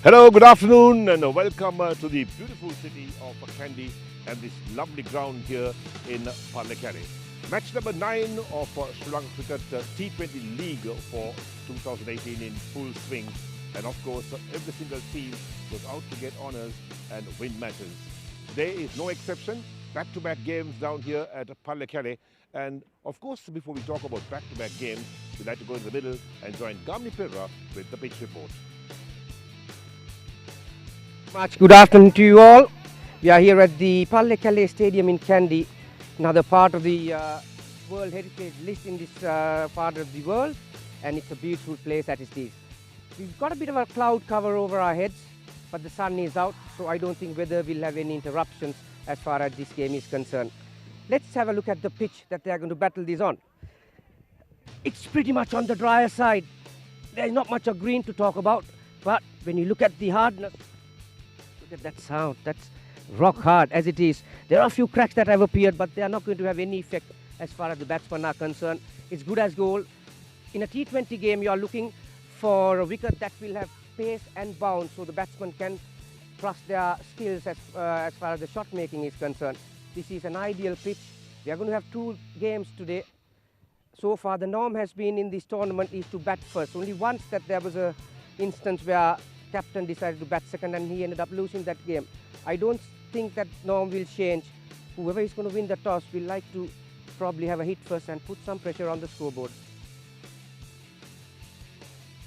Hello, good afternoon, and welcome to the beautiful city of Kandy and this lovely ground here in Galle. Match number 9 of Sri Lanka Cricket T20 League for 2018 in full swing. And of course, every single team goes out to get honours and win matches. Today is no exception. Back-to-back games down here at Galle. And of course, before we talk about back-to-back games, we'd like to go in the middle and join Galle with the pitch report. Good afternoon to you all. We are here at the Galle Stadium in Kandy, another part of the World Heritage List in this part of the world, and it's a beautiful place as it is. We've got a bit of a cloud cover over our heads, but the sun is out, so I don't think weather will have any interruptions as far as this game is concerned. Let's have a look at the pitch that they are going to battle this on. It's pretty much on the drier side. There's not much of green to talk about, but when you look at the hardness, look at that sound, that's rock hard as it is. There are a few cracks that have appeared, but they are not going to have any effect as far as the batsmen are concerned. It's good as gold. In a T20 game, you are looking for a wicket that will have pace and bounce, so the batsmen can trust their skills as far as the shot making is concerned. This is an ideal pitch. We are going to have 2 games today. So far, the norm has been in this tournament is to bat first. Only once that there was a instance where captain decided to bat second and he ended up losing that game. I don't think that norm will change. Whoever is going to win the toss will like to probably have a hit first and put some pressure on the scoreboard.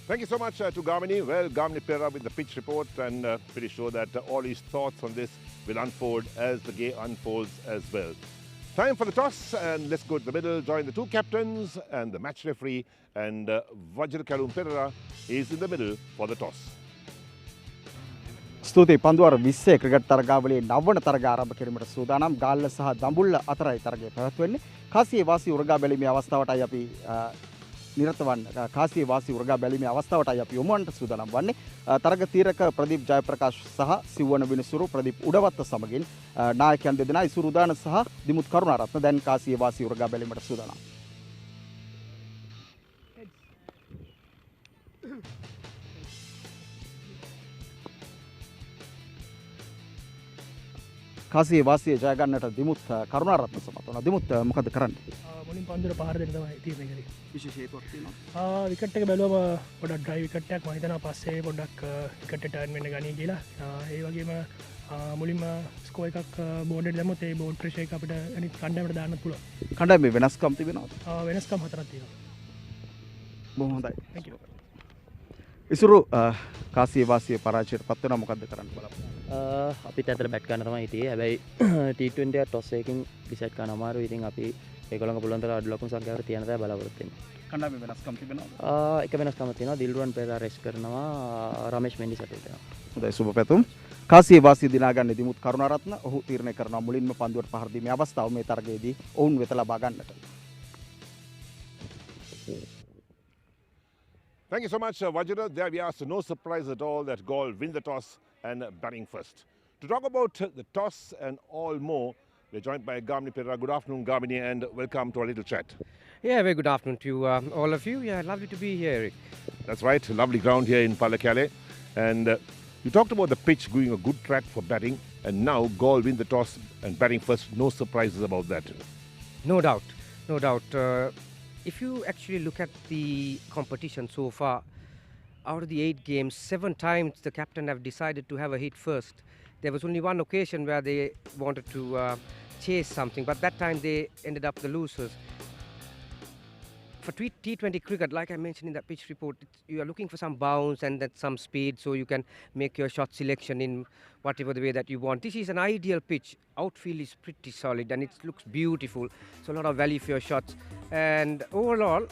Thank you so much to Gamini. Well, Gamini Pera with the pitch report, and pretty sure that all his thoughts on this will unfold as the game unfolds as well. Time for the toss, and let's go to the middle, join the 2 captains and the match referee, and Vajra Perera is in the middle for the toss. ස්තුතියි පන්දුවර 20 cricket තරගාවලියේ 9 වන තරග ආරම්භ කිරීමට සූදානම් ගාල්ල සහ දඹුල්ල අතරයි තරගය පැවැත්වෙන්නේ. කාසියේ වාසී උරගා බැලීමේ අවස්ථාවටයි අපි නිරත වන්නේ. කාසියේ වාසී උරගා බැලීමේ අවස්ථාවටයි අපි යොමුවන්නට සූදානම් වන්නේ. තරග තීරක ප්‍රදීප් ජයප්‍රකාශ් සහ සිව්වන විනිසුරු ප්‍රදීප් උඩවත්ත සමගින් නායකයන් දෙදෙනා ඉසුරු දාන සහ දිමුත් කරුණාරත්න දැන් කාසියේ වාසී උරගා බැලීමට සූදානම්. කාසියේ වාසිය ජය ගන්නට දිමුත් කරුණාරත්න සමත් වුණා. දිමුත් මොකද කරන්නේ? මුලින් පන්දුර පහර දෙන්න තමයි තීරණය කරේ. විශේෂ හේතුවක් තියෙනවා. විකට් එක බැලුවම පොඩක් ඩ්‍රයිව් විකට් එකක් මම හිතනවා පස්සේ පොඩ්ඩක් විකට් එක ටර්න් වෙන්න ගනී කියලා. ඒ වගේම මුලින්ම ස්කෝර් එකක් බෝඩ් එකට දැම්මොත් ඒ බෝඩ් ප්‍රෙෂර් එක අපිට අනිත් කණ්ඩායමට දාන්නත් පුළුවන්. කණ්ඩායමේ වෙනස්කම් තිබෙනවද? වෙනස්කම් 4ක් තියෙනවා. බොහොම හොඳයි. Thank you. ඉසුරු කාසියේ වාසිය පරාජයට පත් වෙනවා. මොකද්ද කරන්න බලාපොරොත්තු? අපිට ඇතර බැට් ගන්න තමයි හිටියේ. හැබැයි T20 ටොස් එකකින් ඩිසයිඩ් කරන්න අමාරුයි. ඉතින් අපි ඒගොල්ලන්ගේ පුළුවන් තරම් අඩු ලකුණු සංඛ්‍යාවකට තියන දේ බලාපොරොත්තු වෙන්නේ. කණ්ඩායමේ වෙනස්කම් තිබෙනවද? එක වෙනස්කමක් තියෙනවා. දිල්රුවන් පෙරේරා රෙස්ට් කරනවා. රමේෂ් මෙන්ඩිස් අතට යනවා. හොඳයි සුබ පැතුම්. කාසියේ වාසිය දිනාගන්න දිමුත් කරුණාරත්න ඔහු තීරණය කරනවා මුලින්ම පන්දුවට පහර දීමේ අවස්ථාව මේ තරගයේදී ඔවුන් වෙත ලබා ගන්නට. Thank you so much, Vajra. There we are, so no surprise at all that Galle win the toss and batting first. To talk about the toss and all more, we're joined by Gamini Perera. Good afternoon, Gamini, and welcome to our little chat. Yeah, very good afternoon to all of you. Yeah, lovely to be here, Eric. That's right, lovely ground here in Galle. And you talked about the pitch going a good track for batting, and now Galle win the toss and batting first. No surprises about that. No doubt, no doubt. If you actually look at the competition so far, out of the 8 games, 7 times the captain have decided to have a hit first. There was only one occasion where they wanted to chase something, but that time they ended up the losers. For T20 cricket, like I mentioned in that pitch report, you are looking for some bounce and then some speed, so you can make your shot selection in whatever the way that you want. This is an ideal pitch. Outfield is pretty solid and it looks beautiful, so a lot of value for your shots. And overall,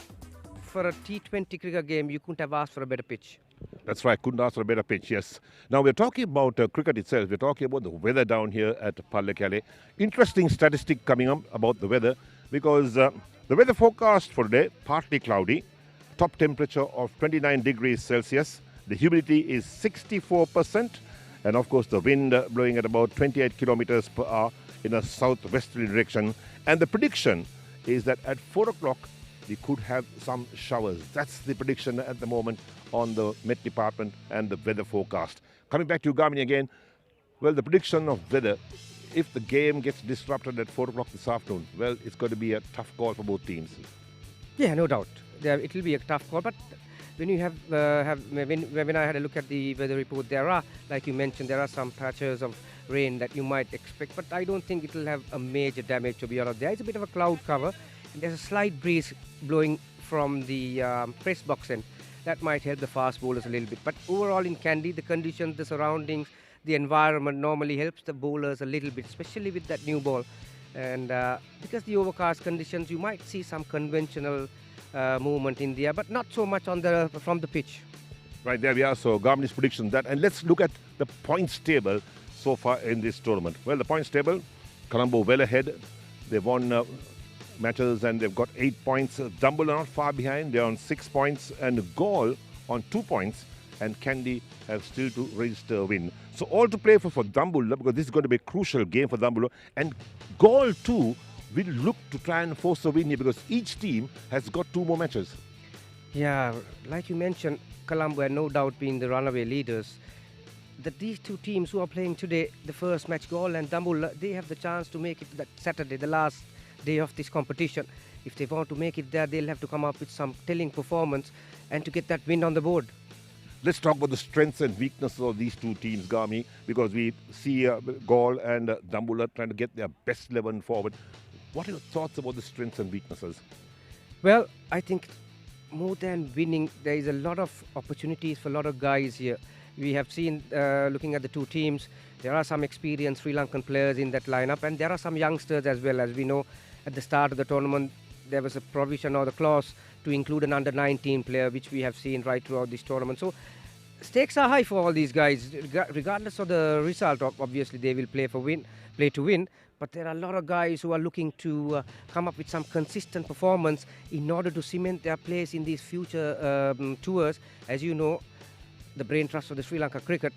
for a T20 cricket game, you couldn't have asked for a better pitch. That's right, couldn't ask for a better pitch, yes. Now we're talking about cricket itself. We're talking about the weather down here at Galle. Interesting statistic coming up about the weather, because the weather forecast for today, partly cloudy, top temperature of 29 degrees Celsius, the humidity is 64%, and of course the wind blowing at about 28 kilometers per hour in a southwesterly direction. And the prediction is that at 4 o'clock we could have some showers. That's the prediction at the moment on the Met Department and the weather forecast. Coming back to you, Gamini, again. Well, the prediction of weather, if the game gets disrupted at 4 o'clock this afternoon, well, it's going to be a tough call for both teams. Yeah, no doubt. It will be a tough call, but when you when I had a look at the weather report, there are, like you mentioned, there are some patches of rain that you might expect, but I don't think it will have a major damage, to be honest. There is a bit of a cloud cover, and there's a slight breeze blowing from the press box end. That might help the fast bowlers a little bit. But overall in Kandy, the conditions, the surroundings, the environment normally helps the bowlers a little bit, especially with that new ball. And because the overcast conditions, you might see some conventional movement in there, but not so much on from the pitch. Right, there we are. So Gamini's prediction that. And let's look at the points table so far in this tournament. Well, the points table, Colombo well ahead. They've won matches and they've got 8 points. Dambulla not far behind. They're on 6 points. And Galle on 2 points. And Kandy have still to register a win. So all to play for Dambulla, because this is going to be a crucial game for Dambulla. And Galle too will look to try and force a win here, because each team has got 2 more matches. Yeah, like you mentioned, Colombo had no doubt been the runaway leaders. That these 2 teams who are playing today, the first match, Galle and Dambulla, they have the chance to make it that Saturday, the last day of this competition. If they want to make it there, they'll have to come up with some telling performance and to get that win on the board. Let's talk about the strengths and weaknesses of these 2 teams, Gami, because we see Galle and Dambulla trying to get their best 11 forward. What are your thoughts about the strengths and weaknesses? Well, I think more than winning, there is a lot of opportunities for a lot of guys here. We have seen, looking at the 2 teams, there are some experienced Sri Lankan players in that lineup, and there are some youngsters as well. As we know, at the start of the tournament, there was a provision or the clause to include an under-19 player, which we have seen right throughout this tournament. So stakes are high for all these guys, regardless of the result. Obviously, they will play to win. But there are a lot of guys who are looking to come up with some consistent performance in order to cement their place in these future tours. As you know, the brain trust of the Sri Lanka cricket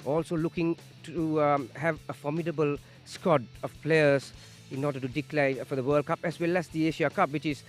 also looking to have a formidable squad of players in order to declare for the World Cup as well as the Asia Cup, which is,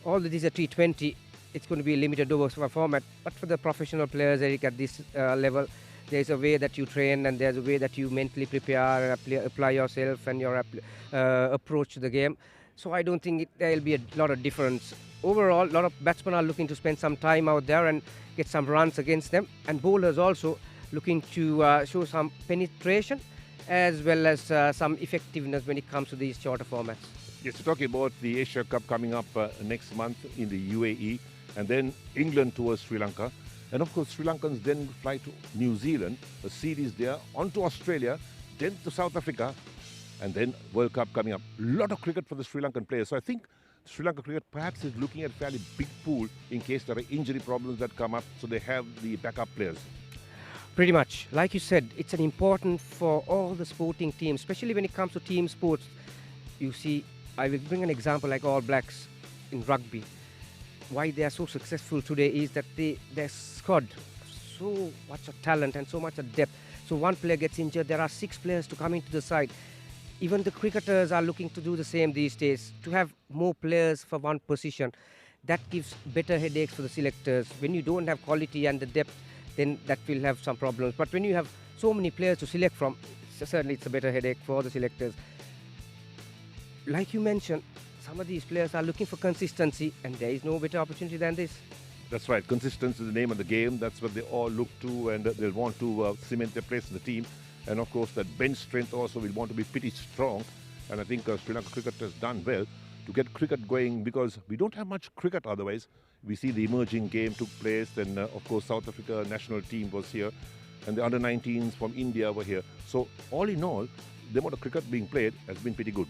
although this is a T20, it's going to be a limited overs format. But for the professional players, Eric, at this level, there's a way that you train and there's a way that you mentally prepare and apply yourself and your approach to the game. So I don't think there'll be a lot of difference. Overall, a lot of batsmen are looking to spend some time out there and get some runs against them. And bowlers also looking to show some penetration as well as some effectiveness when it comes to these shorter formats. Yes, we're talking about the Asia Cup coming up next month in the UAE, and then England towards Sri Lanka. And of course, Sri Lankans then fly to New Zealand, a series there, on to Australia, then to South Africa, and then World Cup coming up. A lot of cricket for the Sri Lankan players. So I think Sri Lanka cricket perhaps is looking at a fairly big pool in case there are injury problems that come up, so they have the backup players. Pretty much. Like you said, it's an important for all the sporting teams, especially when it comes to team sports. You see, I will bring an example like All Blacks in rugby. Why they are so successful today is that their squad, so much of talent and so much of depth. So one player gets injured, there are 6 players to come into the side. Even the cricketers are looking to do the same these days, to have more players for one position. That gives better headaches for the selectors. When you don't have quality and the depth, then that will have some problems. But when you have so many players to select from, certainly it's a better headache for the selectors. Like you mentioned, some of these players are looking for consistency, and there is no better opportunity than this. That's right. Consistency is the name of the game. That's what they all look to, and they'll want to cement their place in the team. And of course, that bench strength also will want to be pretty strong. And I think Sri Lanka cricket has done well to get cricket going, because we don't have much cricket otherwise. We see the emerging game took place, and of course, South Africa national team was here, and the under-19s from India were here. So all in all, the amount of cricket being played has been pretty good.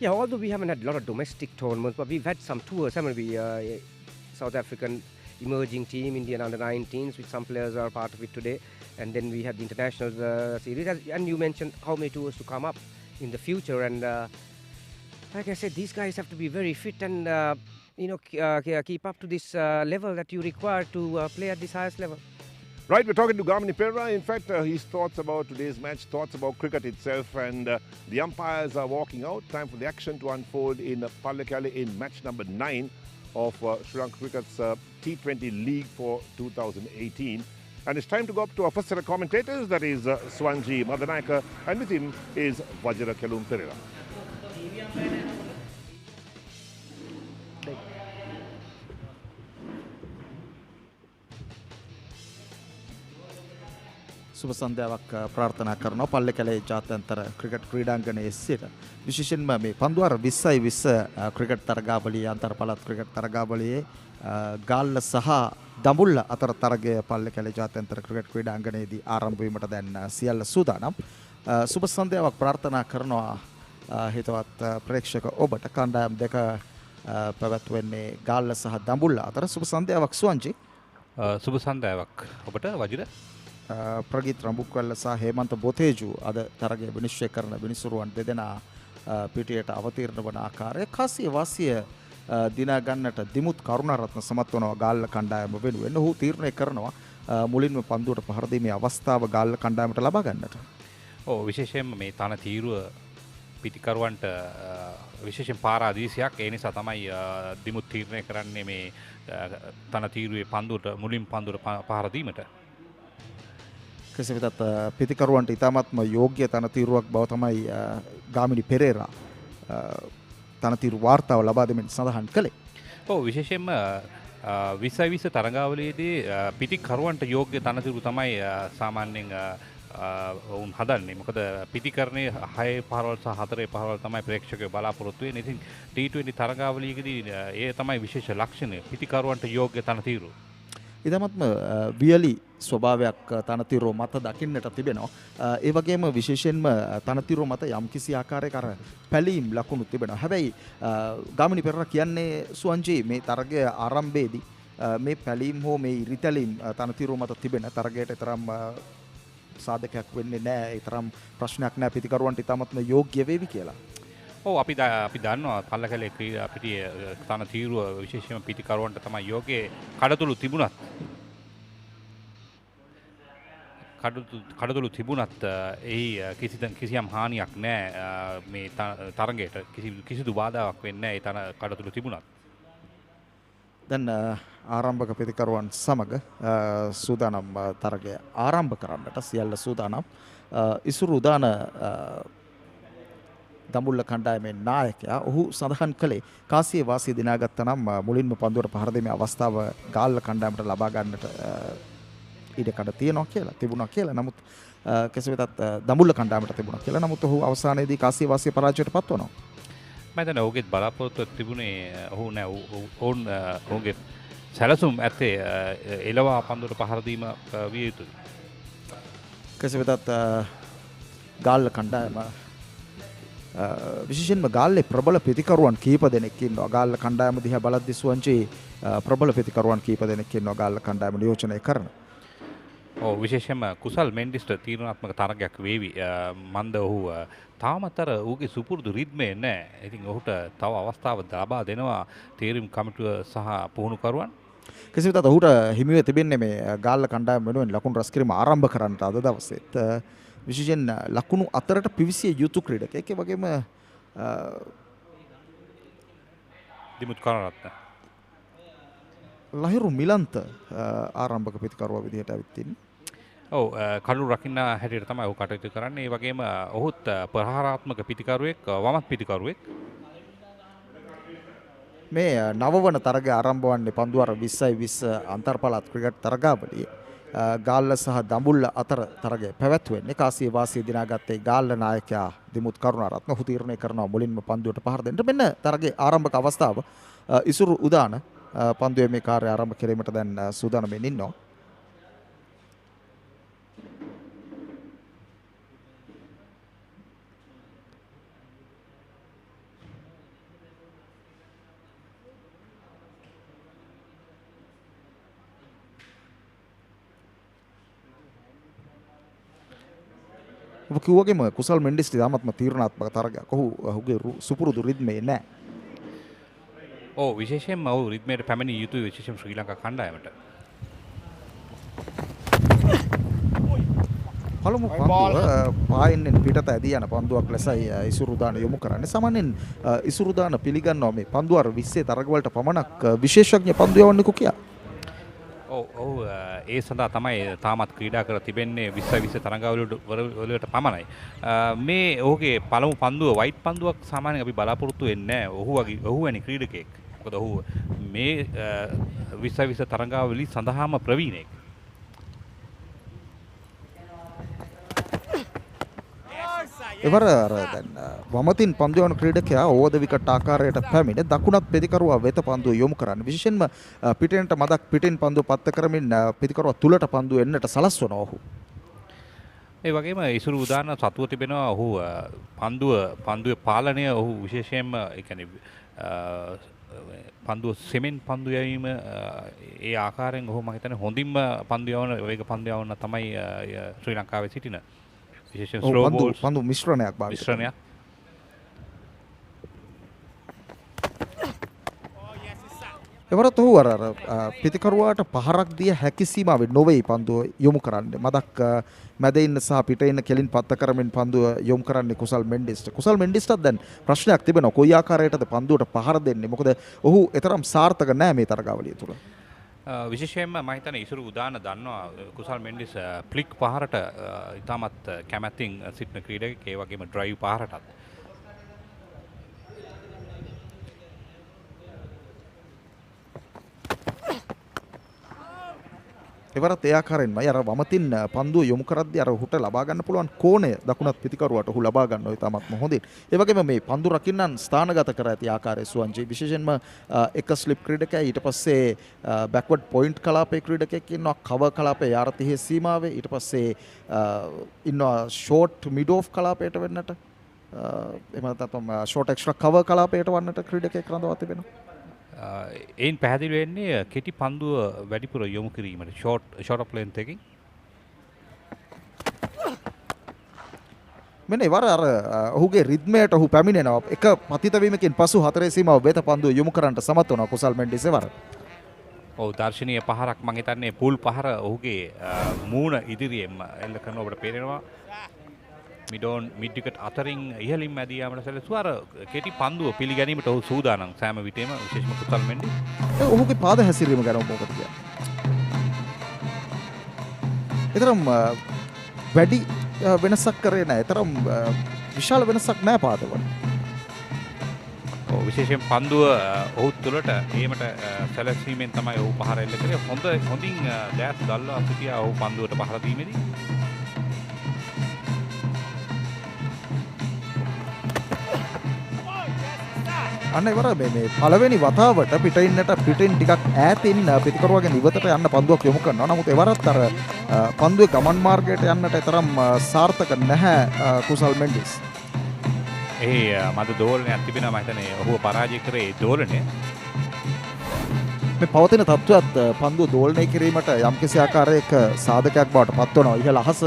Yeah, although we haven't had a lot of domestic tournaments, but we've had some tours, haven't we? South African emerging team, Indian under-19s, which some players are part of it today. And then we had the international series. And you mentioned how many tours to come up in the future. And like I said, these guys have to be very fit and, keep up to this level that you require to play at this highest level. Right, we're talking to Gamini Perra. In fact, his thoughts about today's match, thoughts about cricket itself, and the umpires are walking out. Time for the action to unfold in Galle in match number 9 of Sri Lanka Cricket's T20 League for 2018. And it's time to go up to our first set of commentators, that is Swanji Madanayaka, and with him is Vajra Kelum Pereira. සුබ සන්ධ්‍යාවක් ප්‍රාර්ථනා කරනවා පල්ලේකැලේ ජාත්‍යන්තර cricket ක්‍රීඩාංගණයේ සිට විශේෂයෙන්ම මේ පන්දුවාර 20යි 20 cricket තරගාවලියේ අන්තර් පළාත් cricket තරගාවලියේ Galle සහ දඹුල්ල අතර තරගය පල්ලේකැලේ ජාත්‍යන්තර ක්‍රිකට් ක්‍රීඩාංගණයේදී ආරම්භ වීමට දැන් සියල්ල සූදානම්. සුබ සන්ධ්‍යාවක් ප්‍රාර්ථනා කරනවා හිතවත් ප්‍රේක්ෂක ඔබට. කණ්ඩායම් දෙක පැවැත්වෙන්නේ ගාල්ල සහ දඹුල්ල අතර. සුබ සන්ධ්‍යාවක් සුවන්ජි. සුබ සන්ධ්‍යාවක් ඔබට වජිර. ප්‍රගීත් රඹුක්වැල්ල සහ හේමන්ත බොතේජු අද තරගය විනිශ්චය කරන විනිසුරුවන් දෙදෙනා පිටියට අවතීර්ණ වන ආකාරය කාසිය වාසිය දිනා ගන්නට දිමුත් කරුණාරත්න සමත් වනවා ගාල්ල කණ්ඩායම වෙනුවෙන්. ඔහු තීරණය කරනවා මුලින්ම පන්දුවට පහර දීමේ අවස්ථාව ගාල්ල කණ්ඩායමට ලබා ගන්නට. ඔව් විශේෂයෙන්ම මේ තන තීරුව පිටිකරුවන්ට විශේෂයෙන් පාරාදීසයක්. ඒ නිසා තමයි දිමුත් තීරණය කරන්නේ මේ තන තීරුවේ පන්දුවට මුලින් පන්දුවට පහර දීමට. කෙසේ වෙතත් පිටිකරුවන්ට ඉතාමත්ම යෝග්‍ය තනතිරුවක් බව තමයි ගාමිණි පෙරේරා තනතිරු වාර්තාව ලබා දෙමින් සඳහන් කළේ. ඔව් විශේෂයෙන්ම 20 තරගාවලියේදී පිටිකරුවන්ට යෝග්‍ය තනතිරු තමයි සාමාන්‍යයෙන් වුන් හදන්නේ. මොකද පිටිකරණේ 6 පහරවල් සහ 4 පහරවල් තමයි ප්‍රේක්ෂකයෝ බලාපොරොත්තු වෙන්නේ. ඉතින් T20 තරගාවලියේදී ඒ තමයි විශේෂ ලක්ෂණය. පිටිකරුවන්ට යෝග්‍ය තනතිරු. ඉතාමත්ම වියලි ස්වභාවයක් තනතිරුව මත දකින්නට තිබෙනවා. ඒ වගේම විශේෂයෙන්ම තනතිරුව මත යම්කිසි ආකාරයක අර පැලීම් ලකුණු තිබෙනවා. හැබැයි ගාමිණි පෙරේරා කියන්නේ සුවන්ජී මේ තරගය ආරම්භයේදී මේ පැලීම් හෝ මේ ඉරිතැලීම් තනතිරුව මත තිබෙන තරගයට තරම් සාධකයක් වෙන්නේ නැහැ. ඒ තරම් ප්‍රශ්නයක් නැහැ. පිටිකරුවන්ට ඉතාමත්ම යෝග්‍ය වේවි කියලා. ඔව් අපි දන්නවා පල්ලකැලේ ක්‍රීඩා පිටියේ තන තීරුව විශේෂයෙන්ම පිටිකරුවන්ට තමයි යෝගයේ කඩතුළු තිබුණත් එහි කිසියම් හානියක් නැහැ. මේ තරගයට කිසිදු බාධාවක් වෙන්නේ නැහැ. ඒ කඩතුළු තිබුණත්. දැන් ආරම්භක පිටිකරුවන් සමග සූදානම් තරගය ආරම්භ කරන්නට සියල්ල සූදානම්. ඉසුරු උදාන දඹුල්ල කණ්ඩායමේ නායකයා ඔහු සඳහන් කළේ කාසිය වාසිය දිනාගත්ත නම් මුලින්ම පන්දුවට පහර දීමේ අවස්ථාව ගාල්ල කණ්ඩායමට ලබා ගන්නට ඉඩකඩ තිබුණා කියලා. නමුත් කෙසේ වෙතත් දඹුල්ල කණ්ඩායමට තිබුණා කියලා. නමුත් ඔහු අවසානයේදී කාසිය වාසිය පරාජයට පත් වුණා. මම හිතන්නේ ඔහුගේ බලාපොරොත්තුව තිබුණේ ඔහුගේ සැලසුම් ඇත්තේ එළවා පන්දුවට පහර දීම විය යුතුයි. කෙසේ වෙතත් ගාල්ල කණ්ඩායම විශේෂයෙන්ම ගාල්ලේ ප්‍රබල ප්‍රතිකරුවන් කීප දෙනෙක් ඉන්නවා. ගාල්ල කණ්ඩායම දිහා බලද්දී සුවන්ජී ප්‍රබල ප්‍රතිකරුවන් කීප දෙනෙක් ඉන්නවා ගාල්ල කණ්ඩායම නියෝජනය කරන. ඔව් විශේෂයෙන්ම කුසල් මෙන්ඩිස්ට තීරණාත්මක තරගයක් වේවි. මන්ද ඔහු තාමත් අර ඌගේ සුපුරුදු රිද්මේ නැහැ. ඉතින් ඔහුට තව අවස්ථාව ලබා දෙනවා තීරීම් කමිටුව සහ පුහුණුකරුවන්. කෙසේ වෙතත් ඔහුට හිමිව තිබෙන්නේ මේ ගාල්ල කණ්ඩායම වෙනුවෙන් ලකුණු රැස් කිරීම ආරම්භ කරන්නට අද දවසේත් විශේෂයෙන් ලකුණු අතරට පිවිසිය යුතු ක්‍රීඩකයෙක්. ඒ වගේම දිමුත් කරුණාරත්න ලහිරු මිලන්ත ආරම්භක පිටිකරුවා විදිහට ඇවිත් ඉන්නේ. ඔව් කඩු රකින්න හැටියට තමයි ඔහු කටයුතු කරන්නේ. ඒ වගේම ඔහුත් ප්‍රහාරාත්මක පිටිකරුවෙක්, වමත් පිටිකරුවෙක්. මේ නවවන තරගය ආරම්භ වන්නේ පන්දුවාර 20යි 20 අන්තර් පළාත් ක්‍රිකට් තරගාවලියේ ගාල්ල සහ දඹුල්ල අතර තරගය පැවැත්වෙන්නේ. කාසිය වාසිය දිනාගත්තේ ගාල්ල නායකයා දිමුත් කරුණාරත්න. ඔහු තීරණය කරනවා මුලින්ම පන්දුවට පහර දෙන්න. මෙන්න තරගයේ ආරම්භක අවස්ථාව. ඉසුරු උදාන පන්දුවේ මේ කාර්යය ආරම්භ කිරීමට දැන් සූදානම්ෙන් ඉන්නවා. ඔබ කිව්වගේම කුසල් මෙන්ඩිස් තාමත්ම තීරණාත්මක තරගයක්. ඔහුගේ සුපුරුදු රිද්මේ නැහැ. ඔව් විශේෂයෙන්ම ඔහු රිද්මේට පැමිණිය යුතුයි විශේෂයෙන් ශ්‍රී ලංකා කණ්ඩායමට. පළමු පන්දුව පායින්ෙන් පිටත ඇදී යන පන්දුවක් ලෙසයි ඉසුරු දාන යොමු කරන්නේ. සාමාන්‍යයෙන් ඉසුරු දාන පිළිගන්නවා මේ පන්දුව අර 20 තරග වලට පමණක් විශේෂඥ පන්දු යවන්නේ කියා. ඔව් ඒ සඳහා තමයි තාමත් ක්‍රීඩා කර තිබෙන්නේ 20 තරඟවලට පමණයි. මේ ඔහුගේ පළමු පන්දුව වයිට් පන්දුවක් සාමාන්‍යයෙන් අපි බලාපොරොත්තු වෙන්නේ නැහැ. ඔහු වැනි ක්‍රීඩකයෙක්. මොකද ඔහු මේ 20 තරඟාවලි සඳහාම ප්‍රවීණයෙක්. එවර දැන් වමතින් පන්දු යවන ක්‍රීඩකයා ඕවර් ද විකට් ආකාරයට පැමිණ දකුණත් පිටිකරුවා වෙත පන්දුව යොමු කරන්නේ. විශේෂයෙන්ම පිටෙන්ට මදක් පිටින් පන්දුව පත්ත කරමින් පිටිකරුවා තුලට පන්දුව එන්නට සලස්වනවා ඔහු. ඒ වගේම ඉසුරු උදාන සතුව තිබෙනවා ඔහු පන්දුවේ පාලනය ඔහු විශේෂයෙන්ම ඒ කියන්නේ පන්දුව සෙමෙන් පන්දු යැවීම ඒ ආකාරයෙන් ඔහු මම හිතන්නේ හොඳින්ම පන්දු යවන වේග පන්දු යවන තමයි ශ්‍රී ලංකාවේ සිටින විශේෂයෙන් ස්ලෝ බෝල්ස් පන්දු මිශ්‍රණයක් භාවිත මිශ්‍රණයක්. එවරත් ඔහු අර පිටිකරුවාට පහරක් දිය හැකි සීමාවෙ නොවේ පන්දුව යොමු කරන්නේ. මදක් මැද ඉන්න සහ පිට ඉන්න කෙලින් පත්ත කරමින් පන්දුව යොමු කරන්නේ කුසල් මෙන්ඩිස්ට. කුසල් මෙන්ඩිස්ටත් දැන් ප්‍රශ්නයක් තිබෙනවා. කොයි ආකාරයටද පන්දුවට පහර දෙන්නේ? මොකද ඔහු එතරම් සාර්ථක නැහැ මේ තරගාවලිය තුල. විශේෂයෙන්ම මම හිතන්නේ ඉසුරු උදාන දන්නවා කුසල් මෙන්ඩිස් ෆ්ලික් පහරට ඉතාමත් කැමැතින් සිටින ක්‍රීඩකයෙක්. ඒ වගේම ඩ්‍රයිව් පහරටත්. එවරත් ඒ ආකාරයෙන්මයි අර වමතින් පන්දුව යොමු කරද්දී අර ඔහුට ලබා ගන්න පුළුවන් කෝණය දකුණත් පිටිකරුවට ඔහු ලබා ගන්නවා ඉතාමත්ම හොඳින්. ඒ වගේම මේ පන්දු රකින්නන් ස්ථානගත කර ඇති ආකාරයේ සුවන්ජි විශේෂයෙන්ම එක ස්ලිප් ක්‍රීඩකයා ඊට පස්සේ බෑක්වර්ඩ් පොයින්ට් කලාපයේ ක්‍රීඩකයෙක් ඉන්නවා කවර් කලාපයේ යාර 30 සීමාවේ ඊට පස්සේ ඉන්නවා ෂෝට් මිඩ් ඔෆ් කලාපයට වෙන්නට එහෙම නැත්නම් ෂෝට් එක්ස්ට්‍රා කවර් කලාපයට වන්නට ක්‍රීඩකයෙක් රඳවා තිබෙනවා. එයින් පැහැදිලි වෙන්නේ කෙටි පන්දුව වැඩිපුර යොමු කිරීමට ෂෝට් ඔෆ් ලෙන්ත් එකකින්. මෙන්න ඉවර අර ඔහුගේ රිද්මයට ඔහු පැමිණෙනවා. එක පතිත වීමකින් පසු හතරේ සීමාව වෙත පන්දුව යොමු කරන්නට සමත් වුණා කුසල් මෙන්ඩිස් එවර. ඔව් දර්ශනීය පහරක් මම හිතන්නේ පුල් පහර ඔහුගේ මූණ ඉදිරියෙන්ම එල්ල කරන ඔබට පේනවා. මිඩ් විකට් අතරින් ඉහළින් මැදී යාමට සැලසුවා. අර කෙටි පන්දුව පිළිගැනීමට ඔහු සූදානම් සෑම විටෙම විශේෂම කුසල් මෙන්ඩිස්. ඔහුගේ පාද හැසිරීම ගැන මොකද කියන්නේ? ඊතරම් වැඩි වෙනසක් කරේ නැහැ. ඊතරම් විශාල වෙනසක් නැහැ පාදවල. ඔව් විශේෂයෙන් පන්දුව ඔහු තුළට ඒමට සැලසීමෙන් තමයි ඔහු පහර එල්ල කරේ. හොඳින් දැස් දල්වා සිටියා ඔහු පන්දුවට පහර දීමේදී. අන්න ඉවර මේ පළවෙනි වතාවට පිටින් ටිකක් ඈතින් පිටිකරුවගේ නිවතට යන්න පන්දුවක් යොමු කරනවා. නමුත් එවරත් අර පන්දුවේ ගමන් මාර්ගයට යන්නට තරම් සාර්ථක නැහැ කුසල් මෙන්ඩිස්. මද දෝලනයක් තිබෙනවා. මම හිතන්නේ ඔහුව පරාජය කරේ ඒ දෝලනය. මේ පවතින තත්ත්වයක් පන්දුව දෝලනය කිරීමට යම්කිසි ආකාරයක සාධකයක් බවට පත් වෙනවා. ඉහළ අහස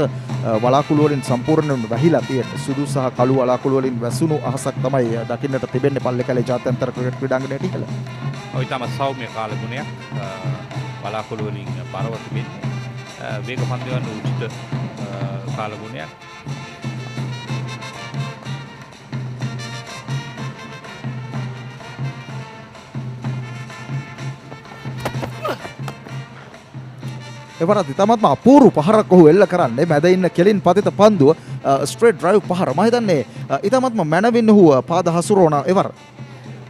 වලාකුළු වලින් සම්පූර්ණයෙන්ම වැහිලා තියෙන්නේ. සුදු සහ කළු වලාකුළු වලින් වැසුණු අහසක් තමයි දකින්නට තිබෙන්නේ පල්ලේකැලේ ජාත්‍යන්තර ක්‍රිකට් ක්‍රීඩාංගණයට ඉහළ. ඔය තමයි සෞම්‍ය කාලගුණයක් වලාකුළු වලින් බරව තිබෙන්නේ. වේග පන්දු යන උචිත කාලගුණයක්. එවරත් ඉතාමත්ම අපූර්ව පහරක් ඔහු එල්ල කරන්නේ. මැද ඉන්න කෙලින් පතිත පන්දුව ස්ට්‍රේට් ඩ්‍රයිව් පහර. මම හිතන්නේ ඉතාමත්ම මැනවින් ඔහු පාද හසුරවන එවර.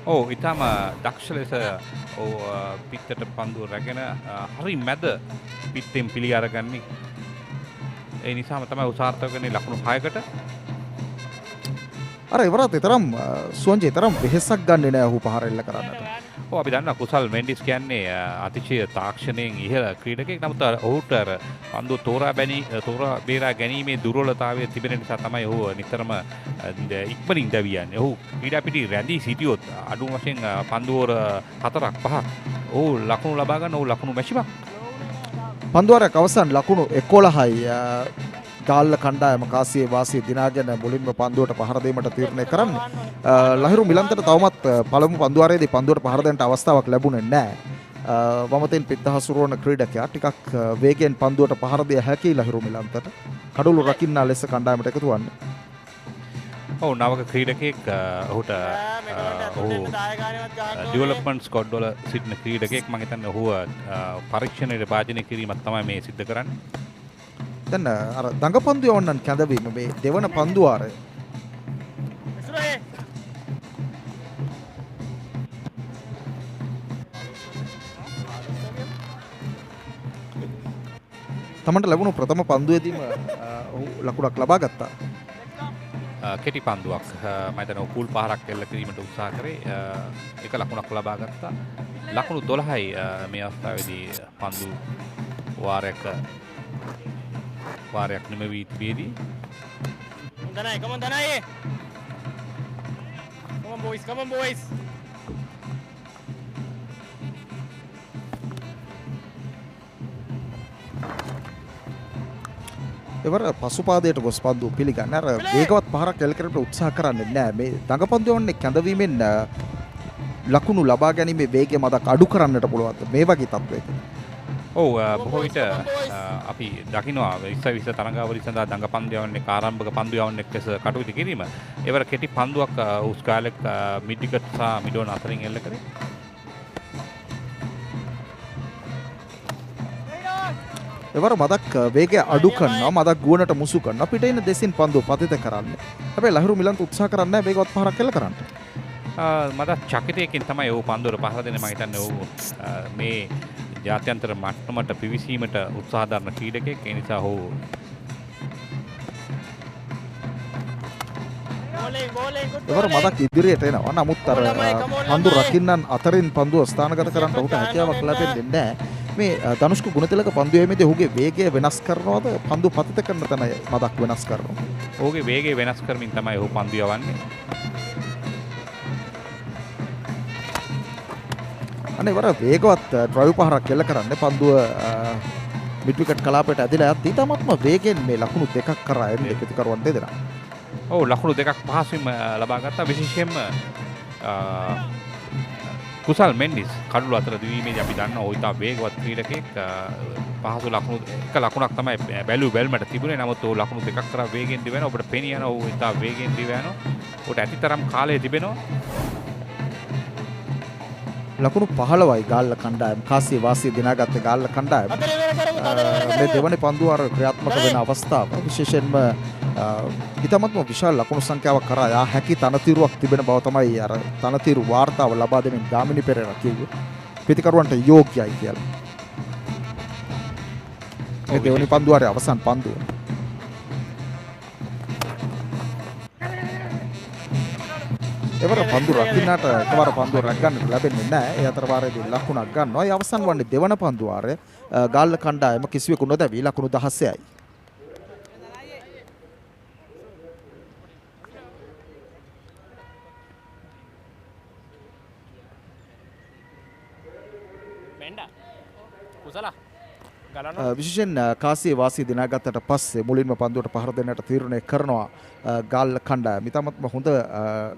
ඔව් ඊටම දක්ෂ ලෙස ඔව් පිටට පන්දුව රැගෙන හරි මැද පිටෙන් පිළි අරගන්නේ. ඒ නිසාම තමයි උසාර්ථක වෙන්නේ ලකුණු 6කට. අර එවරත් තරම් සුවන්ජේ තරම් වෙහෙසක් ගන්නේ නැහැ ඔහු පහර එල්ල කරන්නට. ඔව් අපි දන්නවා කුසල් මෙන්ඩිස් කියන්නේ අතිශය තාක්ෂණයෙන් ඉහළ ක්‍රීඩකයෙක්. නමුත් ඔහුට අර පන්දුව තෝරා බේරා ගැනීමේ දුර්වලතාවය තිබෙන නිසා තමයි ඔහු නිතරම ඉක්මනින් දැවී යන්නේ. ඔහු ක්‍රීඩා පිටි රැඳී සිටියොත් අඩු වශයෙන් පන්දුවර 4ක් 5ක් ඔහු ලකුණු ලබා ගන්න ඔහු ලකුණු මැෂිමක්. පන්දුවරක් අවසන් ලකුණු 11යි. ගාල්ල කණ්ඩායම කාසියේ වාසිය දිනාගෙන මුලින්ම පන්දුවට පහර දීමට තීරණය කරන්නේ. ලහිරු මිලන්තට තවමත් පළමු පන්දුවාරයේදී පන්දුවට පහර දෙන්නට අවස්ථාවක් ලැබුණේ නැහැ. වමතෙන් පිට හසුරුවන ක්‍රීඩකයා ටිකක් වේගයෙන් පන්දුවට පහර දිය හැකි ලහිරු මිලන්තට කඩුළු රකින්නා ලෙස කණ්ඩායමට එකතු වන්නේ. ඔව් නවක ක්‍රීඩකයෙක් ඔහුට ඔහු ඩෙවලොප්මන්ට් ස්කොඩ් වල සිටින ක්‍රීඩකයෙක් මම හිතන්නේ ඔහුව පරීක්ෂණයට භාජනය කිරීමක් තමයි මේ සිද්ධ කරන්නේ. දැන් අර දඟපන්දු යවන්නන් කැඳවීම මේ දෙවන පන්දු ආරය තමන්ට ලැබුණු ප්‍රථම පන්දුවේදීම ඔහු ලකුණක් ලබා ගත්තා. කෙටි පන්දුවක් මම හිතනවා පූල් පහරක් එල්ල කිරීමට උත්සාහ කරේ එක ලකුණක් ලබා ගත්තා. ලකුණු 12යි මේ අවස්ථාවේදී පන්දු වාරයක් නිමවී තිබේදී. Come on, Danai. Come on, boys. එවර පසුපාදයට ගොස් පන්දු පිළිගන්න අර වේගවත් පහරක් එල්ල කරන්න උත්සාහ කරන්නේ නැහැ. මේ දඟපන්දු යවන්නේ කැඳවීමෙන් ලකුණු ලබා ගැනීමේ වේගය මදක් අඩු කරන්නට පුළුවන් මේ වගේ තත්ත්වයක. ඔව් බොහෝ විට අපි දකිනවා 20 තරඟාවලිය සඳහා දඟපන්දු යවන්නේ ආරම්භක පන්දු යවන්නේ ලෙස කටයුතු කිරීම. ඒවර කෙටි පන්දුවක් උස් කාලෙක මිඩ් විකට් සහ මිඩෝන අතරින් එල්ල කරේ. එවර මදක් වේගය අඩු කරනවා මදක් ගුවනට මුසු කරනවා පිට ඉන්න දෙසින් පන්දුව පතිත කරන්නේ. හැබැයි ලහිරු මිලන්ත උත්සාහ කරන්නේ නැහැ වේගවත් පහරක් එල්ල කරන්න. මදක් චකිතයකින් තමයි ඔහු පන්දුවට පහර දෙන්නේ. මම හිතන්නේ ඔහු මේ ජාත්‍යන්තර මට්ටමට පිවිසීමට උත්සාහ දරන ක්‍රීඩකයෙක්. ඒ නිසා ඔහු එවර මදක් ඉදිරියට එනවා. නමුත් අර පන්දු රකින්නන් අතරින් පන්දුව ස්ථානගත කරන්න ඔහුට හැකියාවක් ලැබෙන්නේ නැහැ. මේ ධනුෂ්ක ගුණතිලක පන්දු යෑමේදී ඔහුගේ වේගය වෙනස් කරනවද පන්දු පතිත කරන තැන මදක් වෙනස් කරනවා. ඔහුගේ වේගය වෙනස් කරමින් තමයි ඔහු පන්දු යවන්නේ. අනේ වර වේගවත් ඩ්‍රයිව් පහරක් එල්ල කරන්නේ පන්දුව මිඩ් විකට් කලාපයට ඇදලා යත් ඊටමත්ම වේගෙන් මේ ලකුණු දෙකක් කරා එන්නේ ප්‍රතිකරුවන් දෙදෙනා. ඔව් ලකුණු දෙකක් පහසුවෙන්ම ලබා ගත්තා. විශේෂයෙන්ම කුසල් මෙන්ඩිස් කඩුළු අතර දිවීමේදී අපි දන්නවා ඔහු ඉතා වේගවත් ක්‍රීඩකයෙක්. පහසු ලකුණු එක ලකුණක් තමයි බැලුමට තිබුණේ. නමුත් ඔහු ලකුණු දෙකක් කරා වේගෙන් දිව යනවා. ඔබට පෙනී යනවා ඔහු ඉතා වේගෙන් දිව යනවා. ඔහුට ඇතිතරම් කාලය තිබෙනවා. ලකුණු 15යි ගාල්ල කණ්ඩායම කාසිය වාසිය දිනාගත්ත ගාල්ල කණ්ඩායම මේ දෙවනි පන්දුව අර ක්‍රියාත්මක වෙන අවස්ථාව විශේෂයෙන්ම ඉතාමත්ම විශාල ලකුණු සංඛ්‍යාවක් කරා යා හැකි තනතිරුවක් තිබෙන බව තමයි අර තනතිරු වාර්තාව ලබා දෙමින් ගාමිණී පෙරේරා කිව්වේ පිටිකරුවන්ට යෝග්‍යයි කියලා. මේ දෙවනි පන්දුවේ අවසන් පන්දුව එවර පන්දු රකින්නට එකවර පන්දුව රැක් ගන්නට ලැබෙන්නේ නැහැ. ඒ අතර වාරයේදී ලකුණක් ගන්නවා. ඒ අවසන් වන්නේ දෙවන පන්දු වාරය ගාල්ල කණ්ඩායම කිසිවෙකු නොදැවි ලකුණු 16යි. විශේෂයෙන් කාසිය වාසිය දිනාගත්තට පස්සේ මුලින්ම පන්දුවට පහර දෙන්නට තීරණය කරනවා ගාල්ල කණ්ඩායම. ඉතාමත්ම හොඳ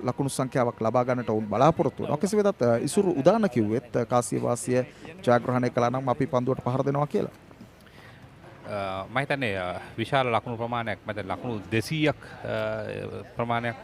ලකුණු සංඛ්‍යාවක් ලබා ගන්නට වුන් බලාපොරොත්තු වෙනවා. කෙසේ වෙතත් ඉසුරු උදාන කිව්වෙත් කාසිය වාසිය ජයග්‍රහණය කළා නම් අපි පන්දුවට පහර දෙනවා කියලා. මම හිතන්නේ විශාල ලකුණු ප්‍රමාණයක් මත ලකුණු 200ක් ප්‍රමාණයක්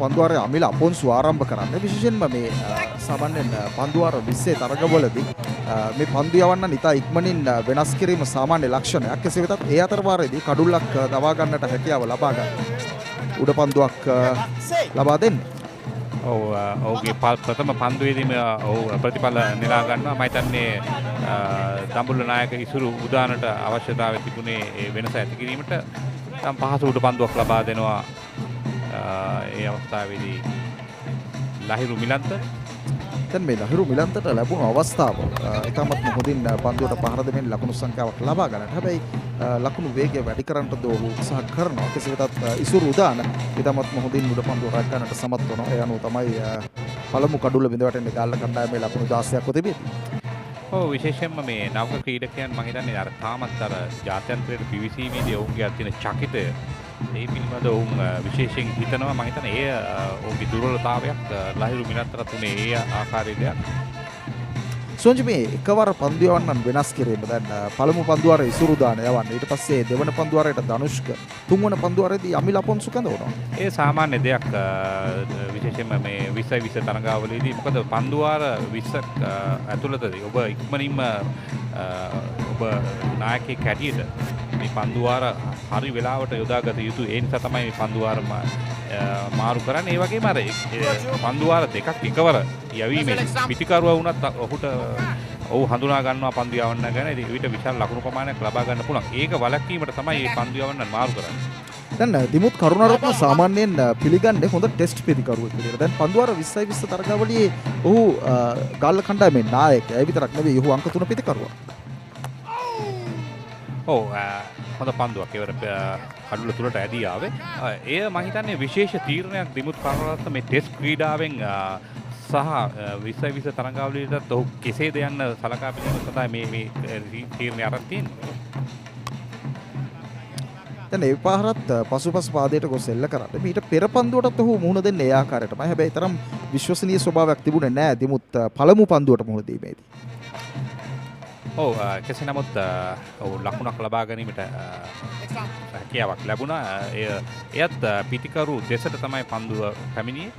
පන්දුවාරය අමිල අපොන්සු ආරම්භ කරන්න විශේෂයෙන්ම මේ සාමාන්‍යයෙන් පන්දුවාර 20 තරගවලදී මේ පන්දු යවන්න ඉතා ඉක්මනින් වෙනස් කිරීම සාමාන්‍ය ලක්ෂණයක්. කෙසේ වෙතත් ඒ අතර වාරයේදී කඩුල්ලක් දවා ගන්නට හැකියාව ලබා ගන්න උඩ පන්දුවක් ලබා දෙන්න. ඔව් ඔහුගේ ප්‍රථම පන්දුවේදීම ඔහු ප්‍රතිඵල නෙලා ගන්නවා. මම හිතන්නේ දඹුල්ල නායක ඉසුරු උදානට අවශ්‍යතාවය තිබුණේ ඒ වෙනස ඇති කිරීමට තම පහසුවට පන්දුවක් ලබා දෙනවා ඒ අවස්ථාවේදී ලහිරු මිලන්ත. දැන් මේ ලහිරු මිලන්තට ලැබුණු අවස්ථාව ඉතාමත් හොඳින් පන්දුවට පහර දෙමින් ලකුණු සංඛ්‍යාවක් ලබා ගන්නට. හැබැයි ලකුණු වේගය වැඩි කරන්නට දෝ උත්සාහ කරනවා. කෙසේ වෙතත් ඉසුරු උදාන ඉතාමත් හොඳින් මුඩ පන්දුව රැක ගන්නට සමත් වෙනවා. ඒ අනුව තමයි පළමු කඩුල්ල බිඳ වැටෙන්නේ ගාල්ල කණ්ඩායමේ ලකුණු 16ක් තිබෙන්නේ. ඔව් විශේෂයෙන්ම මේ නවක ක්‍රීඩකයන් මම හිතන්නේ අර තාමත් අර ජාත්‍යන්තරයට පිවිසීමේදී ඔවුන්ගේ අත්දින චකිතය ඒ පිළිබඳ ඔවුන් විශේෂයෙන් හිතනවා. මම හිතන්නේ ඒ ඔවුන්ගේ දුර්වලතාවයක් ලහිරු මිලන්තරත් උනේ ඒ ආකාරයේ දෙයක්. සොන්ජි මේ එකවර පන්දු යවන්නන් වෙනස් කිරීම දැන් පළමු පන්දුවාරේ ඉසුරු දාන යවන්න ඊට පස්සේ දෙවන පන්දුවාරේට ධනුෂ්ක තුන්වන පන්දුවාරේදී අමිල අපොන්සු කඳවනවා. ඒ සාමාන්‍ය දෙයක් විශේෂයෙන්ම මේ 20 තරඟාවලියේදී මොකද පන්දුවාර 20ක් ඇතුළතදී ඔබ ඉක්මනින්ම ඔබ නායකයෙක් හැටියට මේ පන්දුවාර හරි වෙලාවට යොදාගත යුතු. ඒ නිසා තමයි මේ පන්දුවාර මාරු කරන්නේ. ඒ වගේම අර පන්දුවාර දෙකක් එකවර යවීමේ පිටිකරුවා වුණත් ඔහුට ඔහු හඳුනා ගන්නවා පන්දු යවන්න ගැන. ඉතින් විතර විශාල ලකුණු ප්‍රමාණයක් ලබා ගන්න පුළුවන්. ඒක වළක්වීමට තමයි මේ පන්දු යවන්න මාරු කරන්නේ. දැන් දිමුත් කරුණාරත්න සාමාන්‍යයෙන් පිළිගන්නේ හොඳ ටෙස්ට් පිටිකරුවෙක් විදියට. දැන් පන්දුවාර 20 තරගාවලියේ ඔහු ගාල්ල කණ්ඩායමේ නායකයා. ඒ විතරක් නෙවෙයි ඔහු අංක 3 පිටිකරුවා. ඔව් හොඳ පන්දුවක් ඒවර කඩුල තුලට ඇදී ආවේ. එය මම හිතන්නේ විශේෂ තීරණයක් දිමුත් කරුණාරත්න මේ ටෙස්ට් ක්‍රීඩාවෙන් සහ 20 තරඟාවලියටත් ඔහු කෙසේද යන්න සලකා බැලීම සඳහා මේ තීරණය අරන් තියෙන්නේ. දැන් ඒ පාරත් පසුපස පාදයට ගොස් එල්ල කරන්නේ. මීට පෙර පන්දුවටත් ඔහු මුහුණ දෙන්නේ ඒ ආකාරයටමයි. හැබැයි තරම් විශ්වසනීය ස්වභාවයක් තිබුණේ නැහැ දිමුත් පළමු පන්දුවට මුහුණ දීමේදී. ඔව් කෙසේ නමුත් ඔව් ලකුණක් ලබා ගැනීමට හැකියාවක් ලැබුණා. එයත් පිටිකරු දෙසට තමයි පන්දුව පැමිණියේ.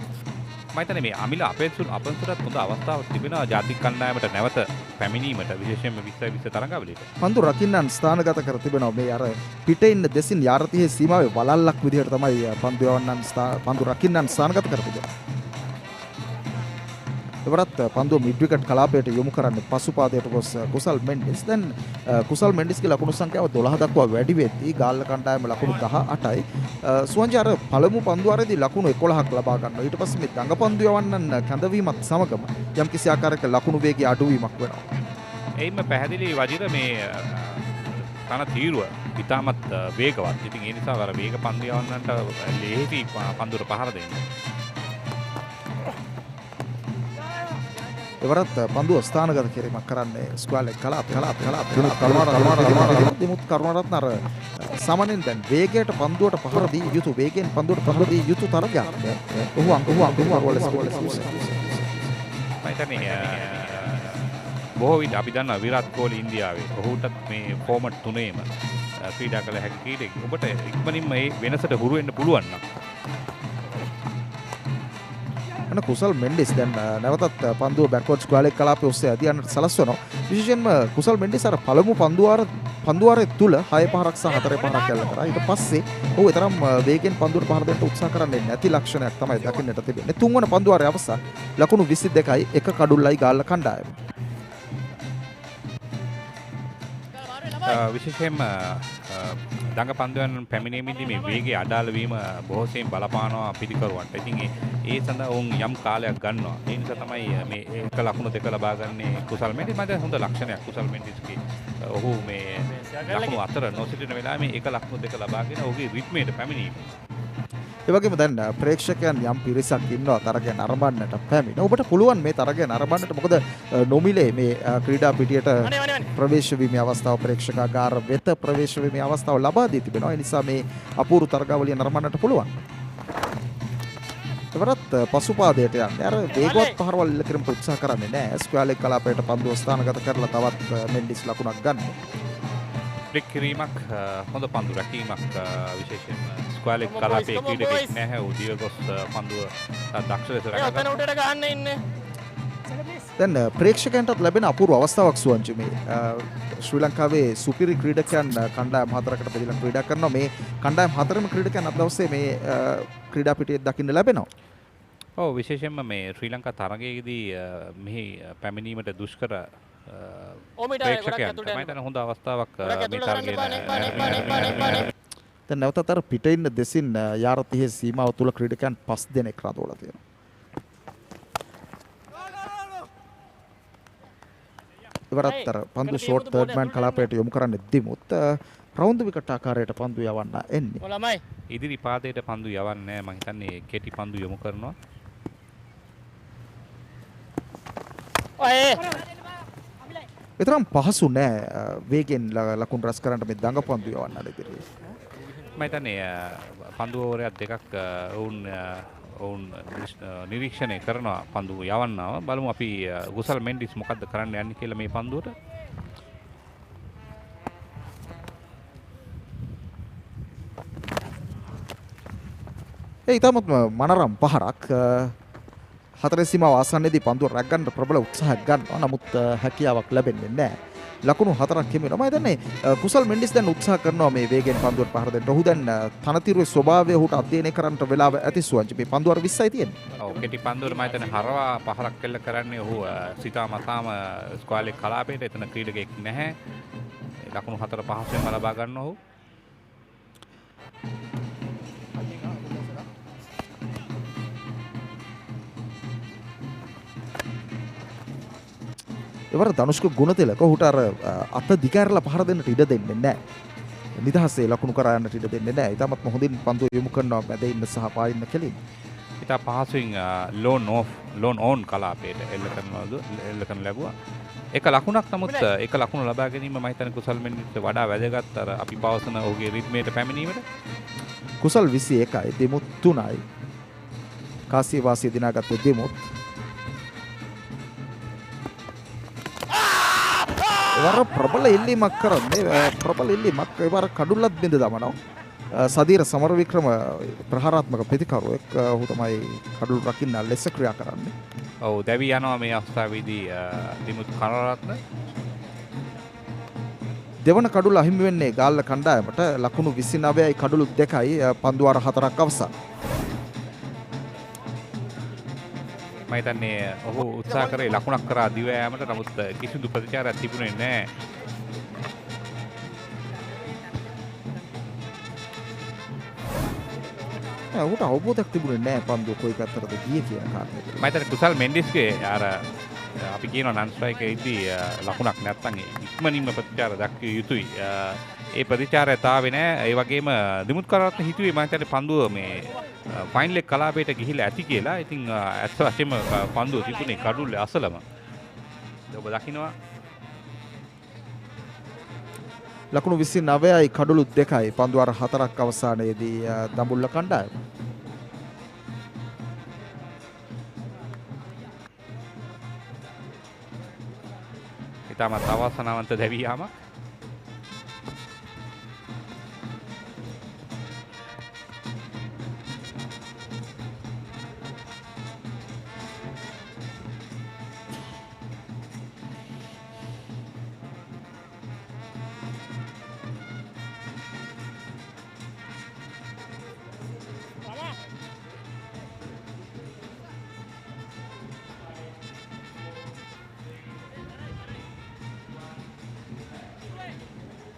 මම හිතන්නේ මේ අමිල අපෙන්සුරත් හොඳ අවස්ථාවක් තිබෙනවා ජාතික කණ්ඩායමට නැවත පැමිණීමට විශේෂයෙන්ම 20 තරඟාවලියට. පන්දු රකින්නන් ස්ථානගත කර තිබෙනවා. මේ අර පිටේ ඉන්න දෙසින් යාරතියේ සීමාවේ වලල්ලක් විදිහට තමයි පන්දු යවන්නන් පන්දු රකින්නන් ස්ථානගත කර තිබෙනවා. එවරත් පන්දුව මිඩ් විකට් කලාපයට යොමු කරන්නේ පසුපාදයට ගොස් කුසල් මෙන්ඩිස්. දැන් කුසල් මෙන්ඩිස්ගේ ලකුණු සංඛ්‍යාව 12 දක්වා වැඩි වෙද්දී ගාල්ල කණ්ඩායම ලකුණු 18යි. සුවන්ජි අර පළමු පන්දුවාරේදී ලකුණු 11ක් ලබා ගන්නවා. ඊට පස්සේ මේ දඟ පන්දු යවන්නන් කැඳවීමත් සමගම යම් කිසි ආකාරයක ලකුණු වේගය අඩුවීමක් වෙනවා. එයින්ම පැහැදිලි වජිර මේ තන තීරුව ඉතාමත් වේගවත්. ඉතින් ඒ නිසා අර වේග පන්දු යවන්නන්ට ලේසි පන්දුවට පහර දෙන්නේ. එවරත් පන්දුව ස්ථානගත කිරීමක් කරන්නේ ස්ක්වාලේ කලාප දිමුත් කරුණාරත්න අර සාමාන්‍යයෙන් දැන් වේගයට පන්දුවට පහර දී යුතු වේගයෙන් පන්දුවට පහර දී යුතු තරගයක්. ඔහු අංක බොහෝ විට අපි දන්නවා විරාට් කෝලි ඉන්දියාවේ ඔහුටත් මේ ෆෝමට් තුනේම ක්‍රීඩා කළ හැකි කීඩෙක්. ඔබට ඉක්මනින්ම මේ වෙනසට හුරු වෙන්න පුළුවන් නම් කුසල් මෙන්ඩිස් දැන් නැවතත් පන්දුව බැක්වර්ඩ් ස්ක්වාලේ කලාපයේ ඔස්සේ අදියන්නට සලස්වනවා. විශේෂයෙන්ම කුසල් මෙන්ඩිස් අර පළමු පන්දුවාරයේ තුල 6 පහරක් සහ 4 පහරක් කැල්ල කරා. ඊට පස්සේ ඔහු තරම් වේගෙන් පන්දුවට පහර දෙන්න උත්සාහ කරන්නේ නැති ලක්ෂණයක් තමයි දකින්නට තිබෙන්නේ. තුන්වන පන්දුවාරයේ අවසන් ලකුණු 22යි එක කඩුල්ලයි ගාල්ල කණ්ඩායම. විශේෂයෙන්ම දඟ පන්දුවන් පැමිණීමේදී මේ වේගයේ අඩාල වීම බොහෝසෙයින් බලපානවා පිටිකරුවන්ට. ඉතින් ඒ සඳහා ඔවුන් යම් කාලයක් ගන්නවා. ඒ නිසා තමයි මේ එක ලකුණු දෙක ලබා ගන්නේ කුසල් මෙන්ඩිස්. මට හොඳ ලක්ෂණයක් කුසල් මෙන්ඩිස්ගේ. ඔහු මේ ලකුණු අතර නොසිටින වෙලාවේ මේ එක ලකුණු දෙක ලබාගෙන ඔහුගේ රිද්මයට පැමිණීම. ඒ වගේම දැන් ප්‍රේක්ෂකයන් යම් පිරිසක් ඉන්නවා තරගය නරඹන්නට පැමිණ. ඔබට පුළුවන් මේ තරගය නරඹන්නට. මොකද නොමිලේ මේ ක්‍රීඩා පිටියට ප්‍රවේශ වීමේ අවස්ථාව ප්‍රේක්ෂකාගාර වෙත ප්‍රවේශ වීමේ අවස්ථාව ලබා දී තිබෙනවා. ඒ නිසා මේ අපූර්ව තරගාවලිය නරඹන්නට පුළුවන්. එවරත් පසුපාදයට යන්නේ අර වේගවත් පහරවල් ඉල්ල කිරීමට උත්සාහ කරන්නේ නැහැ. ස්ක්වාලේ කලාපයට පන්දුව ස්ථානගත කරලා තවත් මෙන්ඩිස් ලකුණක් ගන්න. බ්‍රේක් කිරීමක් හොඳ පන්දු රැකීමක් විශේෂයෙන්ම ස්ක්වාලේ කලාපයේ ක්‍රීඩකෙක් නැහැ. උදිය ගොස් පන්දුව දක්ෂ ලෙස රැකගන්න. උඩට ගහන්න ඉන්නේ. දැන් ප්‍රේක්ෂකයන්ටත් ලැබෙන අපූර්ව අවස්ථාවක් සුවන්ජි මේ ශ්‍රී ලංකාවේ සුපිරි ක්‍රීඩකයන් කණ්ඩායම් 4කට බෙදලා ක්‍රීඩා කරනවා. මේ කණ්ඩායම් 4ම ක්‍රීඩකයන් අද දවසේ මේ ක්‍රීඩා පිටියේ දකින්න ලැබෙනවා. ඔව් විශේෂයෙන්ම මේ ශ්‍රී ලංකා තරගයේදී මෙහි පැමිණීමට දුෂ්කර ප්‍රේක්ෂකයන්ට මම හිතන්නේ හොඳ අවස්ථාවක් මේ තරගයේ දැන් නැවතත් අර පිට ඉන්න දෙසින් යාර 30 සීමාව තුල ක්‍රීඩකයන් 5 දෙනෙක් රඳවලා තියෙනවා. ඉවරත් අර පන්දු ෂෝට් තර්ඩ් මෑන් කලාපයට යොමු කරන්නේ දිමුත් රවුන්ඩ් විකට් ආකාරයට පන්දු යවන්න එන්නේ. ළමයි ඉදිරි පාදයට පන්දු යවන්නේ මම හිතන්නේ කෙටි පන්දු යොමු කරනවා. ඔය ඒතරම් පහසු නෑ වේගෙන් ලකුණු රැස් කරන්න මේ දඟ පන්දු යවන්න ඉදිරියේ. මම හිතන්නේ පන්දු ඕවරයක් දෙකක් ඔවුන් නිරීක්ෂණය කරනවා පන්දු යවන්නව. බලමු අපි ගුසල් මෙන්ඩිස් මොකද්ද කරන්න යන්නේ කියලා මේ පන්දුවට. ඒ ඉතාමත් මනරම් පහරක් හතරේ සීමාව ආසන්නයේදී පන්දුව රැග් ගන්න ප්‍රබල උත්සාහයක් ගන්නවා. නමුත් හැකියාවක් ලැබෙන්නේ නැහැ. ලකුණු 4ක් හිමිවෙනවා. මම හිතන්නේ කුසල් මෙන්ඩිස් දැන් උත්සාහ කරනවා මේ වේගෙන් පන්දුවට පහර දෙන්න. ඔහු දැන් තනතිරුවේ ස්වභාවය ඔහුට අධ්‍යයනය කරන්නට වෙලාව ඇති සුවංචි. මේ පන්දුව 20යි තියෙන්නේ. ඔව් කෙටි පන්දුවට මම හිතන්නේ හරවා පහරක් කෙල්ල කරන්නේ ඔහු සිතාමතාම ස්ක්වාලේ කලාපයට. එතන ක්‍රීඩකෙක් නැහැ. ලකුණු 4 පහසුවෙන්ම ලබා ගන්න ඔහු. එවර ධනුෂ්ක ගුණතිලක ඔහුට අර අත දිගහැරලා පහර දෙන්නට ඉඩ දෙන්නේ නැහැ. නිදහසේ ලකුණු කරා යන්නට ඉඩ දෙන්නේ නැහැ. ඊටමත් හොඳින් පන්දුව යොමු කරනවා මැද ඉන්න සහ පායින්න කෙලින්. ඉතා පහසුවෙන් ලෝන් ඕන් කලාපයට එල්ල කරන ලැබුවා. එක ලකුණක් නමුත් එක ලකුණ ලබා ගැනීම මම හිතන්නේ කුසල් මෙන්ඩිස්ට වඩා වැදගත් අර අපි පවසන ඔහුගේ රිද්මයට පැමිණීමට. කුසල් 21යි දෙමුත් 3යි. කාසිය වාසිය දිනාගත්තේ දෙමුත්. එවර ප්‍රබල ඉල්ලීමක් කරන්නේ ප්‍රබල ඉල්ලීමක් එවර කඩුල්ලත් බින්ද දමනවා. සදීර සමරවික්‍රම ප්‍රහාරාත්මක ප්‍රතිකරුවෙක් ඔහු තමයි කඩුල් රකින්න ලෙස ක්‍රියා කරන්නේ. ඔව් දැවි යනවා මේ අවස්ථාවේදී දිමුත් කනරත්න. දෙවන කඩුල අහිමි වෙන්නේ ගාල්ල කණ්ඩායමට. ලකුණු 29යි කඩුළු 2යි පන්දු වාර 4ක් අවසන්. මම හිතන්නේ ඔහු උත්සාහ කරේ ලකුණක් කරා දිව යාමට. නමුත් කිසිදු ප්‍රතිචාරයක් තිබුණේ නැහැ. ඔහුට අවබෝධයක් තිබුණේ නැහැ පන්දුව කොයි පැත්තටද ගියේ කියන කාරණේ. මම හිතන්නේ කුසල් මෙන්ඩිස්ගේ අර අපි කියනවා නන් ස්ට්‍රයික් එකේදී ලකුණක් නැත්තම් ඉක්මනින්ම ප්‍රතිචාර දක්විය යුතුයි. ඒ ප්‍රතිචාරය තාවේ නැහැ. ඒ වගේම දිමුත් කරරත්න හිතුවේ මම හිතන්නේ පන්දුව මේ ෆයිනල් එක කලාපයට ගිහිලා ඇති කියලා. ඉතින් ඇත්ත වශයෙන්ම පන්දුව තිබුණේ කඩුල්ලේ අසලම. ඔබ දකින්නවා ලකුණු 29යි කඩුළු 2යි පන්දු වාර 4ක් අවසානයේදී දඹුල්ල කණ්ඩායම. ඉතාමත් අවසනාවන්ත දැවි යාමක්.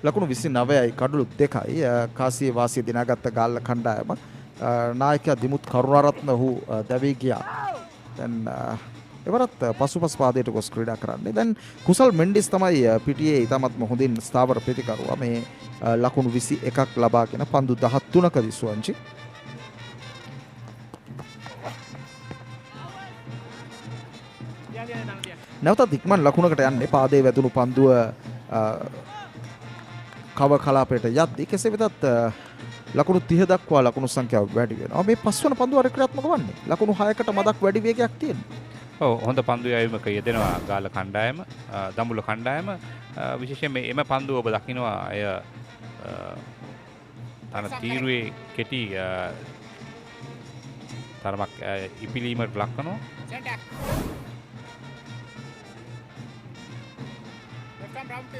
ලකුණු 29යි කඩුළු 2යි කාසිය වාසිය දිනාගත්ත ගාල්ල කණ්ඩායම. නායකයා දිමුත් කරුණාරත්න ඔහු දැවී ගියා. දැන් එවරත් පසුපස් පාදයට ගොස් ක්‍රීඩා කරන්නේ. දැන් කුසල් මෙන්ඩිස් තමයි පිටියේ ඉතාමත්ම හොඳින් ස්ථාවර ප්‍රතිකරුවා. මේ ලකුණු 21ක් ලබාගෙන පන්දු 13ක දිස්වංචි. නැවතත් ඉක්මන් ලකුණකට යන්නේ පාදයේ වැදුණු පන්දුව කව කලාපයට යද්දී කෙසේ වෙතත් ලකුණු 30 දක්වා ලකුණු සංඛ්‍යාව වැඩි වෙනවා. මේ පස්වන පන්දුව ක්‍රියාත්මක වන්නේ. ලකුණු 6කට මදක් වැඩි වේගයක් තියෙනවා. ඔව් හොඳ පන්දු යැවීමක යෙදෙනවා ගාල්ල කණ්ඩායම, දඹුල්ල කණ්ඩායම. විශේෂයෙන් එම පන්දුව ඔබ දකිනවා අය තන තීරුවේ කෙටි තරමක් ඉපිලීමට ලක් කරනවා.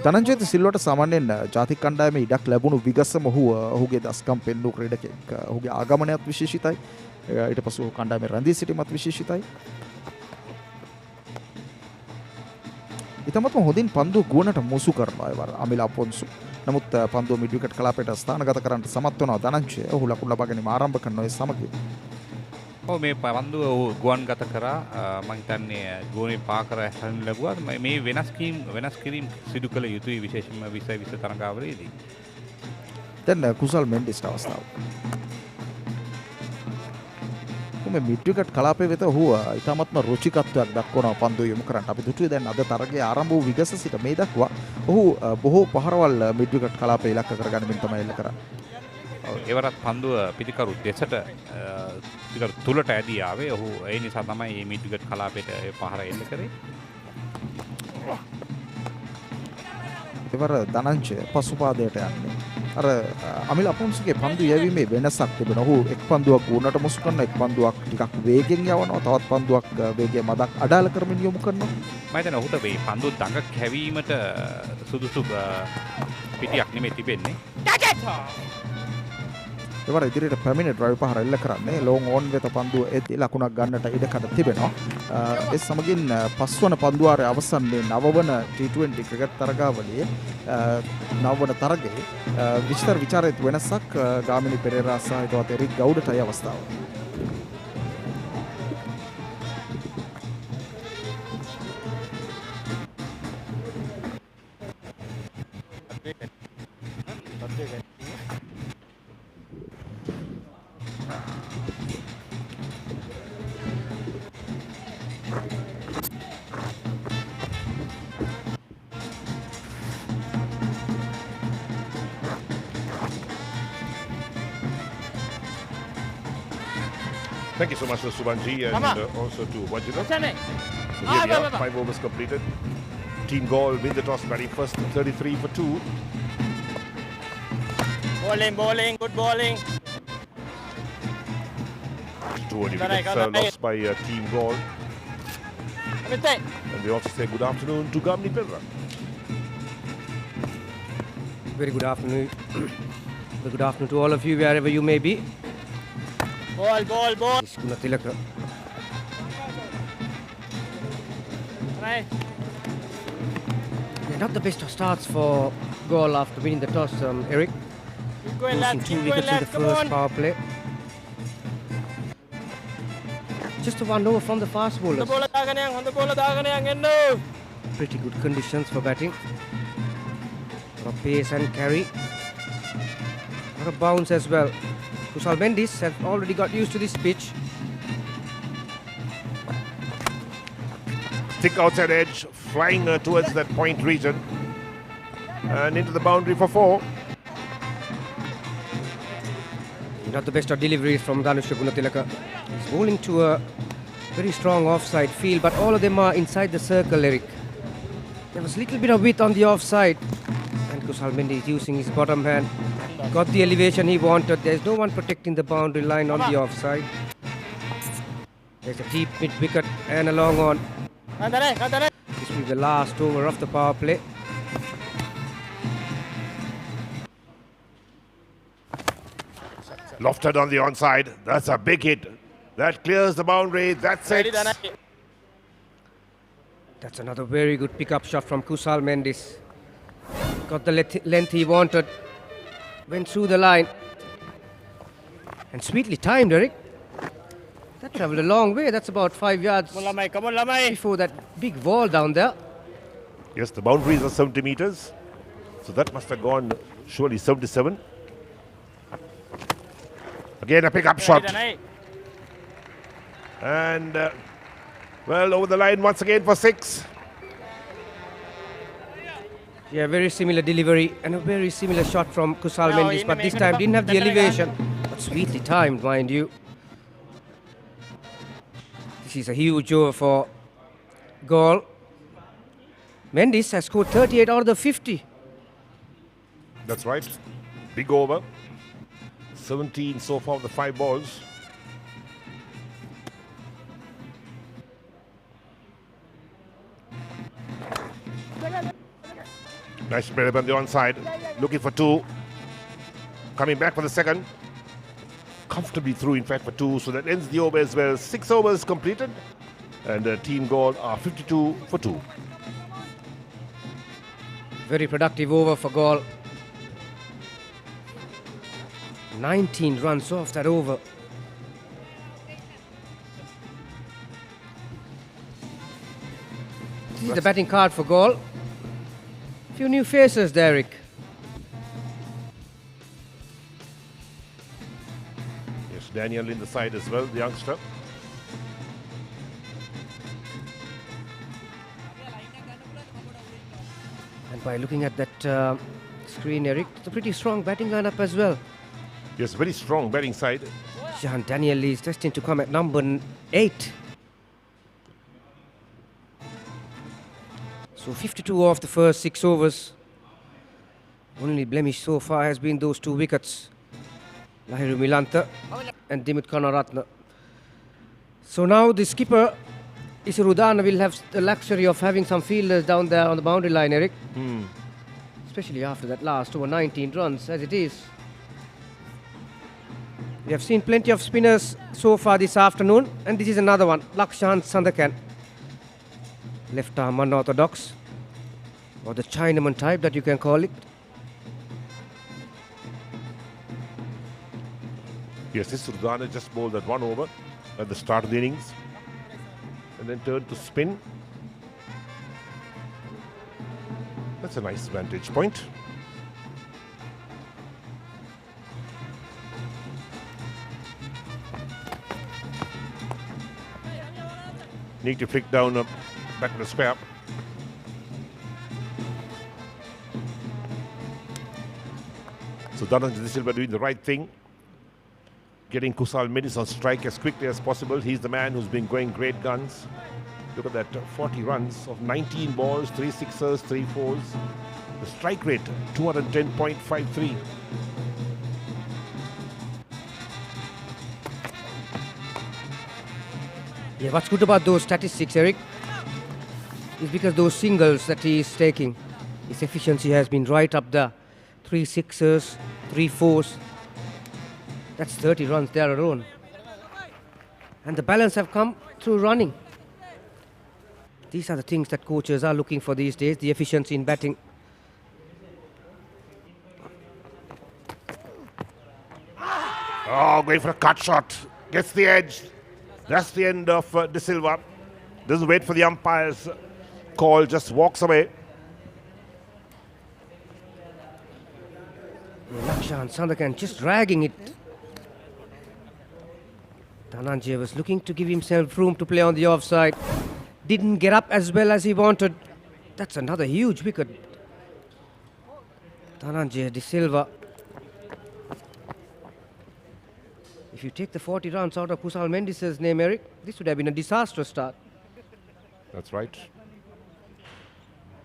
ධනංජය සිල්වට සාමාන්‍යයෙන් ජාතික කණ්ඩායමේ ඉඩක් ලැබුණු විගසම ඔහුගේ දස්කම් පෙන්වූ ක්‍රීඩකෙක්. ඔහුගේ ආගමනයත් විශේෂිතයි. ඊට පසු කණ්ඩායමේ රැඳී සිටීමත් විශේෂිතයි. ඉතමත්ම හොඳින් පන්දුව ගුවනට මුසු කරනවා ඒවර අමිල අපොන්සු. නමුත් පන්දුව මිඩ් විකට් කලාපයට ස්ථානගත කරන්නට සමත් වෙනවා ධනංජය. ඔහු ලකුණු ලබා ගැනීම ආරම්භ කරනවා ඒ සමගින්. ඔව් මේ පන්දුව ගුවන් ගත කරා මම හිතන්නේ ගුවනේ පා කර හැරෙන්න ලැබුවා. මේ වෙනස් කිරීම සිදු කළ යුතුයි විශේෂයෙන්ම 20 තරඟාවලියේදී. දැන් කුසල් මෙන්ඩිස්ට අවස්ථාව. මේ මිඩ් විකට් කලාපයේ වෙත ඔහු ඉතාමත්ම රුචිකත්වයක් දක්වනවා පන්දුව යොමු කරන්න. අපි දුටුවේ දැන් අද තරගයේ ආරම්භ වූ විගස සිට මේ දක්වා ඔහු බොහෝ පහරවල් මිඩ් විකට් කලාපයේ ඉලක්ක කරගන්නමින් තමයි එල්ල කරන්නේ. ඒවරත් පන්දුව පිටිකරු දෙසට පිටිකරු තුලට ඇදී ආවේ. ඔහු ඒ නිසා තමයි මේ මිඩ් විකට් කලාපයට පහර එල්ල කරේ. ඒවර ධනංජය පසුපාදයට යන්නේ. අර අමිල අපොන්සුගේ පන්දු යැවීමේ වෙනසක් තිබෙනවා. ඔහු එක් පන්දුවක් ගුණට මුසු කරන එක් පන්දුවක් ටිකක් වේගෙන් යවනවා. තවත් පන්දුවක් වේගය මදක් අඩාල කරමින් යොමු කරනවා. මම හිතන්නේ ඔහුට මේ පන්දුව දඟ කැවීමට සුදුසු පිටියක් නෙමෙයි තිබෙන්නේ. ඒවර ඉදිරියට පැමිණ ඩ්‍රයිව් පහර එල්ල කරන්නේ ලොන් ඕන් වෙත පන්දුව එද්දී ලකුණක් ගන්නට ඉඩකඩ තිබෙනවා. ඒ සමගින් පස්වන පන්දුවාරයේ අවසන් මේ නවවන T20 ක්‍රිකට් තරගාවලියේ නවවන තරගයේ විස්තර විචාරයේ වෙනසක් ගාමිණී පෙරේරා සහ ඊටවත් එරික් ගවුඩටයි අවස්ථාව. Thank you so much to Subanji and also to Wajira. So here we are, 5 overs completed. Team Galle win the toss batting first, 33 for 2. Bowling, good bowling. 2 only wickets lost by Team Galle. And we also say good afternoon to Galle Perra. Very good afternoon. Good afternoon to all of you wherever you may be. Ball. Tilaka. Right. Not the best of starts for Galle after winning the toss, Eric. Keep going, lads. 2 wickets in the first power play. Just a 1 over from the fast bowlers. On the bowler, Pretty good conditions for batting. For pace and carry. For a bounce as well. Kusal Mendis has already got used to this pitch. Thick outside edge, flying towards that point region. And into the boundary for 4. Not the best of deliveries from Dhanushka Gunatilaka. He's bowling to a very strong offside field, but all of them are inside the circle, Eric. There was a little bit of width on the offside, and Kusal Mendis is using his bottom hand. Got the elevation he wanted. There's no one protecting the boundary line on the offside. There's a deep mid wicket and a long on. This will be the last over of the power play. Lofted on the onside. That's a big hit. That clears the boundary. That's it. That's another very good pickup shot from Kusal Mendis. Got the length he wanted. Went through the line. And sweetly timed, Eric. That travelled a long way. That's about 5 yards Come on, Lamai. before that big wall down there. Yes, the boundaries are 70 meters. So that must have gone surely 77. Again, a pickup shot. And, well, over the line once again for 6. Yeah, very similar delivery and a very similar shot from Kusal Mendis, but this time didn't have the elevation. But sweetly timed, mind you. This is a huge over for Galle. Mendis has scored 38 out of the 50. That's right. Big over. 17 so far of the 5 balls. Nice spread on the onside. Looking for 2. Coming back for the second. Comfortably through, in fact, for 2. So that ends the over as well. 6 overs completed. And Team Galle are 52 for 2. Very productive over for Galle. 19 runs off that over. This is the batting card for Galle. Few new faces, Derek. Yes, Daniel in the side as well, the youngster. And by looking at that screen, Eric, it's a pretty strong batting lineup as well. Yes, very strong batting side. Jean Daniel is destined to come at number 8. So 52 off the first 6 overs. Only blemish so far has been those 2 wickets. Lahiru Milanta and Dimit Kanaratne. So now the skipper, Isirudana, will have the luxury of having some fielders down there on the boundary line, Eric. Especially after that last over 19 runs, as it is. We have seen plenty of spinners so far this afternoon, and this is another one, Lakshan Sandakan. Left arm unorthodox, or the Chinaman type that you can call it. Yes, this Surdana just bowled that 1 over at the start of the innings and then turned to spin. That's a nice vantage point. Need to flick down back to the square. So Dhananjay De Silva doing the right thing, getting Kusal Mendis on strike as quickly as possible. He's the man who's been going great guns. Look at that, 40 runs of 19 balls, 3 sixers, 3 fours. The strike rate, 210.53. Yeah, what's good about those statistics, Eric, is because those singles that he is taking, his efficiency has been right up there. 3 sixers, 3 fours. That's 30 runs there alone. And the balance have come through running. These are the things that coaches are looking for these days, the efficiency in batting. Oh, going for a cut shot. Gets the edge. That's the end of De Silva. Doesn't wait for the umpire's call, just walks away. Lakshan Sandakan just dragging it. Dhananjay was looking to give himself room to play on the offside. Didn't get up as well as he wanted. That's another huge wicket. Dhananjay De Silva. If you take the 40 runs out of Kusal Mendis' name, Eric, this would have been a disastrous start. That's right.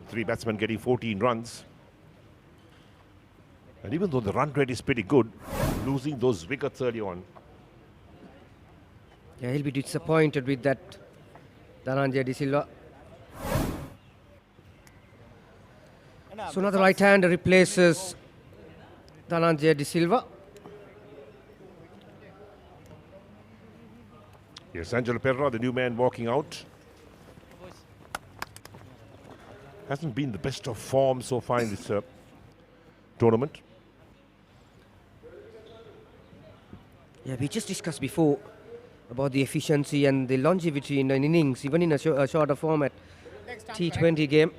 3 batsmen getting 14 runs. And even though the run rate is pretty good, losing those wickets early on. Yeah, he'll be disappointed with that, Dhananjay De Silva. So another right-hander replaces Dhananjay De Silva. Yes, Angelo Pereira, the new man walking out. Hasn't been the best of form so far in this tournament. Yeah, we just discussed before about the efficiency and the longevity in an innings, even in a shorter format. T20 game.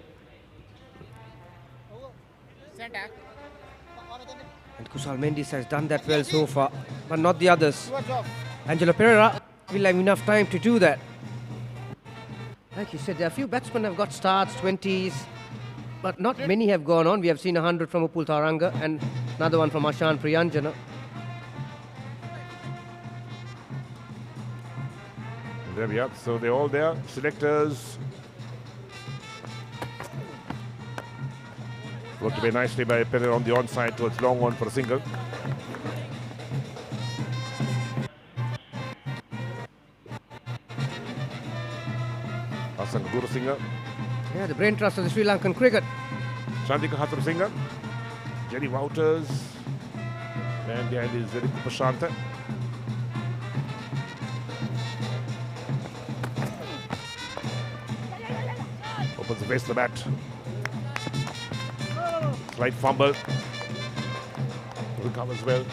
And Kusal Mendis has done that well so far, but not the others. Angelo Pereira will have enough time to do that. Like you said, there are a few batsmen have got starts, 20s, but not many have gone on. We have seen 100 from Upul Taranga and another one from Ashan Priyanjana. There we are. So they're all there. Selectors. Worked very nicely by Pereira on the onside towards long on for a single. Hassan Gurusingha. Yeah, the brain trust of the Sri Lankan cricket. Chandika Hatrusingha. Jerry Wouters. And behind is Eric Prashanta. Opens the base of the bat. Slight fumble. Recovers well.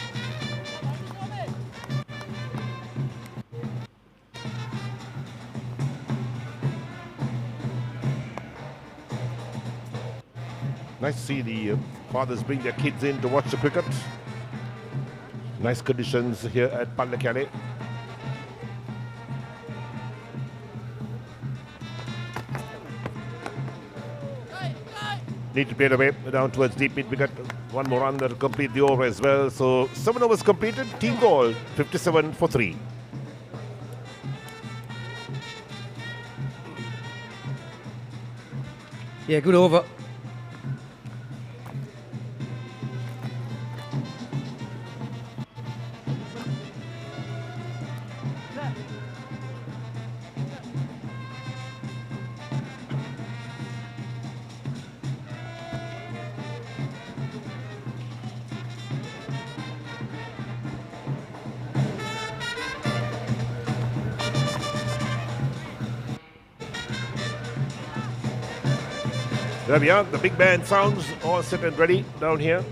Nice to see the fathers bring their kids in to watch the cricket. Nice conditions here at Galle. Need to play it away down towards deep mid wicket. One more run that will complete the over as well. So 7 overs completed, team goal 57 for 3. Yeah, good over. There we are, the big band sounds all set and ready down here.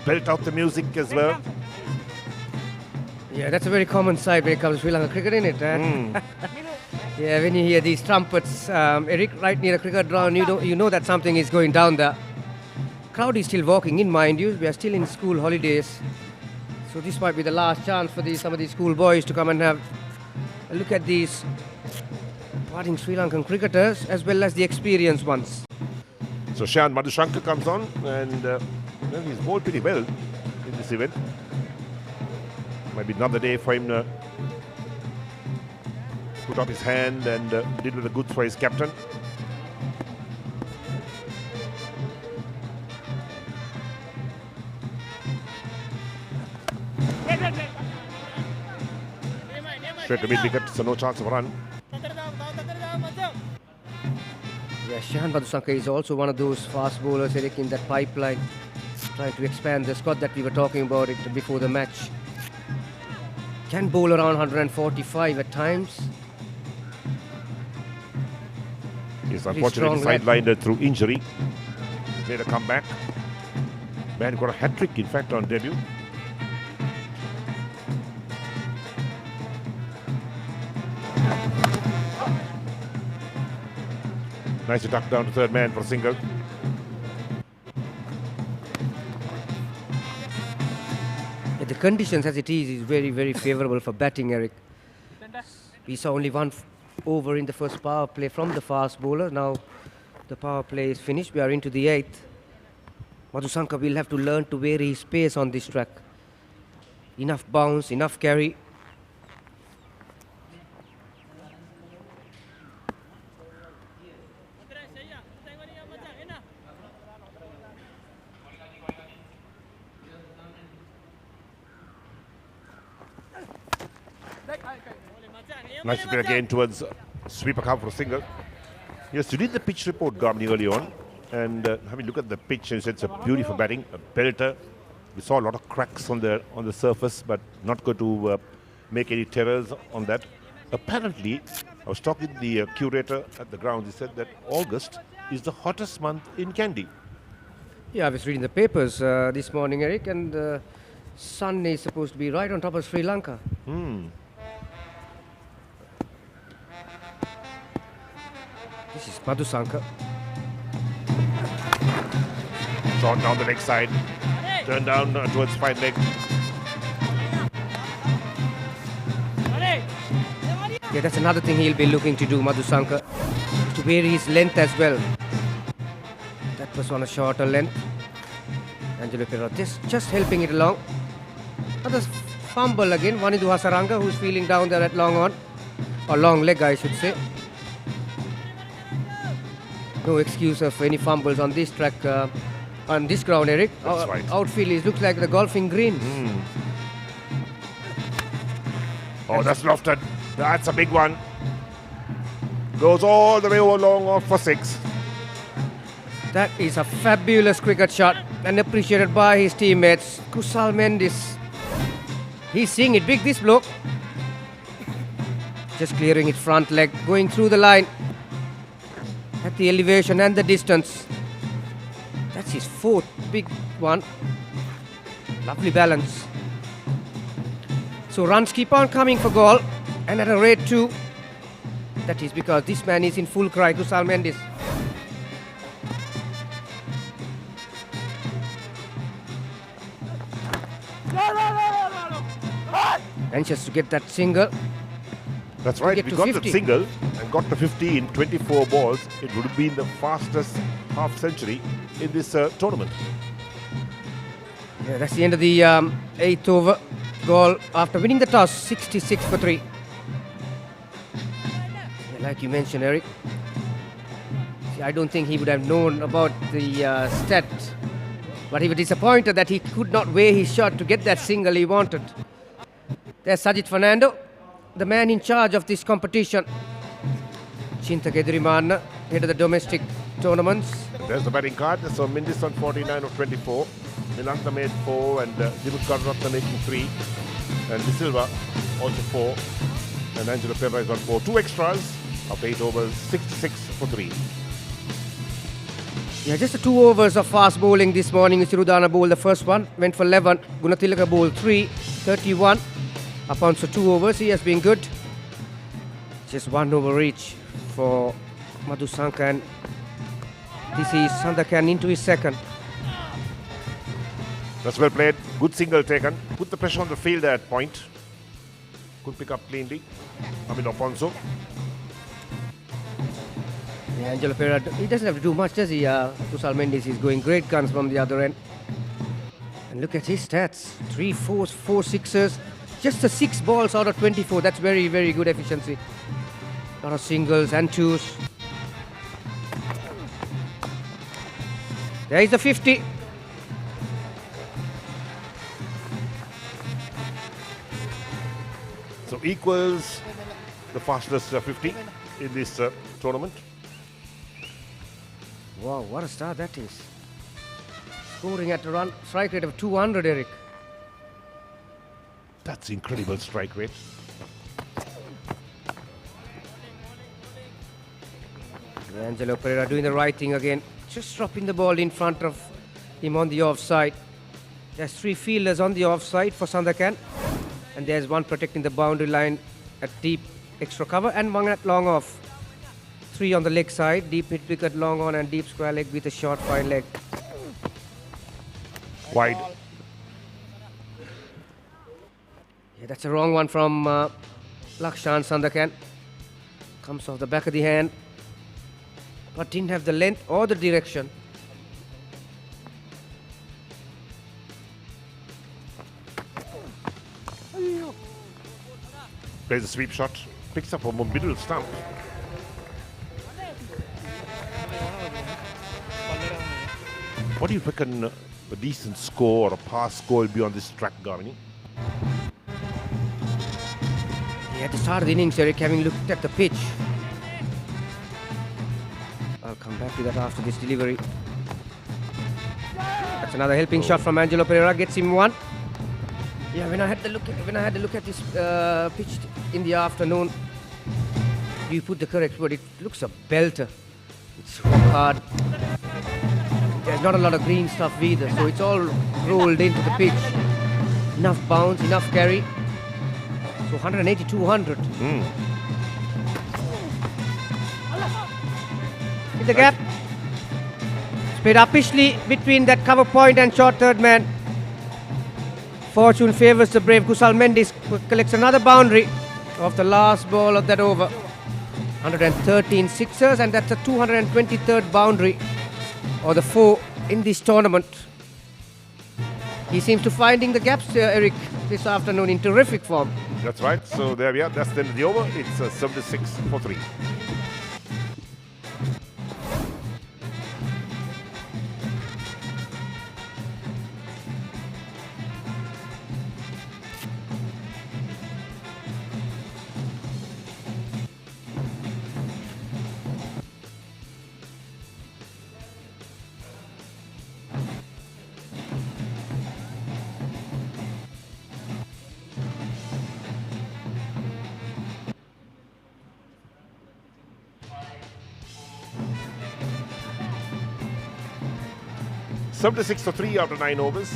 Belt out the music as well. Yeah, that's a very common sight when it comes to Sri Lanka cricket, isn't it? Yeah, when you hear these trumpets, Eric, right near the cricket ground, you know that something is going down there. Crowd is still walking in, mind you. We are still in school holidays. So this might be the last chance for some of these school boys to come and have a look at these budding Sri Lankan cricketers as well as the experienced ones. So Shan Madhushankar comes on and well, he's bowled pretty well in this event. Might be another day for him to put up his hand and did with a good for his captain. Straight to mid wicket, so no chance of a run. Yeah, Shahan Madhushankar is also one of those fast bowlers, Eric, in that pipeline, trying to expand the squad that we were talking about it before the match. Can bowl around 145 at times. He's unfortunately sidelined through injury. Made a comeback. Man got a hat-trick, in fact, on debut. Nice to duck down to third man for a single. Yeah, the conditions as it is very, very favourable for batting, Eric. We saw only one over in the first power play from the fast bowler. Now the power play is finished. We are into the 8th. Madhushankar will have to learn to vary his pace on this track. Enough bounce, enough carry. Nice spin again towards sweeper cover for a single. Yes, you did the pitch report, Gamni, early on. And having a look at the pitch, and said it's a beautiful batting, a belter. We saw a lot of cracks on the surface, but not going to make any terrors on that. Apparently, I was talking to the curator at the ground. He said that August is the hottest month in Kandy. Yeah, I was reading the papers this morning, Eric, and the sun is supposed to be right on top of Sri Lanka. This is Madhushankar. Shot down the leg side. Turn down towards fine leg. Yeah, that's another thing he'll be looking to do, Madhushankar, to vary his length as well. That was on a shorter length. Angelo Perot just helping it along. Another fumble again, Vanidu Hasaranga, who's feeling down there at long on, or long leg, I should say. No excuse of any fumbles on this track, on this ground, Eric. That's right. Outfield looks like the golfing greens. Oh, that's lofted. That's a big one. Goes all the way over long off for 6. That is a fabulous cricket shot and appreciated by his teammates. Kusal Mendis. He's seeing it big, this bloke. Just clearing it front leg, going through the line. At the elevation and the distance. That's It's his fourth big one. Lovely balance. So runs keep on coming for Galle, and at a rate too. That is because this man is in full cry, Kusal Mendes. Anxious to get that single. That's right, get we to got 50. that single and got the 50 in 24 balls. It would have been the fastest half century in this tournament. Yeah, that's the end of the 8th over. Galle, after winning the toss, 66 for 3. Yeah, like you mentioned, Eric. See, I don't think he would have known about the stats, but he was disappointed that he could not weigh his shot to get that single he wanted. There's Sajid Fernando, the man in charge of this competition. Chinta Kedurimanna, head of the domestic tournaments. There's the batting card. So Mendes on 49 of 24. Milanta made 4 and Dimut Karuratna making 3. And De Silva also 4. And Angelo Pereira is on 4. 2 extras of 8 overs, 66 for 3. Yeah, just the 2 overs of fast bowling this morning. Sirudana bowled the first one, went for 11. Gunatilaka bowled 3, 31. Aponso 2 overs, he has been good. Just 1 over each for Madhusanka, and this is Sandakan into his second. That's well played. Good single taken. Put the pressure on the field at point. Could pick up cleanly. Aponso. Yeah, Angelo Pereira, he doesn't have to do much, does he? Kusal Mendes is going great guns from the other end. And look at his stats. 3 4s, 4 6s. Just the 6 balls out of 24. That's very, very good efficiency. A lot of singles and 2s. There is the 50. So equals the fastest 50 in this tournament. Wow, what a start that is. Scoring at a run strike rate of 200, Eric. That's incredible strike rate. Angelo Pereira doing the right thing again. Just dropping the ball in front of him on the offside. There's 3 fielders on the offside for Sandakan. And there's one protecting the boundary line at deep extra cover and one at long off. 3 on the leg side, deep mid wicket, long on and deep square leg with a short fine leg. Wide. Yeah, that's a wrong one from Lakshan Sandakan. Comes off the back of the hand, but didn't have the length or the direction. Plays a sweep shot. Picks up a middle stump. What do you reckon a decent score or a pass score will be on this track, Gavini? Yeah, at the start of the innings, Eric, having looked at the pitch. I'll come back to that after this delivery. That's another helping shot from Angelo Pereira, gets him 1. Yeah, when I had to look at this pitch in the afternoon, you put the correct word. It looks a belter. It's rock hard. There's not a lot of green stuff either, so it's all rolled into the pitch. Enough bounce, enough carry. So 180, 200. In the gap. Split uppishly between that cover point and short third man. Fortune favours the brave. Kusal Mendes collects another boundary of the last ball of that over. 113 sixers, and that's the 223rd boundary or the 4 in this tournament. He seems to finding the gaps, Eric, this afternoon in terrific form. That's right. So there we are. That's the end of the over. It's 76 for 3. 76 for 3 after 9 overs.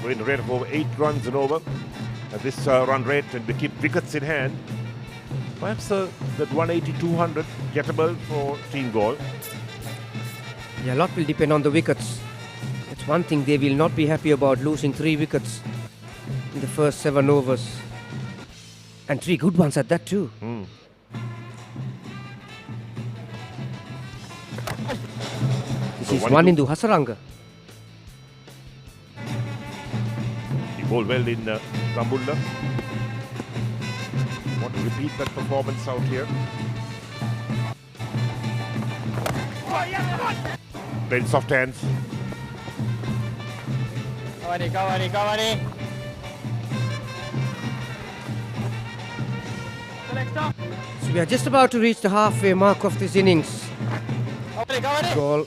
We're in a rate of over 8 runs an over. At this run rate, and we keep wickets in hand, perhaps that 180-200 gettable for team goal. Yeah, a lot will depend on the wickets. That's one thing they will not be happy about, losing 3 wickets in the first 7 overs. And 3 good ones at that too. This is one into Hasaranga. He bowled well in Dambulla. Want to repeat that performance out here. Playing soft hands. Kawani. So we are just about to reach the halfway mark of this innings. Galle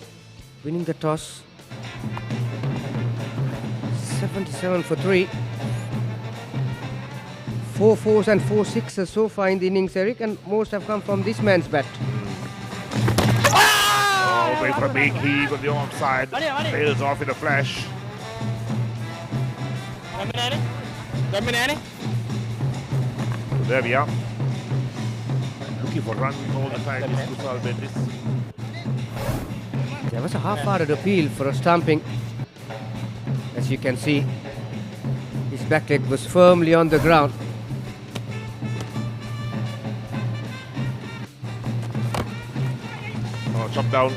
winning the toss. 77 for 3. 4 fours and 4 sixes so far in the innings, Eric, and most have come from this man's bat. Oh, wait for a big heave on the offside. Tails off in a flash. There we are. Looking for runs all the time. This Kusal Bendis. There was a half-hearted appeal for a stumping. As you can see, his back leg was firmly on the ground. Oh, chop down.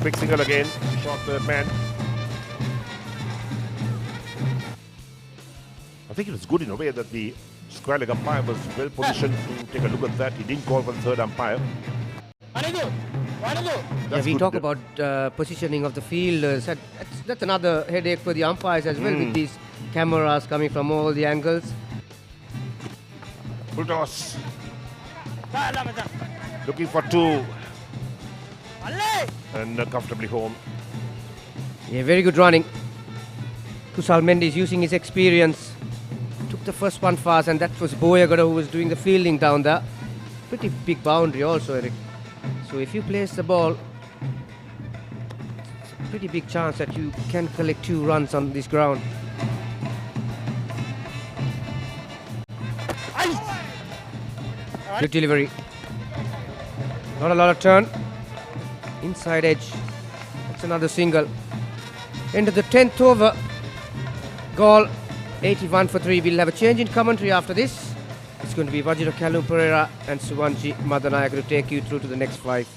Quick single again. Shot third man. I think it was good in a way that the square leg umpire was well positioned to take a look at that. He didn't call for the third umpire. Yeah, we talk about positioning of the fielders. That's another headache for the umpires as well, with these cameras coming from all the angles. Full toss. Looking for 2. And comfortably home. Yeah, very good running. Kusal Mendes using his experience. Took the first one fast, and that was Boyagada who was doing the fielding down there. Pretty big boundary also, Eric. So if you place the ball, it's a pretty big chance that you can collect 2 runs on this ground. Good delivery. Not a lot of turn. Inside edge. That's another single. Into the 10th over. Galle 81 for 3. We'll have a change in commentary after this. It's going to be Vajira Kalum Pereira and Suvanji Madanayaka to take you through to the next 5.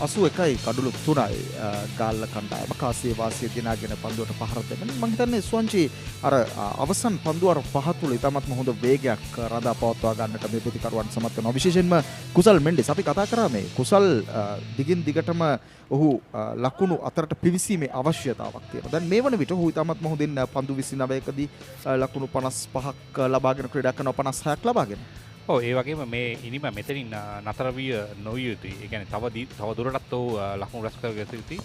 අසු එකයි කඩුළු 3යි ගාල්ල කණ්ඩායම කාසිය වාසිය දිනාගෙන පන්දුවට පහර දෙමින් මම හිතන්නේ ස්වංචි අර අවසන් පන්දුව අර පහ තුල ඉතාමත්ම හොඳ වේගයක් රඳා පවත්වා ගන්නට මේ ප්‍රතිකරුවන් සමත් වෙනවා විශේෂයෙන්ම කුසල් මෙන්ඩිස් අපි කතා කරා මේ කුසල් දිගින් දිගටම ඔහු ලකුණු අතරට පිවිසීමේ අවශ්‍යතාවක් තියෙනවා දැන් මේ වන විට ඔහු ඉතාමත්ම හොඳින් පන්දු 29කදී ලකුණු 55ක් ලබාගෙන ක්‍රීඩා කරනවා 56ක් ලබාගෙන ඒ වගේම මේ ඉනිම මෙතනින් නතර විය නොවිය යුතුයි. ඒ කියන්නේ තව දුරටත් ඔහු ලකුණු රැස් කරගත යුතුයි.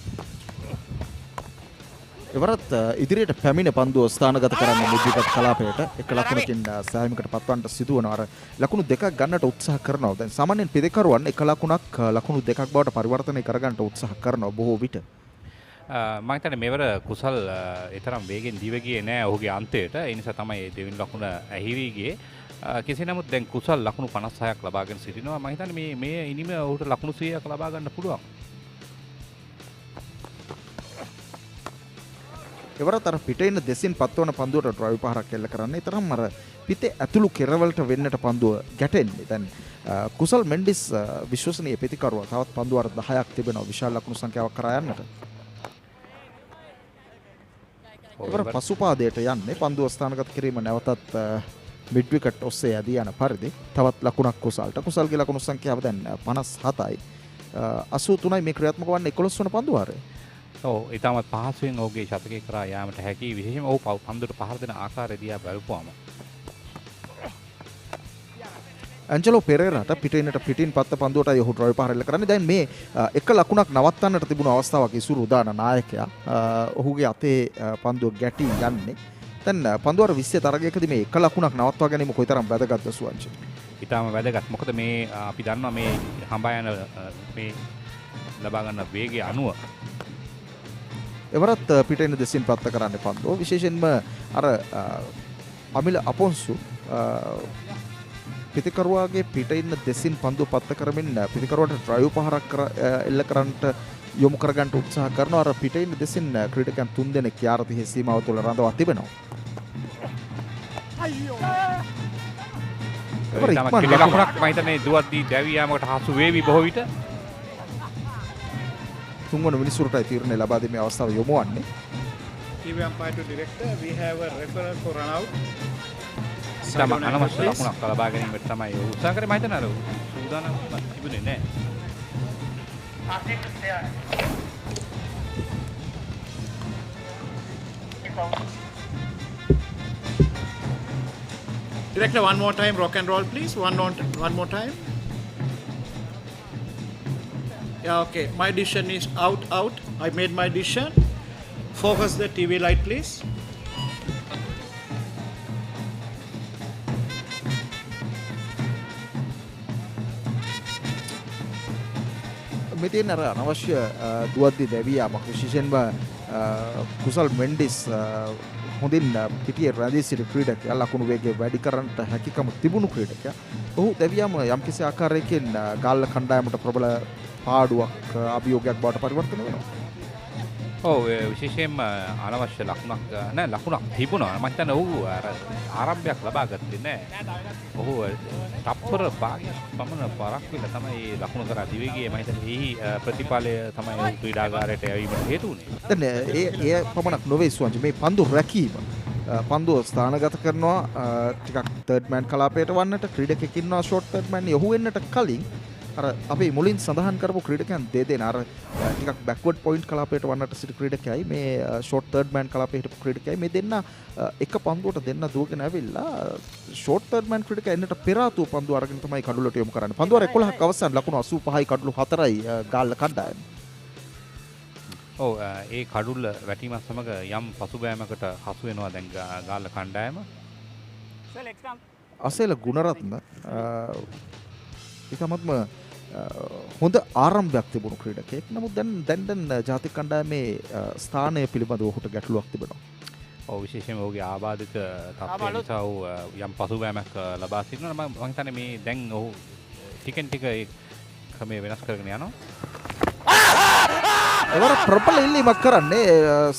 එවරත් ඉදිරියට පැමිණ පන්දුව ස්ථානගත කරන්න මුද්‍රිකත් කලාපයට එක ලකුණකින් සෑහීමකට පත්වන්නට සිදු වෙනවා. අර ලකුණු 2ක් ගන්නට උත්සාහ කරනවා. දැන් සාමාන්‍යයෙන් පිදකරුවන් එක ලකුණක් ලකුණු 2ක් බවට පරිවර්තනය කරගන්නට උත්සාහ කරනවා බොහෝ විට. මම හිතන්නේ මෙවර කුසල් තරම් වේගෙන් දිව ගියේ නෑ ඔහුගේ අන්තයට. ඒ නිසා තමයි දෙවෙනි ලකුණ ඇහිවි ගියේ. කෙසේ නමුත් දැන් කුසල් ලකුණු 56ක් ලබාගෙන සිටිනවා. මම හිතන්නේ මේ ඉනිම ඔහුට ලකුණු 100ක් ලබා ගන්න පුළුවන්. එවරත් අර පිටේ ඉන්න දෙසින් පත්වන පන්දුවට ඩ්‍රයිව් පහරක් එල්ල කරන්නේ. තරම් අර පිටේ ඇතුළු කෙරවලට වෙන්නට පන්දුව ගැටෙන්නේ. දැන් කුසල් මෙන්ඩිස් විශ්වසනීය පිටිකරුවා තවත් පන්දු අර 10ක් තිබෙනවා විශාල ලකුණු සංඛ්‍යාවක් කරා යන්නට. එවර පසුපාදයට යන්නේ පන්දුව ස්ථානගත කිරීම නැවතත් මිඩ් විකට් ඔස්සේ යදී යන පරිදි තවත් ලකුණක් කුසල්ට. කුසල්ගේ ලකුණු සංඛ්‍යාව දැන් 57යි. 83යි මේ ක්‍රියාත්මක වන්නේ 11 වන පන්දු වාරයේ. ඔව් ඊටමත් පහසුවෙන් ඔහුගේ ශතකය කරා යාමට හැකි විශේෂයෙන්ම ඔහු පන්දුවට පහර දෙන ආකාරය දිහා බලපුවම ඇන්ජලෝ පෙරේරාට පිටින් පත්ත පන්දුවටයි ඔහු ඩ්‍රයිව් පහර එල්ල කරන්නේ. දැන් මේ එක ලකුණක් නවත්තන්නට තිබුණු අවස්ථාවක් ඉසුරු උදාන නායකයා ඔහුගේ අතේ පන්දුව ගැටි යන්නේ. දැන් පන්දුවර 20 තරගයකදී මේ එක ලකුණක් නවත්වා ගැනීම කොයිතරම් වැදගත්ද සුවංශ? ඊටම වැදගත්. මොකද මේ අපි දන්නවා මේ හඹා යන මේ ලබා ගන්න වේගය අනුව එවරත් පිටින් දෙසින් පත්ත කරන්න පන්දුව විශේෂයෙන්ම අර අමිල අපොන්සු පිටිකරුවාගේ පිටින් දෙසින් පන්දුව පත්ත කරමින් පිටිකරුවාට ඩ්‍රයිව් පහරක් එල්ල කරන්නට යොමු කරගන්න උත්සාහ කරනවා. අර පිටින් දෙසින් ක්‍රීඩකයන් 3 දෙනෙක් යාරතිහි සීමාව තුළ රඳවා තිබෙනවා. ලකුණක් මම හිතන්නේ දුවද්දී දැවී යාමකට හසු වේවි බොහෝ විට. තුන්වන මිනිසුරටයි තීරණය ලබා දීමේ අවස්ථාව යොමු වන්නේ. TV umpire to director, we have a referral for run out. තම අනවශ්‍ය ලකුණක් ලබා ගැනීමට තමයි උත්සාහ කරේ. මම හිතන්නේ අර සූදානම් තිබුණේ නැහැ. Director, one more time, rock and roll, please. One more time. Yeah, okay. My decision is out. I made my decision. Focus the TV light, please. මෙතන අර අනවශ්‍ය දුවද්දි දැවී යාමක් විශේෂයෙන්ම කුසල් මෙන්ඩිස් හොඳින් පිටියේ රැඳී සිටි ක්‍රීඩකයා ලකුණු වේගය වැඩි කරන්නට හැකියකම තිබුණු ක්‍රීඩකයා. ඔහු දැවී යාම යම්කිසි ආකාරයකින් ගාල්ල කණ්ඩායමට ප්‍රබල පාඩුවක් අභියෝගයක් බවට පරිවර්තන වෙනවා. ඔව් විශේෂයෙන්ම අනවශ්‍ය ලකුණක් තිබුණා. මම හිතන්නේ ඔහු ආරම්භයක් ලබා ගත්තේ නැහැ. ඔහු තප්පර භාගයක් පමණ පරක් වෙලා තමයි ලකුණු කරා දිවිගියේ. මම හිතන්නේ එහි ප්‍රතිඵලය තමයි ඔහු ක්‍රීඩාගාරයට යවීමට හේතු වුණේ. දැන් ඒ පමණක් නොවේ සුවංජ මේ පන්දු රැකීම පන්දුව ස්ථානගත කරනවා ටිකක් තර්ඩ් මෑන් කලාපයට වන්නට ක්‍රීඩකෙක් ඉන්නවා ෂෝට් තර්ඩ් මෑන් ඔහු වෙන්නට කලින් අර අපි මුලින් සඳහන් කරපු ක්‍රීඩකයන් දෙදෙනා අර ටිකක් බෑක්වර්ඩ් පොයින්ට් කලාපයට වන්නට සිටි ක්‍රීඩකයයි මේ ෂෝට් තර්ඩ් මෑන් කලාපයේ හිටපු ක්‍රීඩකයයි මේ දෙන්න එක පන්දුවට දෙන්න දුවගෙන ඇවිල්ලා ෂෝට් තර්ඩ් මෑන් ක්‍රීඩකයා එන්නට පෙර ආතුව පන්දුව අරගෙන තමයි කඩුලට යොමු කරන්නේ. පන්දුව 11ක් අවසන් ලකුණු 85යි කඩුළු 4යි ගාල්ල කණ්ඩායම. ඔව් ඒ කඩුල්ල වැටීමත් සමග යම් පසුබෑමකට හසු වෙනවා දැන් ගාල්ල කණ්ඩායම. අසේල ගුණරත්න ඊටමත්ම හොඳ ආරම්භයක් තිබුණු ක්‍රීඩකයෙක්. නමුත් දැන් ජාතික කණ්ඩායමේ ස්ථානය පිළිබඳව ඔහුට ගැටලුවක් තිබෙනවා. ඔව් විශේෂයෙන්ම ඔහුගේ ආබාධිත තත්ත්වය නිසා ඔහු යම් පසුබෑමක් ලබා සිටිනවා. මම හිතන්නේ මේ දැන් ඔහු ටිකෙන් ටික ඒ ක්‍රමය වෙනස් කරගෙන යනවා. එවර ප්‍රබල ඉල්ලීමක් කරන්නේ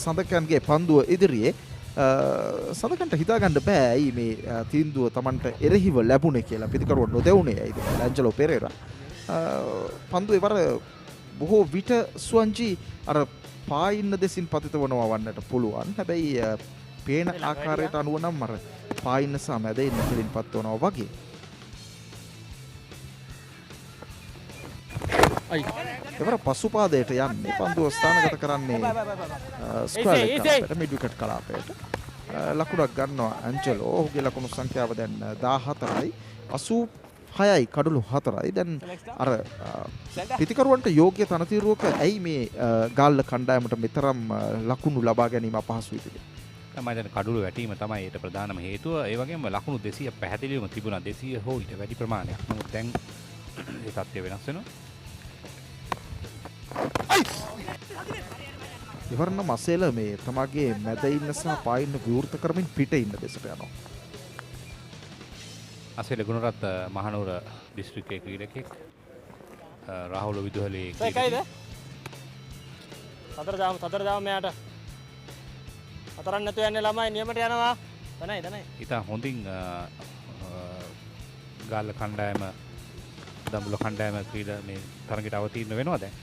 සඳකයන්ගේ පන්දුව ඉදිරියේ. සඳකන්ට හිතාගන්න බෑ ඇයි මේ තීන්දුව Tamanට එරෙහිව ලැබුණේ කියලා පිටිකරුව නොදෙවුනේ ඇයිද ඇන්ජලෝ පෙරේරා. පන්දුව එවර බොහෝ විට සුවංජි අර පායින්න දෙසින් පතිත වනවා වන්නට පුළුවන්. හැබැයි පේන ආකාරයට අනුව නම් අර පායින්න සහ මැද ඉන්න කෙලින් පත් වනවා වගේ. එවර පසුපාදයට යන්නේ පන්දුව ස්ථානගත කරන්නේ ස්ක්වයර් කලාපයට මිඩ් විකට් කලාපයට ලකුණක් ගන්නවා ඇන්ජලෝ. ඔහුගේ ලකුණු සංඛ්‍යාව දැන් 14යි 86යි කඩලු 4යි. දැන් අර පිටිකරුවන්ට යෝග්‍ය තනතිරුවක ඇයි මේ ගාල්ල කණ්ඩායමට මෙතරම් ලකුණු ලබා ගැනීම අපහසුයි තිබෙන්නේ. මම දැන් කඩුළු වැටීම තමයි ඒට ප්‍රධානම හේතුව. ඒ වගේම ලකුණු 200 පැහැදිලිවම තිබුණා. 200 හෝ ඊට වැඩි ප්‍රමාණයක්. නමුත් දැන් ඒ තත්ත්වය වෙනස් වෙනවා. ඉවරන මසේල මේ තමගේ මැද ඉන්න සහ පායින්න විවෘත කරමින් පිට ඉන්න දෙසට යනවා. අසේල ගුණරත් මහනුවර දිස්ත්‍රික්කයේ ක්‍රීඩකෙක්. රාහුල විදුහලේ එකයිද? සතර දාම මෙයාට. අතරන්න නැතුව යන්නේ ළමයි නියමට යනවා. දනයි. ඉතා හොඳින් ගාල්ල කණ්ඩායම දඹුල්ල කණ්ඩායම ක්‍රීඩා මේ තරගයට අවතීර්ණ වෙනවා දැන්.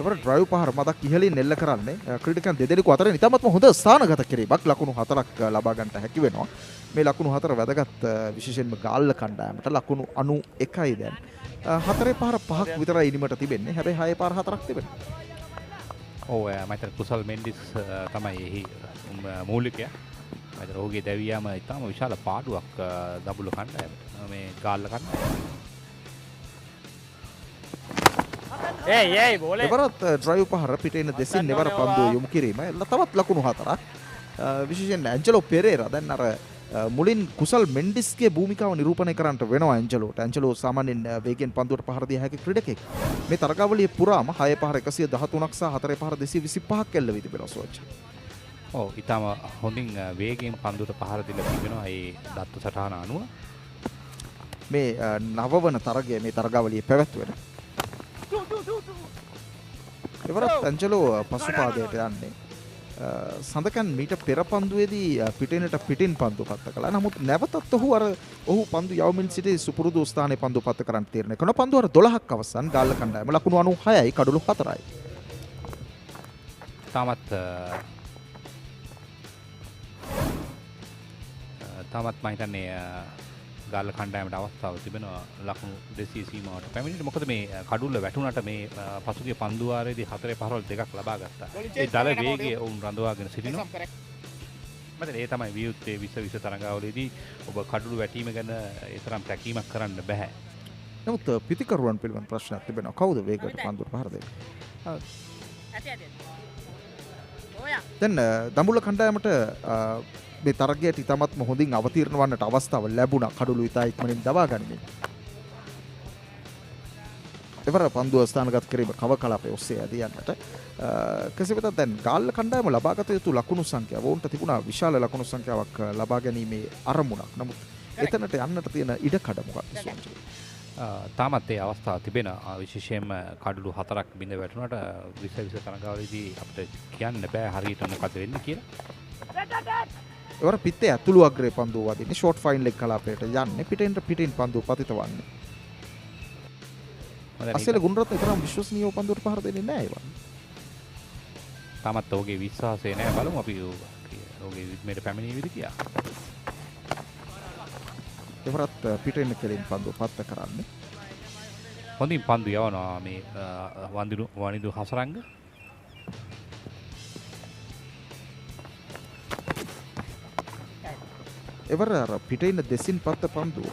එවර ඩ්‍රයිව් පහර මදක් ඉහළින් එල්ල කරන්නේ ක්‍රීඩකයන් දෙදෙනෙකු අතරින් ඉතාමත්ම හොඳ ස්ථානගත කිරීමක් ලකුණු 4ක් ලබා ගන්නට හැකි වෙනවා. මේ ලකුණු 4 වැදගත් විශේෂයෙන්ම ගාල්ල කණ්ඩායමට ලකුණු 91යි දැන්. 4 පාර 5ක් විතරයි ඉනිමට තිබෙන්නේ. හැබැයි 6 පාර 4ක් තිබෙනවා. ඔව් මම හිතන්නේ කුසල් මෙන්ඩිස් තමයි එහි මූලිකයා. මම හිතන්නේ ඔහුගේ දැවියාම ඉතාම විශාල පාඩුවක් දඹුල්ල කණ්ඩායමට. මේ ගාල්ල කණ්ඩායමට. ඒයි බෝලේ. එවරත් ඩ්‍රයිව් පහර පිටේන දෙසින් එවර පන්දුව යොමු කිරීම තවත් ලකුණු 4ක්. විශේෂයෙන් ඇන්ජලෝ පෙරේරා දැන් අර මුලින් කුසල් මෙන්ඩිස්ගේ භූමිකාව නිරූපණය කරන්නට වෙනවා ඇන්ජලෝට. ඇන්ජලෝ සාමාන්‍යයෙන් වේගෙන් පන්දුවට පහර දිය හැකි ක්‍රීඩකෙක්. මේ තරගාවලියේ පුරාම 6 පහර 113ක් සහ 4 පහර 225ක් එල්ල වී තිබෙනවා සෝච්. ඔව් ඊටම හොඳින් වේගයෙන් පන්දුවට පහර දීලා තිබෙනවා ඒ දත්ත සටහන අනුව. මේ නවවන තරගය මේ තරගාවලියේ පැවැත්වෙන. එවරත් ඇන්ජලෝ පසුපාදයට යන්නේ. සඳකන් මීට පෙර පන්දුවේදී පිටේනට පිටින් පන්දු පත්ත කළා. නමුත් නැවතත් ඔහු පන්දු යවමින් සිටි සුපුරුදු ස්ථානයේ පන්දු පත්ත කරන්න තීරණය කරන පන්දු අර 12ක් අවසන් ගාල්ල කණ්ඩායම ලකුණු 96යි කඩලු 4යි. තාමත් මම හිතන්නේ ගාල්ල කණ්ඩායමට අවස්ථාව තිබෙනවා ලකුණු 200 සීමාවට පැමිණෙන්න. මොකද මේ කඩුල්ල වැටුණට මේ පසුගිය පන්දු වාරයේදී 4 පහරවල් දෙකක් ලබා ගත්තා. ඒ දල වේගය වුන් රඳවාගෙන සිටිනවා. මම ඒ තමයි වියුත්තේ 20 තරඟාවලියේදී ඔබ කඩුළු වැටීම ගැන ඒ තරම් තැකීමක් කරන්න බෑ. නමුත් පිතිකරුවන් පිළිබඳ ප්‍රශ්නයක් තිබෙනවා. කවුද වේගයට පන්දුවට පහර දෙන්නේ? දැන් දඹුල්ල කණ්ඩායමට මේ තරගයට ඉතාමත්ම හොඳින් අවතීර්ණ වන්නට අවස්ථාව ලැබුණා කඩුළු ඉතා ඉක්මනින් දවා ගනිමින්. එවර පන්දුව ස්ථානගත කිරීම කව කලාපයේ ඔස්සේ ඇදී යන්නට කෙසේ වෙතත් දැන් ගාල්ල කණ්ඩායම ලබාගත යුතු ලකුණු සංඛ්‍යාව වුන්ට තිබුණා විශාල ලකුණු සංඛ්‍යාවක් ලබා ගැනීමේ අරමුණක්. නමුත් එතනට යන්නට තියෙන ඉඩකඩ මොකක්ද සෝන්ජි? තාමත් ඒ අවස්ථාව තිබෙන විශේෂයෙන්ම කඩුළු 4ක් බිඳ වැටුණාට 20 තරඟාවලියේදී අපිට කියන්න බෑ හරියට මොකද වෙන්නේ කියලා. එවර පිත්තේ ඇතුළු අග්‍රේ පන්දුව වදින්නේ ෂෝට් ෆයින් ලෙග් කලාපයට යන්නේ පිටින් පන්දුව පතිත වන්නේ. අසල ගුණරත්න තරම් විශ්වසනීය පන්දුවට පහර දෙන්නේ නැහැ ඒවා. තාමත් ඔහුගේ විශ්වාසය නැහැ බලමු අපි ඔහුගේ විද්මයට පැමිණීම විදි කියා. එවරත් පිටින් කෙලින් පන්දුව පත්ත කරන්නේ. හොඳින් පන්දු යවනවා මේ වනිදු හසරංග. එවර අර පිටින් දෙසින් පත්ත පන්දුව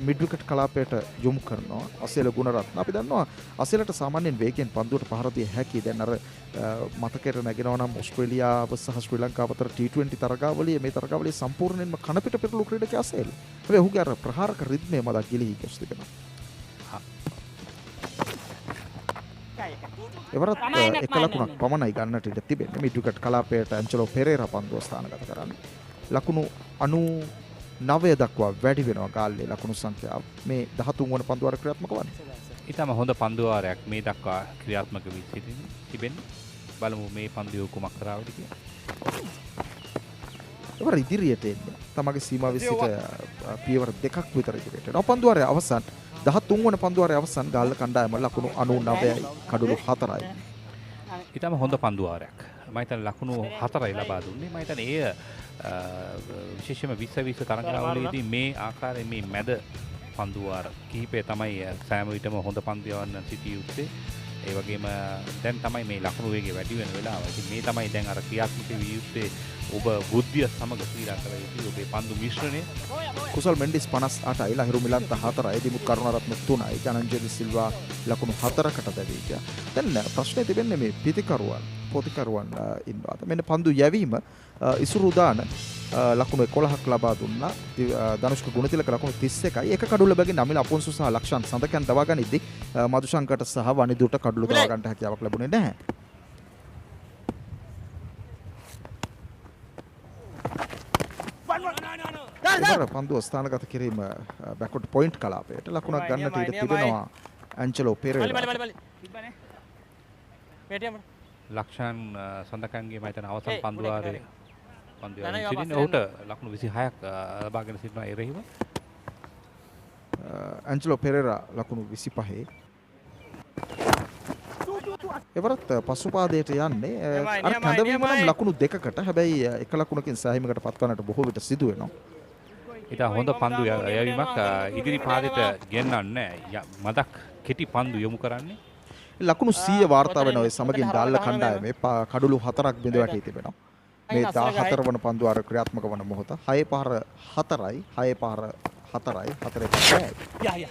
මිඩ් විකට් කලාපයට යොමු කරනවා අසේල ගුණරත්න. අපි දන්නවා අසේලට සාමාන්‍යයෙන් වේගයෙන් පන්දුවට පහර දිය හැකි. දැන් අර මතකයට නැගෙනවා නම් ඕස්ට්‍රේලියාව සහ ශ්‍රී ලංකාව අතර T20 තරගාවලිය මේ තරගාවලිය සම්පූර්ණයෙන්ම කනපිට පෙරළු ක්‍රීඩකයා අසේල. හැබැයි ඔහුගේ අර ප්‍රහාරක රිද්මය මදක් ගිලිහි ගොස් තිබෙනවා. එවරත් එක ලකුණක් පමණයි ගන්නට ඉඩ තිබෙන්නේ. මිඩ් විකට් කලාපයට ඇන්ජලෝ පෙරේරා පන්දුව ස්ථානගත කරන්නේ. ලකුණු 99 දක්වා වැඩි වෙනවා ගාල්ලේ ලකුණු සංඛ්‍යාව මේ 13 වන පන්දු වාර ක්‍රියාත්මක වන්නේ. ඊටම හොඳ පන්දු වාරයක් මේ දක්වා ක්‍රියාත්මක වී තිබෙන්නේ. බලමු මේ පන්දුව කුමක් කරාවද කියලා. එවර ඉදිරියට එන්නේ. තමගේ සීමාවේ සිට පියවර දෙකක් විතර ඉදිරියට එනවා. පන්දු වාරයේ අවසන් 13 වන පන්දු වාරයේ අවසන් ගාල්ල කණ්ඩායම ලකුණු 99යි කඩලු 4යි. ඊටම හොඳ පන්දු වාරයක්. මම හිතන්නේ ලකුණු 4යි ලබා දුන්නේ. මම හිතන්නේ එය විශේෂයෙන්ම 20 තරඟාවලියේදී මේ ආකාරයෙන් මේ මැද පන්දු වාර කිහිපය තමයි සෑම විටම හොඳ පන්දු යවන්න සිටිය යුත්තේ. ඒ වගේම දැන් තමයි මේ ලකුණු වේගය වැඩි වෙන වෙලාව. ඉතින් මේ තමයි දැන් අර ක්‍රියාත්මක විය යුත්තේ ඔබ බුද්ධිය සමග ක්‍රීඩා කළ යුතුයි. ඔබේ පන්දු මිශ්‍රණය කුසල් මෙන්ඩිස් 58යි ලහිරු මිලන්ත 4යි දිමුත් කරුණාරත්න 3යි ජනන්ජලි සිල්වා ලකුණු 4කට දැවී ගියා. දැන් ප්‍රශ්නේ තිබෙන්නේ මේ පොතිකරුවන් ඉන්නවාද මෙන්න පන්දු යැවීම ඉසුරුදාන ලකුණු 11ක් ලබා දුන්නා. ධනුෂ්ක ගුණතිලක ලකුණු 31යි. එක කඩුල්ල බැගින් අමිල අපොන්සු සහ ලක්ෂාන් සඳකයන් දවා ගනිද්දී මදුශංකට සහ වනිදුට කඩුළු දවා ගන්නට හැකියාවක් ලැබුණේ නැහැ. එවර පන්දුව ස්ථානගත කිරීම බැක්වර්ඩ් පොයින්ට් කලාපයට ලකුණක් ගන්නට ඉඩ තිබෙනවා ඇන්ජලෝ පෙරේරා. ලක්ෂන් සඳකන්ගේ මයිතන අවසන් ඒ, පන්දුවාරේ දැන් ඒවා සිටින පස්සේ ඔහුට ලකුණු 26ක් ලබාගෙන සිටිනවා එරෙහිව. ඇන්ජලෝ පෙරේරා ලකුණු 25. එවරත් පසුපාදයට යන්නේ අර කැඳවීම නම් ලකුණු දෙකකට. හැබැයි එක ලකුණකින් සෑහීමකට පත්වන්නට බොහෝ විට සිදු වෙනවා. ඉතා හොඳ පන්දු යැවීමක් ඉදිරි පාදයට ගෙන්නන්නේ මදක් කෙටි පන්දු යොමු කරන්නේ. ලකුණු 100 වාර්තා වෙනවා. ඒ සමගින් ගාල්ල කණ්ඩායමේ කඩුළු 4ක් බිඳ වැටී තිබෙනවා. මේ 14 වන පන්දු අර ක්‍රියාත්මක වන මොහොත 6 පහර 4යි 6 පහර 4යි 4 පහරයි.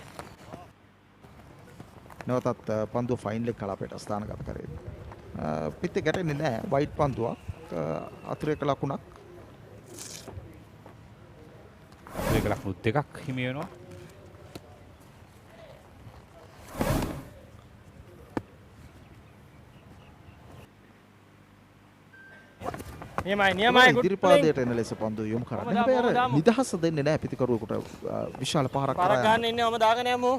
නැවතත් පන්දුව ෆයින් ලෙග් කලාපයට ස්ථානගත කරේ. පිටේ ගැටෙන්නේ නැහැ. වයිට් පන්දුවක් අතිරේක ලකුණක්. අතිරේක ලකුණු දෙකක් හිමි වෙනවා. නියමයි ඉදිරි පාදයට එන ලෙස පන්දුව යොමු කරන්නේ. හැබැයි අර නිදහස දෙන්නේ නැහැ පිටිකරුවෙකුට විශාල පහරක් කරා. පාරක් ගන්න ඉන්නේ මම දාගෙන යමු.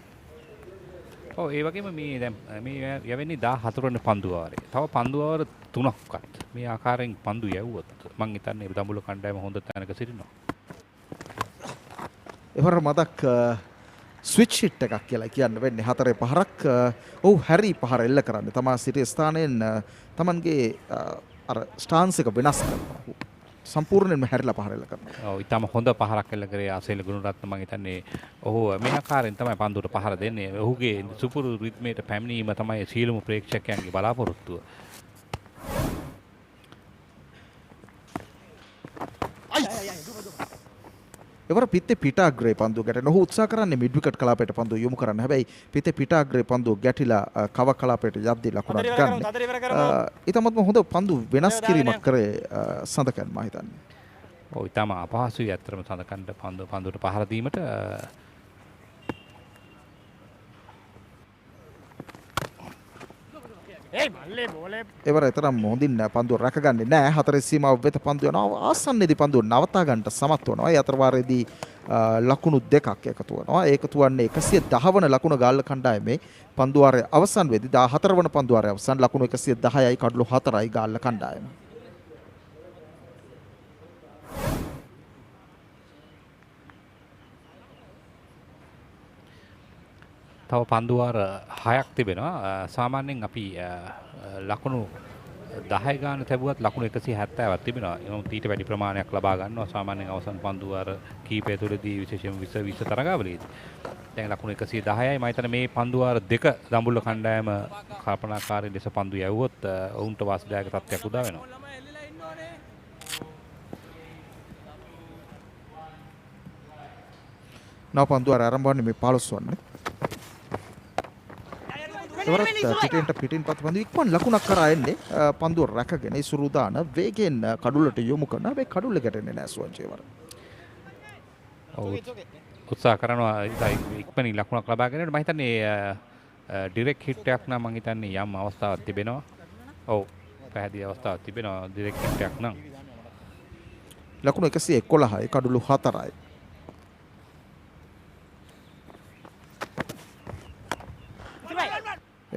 ඔව් ඒ වගේම මේ දැන් මේ යවෙන්නේ 14 වෙනි පන්දුවාරේ. තව පන්දුවාර 3ක්වත් මේ ආකාරයෙන් පන්දු යවුවොත් මං හිතන්නේ දඹුල්ල කණ්ඩායම හොඳ තැනක සිටිනවා. එවර මදක් ස්විච් හිට් එකක් කියලා කියන්න වෙන්නේ. 4 පහරක් ඔව් හැරි පහර එල්ල කරන්නේ. තමා සිටි ස්ථානයෙන් Tamanගේ අර ස්ටාන්ස් එක වෙනස් කරනවා. සම්පූර්ණයෙන්ම හැරිලා පහර එල්ල කරනවා. ඔව් ඊටම හොඳ පහරක් එල්ල කරේ ආසේල ගුණරත්න මම හිතන්නේ ඔහු මේ ආකාරයෙන් තමයි පන්දුවට පහර දෙන්නේ. ඔහුගේ සුපුරු රිද්මයට පැමිණීම තමයි සීලමු ප්‍රේක්ෂකයන්ගේ බලාපොරොත්තුව. එවර පිත්තේ පිටාග්‍රේ පන්දුව ගැටෙන. ඔහු උත්සාහ කරන්නේ මිඩ් විකට් කලාපයට පන්දුව යොමු කරන්න. හැබැයි පිත්තේ පිටාග්‍රේ පන්දුව ගැටිලා කව කලාපයට යද්දී ලකුණක් ගන්න. ඊටමත්ම හොඳ පන්දු වෙනස් කිරීමක් කරේ සඳකන් මම හිතන්නේ. ඔව් ඊටම අපහසුයි අත්‍තරම සඳකන්ට පන්දුවට පහර දීමට. එවර තරම් හොඳින් පන්දුව රැකගන්නේ නැහැ. 4 සීමාව වෙත පන්දුව යනවා. ආසන්නයේදී පන්දුව නවතා ගන්නට සමත් වෙනවා. ඒ අතර වාරයේදී ලකුණු දෙකක් එකතු වෙනවා. ඒකතු වන්නේ 110 වන ලකුණ ගාල්ල කණ්ඩායමේ පන්දුවාරයේ අවසන් වෙදී 14 වන පන්දුවාරයේ අවසන් ලකුණු 110යි කඩලු 4යි ගාල්ල කණ්ඩායම. තව පන්දුවාර 6ක් තිබෙනවා. සාමාන්‍යයෙන් අපි ලකුණු 10 ගාන තිබුවත් ලකුණු 170ක් තිබෙනවා. එනමුත් ඊට වැඩි ප්‍රමාණයක් ලබා ගන්නවා සාමාන්‍යයෙන් අවසන් පන්දුවාර කීපය තුළදී විශේෂයෙන්ම 20 තරගාවලියේදී. දැන් ලකුණු 110යි. මම හිතන්නේ මේ පන්දුවාර දෙක දඹුල්ල කණ්ඩායම කල්පනාකාරී ලෙස පන්දු යවුවොත් ඔවුන්ට වාසිදායක තත්ත්වයක් උදා වෙනවා. නව පන්දුවාර ආරම්භ වන්නේ මේ 15 වන්නේ. එවරත් පිටින් පත් පන්දු ඉක්මන් ලකුණක් කරා එන්නේ. පන්දුව රැකගෙන ඉසුරු දාන වේගෙන් කඩුල්ලට යොමු කරන. හැබැයි කඩුල්ල ගැටෙන්නේ නැහැ සුවංචේවර. ඔව් උත්සාහ කරනවා ඉක්මනින් ලකුණක් ලබා ගැනීමට. මම හිතන්නේ ඩිරෙක්ට් හිට් එකක් නම් මම හිතන්නේ යම් අවස්ථාවක් තිබෙනවා. ඔව් පැහැදිලි අවස්ථාවක් තිබෙනවා ඩිරෙක්ට් හිට් එකක් නම්. ලකුණු 111යි කඩුළු 4යි.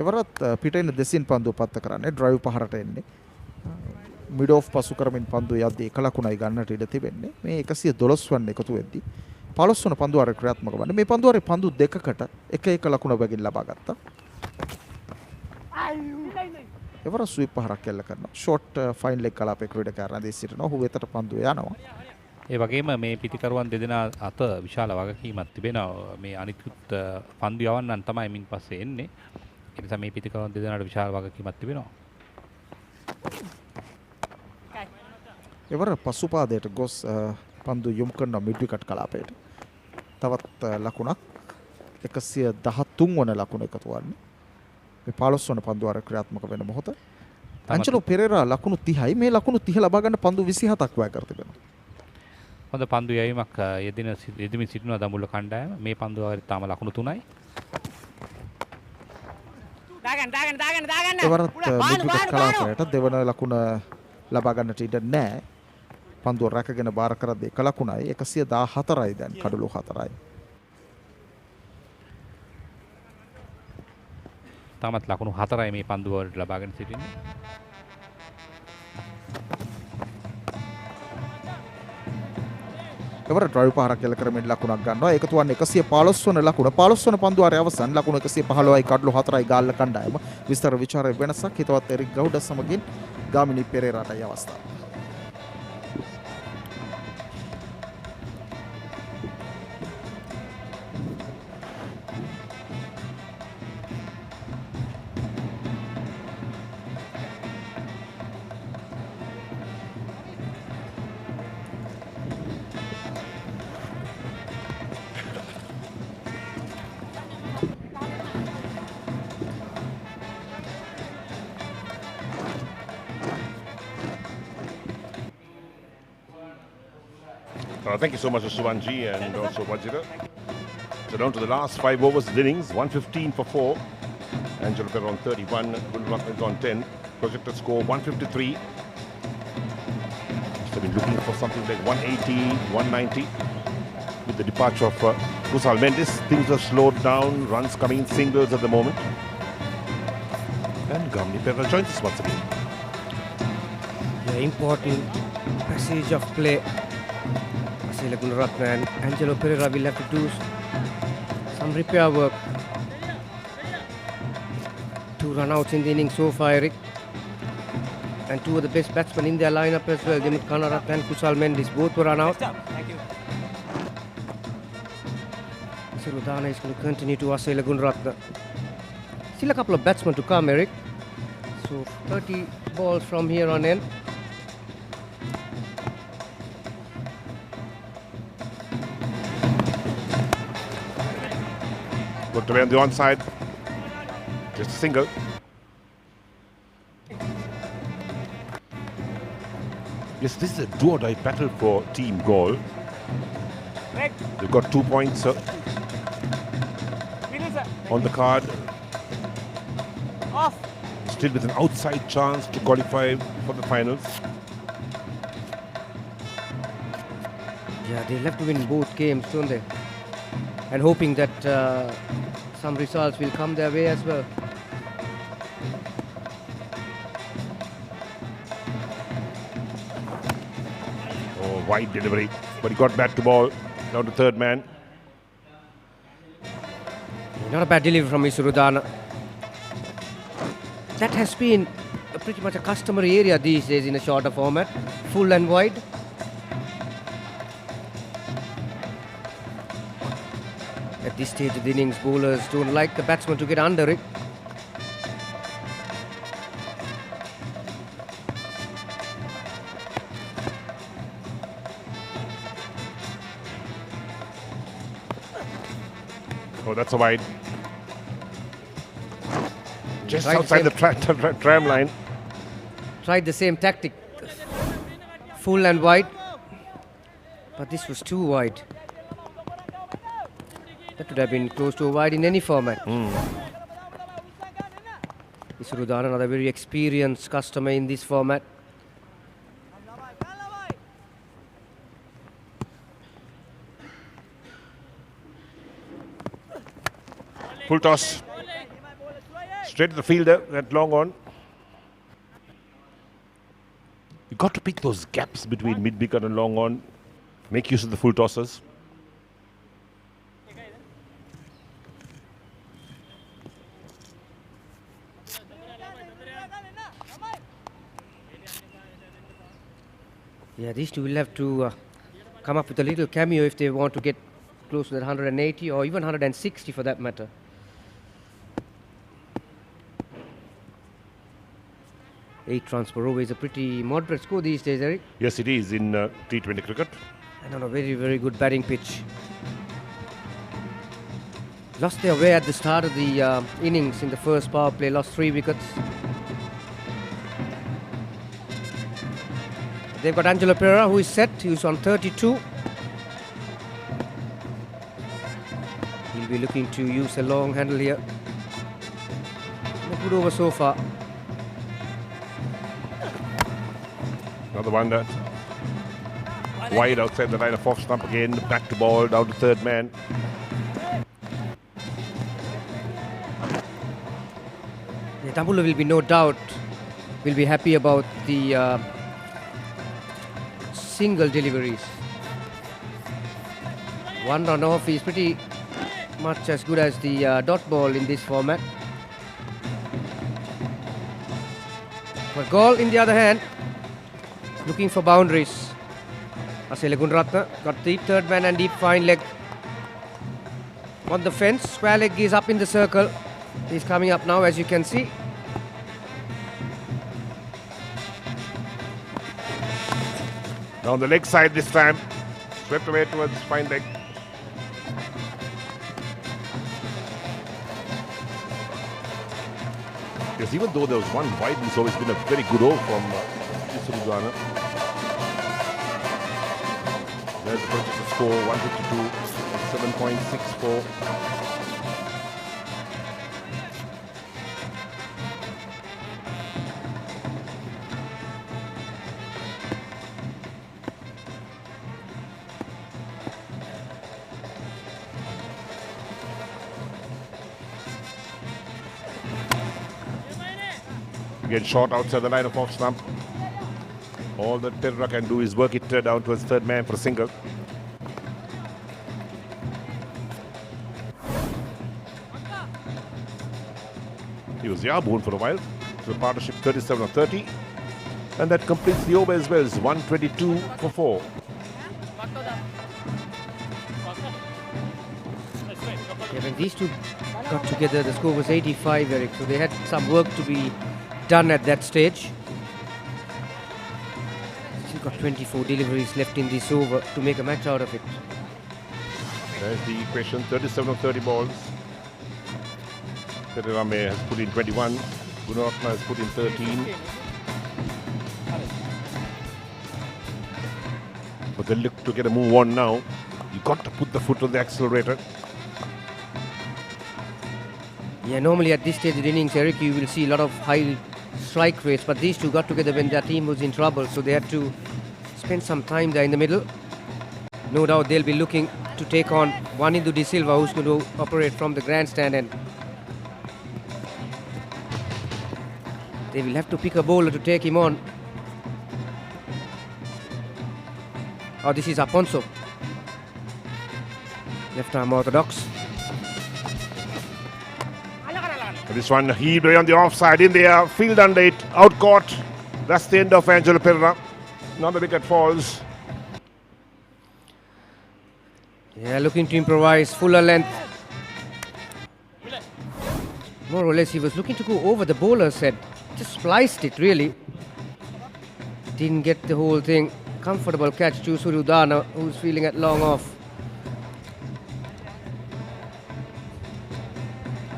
එවරත් පිටින් දෙසින් පන්දුව පත්ත කරන්නේ ඩ්‍රයිව් පහරට එන්නේ. මිඩ් ඔෆ් පසු කරමින් පන්දුව යද්දී එක ලකුණයි ගන්නට ඉඩ තිබෙන්නේ. මේ 112 වන්න එකතු වෙද්දී 15 වන පන්දුවාරේ ක්‍රියාත්මක වන්නේ. මේ පන්දුවාරේ පන්දු දෙකකට එක ලකුණ බැගින් ලබා ගත්තා. එවර ස්වීප් පහරක් එල්ල කරනවා. ෂෝට් ෆයින් ලෙග් කලාපේ ක්‍රීඩකයා රැඳී සිටිනවා. ඔහු වෙතට පන්දුව යනවා. ඒ වගේම මේ පිටිකරුවන් දෙදෙනා අත විශාල වගකීමක් තිබෙනවා. මේ අනිකුත් පන්දු යවන්නන් තමයි මින් පස්සේ එන්නේ. ඒ නිසා මේ පිටිකරුවන් දෙදෙනාට විශාල වගකීමක් තිබෙනවා. එවර පසුපාදයට ගොස් පන්දු යොමු කරන මිඩ් විකට් කලාපයට. තවත් ලකුණක් 113 වන ලකුණ එකතු වන්නේ. මේ 15 වන පන්දුවාර ක්‍රියාත්මක වෙන මොහොත. අංචලෝ පෙරේරා ලකුණු 30යි. මේ ලකුණු 30 ලබා ගන්න පන්දු 27ක් වැය කර තිබෙනවා. හොඳ පන්දු යැවීමක් යෙදෙමින් සිටිනවා දඹුල්ල කණ්ඩායම. මේ පන්දුවාරේ තාම ලකුණු 3යි. එවරත් මිඩ් විකට් කලාපයට දෙවන ලකුණ ලබා ගන්නට ඉඩ නැහැ. පන්දුව රැකගෙන බාර කරද්දී එක ලකුණයි 114යි දැන් කඩලු 4යි. තාමත් ලකුණු 4යි මේ පන්දුව වලට ලබාගෙන සිටින්නේ. එවර ඩ්‍රයිව් පහරක් එල්ල කරමින් ලකුණක් ගන්නවා. ඒක තුවන්නේ 115 වන ලකුණ. 15 වන පන්දුවාරයේ අවසන් ලකුණ 115යි කඩලු 4යි ගාල්ල කණ්ඩායම. විස්තර විචාරය වෙනසක් හිතවත් එරික් ගවුඩ සමගින් ගාමිණී පෙරේරාටයි අවස්ථාව. Thank you so much, Suvanji and also Vajira. So down to the last 5 overs of the innings, 115 for 4. Angelo Perra on 31, Gulruck is on 10. Projected score 153. Must have been looking for something like 180, 190. With the departure of Kusal Mendes, things are slowed down, runs coming in singles at the moment. And Galle Perra joins us once again. Yeah, important passage of play. Gunaratna and Angelo Pereira will have to do some repair work. 2 run-outs in the inning so far, Eric. And 2 of the best batsmen in their lineup as well. Dimit Gunaratna and Kusal Mendes both were run out. Sirudana is going to continue to Asela Gunaratna. Still a couple of batsmen to come, Eric. So 30 balls from here on in. Looked away on the onside. Just a single. Yes, this is a do-or-die battle for Team Galle. They've got 2 points on the card. Still with an outside chance to qualify for the finals. Yeah, they'll have to win both games, don't they? And hoping that some results will come their way as well. Oh, wide delivery, but he got back to ball, down to third man. Not a bad delivery from Isrudana. That has been pretty much a customary area these days in a shorter format, full and wide. At this stage of the innings, bowlers don't like the batsman to get under it. Oh, that's a wide. Just Tried outside the tram line. Tried the same tactic, full and wide, but this was too wide. That would have been close to a wide in any format. Isrudana, another very experienced customer in this format. Full toss. Straight to the fielder, that long on. You got to pick those gaps between mid-wicket and long on. Make use of the full tosses. Yeah, these two will have to come up with a little cameo if they want to get close to that 180 or even 160 for that matter. Eight runs per over is a pretty moderate score these days, Eric. Yes, it is in T20 cricket. And on a very, very good batting pitch. Lost their way at the start of the innings in the first power play, lost 3 wickets. They've got Angelo Pereira, who is set, he's on 32. He'll be looking to use a long handle here. A good over so far. Another one that wide outside the line of off stump again, back to ball, down to third man. Yeah, Dambulla will be no doubt, will be happy about the single deliveries. 1 run off is pretty much as good as the dot ball in this format. But Galle, in the other hand, looking for boundaries. Asela Gunaratne got the third man and deep fine leg on the fence. Square leg is up in the circle. He's coming up now, as you can see. Now on the leg side this time, swept away towards fine leg. Yes, even though there was one wide, it's always been a very good over from Suruddana. There's the projected score, 152, 7.64. Again, short outside the line of off stump. All that Pereira can do is work it down towards third man for a single. He was Yarbourne for a while. So partnership 37-30. And that completes the over as well. It's 122 for 4. Yeah, when these two got together, the score was 85, Eric. So they had some work to be done at that stage. Still got 24 deliveries left in this over to make a match out of it. There's the equation, 37-30 balls. Pereira has put in 21. Gunaratne has put in 13. But they look to get a move on now. You got to put the foot on the accelerator. Yeah, normally at this stage of the innings, Eric, you will see a lot of high strike rates, but these two got together when their team was in trouble, so they had to spend some time there in the middle. No doubt they'll be looking to take on Wanindu De Silva, who's going to operate from the grandstand, and they will have to pick a bowler to take him on. Oh, this is Aponso. Left arm orthodox. This one heaved away on the offside, in the air, field under it, out caught. That's the end of Angelo Pereira. Another wicket falls. Yeah, looking to improvise, fuller length. More or less he was looking to go over the bowler's head. Just spliced it really. Didn't get the whole thing. Comfortable catch to Suruddana, who's feeling at long off.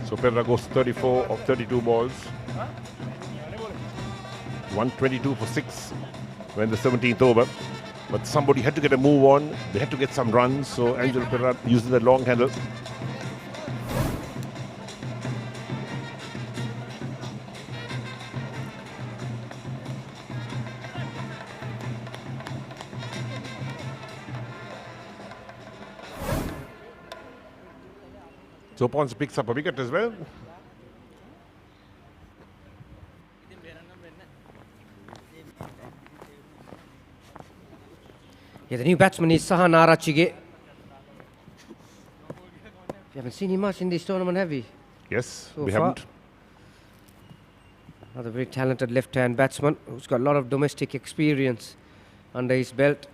So Pereira goes 34 of 32 balls. 122 for 6 when the 17th over. But somebody had to get a move on. They had to get some runs. So Angelo Pereira using the long handle. So Pons picks up a wicket as well. Yeah, the new batsman is Sahan Arachige. We haven't seen him much in this tournament, have we? Yes, So we far. haven't. Another very talented left-hand batsman who's got a lot of domestic experience under his belt.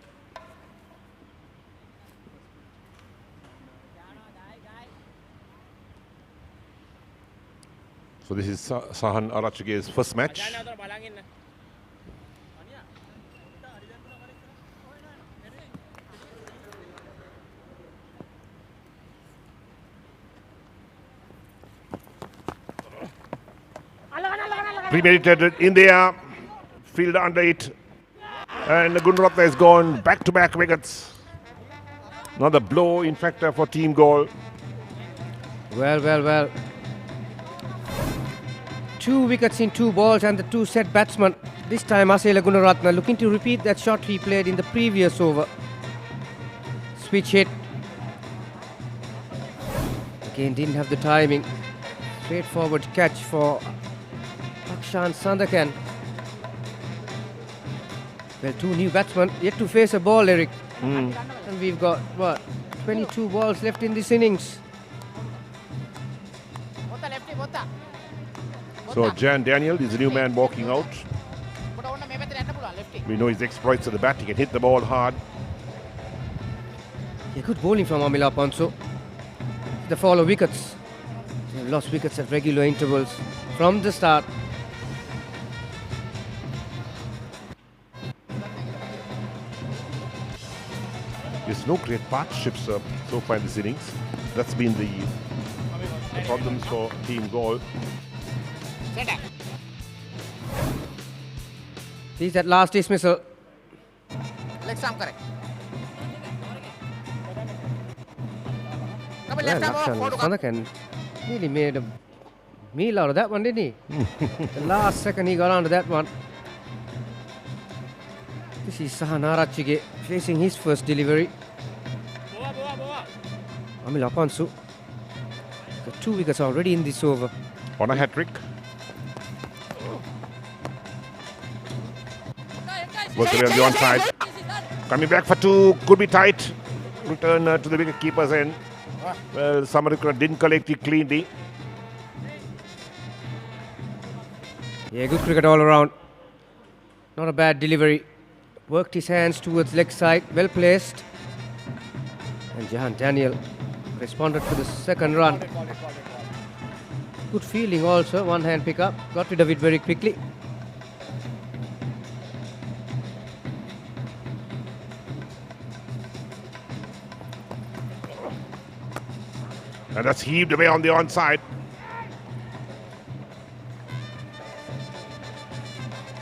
So this is Sahan Arachige's first match. Premeditated in the air, field under it, and Gunaratne has gone back-to-back wickets. Another blow, in fact, for Team Galle. Well. 2 wickets in 2 balls, and the 2 set batsmen. This time Asela Gunaratne looking to repeat that shot he played in the previous over. Switch hit. Again, didn't have the timing. Straightforward catch for Akshan Sandakan. Well, two new batsmen yet to face a ball, Eric. And we've got, what, 22 balls left in this innings. So Jan Daniel is the new man walking out. We know his exploits at the bat. He can hit the ball hard. Yeah, good bowling from Amila Ponso. The follow wickets. They've lost wickets at regular intervals from the start. There's no great partnerships so far in this innings. That's been the problems for Team Galle. He's at last dismissal. Let's correct. Well, Lakshan Sanakan really made a meal out of that one, didn't he? The last second he got onto that one. This is Sahan Arachige facing his first delivery. Amil Apansu. The 2 wickets already in this over. On a hat-trick. Works away on the onside. Coming back for 2. Could be tight. Return to the wicket keeper's end. Well, Samarikra didn't collect it cleanly. Yeah, good cricket all around. Not a bad delivery. Worked his hands towards leg side. Well placed. And Jahan Daniel responded to the second run. Good fielding also. One hand pick up. Got rid of it very quickly. And that's heaved away on the onside.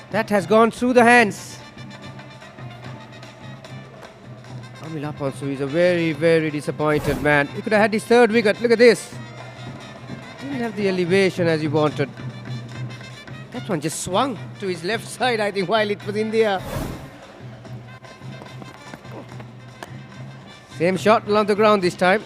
That has gone through the hands. Amil Apansu is a very, very disappointed man. He could have had his 3rd wicket. Look at this. Didn't have the elevation as he wanted. That one just swung to his left side, I think, while it was in the air. Same shot along the ground this time.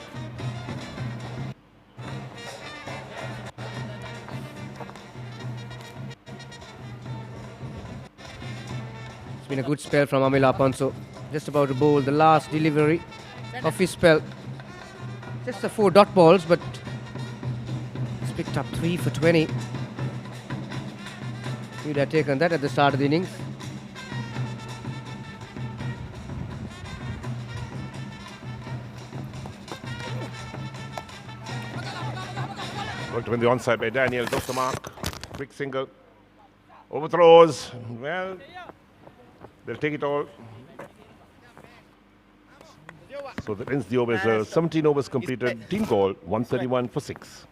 It's been a good spell from Amil Apansu. Just about to bowl the last delivery of his spell. Just the 4 dot balls, but he's picked up 3 for 20. He would have taken that at the start of the innings. Worked on the onside by Daniel. Off the mark. Quick single. Overthrows. Well, they'll take it all. So that ends the overs. 17 overs completed. Team Galle 131 for 6.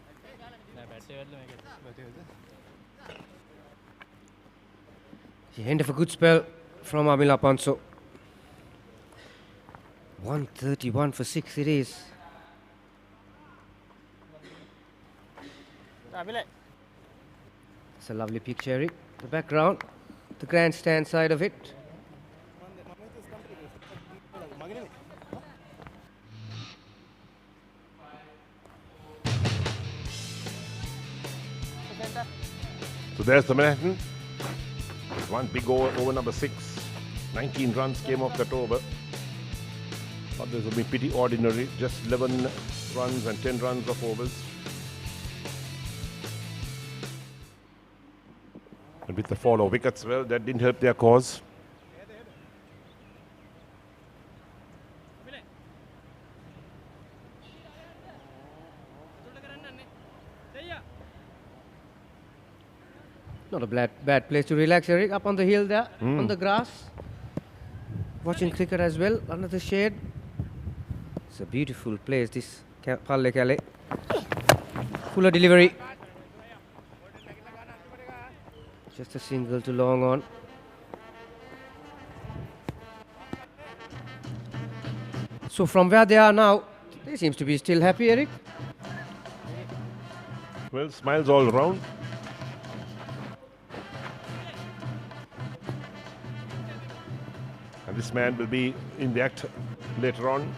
The end of a good spell from Amil Apansu. 131 for 6 it is. It's a lovely picture, Eric. The background, the grandstand side of it. So there's the Manhattan. One big over number 6. 19 runs came off that over. Others will be pretty ordinary. Just 11 runs and 10 runs of overs. And with the fall of wickets, well, that didn't help their cause. Not a bad place to relax, Eric. Up on the hill there, on the grass. Watching cricket as well, under the shade. It's a beautiful place, this Galle. Fuller delivery. Just a single to long on. So from where they are now, they seems to be still happy, Eric. Well, smiles all around. And this man will be in the act later on.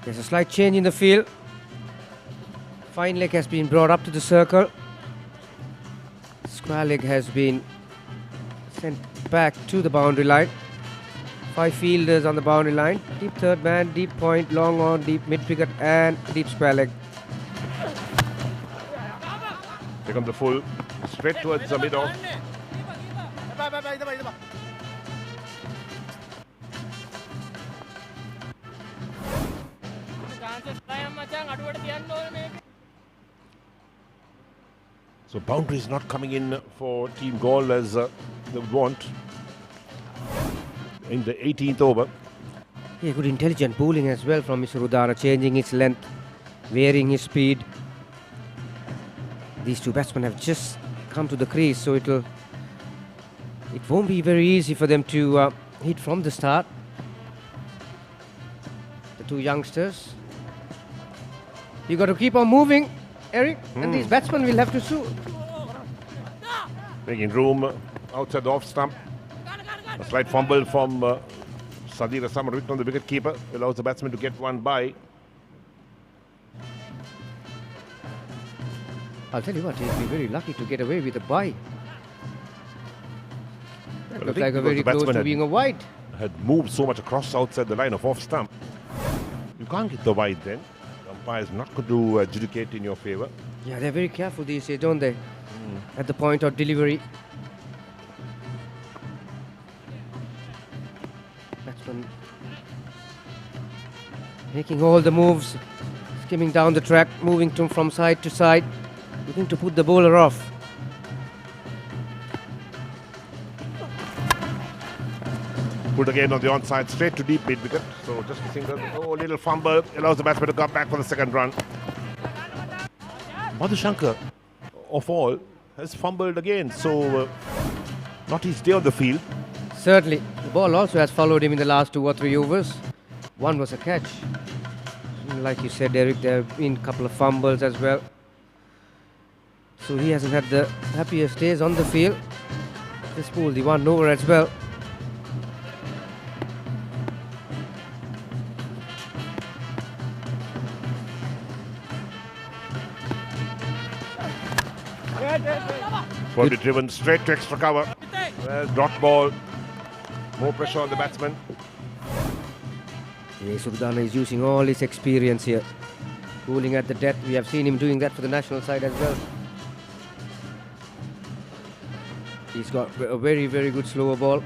There's a slight change in the field. Fine leg has been brought up to the circle. Square leg has been sent back to the boundary line. 5 fielders on the boundary line. Deep third man, deep point, long on, deep mid wicket and deep square leg. Take on the full, straight towards the mid-off. So boundaries not coming in for Team Galle as they would want in the 18th over. Yeah, good intelligent bowling as well from Mr. Udana, changing his length, varying his speed. These two batsmen have just come to the crease, so it won't be very easy for them to hit from the start. The two youngsters. You got to keep on moving, Eric, and these batsmen will have to shoot. Making room outside the off stump. A slight fumble from Sadir Asam written on the wicket keeper allows the batsman to get one by. I'll tell you what, he'll be very lucky to get away with a bye. That looks like a very close to being a wide. Had moved so much across outside the line of off stump. You can't get the wide then. The umpire is not going to adjudicate in your favour. Yeah, they're very careful these days, don't they? At the point of delivery. Batsman making all the moves, skimming down the track, moving from side to side, looking to put the bowler off. Put again on the onside, straight to deep mid wicket. So just a single, little fumble allows the batsman to come back for the second run. Madhushankar, of all, has fumbled again. So not his day on the field. Certainly. The ball also has followed him in the last 2 or 3 overs. One was a catch. Like you said, Derek, there have been a couple of fumbles as well. So he hasn't had the happiest days on the field. This pulled the 1 over as well. Probably driven straight to extra cover. Dot ball. More pressure on the batsman. Yes, Udana is using all his experience here. Bowling at the death. We have seen him doing that for the national side as well. He's got a very, very good slower ball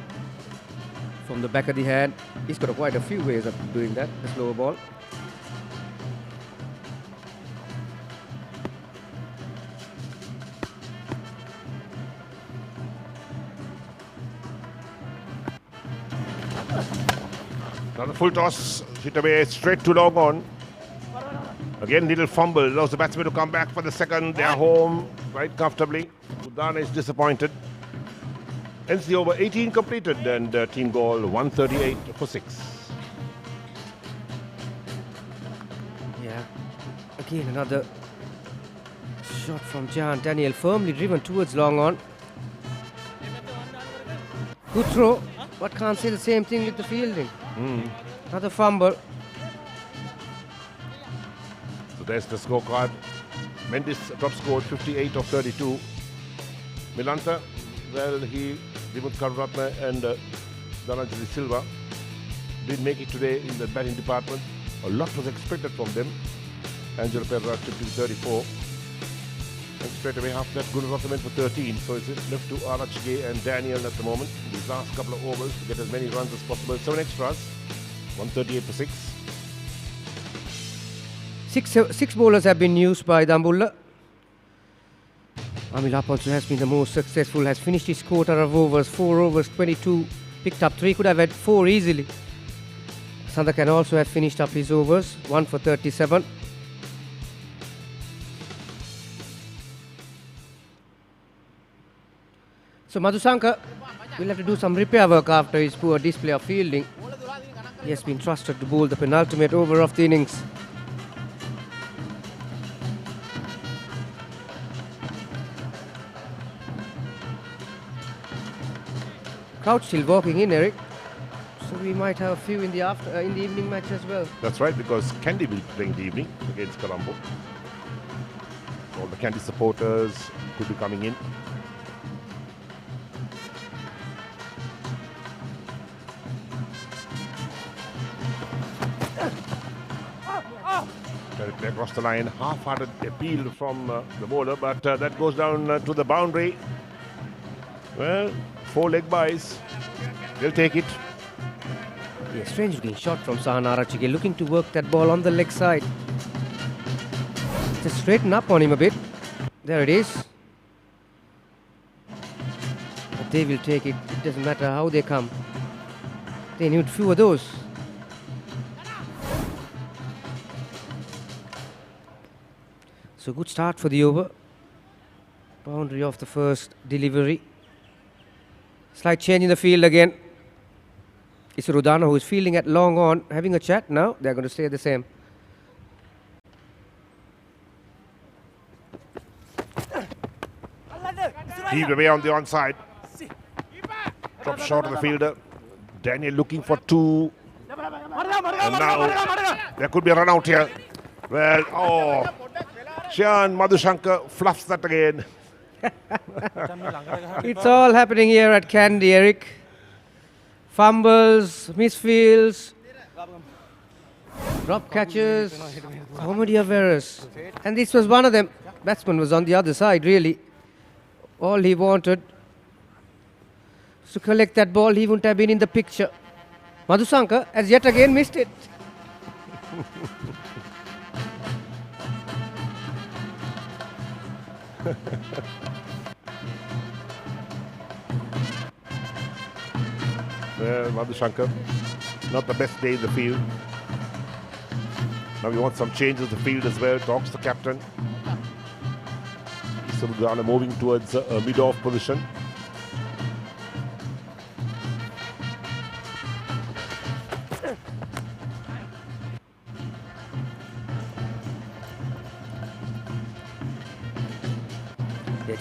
from the back of the hand. He's got quite a few ways of doing that, the slower ball. Another full toss, hit away straight to long on. Again, little fumble allows the batsman to come back for the second. They are home right comfortably. Udana is disappointed. Hence the over 18 completed and Team Galle 138 for 6. Yeah, again another shot from Jan Daniel, firmly driven towards long on. Good throw, but can't say the same thing with the fielding. Another fumble. So there's the scorecard. Mendes top scored 58 of 32. Milanta, well, he, Dimut Karuratne and Dhananjali Silva didn't make it today in the batting department. A lot was expected from them. Angelo Pereira chipped in 34. And straight away after that, Gunaratne went for 13. So it's left to Arachige and Daniel at the moment. These last couple of overs to get as many runs as possible. 7 extras. 138 for 6. Six bowlers have been used by Dambulla. Amil also has been the most successful, has finished his quota of overs, 4 overs, 22, picked up 3, could have had 4 easily. Sandakan also has finished up his overs, 1 for 37. So Madhusankar will have to do some repair work after his poor display of fielding. He has been trusted to bowl the penultimate over of the innings. Crowd still walking in, Eric. So we might have a few in the evening match as well. That's right, because Kandy will be playing the evening against Colombo. the Candy supporters could be coming in. Trying to play across the line, half-hearted appeal from the bowler, but that goes down to the boundary. Well, 4 leg byes, they'll take it. Yeah, strange looking shot from Sahanara Chige, looking to work that ball on the leg side. Just straighten up on him a bit. There it is. But they will take it. It doesn't matter how they come. They need few of those. So good start for the over. Boundary of the first delivery. Slight change in the field again. It's Rudana who is fielding at long on, having a chat now. They're going to stay the same. Heaved away on the onside. Drop short of the fielder. Daniel looking for 2. And now there could be a run out here. Well, oh, Shian Madhushankar fluffs that again. It's all happening here at Kandy, Eric. Fumbles, misfields, drop catches, comedy of errors. And this was one of them. Batsman was on the other side, really. All he wanted was to collect that ball. He wouldn't have been in the picture. Madhusankar has yet again missed it. Well, Madhushankar, not the best day in the field. Now we want some changes in the field as well. Talks the captain. Rudana moving towards a mid-off position.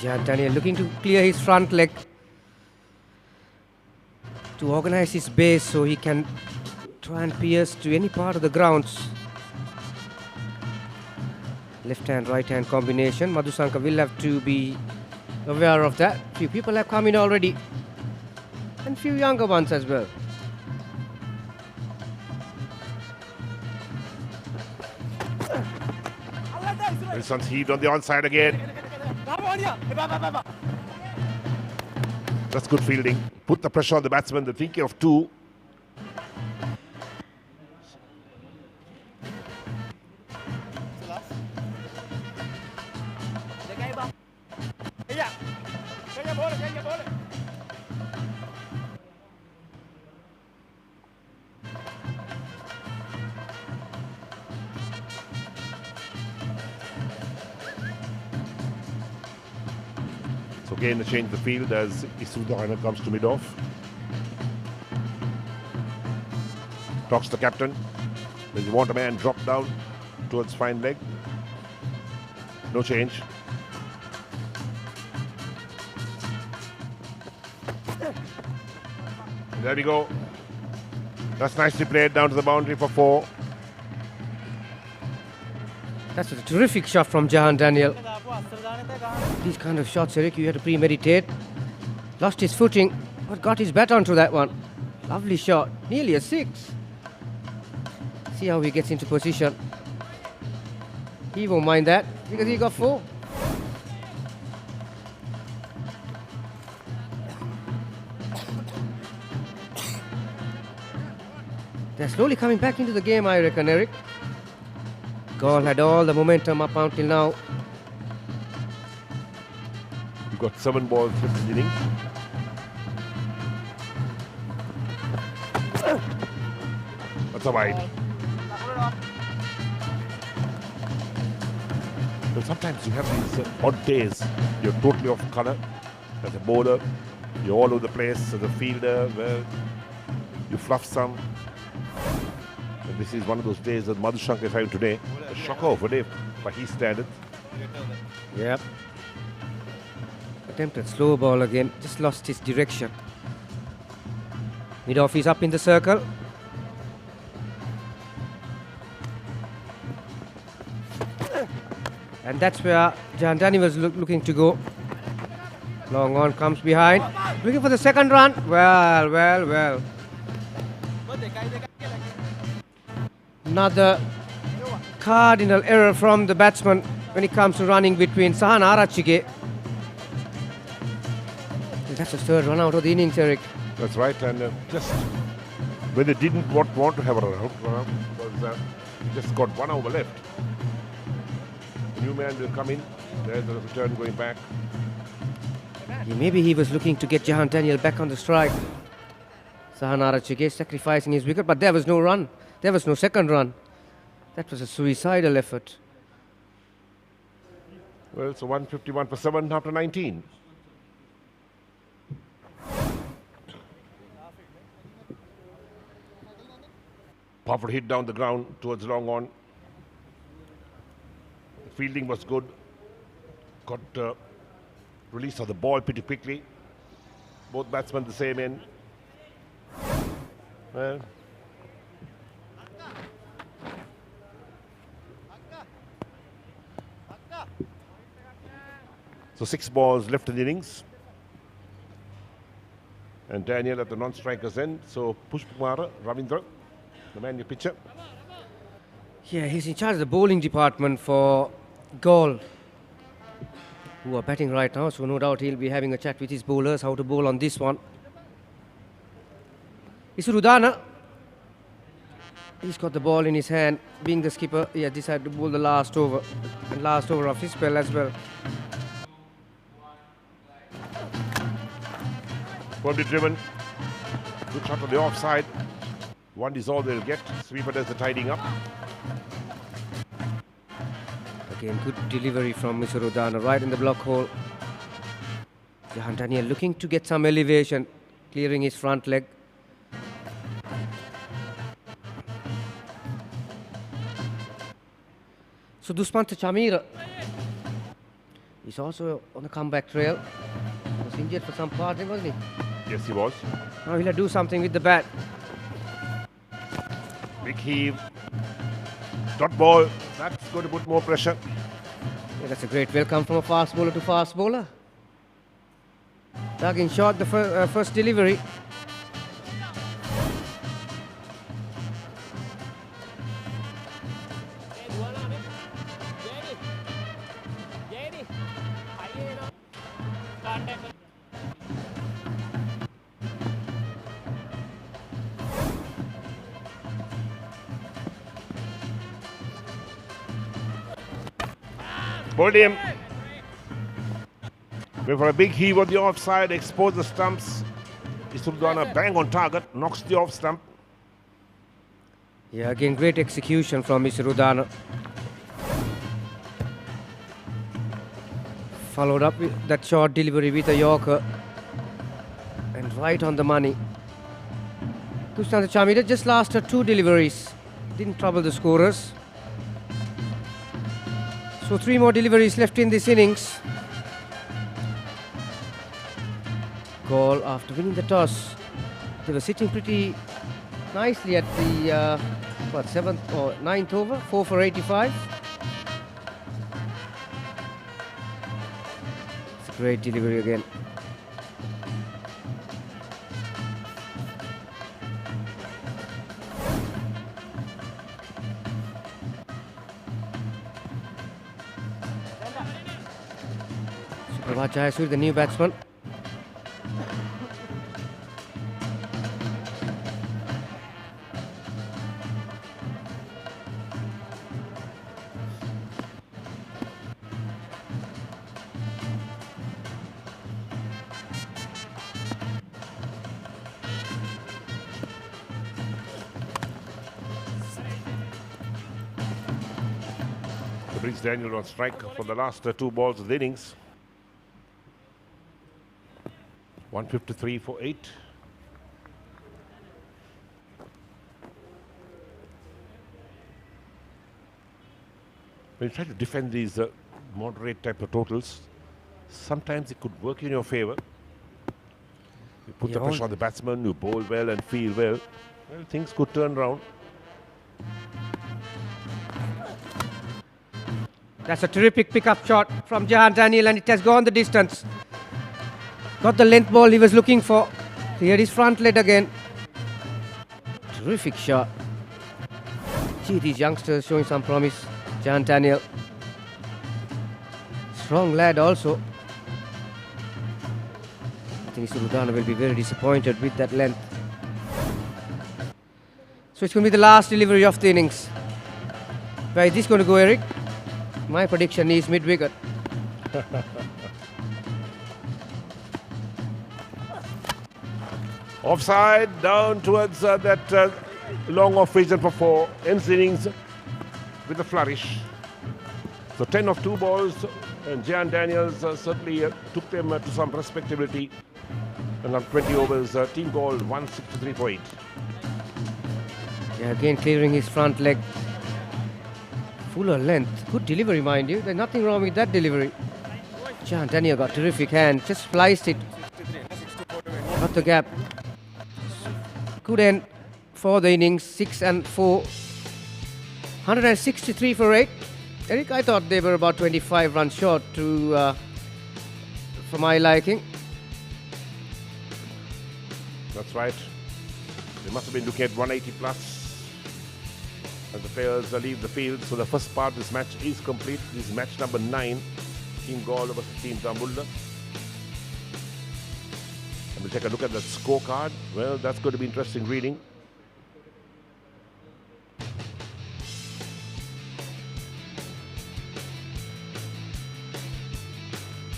Jahan Daniel looking to clear his front leg to organize his base so he can try and pierce to any part of the grounds. Left hand, right hand combination. Madhusankar will have to be aware of that. Few people have come in already, and few younger ones as well. Wilson's heaved on the onside again. That's good fielding. Put the pressure on the batsman. They're thinking of 2. So again, a change the field as Isrudana comes to mid-off. Talks the captain. Does he want a man drop down towards fine leg? No change. There we go. That's nicely played down to the boundary for 4. That's a terrific shot from Jahan Daniel. These kind of shots, Eric, you have to premeditate. Lost his footing, but got his bat onto that one. Lovely shot, nearly a 6. See how he gets into position. He won't mind that because he got 4. They're slowly coming back into the game, I reckon, Eric. Galle had all the momentum up until now. We've got 7 balls in the inning. That's a wide. But sometimes you have these odd days. You're totally off colour. As a bowler, you're all over the place. As a fielder, well, you fluff some. And this is one of those days that Madhushankar is having today. A shocker of a day by his standards. Yep. Attempted slow ball again, just lost his direction. Mid-off is up in the circle. And that's where Jandani was looking to go. Long on comes behind. Looking for the second run. Well. Another cardinal error from the batsman when it comes to running between Sahan Arachige. That's the third run out of the innings, Eric. That's right, and just when they didn't want to have a run out, because he just got 1 over left. The new man will come in. There's the return going back. Yeah, maybe he was looking to get Jahan Daniel back on the strike. Sahan Arachige sacrificing his wicket, but there was no run. There was no second run. That was a suicidal effort. Well, so 151 for 7 after 19. Powerful hit down the ground towards long on. The fielding was good. Got release of the ball pretty quickly. Both batsmen the same end. Well, so 6 balls left in the innings. And Daniel at the non-striker's end. So Pushpkumar Ravindra, the man in your picture. Yeah, he's in charge of the bowling department for Galle, who are batting right now. So no doubt he'll be having a chat with his bowlers how to bowl on this one. Isurudana, he's got the ball in his hand. Being the skipper, he has decided to bowl the last over. And last over of his spell as well. Firmly driven. Good shot on the offside. 1 is all they'll get. Sweeper does the tidying up. Again, good delivery from Isurudana right in the block hole. Jahan Daniel looking to get some elevation, clearing his front leg. So Dushmantha Chamira is also on the comeback trail. He was injured for some part, wasn't he? Yes, he was. Now he'll have to do something with the bat. Big heave. Dot ball. That's going to put more pressure. Yeah, that's a great welcome from a fast bowler to fast bowler. Dug in short the first delivery. Hold him. Went for a big heave on the offside, exposed the stumps. Isurudana bang on target, knocks the off stump. Yeah, again, great execution from Isurudana. Followed up with that short delivery with a Yorker. And right on the money. Dushmantha Chamira just lasted 2 deliveries. Didn't trouble the scorers. So 3 more deliveries left in this innings. Galle, after winning the toss, they were sitting pretty nicely at the 7th or 9th over, 4 for 85. It's a great delivery again. Suprabhat Jayasuri, the new batsman. Brings Daniel on strike for the last 2 balls of the innings. 153 for 8. When you try to defend these moderate type of totals, sometimes it could work in your favor. You put the pressure on the batsman, you bowl well and feel well, things could turn around. That's a terrific pickup shot from Jahan Daniel, and it has gone the distance. Got the length ball he was looking for. Here is front leg again. Terrific shot. Gee, these youngsters showing some promise. Jahan Daniel. Strong lad also. I think Surudana will be very disappointed with that length. So it's going to be the last delivery of the innings. Where is this going to go, Eric? My prediction is mid-wicket. Offside, down towards that long off vision for 4. Ends the innings with a flourish. So 10 of 2 balls, and Jahan Daniels certainly took them to some respectability. And on 20 overs, team goal 163 for 8. Yeah, again clearing his front leg. Fuller length. Good delivery, mind you. There's nothing wrong with that delivery. Jahan Daniel got terrific hand. Just spliced it. Got the gap. Good end for the innings. 6 and 4. 163 for 8. Eric, I thought they were about 25 runs short for my liking. That's right. They must have been looking at 180 plus as the players leave the field. So the first part of this match is complete. This is match number 9. Team Galle versus Team Dambulla. And we'll take a look at the scorecard. Well, that's going to be interesting reading.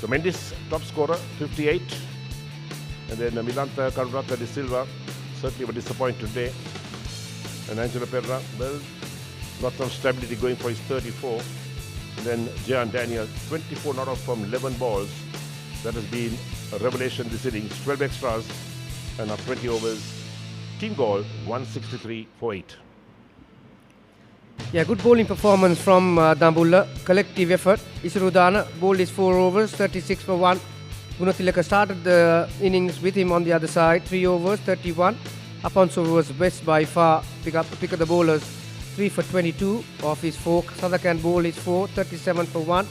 So Mendes, top scorer, 58. And then Milanta Karunatha de Silva, certainly were disappointed today. And Angelo Perra, well, got some stability going for his 34. And then Jahan Daniel, 24 not out from 11 balls. That has been a revelation this innings. 12 extras and now 20 overs. Team goal, 163 for 8. Yeah, good bowling performance from Dambulla. Collective effort. Isrudana bowled his 4 overs, 36 for 1. Gunathilaka started the innings with him on the other side. 3 overs, 31. Aponso was best by far. Pick up the bowlers. 3 for 22 off his 4. Sadhakan bowled his 4, 37 for 1.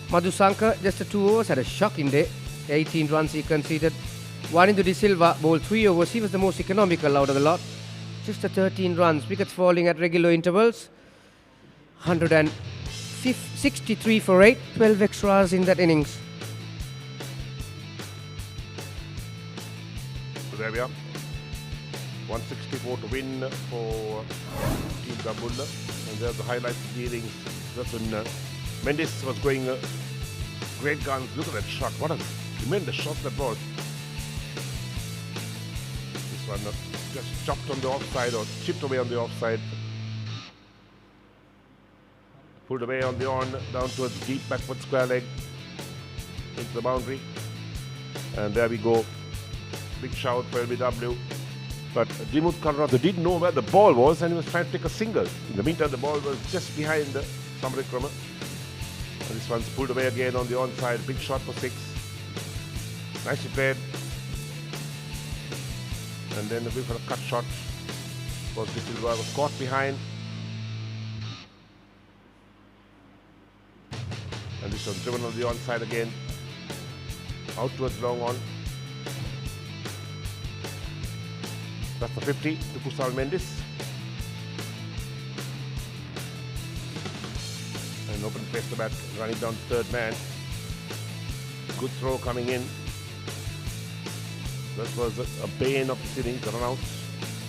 Madhu Sankar, just a 2 overs, had a shocking day. 18 runs he conceded. Wanindu De Silva bowled 3 overs. He was the most economical out of the lot. Just a 13 runs. Wickets falling at regular intervals. 163 for 8. 12 extras in that innings. So there we are. 164 to win for Team Dambulla. And there's the highlights of the innings. That's when Mendes was going great guns. Look at that shot. What a tremendous shot that was. This one just chopped on the offside or chipped away on the offside. Pulled away on the on, down towards deep backward square leg. Into the boundary. And there we go. Big shout for LBW. But Dimut Karnatha didn't know where the ball was and he was trying to take a single. In the meantime, the ball was just behind Samarikrama. And this one's pulled away again on the onside. Big shot for 6. Nicely played. And then a bit of a cut shot. Of course, De Silva was caught behind. And this one driven on the onside again. Out towards long on. That's the 50 to Kusal Mendes. And open place the bat, running down the third man. Good throw coming in. That was a bane of the innings, the run out.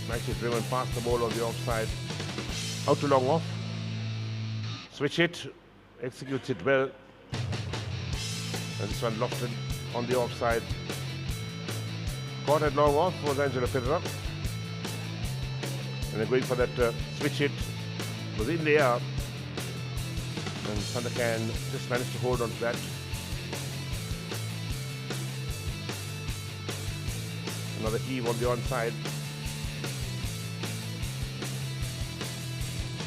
Nicely driven past the ball on the offside. Out to long off. Switch it, executes it well. And this one lofted on the offside. Caught at long off was Angelo Perra. And they're going for that switch hit. Was in the air. And Sandakan just managed to hold on to that. Another heave on the onside.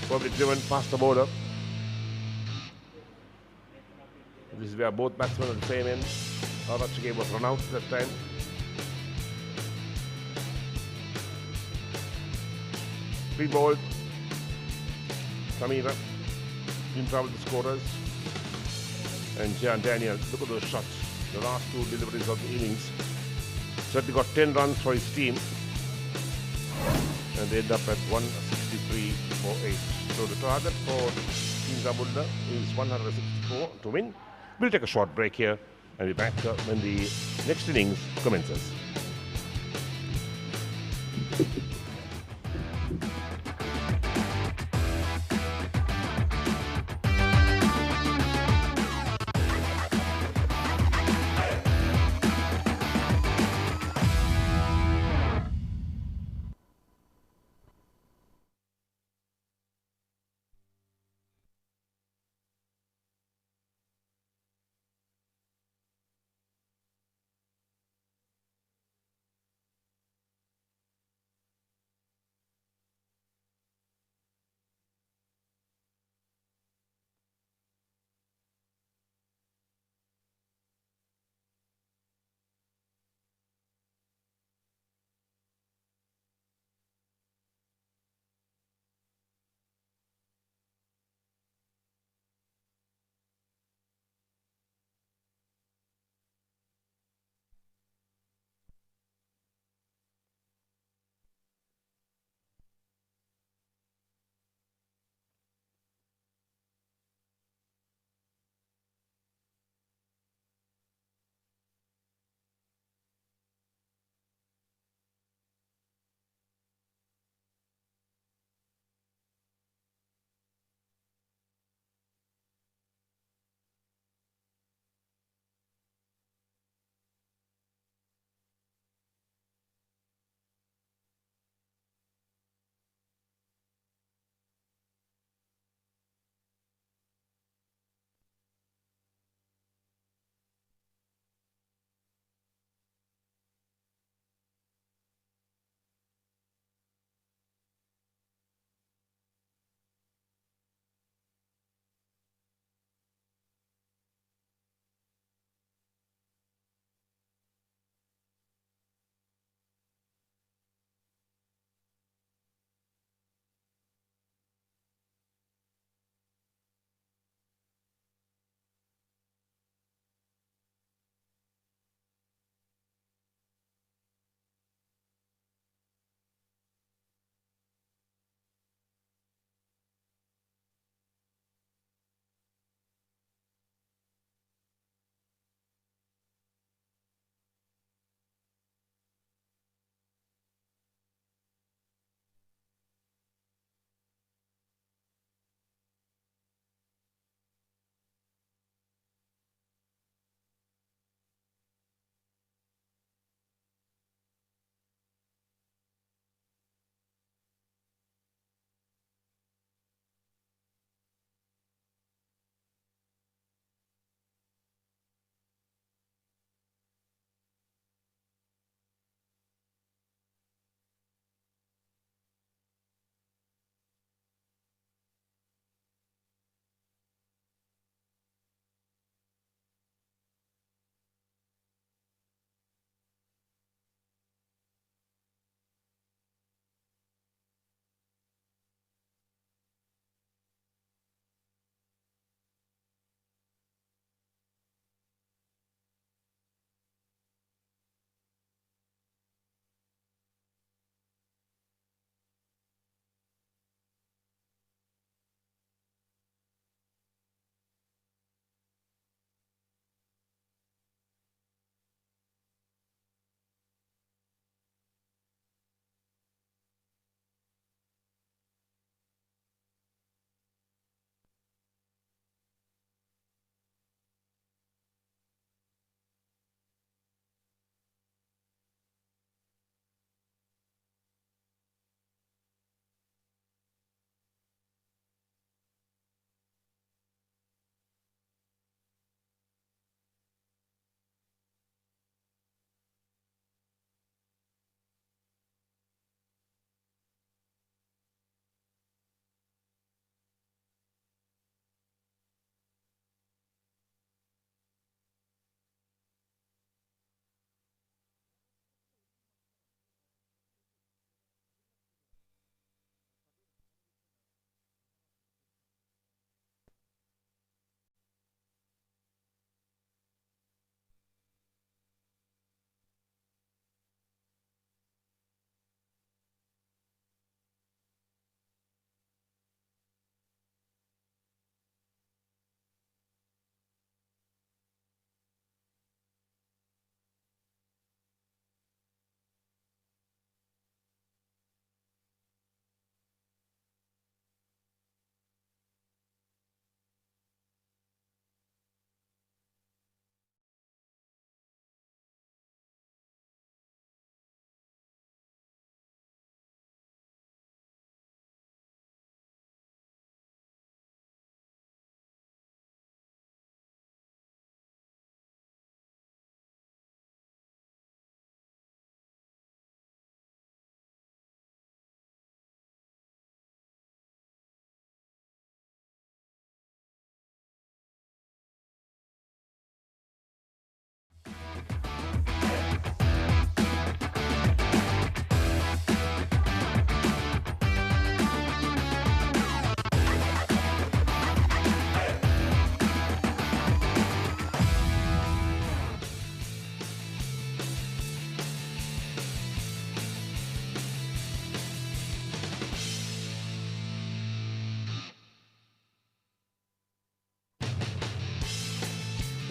Probably driven past the bowler. This is where both batsmen are the same end. Arachike was run out that time. Free ball. Samira didn't travel the scorers. And Jan Daniel, look at those shots. The last two deliveries of the innings. Certainly got 10 runs for his team. And they end up at 163 for 8. So the target for Team Dambulla is 164 to win. We'll take a short break here and be back when the next innings commences.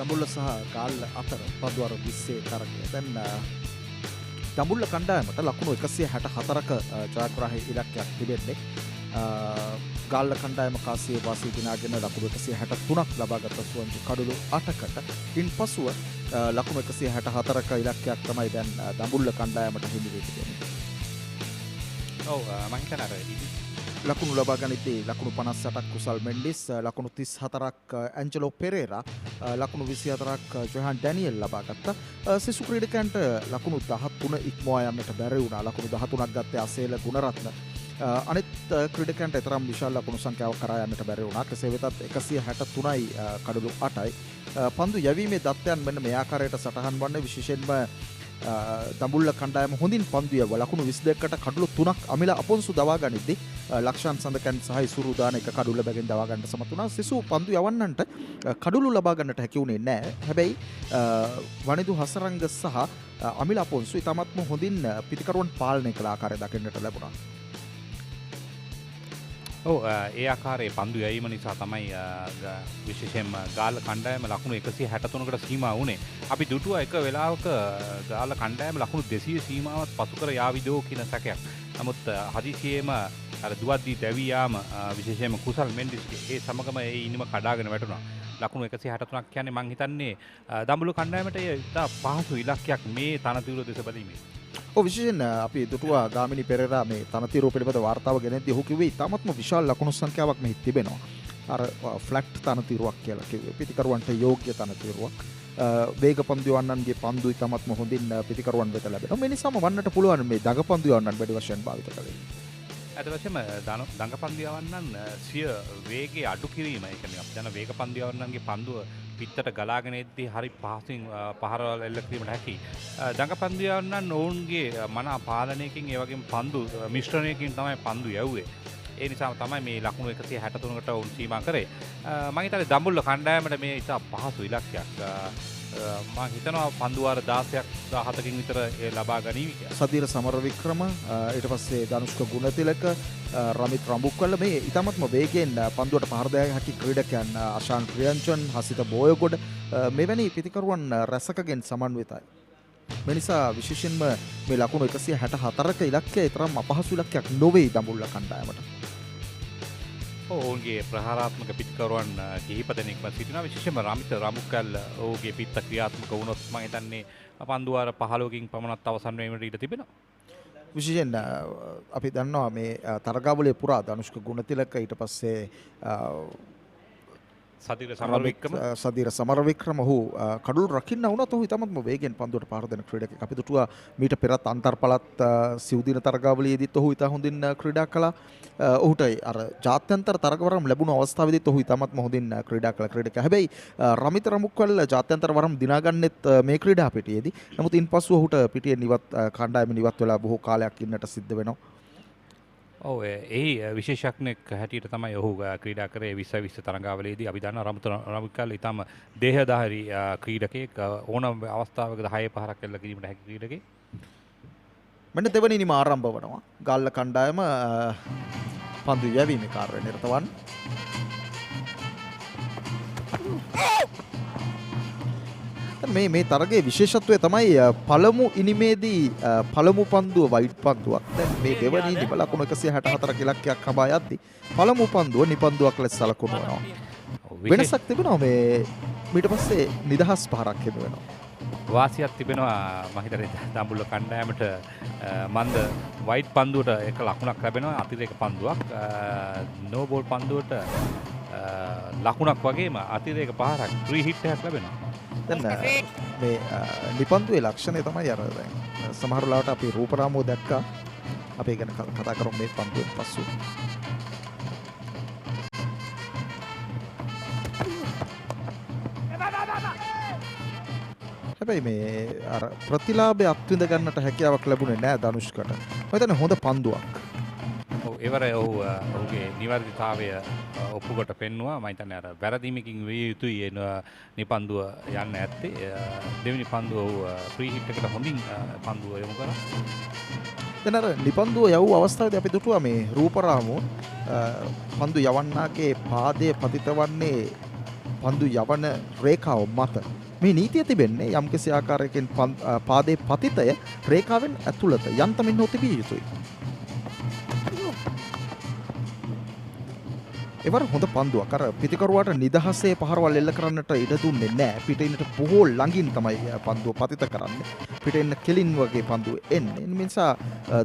Dambulla සහ ගාල්ල අතර පන්දුවර 20 තරගය. දැන් දඹුල්ල කණ්ඩායමට ලකුණු 164ක ජයග්‍රාහී ඉලක්කයක් තිබෙන්නේ. ගාල්ල කණ්ඩායම කාසියේ වාසී දිනාගෙන ලකුණු 163ක් ලබාගත් සුවන්ජි කඩුළු 8කට. ඉන්පසුව ලකුණු 164ක ඉලක්කයක් තමයි දැන් දඹුල්ල කණ්ඩායමට හිමි වී තිබෙන්නේ. ඔව් මම හිතනවා ලකුණු ලබා ගනිද්දී ලකුණු 58ක් කුසල් මෙන්ඩිස්, ලකුණු 34ක් ඇන්ජලෝ පෙරේරා, ලකුණු 24ක් ජොහන් ඩැනියෙල් ලබා ගත්තා. සිසු ක්‍රීඩකයන්ට ලකුණු 13 ඉක්මවා යන්නට බැරි වුණා. ලකුණු 13ක් ගත්තේ අසේල ගුණරත්න. අනිත් ක්‍රීඩකයන්ට තරම් විශාල ලකුණු සංඛ්‍යාවක් කරා යන්නට බැරි වුණා. කෙසේ වෙතත් 163යි කඩලු 8යි. පන්දු යැවීමේ දත්තයන් මෙන්න මේ ආකාරයට සටහන් වන්නේ. විශේෂයෙන්ම දඹුල්ල කණ්ඩායම හොඳින් පන්දු යව ලකුණු 22කට කඩලු 3ක් අමිල අපොන්සු දවා ගනිද්දී ලක්ෂාන් සඳකන් සහ ඉසුරු දාන එක කඩුල්ල බැගින් දවා ගන්නට සමත් වුණා. සිසු පන්දු යවන්නන්ට කඩුළු ලබා ගන්නට හැකි වුණේ නැහැ. හැබැයි වනිදු හසරංග සහ අමිල අපොන්සු ඉතාමත්ම හොඳින් පිටිකරුවන් පාලනය කළ ආකාරය දකින්නට ලැබුණා. ඔව් ඒ ආකාරයේ පන්දු යැවීම නිසා තමයි විශේෂයෙන්ම ගාල්ල කණ්ඩායම ලකුණු 163කට සීමා වුණේ. අපි දුටුවා එක වෙලාවක ගාල්ල කණ්ඩායම ලකුණු 200 සීමාවත් පසු කර යාවිදෝ කියන සැකයක්. නමුත් හදිසියෙම අර දුවද්දී දැවී යාම විශේෂයෙන්ම කුසල් මෙන්ඩිස්ගේ ඒ සමගම ඒ ඉනිම කඩාගෙන වැටුණා. ලකුණු 163ක් කියන්නේ මං හිතන්නේ දඹුල්ල කණ්ඩායමට ඉතා පහසු ඉලක්කයක් මේ තනතිර දෙස බැලීමේ. විශේෂයෙන් අපි දුටුවා ගාමිණී පෙරේරා මේ තනතිරු පිළිබඳ වාර්තාව ගෙනෙද්දී ඔහු කිව්වේ ඉතාමත්ම විශාල ලකුණු සංඛ්‍යාවක් මෙහි තිබෙනවා. අර ෆ්ලැට් තනතිරුවක් කියලා කිව්වේ. පිටිකරුවන්ට යෝග්‍ය තනතිරුවක්. වේග පන්දු යවන්නන්ගේ පන්දු ඉතාමත්ම හොඳින් පිටිකරුවන් වෙත ලැබෙනවා. මේ නිසාම වන්නට පුළුවන් මේ දඟ පන්දු යවන්නන් වැඩි වශයෙන් භාවිත කළේ. ඇත වශයෙන්ම දඟ පන්දු යවන්නන් සිය වේගය අඩු කිරීම. ඒ කියන්නේ අපි දන්න වේග පන්දු යවන්නන්ගේ පන්දුව පිටට ගලාගෙන එද්දී හරි පහසුවෙන් පහරවල් එල්ල කිරීමට හැකි. දඟ පන්දු යවන්නන් ඔවුන්ගේ මනා පාලනයකින් ඒ වගේම පන්දු මිශ්‍රණයකින් තමයි පන්දු යවුවේ. ඒ නිසා තමයි මේ ලකුණු 163කට ඔවුන් සීමා කරේ. මම හිතන්නේ දඹුල්ල කණ්ඩායමට මේ ඉතා පහසු ඉලක්කයක්. මම හිතනවා පන්දු වාර 16ක් 17කින් විතර ලබා ගනීවි කියලා. සදීර සමරවික්‍රම ඊට පස්සේ ධනුෂ්ක ගුණතිලක රමිත් රඹුක්වල මේ ඉතාමත්ම වේගයෙන් පන්දුවට පහර දෙය හැකි ක්‍රීඩකයන් ආශාන් ප්‍රියංචන් හසිත බෝයගොඩ මෙවැනි පිටිකරුවන් රැසකගෙන් සමන්විතයි. මේ නිසා විශේෂයෙන්ම මේ ලකුණු 164ක ඉලක්කය තරම් අපහසු ඉලක්කයක් නොවේ දඹුල්ල කණ්ඩායමට. ඔවුන්ගේ ප්‍රහාරාත්මක පිටිකරුවන් කිහිප දෙනෙක්ම සිටිනවා. විශේෂයෙන්ම රමිත රඹුක්කල් ඔහුගේ පිත්ත ක්‍රියාත්මක වුණොත් මම හිතන්නේ පන්දු වාර 15කින් පමණක් අවසන් වීමට ඉඩ තිබෙනවා. විශේෂයෙන් අපි දන්නවා මේ තරගාවලිය පුරා ධනුෂ්ක ගුණතිලක ඊට පස්සේ සදීර සමරවික්‍රම ඔහු කඩුළු රකින්න වුණත් ඔහු ඉතාමත්ම වේගෙන් පන්දුවට පාර දෙන ක්‍රීඩකයෙක්. අපි දුටුවා මීට පෙරත් අන්තර්පළත් සිව්දින තරගාවලියේදීත් ඔහු ඉතා හොඳින් ක්‍රීඩා කළා. ඔහුට අර ජාත්‍යන්තර තරගවරම් ලැබුණු අවස්ථාවේදීත් ඔහු ඉතාමත්ම හොඳින් ක්‍රීඩා කළ ක්‍රීඩකයෙක්. හැබැයි රමිත රමුක්වල ජාත්‍යන්තර වරම් දිනාගන්නෙත් මේ ක්‍රීඩා පිටියේදී. නමුත් ඉන්පසු ඔහුට පිටියෙන් කණ්ඩායම නිවත් වෙලා බොහෝ කාලයක් ඉන්නට සිද්ධ වෙනවා. ඔව් එහි විශේෂඥෙක් හැටියට තමයි ඔහු ක්‍රීඩා කරේ 2020 තරඟාවලියේදී. අපි දන්නා රමුත රමුක්කල් ඊටම දේහධාරී ක්‍රීඩකයෙක්. ඕනම අවස්ථාවකද 6 පහරක් එල්ල කිරීමට හැකි ක්‍රීඩකයෙක්. මෙන්න දෙවැනි ඉනිම ආරම්භ වෙනවා. ගාල්ල කණ්ඩායම පන්දු යැවීමේ කාර්යය නිරත වන්නේ. මේ තරගයේ විශේෂත්වය තමයි පළමු ඉනිමේදී පළමු පන්දුව වයිට් පන්දුවක්. දැන් මේ දෙවැනි ඉනිම ලකුණු 164ක ඉලක්කයක් හඹා යද්දී පළමු පන්දුව නිපන්දුවක් ලෙස සලකුණු වෙනවා. වෙනසක් තිබෙනවා මේ ඊට පස්සේ නිදහස් පහරක් හිමි වෙනවා. වාසියක් තිබෙනවා මම හිතන්නේ දඹුල්ල කණ්ඩායමට මන්ද වයිට් පන්දුවට එක ලකුණක් ලැබෙනවා. අතිරේක පන්දුවක් නෝ බෝල් පන්දුවට ලකුණක් වගේම අතිරේක පහරක් ෆ්‍රී හිට් එකක් ලැබෙනවා. දැන් මේ නිපන්දුවේ ලක්ෂණය තමයි අර දැන් සමහර වෙලාවට අපි රූපරාමෝ දැක්කා. අපි ගැන කතා කරමු මේ පන්දුවෙන් පස්සු. හැබැයි මේ අර ප්‍රතිලාභය අත්විඳ ගන්නට හැකියාවක් ලැබුණේ නැහැ ධනුෂ්කට. මම හිතන්නේ හොඳ පන්දුවක්. ඔව් ඒවරේ ඔහුගේ නිවැරදිතාවය ඔප්පුකොට පෙන්නවා. මම හිතන්නේ අර වැරදීමකින් විය යුතුයි එන නිපන්දුව යන්න ඇත්තේ. දෙවෙනි පන්දුව ඔහු ෆ්‍රී හිට් එකට හොඳින් පන්දුව යොමු කරා. දැන් අර නිපන්දුව යවූ අවස්ථාවේදී අපි දුටුවා මේ රූපරාමෝ පන්දු යවන්නාගේ පාදයේ පතිත වන්නේ පන්දු යවන රේඛාව මත මේ නීතිය තිබෙන්නේ යම්කිසි ආකාරයකින් පාදයේ පතිතය රේඛාවෙන් ඇතුළත යන්තමින් නොතිබිය යුතුයි. එවර හොඳ පන්දුවක්. අර පිටිකරුවාට නිදහසේ පහරවල් එල්ල කරන්නට ඉඩ දුන්නේ නැහැ. පිටින්නට බොහෝ ළඟින් තමයි පන්දුව පතිත කරන්නේ. පිටින්න කෙලින් වගේ පන්දුව එන්නේ. ඒ නිසා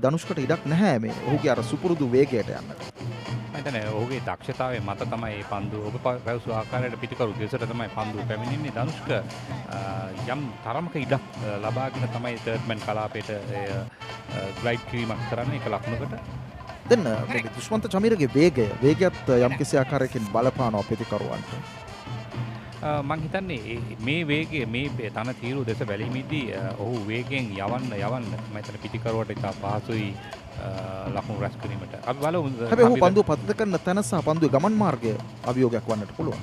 ධනුෂ්කට ඉඩක් නැහැ මේ ඔහුගේ අර සුපුරුදු වේගයට යන්නට. මම ඔහුගේ දක්ෂතාවය මත තමයි මේ පන්දුව ඔබ පැවසු ආකාරයට පිටිකරු දෙසට තමයි පන්දුව පැමිණෙන්නේ. ධනුෂ්ක යම් තරමක ඉඩක් ලබාගෙන තමයි තර්ඩ්මන් කලාපයට ග්ලයිඩ් කිරීමක් කරන්නේ එක ලකුණකට. දැන් මේ දුෂ්මන්ත චමීරගේ වේගයත් යම්කිසි ආකාරයකින් බලපානවා පිටිකරුවන්ට. මම හිතන්නේ මේ වේගය මේ තන තීරු දෙස බැලීමේදී ඔහු වේගයෙන් යවන්න මම හිතන්නේ පිටිකරුවට ඉතා පහසුයි ලකුණු රැස් කිරීමට. අපි බලමු. හැබැයි ඔහු පන්දුව පතිත කරන තැන සහ පන්දුවේ ගමන් මාර්ගය අභියෝගයක් වන්නට පුළුවන්.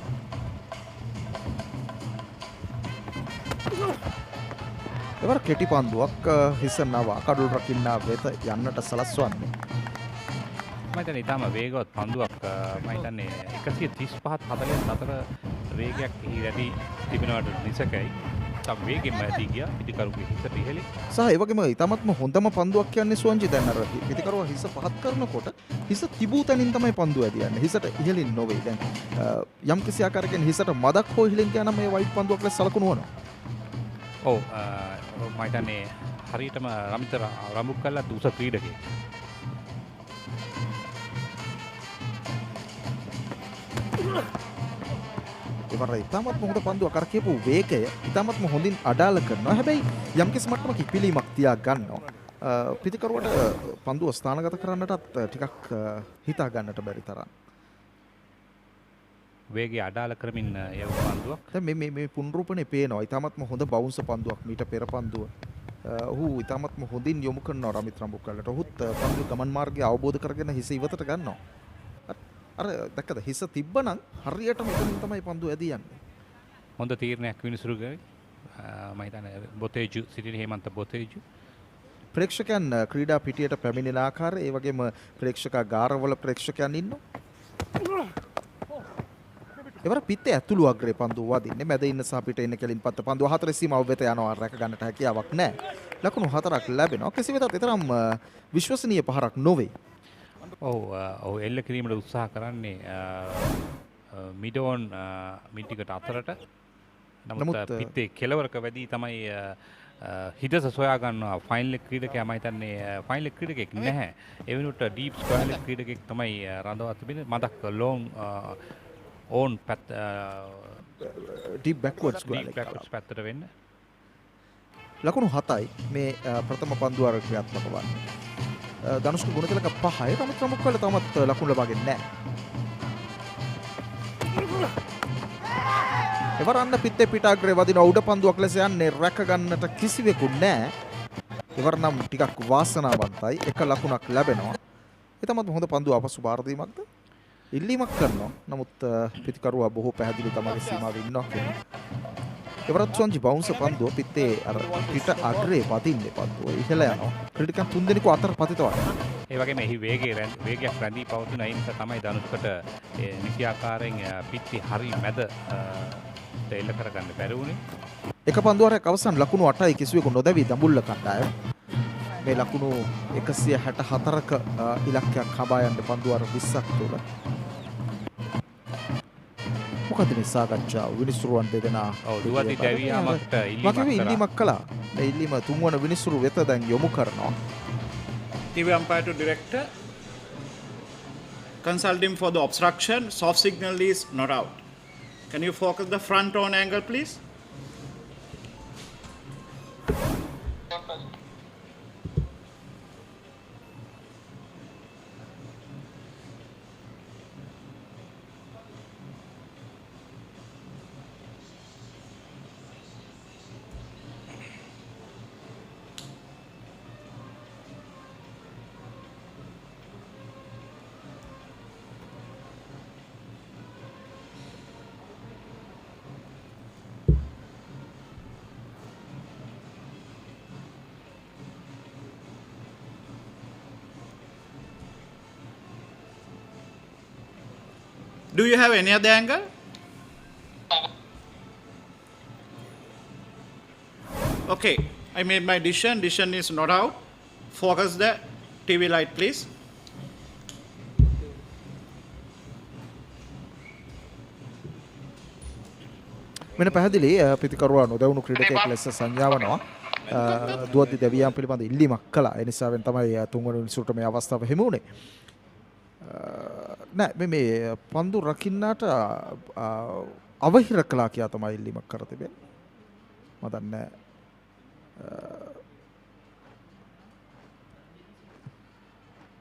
එවර කෙටි පන්දුවක් හිස නවා කඩුල් රකින්නා වෙත යන්නට සලස්වන්නේ. මම හිතන්නේ ඊටම වේගවත් පන්දුවක් මම හිතන්නේ 135 44 වේගයක් එහි වැඩි තිබෙනවට නිසකයි. තම වේගෙම ඇදී ගියා පිටිකරුගේ හිසට ඉහළින්. සහ ඒ වගේම ඊටමත්ම හොඳම පන්දුවක් කියන්නේ සුවන්ජි දැන් අර පිටිකරුවා හිස පහත් කරනකොට හිස තිබූ තැනින් තමයි පන්දුව ඇදියන්නේ. හිසට ඉහළින් නොවේ. දැන් යම් කිසි ආකාරයකින් හිසට මදක් හෝ ඉහළින් ගියා නම් මේ වයිට් පන්දුවක් ලෙස සලකුණු වෙනවා. ඔව් මම හිතන්නේ හරියටම රමිත රඹුක් කළා දුස ක්‍රීඩකයෙක්. ඒවර ඉතාමත්ම හොඳ පන්දුවක් අර කියපු වේගය ඉතාමත්ම හොඳින් අඩාල කරනවා. හැබැයි යම්කිසි මට්ටමක ඉපිලීමක් තියා ගන්නවා. පිටිකරුවට පන්දුව ස්ථානගත කරන්නටත් ටිකක් හිතා ගන්නට බැරි තරම්. වේගය අඩාල කරමින් යව පන්දුවක්. දැන් මේ පුනරුපණේ පේනවා. ඉතාමත්ම හොඳ බවුන්ස් පන්දුවක් මීට පෙර පන්දුව. ඔහු ඉතාමත්ම හොඳින් යොමු කරනවා රමිත් රඹුක්කලට. ඔහුත් පන්දු ගමන් මාර්ගය අවබෝධ කරගෙන හිස ඉවතට ගන්නවා. අර දැක්කද හිස තිබ්බනම් හරියටම එතනින් තමයි පන්දුව ඇදී යන්නේ. හොඳ තීරණයක් විනිසුරු කරේ. මම හිතන්නේ බොතේජු සිටින හේමන්ත බොතේජු. ප්‍රේක්ෂකයන් ක්‍රීඩා පිටියට පැමිණෙන ආකාරය ඒ වගේම ප්‍රේක්ෂකාගාරවල ප්‍රේක්ෂකයන් ඉන්නවා. එවර පිටේ ඇතුළු අග්‍රේ පන්දුව වදින්නේ. මැද ඉන්න සහ පිට ඉන්න කෙලින් පත්ත පන්දුව හතරේ සීමාව වෙත යනවා. රැක ගන්නට හැකියාවක් නැහැ. ලකුණු 4ක් ලැබෙනවා. කෙසේ වෙතත් ඊතරම් විශ්වසනීය පහරක් නොවේ. ඔව් එල්ල කිරීමට උත්සාහ කරන්නේ මිඩෝන් මිටිකට අතරට. නමුත් පිටේ කෙලවරක වැඩි තමයි හිතස සොයා ගන්නවා. ෆයිනල් ක්‍රීඩකයා මම හිතන්නේ ෆයිනල් ක්‍රීඩකෙක් නැහැ. ඒ වෙනුවට ඩීප් ස්ක්වයර් ක්‍රීඩකෙක් තමයි රඳවා තිබෙන්නේ. මදක් ලොන් ඕන් පැත් ඩීප් බෑක්වර්ඩ්ස් පැත්තට වෙන්න. ලකුණු 7යි මේ ප්‍රථම පන්දුව අර ක්‍රියාත්මක වන්නේ. ධනුෂ්ක ගුණතිලක 5යි රමිත් රඹුක්කල තාමත් ලකුණු ලබාගෙන නැහැ. එවරන්න පිටේ පිටාග්‍රේ වදින උඩ පන්දුවක් ලෙස යන්නේ රැක ගන්නට කිසිවෙකුත් නැහැ. එවර නම් ටිකක් වාසනාවන්තයි. එක ලකුණක් ලැබෙනවා. ඒ තමත් හොඳ පන්දුව අපසු බාර දීමක්ද? ඉල්ලීමක් කරනවා. නමුත් පිටිකරුවා බොහෝ පැහැදිලි තමයි සීමාවෙ ඉන්නවා කියන්නේ. එවරත් සොන්ජි බවුන්ස් පන්දුව පිටේ අර පිට අග්‍රේ වදින්නේ පන්දුව ඉහළ යනවා. ක්‍රීඩකයන් තුන්දෙනෙකු අතර පතිතවයි. ඒ වගේම එහි වේගයක් රැඳී පවතින ඒ නිසා තමයි ධනුෂ්කට නිසි ආකාරයෙන් පිටි හරි මැද එල්ල කරගන්න බැරි වුණේ. එක පන්දුවරයක් අවසන් ලකුණු 8යි කිසිවෙකු නොදැවි දඹුල්ල කණ්ඩායම. මේ ලකුණු 164ක ඉලක්කයක් හඹා යන්න පන්දුවර 20ක් තුළ. මොකද මේ සාකච්ඡාව විනිසුරුවන් දෙදෙනා දුවති දැවියාමකට ඉල්ලීමක් කළා. මේ ඉල්ලීම තුන්වන විනිසුරු වෙත දැන් යොමු කරනවා. TV umpire to director. Consult him for the obstruction. Soft signal is not out. Can you focus the front on angle, please? Do you have any other angle? Okay, I made my decision. Decision is not out. Focus the TV light, please. මෙන්න පැහැදිලි පිතිකරුවා නොදවුණු ක්‍රීඩකයෙක් ලෙස සංඥාවනවා දුවද්දි දෙවියන් පිළිබඳ ඉල්ලීමක් කළා. ඒ නිසාවෙන් තමයි තුන්වෙනි විනිසුරට මේ අවස්ථාව හිමි වුණේ. නෑ මේ පන්දු රකින්නට අවහිර කළා කියා තමයි ඉල්ලීමක් කර තිබෙන්නේ. මම දන්නේ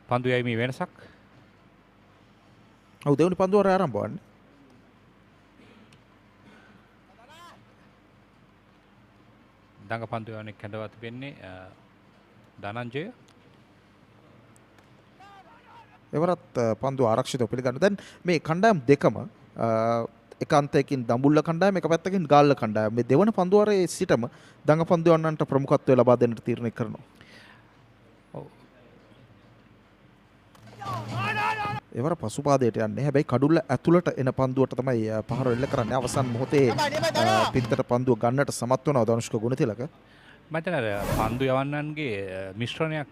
පන්දුයයි මේ වෙනසක්. ඔව් දෙවෙනි පන්දුව ආරම්භ වන්නේ. දඟ පන්දුවන්නේ කැඳවා තිබෙන්නේ ධනංජය. එවරත් පන්දුව ආරක්ෂිතව පිළිගන්න. දැන් මේ කණ්ඩායම් දෙකම එක අන්තයකින් දඹුල්ල කණ්ඩායම එක පැත්තකින් ගාල්ල කණ්ඩායම මේ දෙවන පන්දුවරේ සිටම දඟ පන්දුවන්නන්ට ප්‍රමුඛත්වය ලබා දෙන්නට තීරණය කරනවා. එවර පසුපාදයට යන්නේ. හැබැයි කඩුල්ල ඇතුළට එන පන්දුවට තමයි පහර එල්ල කරන්නේ. අවසන් මොහොතේ පිටතට පන්දුව ගන්නට සමත් වෙනවා ධනුෂ්ක ගුණතිලක. මම හිතන්නේ පන්දු යවන්නන්ගේ මිශ්‍රණයක්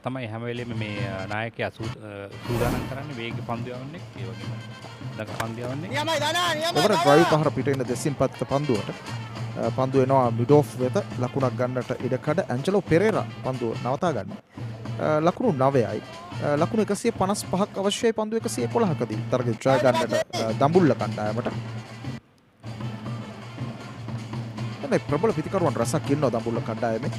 තමයි හැම වෙලෙම මේ නායකයා සූදානම් කරන්නේ. වේග පන්දු යවන්නේ ඒ වගේම දඟ පන්දු යවන්නේ. එවර ඩ්‍රයිව් පහර පිට එන දෙසින් පත්ත පන්දුවට පන්දුව එනවා මිඩ් ඔෆ් වෙත ලකුණක් ගන්නට ඉඩකඩ ඇන්ජලෝ පෙරේරා පන්දුව නවතා ගන්න. ලකුණු 9යි. ලකුණු 155ක් අවශ්‍යයි පන්දු 111කදී තරගය ජය ගන්නට දඹුල්ල කණ්ඩායමට. එනේ ප්‍රබල පිටිකරුවන් රසක් ඉන්නවා දඹුල්ල කණ්ඩායමේ.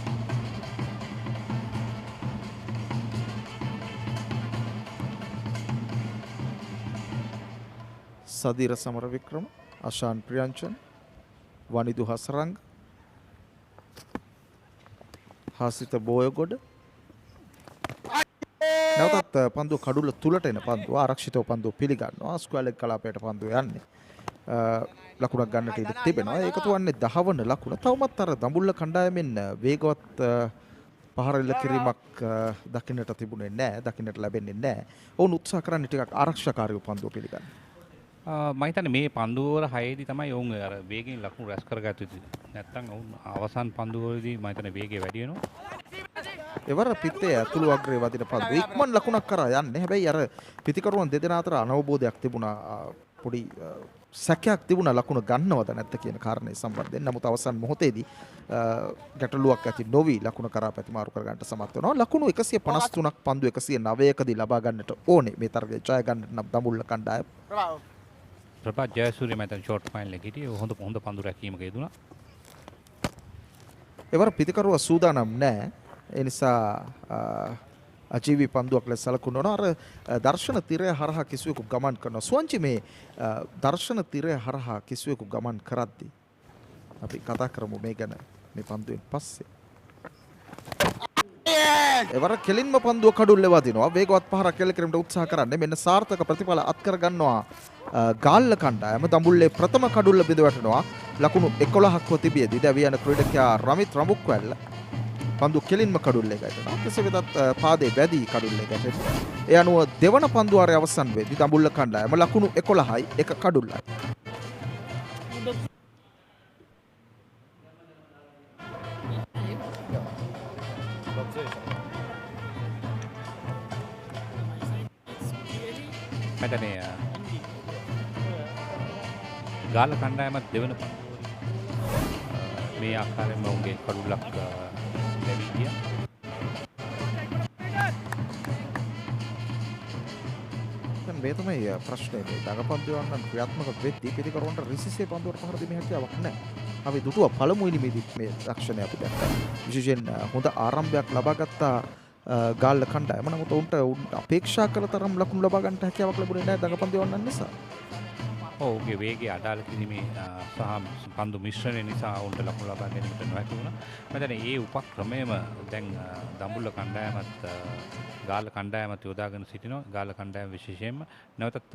සදීර සමරවික්‍රම, අශාන් ප්‍රියංචන්, වනිදු හසරංග, හසිත බෝයගොඩ නැවතත් පන්දුව කඩුල්ල තුලට එන පන්දුව ආරක්ෂිතව පන්දුව පිළිගන්නවා. ස්ක්වැලෙක් කලාපයට පන්දුව යන්නේ. ලකුණක් ගන්නට ඉඩ තිබෙනවා. ඒකතු වන්නේ 10 වන ලකුණ. තවමත් අර දඹුල්ල කණ්ඩායමෙන් වේගවත් පහර එල්ල කිරීමක් දකින්නට තිබුණේ නැහැ. දකින්නට ලැබෙන්නේ නැහැ. ඔවුන් උත්සාහ කරන්නේ ටිකක් ආරක්ෂාකාරීව පන්දුව පිළිගන්න. මම හිතන්නේ මේ පන්දුවවල 6ේදී තමයි ඔවුන් අර වේගයෙන් ලකුණු රැස් කරගත්තු ඉතින්. නැත්තම් ඔවුන් අවසන් පන්දුවවලදී මම හිතන්නේ වේගය වැඩි වෙනවා. එවර පිටේ ඇතුළු අග්‍රේ වදින පන්දුව ඉක්මන් ලකුණක් කරා යන්නේ. හැබැයි අර පිටිකරුවන් දෙදෙනා අතර අනවබෝධයක් තිබුණා. පොඩි සැකයක් තිබුණා ලකුණ ගන්නවද නැත්ද කියන කාරණේ සම්බන්ධයෙන්. නමුත් අවසන් මොහොතේදී ගැටලුවක් ඇති නොවි ලකුණ කරා පැතිමාරු කර ගන්නට සමත් වෙනවා. ලකුණු 153ක් පන්දු 109කදී ලබා ගන්නට ඕනේ මේ තරගය ජය ගන්නට නම් දඹුල්ල කණ්ඩායම. ප්‍රභා ජයසූරිය මම හිතන්නේ ෂෝට් ෆයිනල් එකේ හිටියේ හොඳ පන්දු රැකීමක යෙදුණා. එවර පිටිකරුවා සූදානම් නැහැ. ඒ නිසා අජීවී පන්දුවක් ලෙස සලකුණනවා. අර දර්ශන තිරය හරහා කිසිවෙකු ගමන් කරනවා. ස්වංචි මේ දර්ශන තිරය හරහා කිසිවෙකු ගමන් කරද්දී අපි කතා කරමු මේ ගැන මේ පන්දුවෙන් පස්සේ. එවර කෙලින්ම පන්දුව කඩුල්ලේ වදිනවා. වේගවත් පහරක් කෙල කිරීමට උත්සාහ කරන්නේ. මෙන්න සාර්ථක ප්‍රතිඵල අත් කර ගන්නවා ගාල්ල කණ්ඩායම. දඹුල්ලේ ප්‍රථම කඩුල්ල බිඳ වැටෙනවා. ලකුණු 11ක්ව තිබියදී දැවියන ක්‍රීඩකයා රමිත් රඹුක්වැල්ල පන්දු කෙලින්ම කඩුල්ලේ ගැටෙනවා. කෙසේ වෙතත් පාදේ වැදී කඩුල්ලේ ගැටෙනවා. ඒ අනුව දෙවන පන්දුවාරය අවසන් වෙද්දී දඹුල්ල කණ්ඩායම ලකුණු 11යි එක කඩුල්ලයි. මතනේ ගාල්ල කණ්ඩායමත් දෙවන මේ ආකාරයෙන්ම උන්ගේ කඩුල්ලක් ලැබී ගියා. දැන් මේ තමයි ප්‍රශ්නේ. මේ දඟපන්දුවන්නන් ක්‍රියාත්මක වෙද්දී පිටිකරුවන්ට රිසිසේ පන්දුවට පහර දීමේ හැකියාවක් නැහැ. අපි දුටුව පළමු ඉනිමේදී මේ ලක්ෂණය අපි දැක්කා. විශේෂයෙන් හොඳ ආරම්භයක් ලබාගත්ත ගාල්ල කණ්ඩායම. නමුත් උන්ට අපේක්ෂා කළ තරම් ලකුණු ලබා ගන්නට හැකියාවක් ලැබුණේ නැහැ දඟපන්දුවන්නන් නිසා. ඔවුගේ වේගය අඩාල කිරීමේ සහ පන්දු මිශ්‍රණය නිසා ඔවුන්ට ලකුණු ලබා ගැනීමට නොහැකි වුණා. මම හිතන්නේ ඒ උපක්‍රමයම දැන් දඹුල්ල කණ්ඩායමත් ගාල්ල කණ්ඩායමත් යොදාගෙන සිටිනවා. ගාල්ල කණ්ඩායම විශේෂයෙන්ම නැවතත්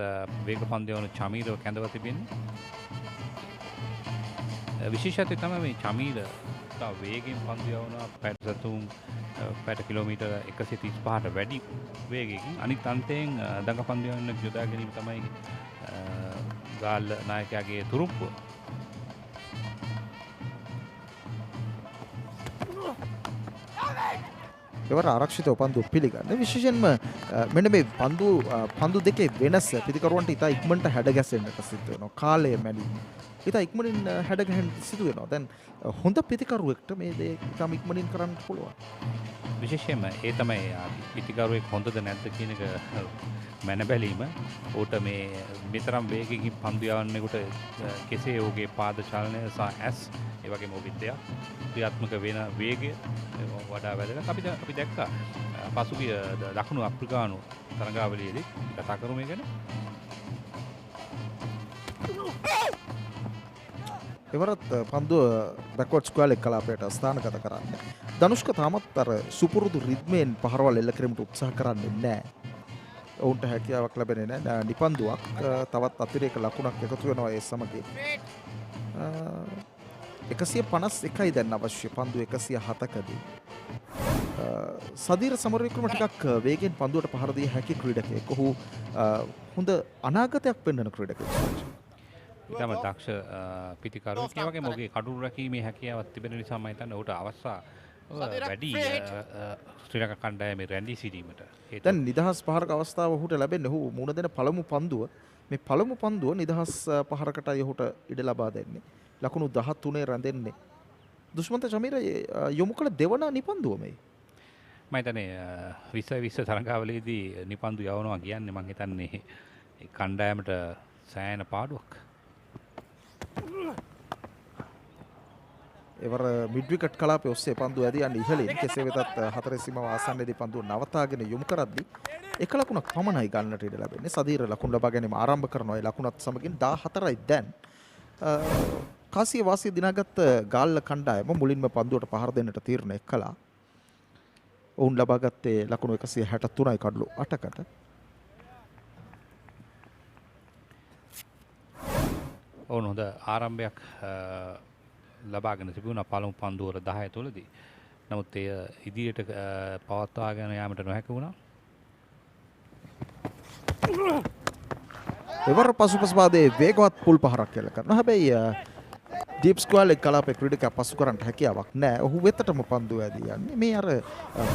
වේග පන්දු යවන චමීරව කැඳව තිබෙන්නේ. විශේෂත්වය තමයි මේ චමීර තා වේගයෙන් පන්දු යවනවා. පැයට කිලෝමීටර් 135ට වැඩි වේගයකින්. අනිත් අන්තයෙන් දඟ පන්දු යවන යොදා ගැනීම තමයි ගාල්ල නායකයාගේ තුරුම්පුව. ඒවර ආරක්ෂිතව පන්දු පිළිගන්න. විශේෂයෙන්ම මෙන්න මේ පන්දු දෙකේ වෙනස පිටිකරුවන්ට ඉතා ඉක්මනට හැඩ ගැසෙන්නට සිද්ධ වෙනවා. කාලය මැඩීම. ඉතා ඉක්මනින් හැඩ ගැහෙන්න සිදු වෙනවා. දැන් හොඳ පිටිකරුවෙක්ට මේ දේ ඉතාම ඉක්මනින් කරන්න පුළුවන්. විශේෂයෙන්ම ඒ තමයි පිටිකරුවෙක් හොඳද නැද්ද කියන එක මැන බැලීම. ඌට මේ මෙතරම් වේගකින් පන්දු යවන්නෙකුට කෙසේ ඔහුගේ පාද චලනය සහ ඇස් ඒ වගේම ඔහුගේ දෙයක් ක්‍රියාත්මක වෙන වේගය වඩා වැදගත්. අපි දැක්කා පසුගිය දකුණු අප්‍රිකානු තරගාවලියේදී කතා කරමු මේ ගැන. එවරත් පන්දුව බැක්වර්ඩ් ස්ක්වයර් කලාපයට ස්ථානගත කරන්න. ධනුෂ්ක තාමත් අර සුපුරුදු රිද්මෙන් පහරවල් එල්ල කිරීමට උත්සාහ කරන්නේ නැහැ. ඔවුන්ට හැකියාවක් ලැබෙන්නේ නැහැ. නිපන්දුවක් තවත් අතිරේක ලකුණක් එකතු වෙනවා ඒ සමගින්. 151යි දැන් අවශ්‍ය පන්දු 107කදී. සදීර සමරවික්‍රම ටිකක් වේගෙන් පන්දුවට පහර දී හැකි ක්‍රීඩකයෙක්. ඔහු හොඳ අනාගතයක් පෙන්වන ක්‍රීඩකයෙක්. ඉතාම දක්ෂ පිටිකරුවෙක්. ඒ වගේම ඔහුගේ කඩුළු රැකීමේ හැකියාවක් තිබෙන නිසා මම හිතන්නේ ඔහුට අවස්ථා වැඩි ශ්‍රී ලංකා කණ්ඩායමේ රැඳී සිටීමට. දැන් නිදහස් පහරක අවස්ථාව ඔහුට ලැබෙන්නේ ඔහු මුණ දෙන පළමු පන්දුව. මේ පළමු පන්දුව නිදහස් පහරකටයි ඔහුට ඉඩ ලබා දෙන්නේ. ලකුණු 13 රැඳෙන්නේ. දුෂ්මන්ත චමීර යොමු කළ දෙවන නිපන්දුව මේ. මම හිතන්නේ 20 තරඟාවලියේදී නිපන්දු යවනවා කියන්නේ මම හිතන්නේ කණ්ඩායමට සෑහෙන පාඩුවක්. එවර මිඩ් විකට් කලාපයේ ඔස්සේ පන්දුව ඇදී යන්නේ ඉහළින්. කෙසේ වෙතත් හතරේ සීමාව ආසන්නයේදී පන්දුව නවතාගෙන යොමු කරද්දී එක ලකුණක් පමණයි ගන්නට ඉඩ ලැබෙන්නේ. සදීර ලකුණු ලබා ගැනීම ආරම්භ කරනවා. ඒ ලකුණත් සමගින් 14යි දැන්. කාසිය වාසිය දිනාගත් ගාල්ල කණ්ඩායම මුලින්ම පන්දුවට පහර දෙන්නට තීරණය කළා. ඔවුන් ලබාගත්තේ ලකුණු 163යි කඩලු 8කට. ඔවුන් හොඳ ආරම්භයක් ලබාගෙන තිබුණා පළමු පන්දුවර 10 තුලදී. නමුත් එය ඉදිරියට පවත්වාගෙන යාමට නොහැකි වුණා. එවර පසුපස පාදයේ වේගවත් පුල් පහරක් කෙල කරනවා. හැබැයි ඩීප් ස්ක්වයර් කලාපයේ ක්‍රීඩකයා පසු කරන්නට හැකියාවක් නැහැ. ඔහු වෙතටම පන්දුව ඇදී යන්නේ. මේ අර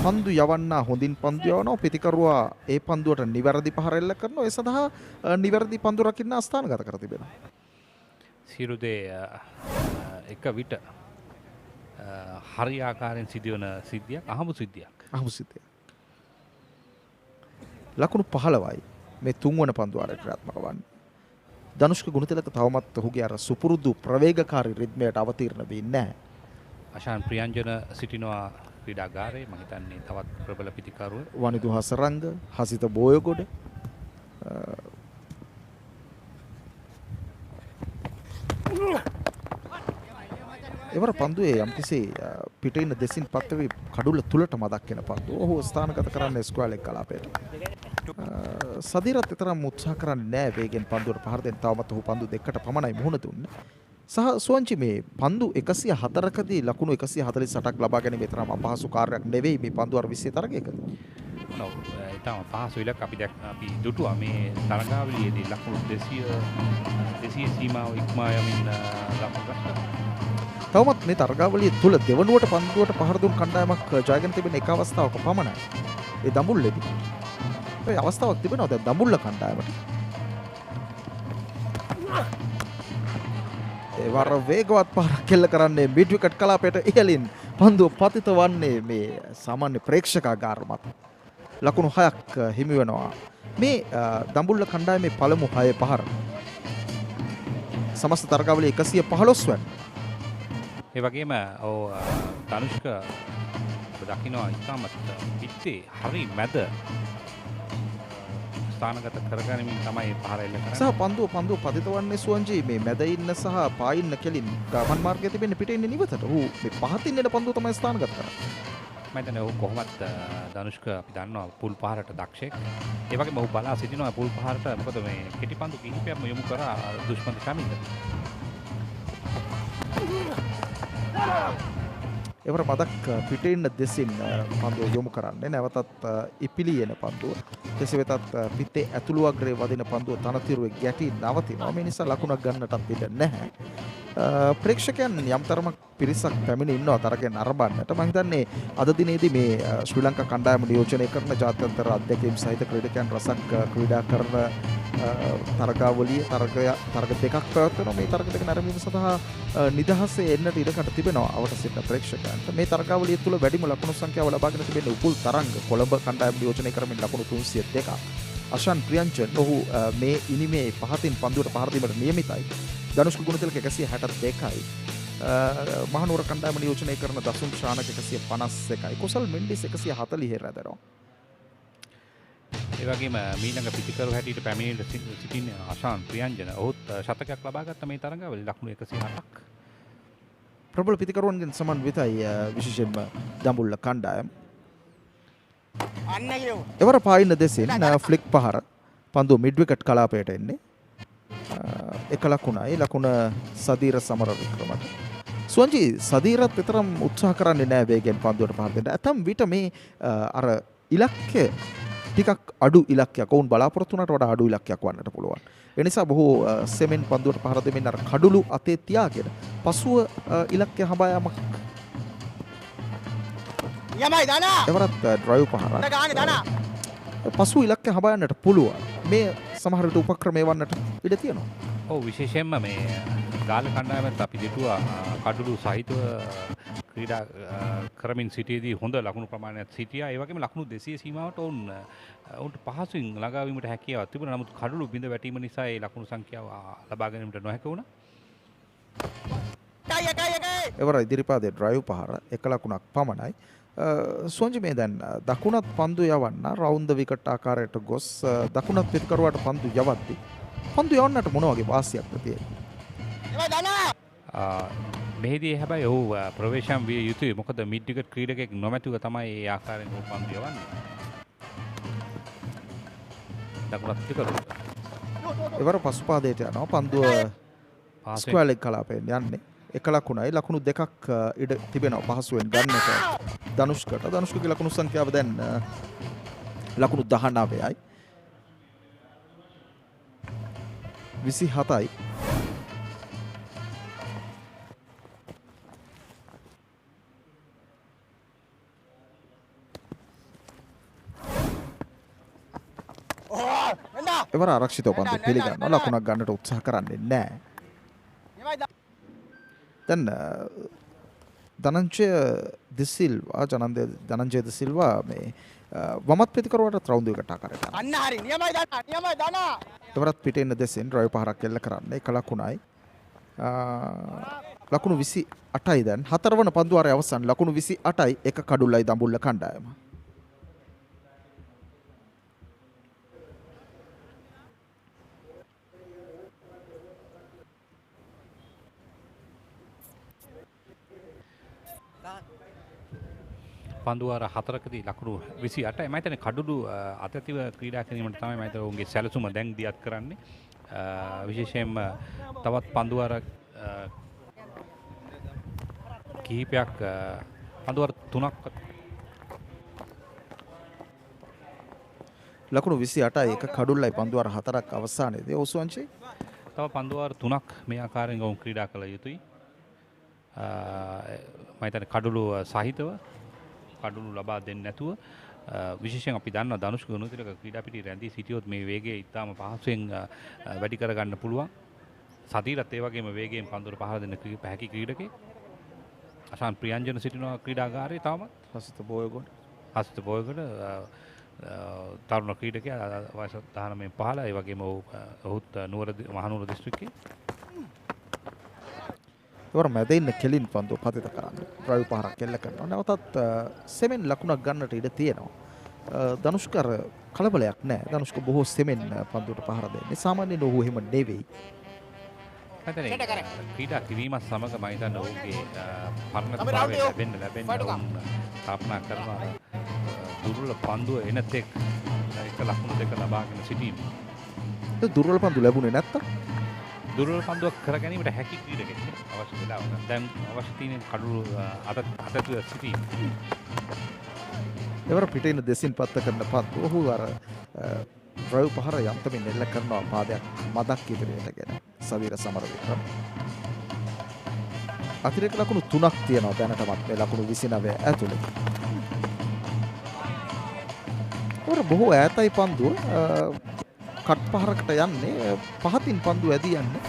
පන්දු යවන්නා හොඳින් පන්දු යවනවා. පිටිකරුවා ඒ පන්දුවට නිවැරදි පහර එල්ල කරනවා. ඒ සඳහා නිවැරදි පන්දු රකින්න ස්ථානගත කර තිබෙනවා. සියලු දේ එක විට හරි ආකාරයෙන් සිදුවන සිද්ධියක් අහමු සිද්ධියක්. ලකුණු 15යි මේ තුන්වන පන්දුවාරය ක්‍රියාත්මක වන්නේ. ධනුෂ්ක ගුණතිලක තවමත් ඔහුගේ අර සුපුරුදු ප්‍රවේගකාරී රිද්මයට අවතීර්ණ වෙන්නේ නැහැ. අශාන් ප්‍රියංජන සිටිනවා ක්‍රීඩාගාරයේ. මම හිතන්නේ තවත් ප්‍රබල පිටිකරුව. වනිදු හසරංග, හසිත බෝයගොඩ, එවර පන්දුවේ යම්කිසි පිටින් දෙසින් පත්වේ කඩුල්ල තුලට මදක් වෙන පන්දුව. ඔහු ස්ථානගත කරන්නේ ස්ක්වයර් කලාපයට. සදීරත් තරම් උත්සාහ කරන්නේ නැහැ වේගෙන් පන්දුවට පහර දෙන්න. තවමත් ඔහු පන්දු දෙකකට පමණයි මුහුණ දුන්නේ. සහ සුවංචි මේ පන්දු 104කදී ලකුණු 148ක් ලබා ගැනීම තරම් අපහසු කාර්යයක් නෙවෙයි මේ පන්දුවර 20 තරගයකදී. ඔව් ඊටම පහසු ඉලක්ක අපි දුටුවා මේ තරගාවලියේදී ලකුණු 200 සීමාව ඉක්මා යමින් ලකුණු ගත්තා. තවමත් මේ තරගාවලිය තුල දෙවනුවට පන්දුවට පහර දුන් කණ්ඩායමක් ජයගෙන තිබෙන එක අවස්ථාවක පමණයි. ඒ දඹුල්ලේදී. ඒ අවස්ථාවක් තිබෙනවා දැන් දඹුල්ල කණ්ඩායමට. ඒ වර වේගවත් පහරක් කෙල්ල කරන්නේ මිඩ් විකට් කලාපයට ඉහළින්. පන්දුව පතිත වන්නේ මේ සාමාන්‍ය ප්‍රේක්ෂකාගාර මත. ලකුණු 6ක් හිමි වෙනවා. මේ දඹුල්ල කණ්ඩායමේ පළමු 6 පහර. සමස්ත තරගාවලිය 115 වෙනි. ඒ වගේම ධනුෂ්ක දකින්නවා ඉතාමත් පිටේ හරි මැද ස්ථානගත කරගැනීමෙන් තමයි පහර එල්ල කරන්නේ. සහ පන්දුව පතිත වන්නේ සුවංජි මේ මැද ඉන්න සහ පායින්න කෙලින් ගමන් මාර්ගයේ තිබෙන පිටේ ඉන්න නිවතට. ඔහු මේ පහතින් එන පන්දුව තමයි ස්ථානගත කරන්නේ. මම හිතන්නේ ඔහු කොහොමත් ධනුෂ්ක අපි දන්නවා පුල් පහරට දක්ෂයෙක්. ඒ වගේම ඔහු බලා සිටිනවා පුල් පහරට. මොකද මේ කෙටි පන්දු කිහිපයක්ම යොමු කරා දුෂ්මන්ත චමීර. එවර මදක් පිටින් දෙසින් පන්දුව යොමු කරන්නේ. නැවතත් ඉපිලියන පන්දුව. කෙසේ වෙතත් පිටේ ඇතුළු අග්‍රේ වදින පන්දුව තනතිරුවේ ගැටි නවතිනවා. මේ නිසා ලකුණක් ගන්නටත් ඉඩ නැහැ. ප්‍රේක්ෂකයන් යම් තරමක් පිරිසක් පැමිණ ඉන්නවා තරගෙන් අරබන්නට. මම හිතන්නේ අද දිනේදී මේ ශ්‍රී ලංකා කණ්ඩායම නියෝජනය කරන ජාත්‍යන්තර අධ්‍යක්ෂකම් සහිත ක්‍රීඩකයන් රසක් ක්‍රීඩා කරන තරගාවලිය තරග දෙකක් පැවැත්වෙනවා. මේ තරග දෙක නැරඹීම සඳහා නිදහසේ එන්නට ඉඩකඩ තිබෙනවා අවට සිටින ප්‍රේක්ෂකයන්ට. මේ තරගාවලිය තුළ වැඩිම ලකුණු සංඛ්‍යාව ලබාගෙන තිබෙන උපුල් තරංග කොළඹ කණ්ඩායම නියෝජනය කරමින් ලකුණු 302ක්. අෂාන් ප්‍රියංජන් ඔහු මේ ඉනිමේ පහතින් පන්දුවට පහර දීමට නියමිතයි. ධනුෂ්ක ගුණතිලක 162යි. මහනුවර කණ්ඩායම නියෝජනය කරන දසුන් ශානක 151යි. කුසල් මෙන්ඩිස් 140 රැඳෙනවා. ඒ වගේම මීළඟ පිටිකරු හැටියට පැමිණෙන්න සිටින අෂාන් ප්‍රියංජන ඔහුත් ශතකයක් ලබා ගත්ත මේ තරගාවලියේ ලකුණු 108ක්. ප්‍රබල පිටිකරුවන්ගෙන් සමන්විතයි විශේෂයෙන්ම දඹුල්ල කණ්ඩායම. එවර පායින්න දෙසින් ෆ්ලික් පහර පන්දුව මිඩ් විකට් කලාපයට එන්නේ. එක ලකුණයි ලකුණ සදීර සමර වික්‍රමට. සුවන්ජි සදීරත් විතරම් උත්සාහ කරන්නේ නැහැ වේගෙන් පන්දුවට පහර දෙන්න. ඇතම් විට මේ අර ඉලක්කය ටිකක් අඩු ඉලක්කයක් වුන් බලාපොරොත්තු වුණාට වඩා අඩු ඉලක්කයක් වන්නට පුළුවන්. ඒ නිසා බොහෝ සෙමෙන් පන්දුවට පහර දෙමින් අර කඩුළු අතේ තියාගෙන පසුව ඉලක්කය හඹා යාමක් යමයි දානා එවරත් ඩ්‍රයිව් පහරක් ගානේ දානා පසු ඉලක්කය හඹා යන්නට පුළුවන්. මේ සමහර විට උපක්‍රමයේ වන්නට ඉඩ තියෙනවා. ඔව් විශේෂයෙන්ම මේ ගාල කණ්ඩායමත් අපි දිටුවා කඩුළු සහිතව ක්‍රීඩා කරමින් සිටියේදී හොඳ ලකුණු ප්‍රමාණයක් සිටියා. ඒ වගේම ලකුණු 200 සීමාවට ඔවුන්ට පහසුවෙන් ළඟා වීමට හැකියාවක් තිබුණා. නමුත් කඩුළු බිඳ වැටීම නිසා ඒ ලකුණු සංඛ්‍යාව ලබා ගැනීමට නොහැකි වුණා. එවර ඉදිරිපාදයේ ඩ්‍රයිව් පහර එක ලකුණක් පමණයි. සොන්ජි මේ දැන් දකුණත් පන්දු යවන්න රවුන්ද විකට් ආකාරයට ගොස් දකුණත් පිටකරුවාට පන්දු යවද්දී පන්දු යවන්නට මොන වගේ වාසියක්ද තියෙන්නේ? මෙහිදී හැබැයි ඔහු ප්‍රවේශම් විය යුතුයි. මොකද මිඩ් විකට් ක්‍රීඩකෙක් නොමැතිව තමයි ඒ ආකාරයෙන් ඔහු පන්දු යවන්නේ. දකුණත් පිටකරුවාට. එවර පසුපාදයට යනවා පන්දුව ස්ක්වයර් ලෙග් කලාපයෙන් යන්නේ. එක ලකුණයි ලකුණු දෙකක් ඉඩ තිබෙනවා පහසුවෙන් ගන්නට ධනුෂ්කට. ධනුෂ්කගේ ලකුණු සංඛ්‍යාව දැන් ලකුණු 19යි 27යි. එවර ආරක්ෂිතව පන්දු පිළිගන්නවා. ලකුණක් ගන්නට උත්සාහ කරන්නේ නැහැ. දැන් ධනංජය දිසිල්වා මේ වමත් පිටිකරුවාට රවුන්ඩ් එකකට ආකාරයට අන්න හරි නියමයි දානා එවරත් පිටින් දෙසින් ඩ්‍රයිව් පහරක් එල්ල කරන්නේ. එක ලකුණයි ලකුණු 28යි දැන් හතරවන පන්දුවාරයේ අවසන් ලකුණු 28යි එක කඩුල්ලයි දඹුල්ල කණ්ඩායම. පන්දුවාර හතරකදී ලකුණු 28යි. මම හිතන්නේ කඩුළු අතතිව ක්‍රීඩා කිරීමට තමයි මම හිතන්නේ ඔවුන්ගේ සැලසුම දැන් දියත් කරන්නේ. විශේෂයෙන්ම තවත් පන්දුවාර කිහිපයක් පන්දුවාර 3ක් ලකුණු 28යි එක කඩුල්ලයි පන්දුවාර 4ක් අවසානයේදී ඔසුවංශේ තව පන්දුවාර 3ක් මේ ආකාරයෙන් ඔවුන් ක්‍රීඩා කළ යුතුයි. මම හිතන්නේ කඩුළු සහිතව කඩුළු ලබා දෙන්නේ නැතුව විශේෂයෙන් අපි දන්නවා ධනුෂ්ක ගුණතිලක ක්‍රීඩා පිටි රැඳී සිටියොත් මේ වේගය ඉතාම පහසුවෙන් වැඩි කර ගන්න පුළුවන්. සදීරත් ඒ වගේම වේගයෙන් පන්දුවට පහර දෙන්න හැකි ක්‍රීඩකෙක්. අෂාන් ප්‍රියංජන සිටිනවා ක්‍රීඩාගාරයේ තාමත්. හසිත බෝයගොඩ තරුණ ක්‍රීඩකයා වයස 19 15. ඒ වගේම ඔහුත් මහනුවර දිස්ත්‍රික්කයේ එවර මැද ඉන්න කෙලින් පන්දුව පතිත කරන්න ඩ්‍රයිව් පහරක් එල්ල කරනවා. නැවතත් සෙමෙන් ලකුණක් ගන්නට ඉඩ තියෙනවා. ධනුෂ්කර කලබලයක් නැහැ. ධනුෂ්ක බොහෝ සෙමෙන් පන්දුවට පහර දෙන්නේ. සාමාන්‍යයෙන් ඔහු එහෙම නෙවෙයි. ක්‍රීඩා කිරීමත් සමග මම හිතන්නේ ඔහුගේ පරණතාවය ලැබෙන්න ස්ථාපනා කරනවා. දුර්වල පන්දුව එනතෙක් එක ලකුණු දෙක ලබාගෙන සිටීම. දුර්වල පන්දු ලැබුණේ නැත්තම් දුර්වල පන්දුවක් කර ගැනීමට හැකි ක්‍රීඩකෙක් අවශ්‍ය වෙලාවක. දැන් අවශ්‍ය තියෙන කඩුළු අතතුව සිටීම. එවර පිටින් දෙසින් පත්ත කරන පන්දු ඔහු අර ඩ්‍රයිව් පහර යන්තමින් එල්ල කරනවා පාදයක් මදක් ඉදිරියටගෙන සවීර සමරවික්‍රම. අතිරේක ලකුණු 3ක් තියෙනවා දැනටමත් මේ ලකුණු 29 ඇතුළේ. ඔර බොහෝ ඈතයි පන්දුව කට් පහරකට යන්නේ පහතින් පන්දුව ඇදී යන්නේ.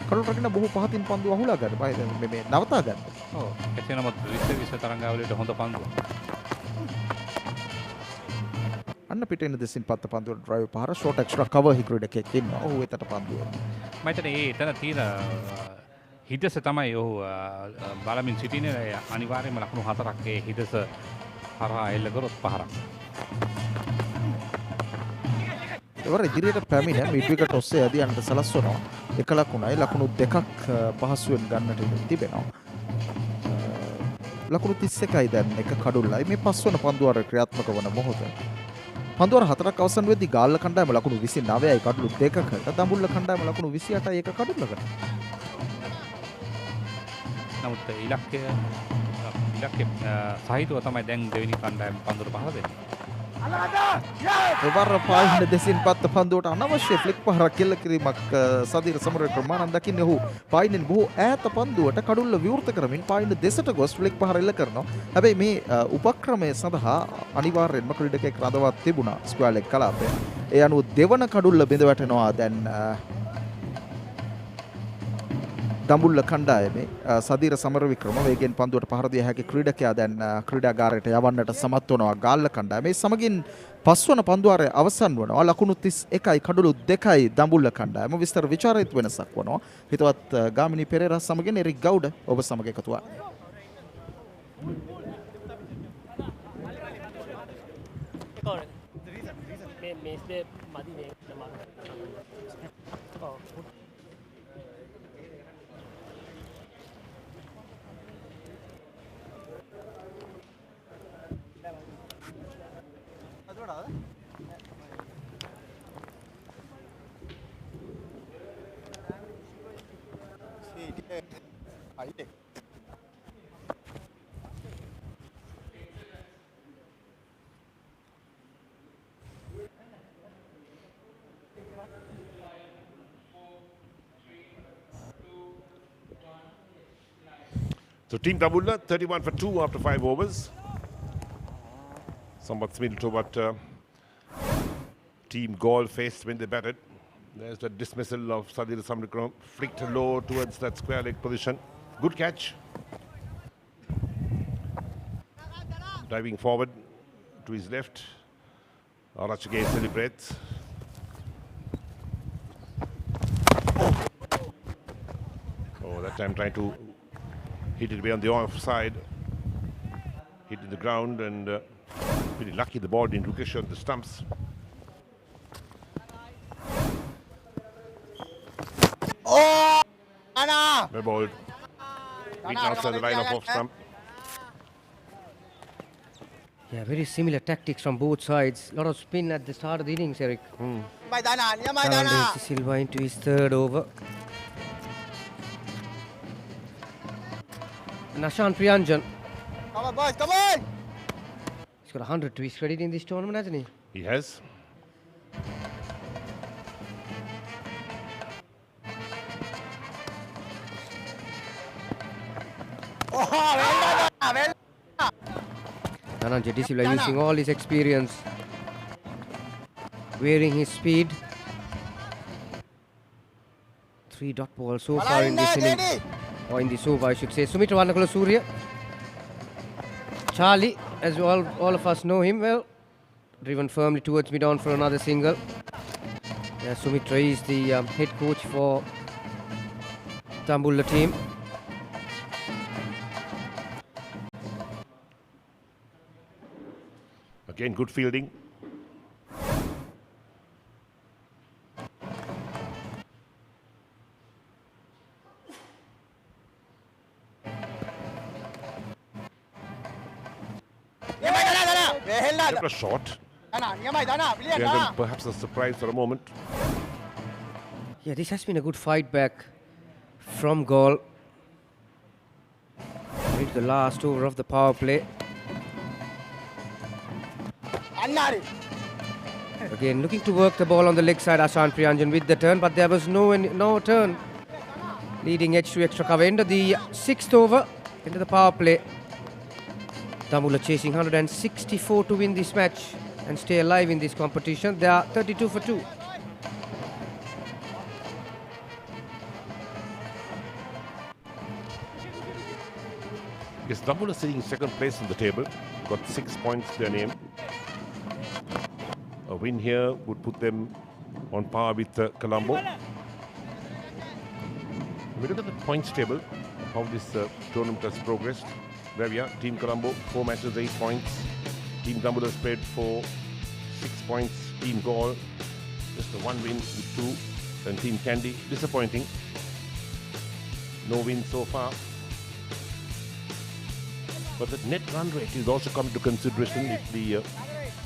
කරුණ රකින්න බොහෝ පහතින් පන්දුව අහුලා ගන්න. මේ නවතා ගන්න. ඔව්. එසේ නමුත් විශ්ව තරංගාවලියට හොඳ පන්දුවක්. අන්න පිටින් දෙසින් පත්ත පන්දුව ඩ්‍රයිව් පහර ෂෝට් එක්ස්ට්‍රා කවර් හික්‍රීඩකෙක් ඉන්නවා. ඔහු එතට පන්දුව. මම හිතන්නේ එතන තියෙන හිදස තමයි ඔහු බලමින් සිටිනේ අනිවාර්යයෙන්ම ලකුණු 4ක් ඒ හිදස හරහා එල්ල කරොත් පහරක්. ඒවර ඉදිරියට පැමිණ මිඩ් විකට් ඔස්සේ යදී යන්නට සලස්වනවා. එක ලකුණයි ලකුණු දෙකක් පහසුවෙන් ගන්නට තිබෙනවා. ලකුණු 31යි දැන් එක කඩුල්ලයි මේ පස්වන පන්දුවර ක්‍රියාත්මක වන මොහොත. පන්දුවර 4ක් අවසන් වෙද්දී ගාල්ල කණ්ඩායම ලකුණු 29යි කඩුළු 2කට දඹුල්ල කණ්ඩායම ලකුණු 28යි එක කඩුල්ලකට. නමුත් ඉලක්කය සහිතව තමයි දැන් දෙවෙනි කණ්ඩායම පන්දුවට පහර දෙන්නේ. එවර පායින් දෙසින් පත්ත පන්දුවට අනවශ්‍ය ෆ්ලික් පහරක් කෙල්ල කිරීමක් සදීර සමරේ ප්‍රමාණන් දකින්නේ ඔහු පායිනෙන් බොහෝ ඈත පන්දුවට කඩුල්ල විවෘත කරමින් පායින් දෙසට ගොස් ෆ්ලික් පහර එල්ල කරනවා. හැබැයි මේ උපක්‍රමය සඳහා අනිවාර්යෙන්ම ක්‍රීඩකයෙක් රඳවත් තිබුණා ස්ක්වයර් ලෙග් කලාපේ. ඒ අනුව දෙවන කඩුල්ල බිඳ වැටෙනවා දැන් දඹුල්ල කණ්ඩායමේ සදීර සමරවික්‍රම වේගෙන් පන්දුවට පහර දිය හැකි ක්‍රීඩකයා දැන් ක්‍රීඩාගාරයට යවන්නට සමත් වෙනවා ගාල්ල කණ්ඩායමේ. සමගින් පස්වන පන්දුවාරය අවසන් වනවා. ලකුණු 31යි කඩුළු 2යි දඹුල්ල කණ්ඩායම. විස්තර විචාරිත වෙනසක් වනවා. හිතවත් ගාමිණී පෙරේරා සමගින් එරික් ගෞඩ ඔබ සමග එකතු වුණා. So Team Dambulla 31 for 2 after 5 overs. Somewhat similar to what Team Galle faced when they batted. There's the dismissal of Sadir Samrikram, flicked low towards that square leg position. Good catch. Diving forward to his left. Arachage celebrates. Oh, that time trying to hit it away on the offside. Hit in the ground and pretty lucky the ball didn't ricochet on the stumps. Oh! Dana! Well bowled. Beaten outside the line of off stump. Yeah, very similar tactics from both sides. A lot of spin at the start of the innings, Eric. By Dana! By Dana! Silva into his third over. Nashan Priyanjan. Come on, boys, come on! He's got 100 to his credit in this tournament, hasn't he? He has. Oh, well done, well done. Dhananjay De Silva using all his experience, wearing his speed. 3 dot balls so far in this inning. Or in this over, I should say. Sumitra Wanakula Surya. Charlie, as all of us know him well, driven firmly towards mid-on for another single. Yeah, Sumitra is the head coach for Dambulla team. Again, good fielding. It was short. Yeah, perhaps a surprise for a moment. Yeah, this has been a good fight back from Galle. Into the last over of the power play. Again, looking to work the ball on the leg side, Ashan Priyanjan with the turn, but there was no turn. Leading edge to extra cover. End of the 6th over. Into the power play. Dambulla chasing 164 to win this match and stay alive in this competition. They are 32 for 2. Yes, Dambulla sitting in second place on the table. Got 6 points to their name. A win here would put them on par with Colombo. We look at the points table, how this tournament has progressed. There we are, Team Colombo, 4 matches, 8 points. Team Dambulla has played for 6 points. Team Galle, just a 1 win with 2. And Team Kandy, disappointing. No win so far. But the net run rate is also come into consideration if the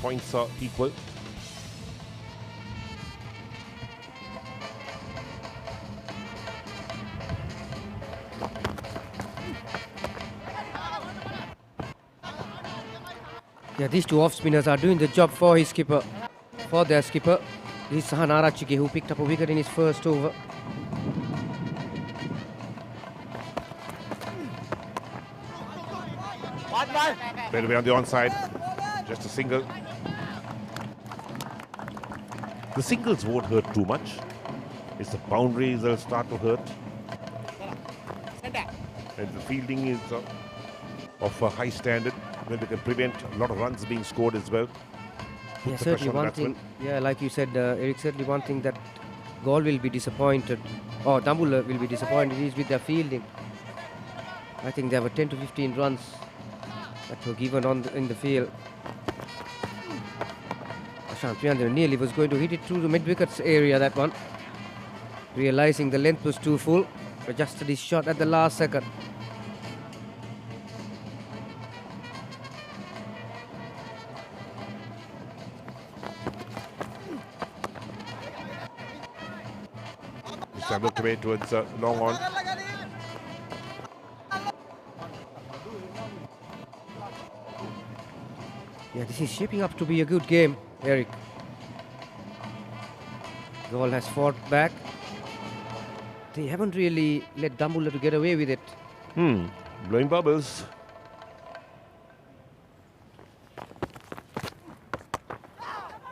points are equal. Yeah, these two off spinners are doing the job for his skipper, for their skipper. This is Sahan Arachige, who picked up a wicket in his first over. Played away on the onside, just a single. The singles won't hurt too much. It's the boundaries that'll start to hurt. And the fielding is of a high standard, when they can prevent a lot of runs being scored as well. Yeah, certainly one thing. Yeah, like you said, Eric, certainly one thing that Galle will be disappointed, or Dambulla will be disappointed, is with their fielding. I think there were 10 to 15 runs that were given in the field. Ashant Priyandra nearly was going to hit it through the mid-wickets area, that one. Realizing the length was too full, adjusted his shot at the last second. I looked away towards long on. Yeah, this is shaping up to be a good game, Eric. Galle has fought back. They haven't really let Dambulla to get away with it. Blowing bubbles.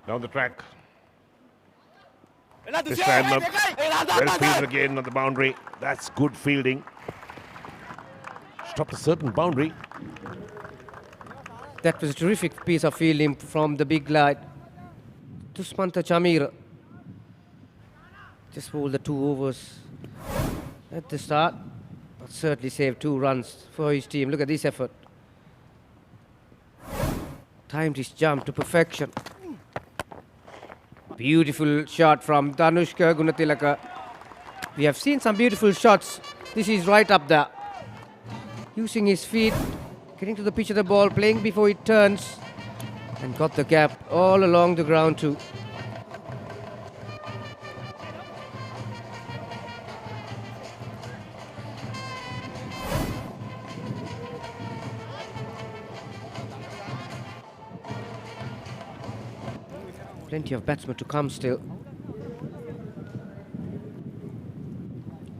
Down the track. This time well fielded again on the boundary. That's good fielding. Stopped a certain boundary. That was a terrific piece of fielding from the big lad. Dusmantha Chamira just bowled the 2 overs at the start, but certainly saved 2 runs for his team. Look at this effort. Timed his jump to perfection. Beautiful shot from Danushka Gunatilaka. We have seen some beautiful shots. This is right up there. Using his feet, getting to the pitch of the ball, playing before it turns, and got the gap all along the ground too. Plenty of batsmen to come still.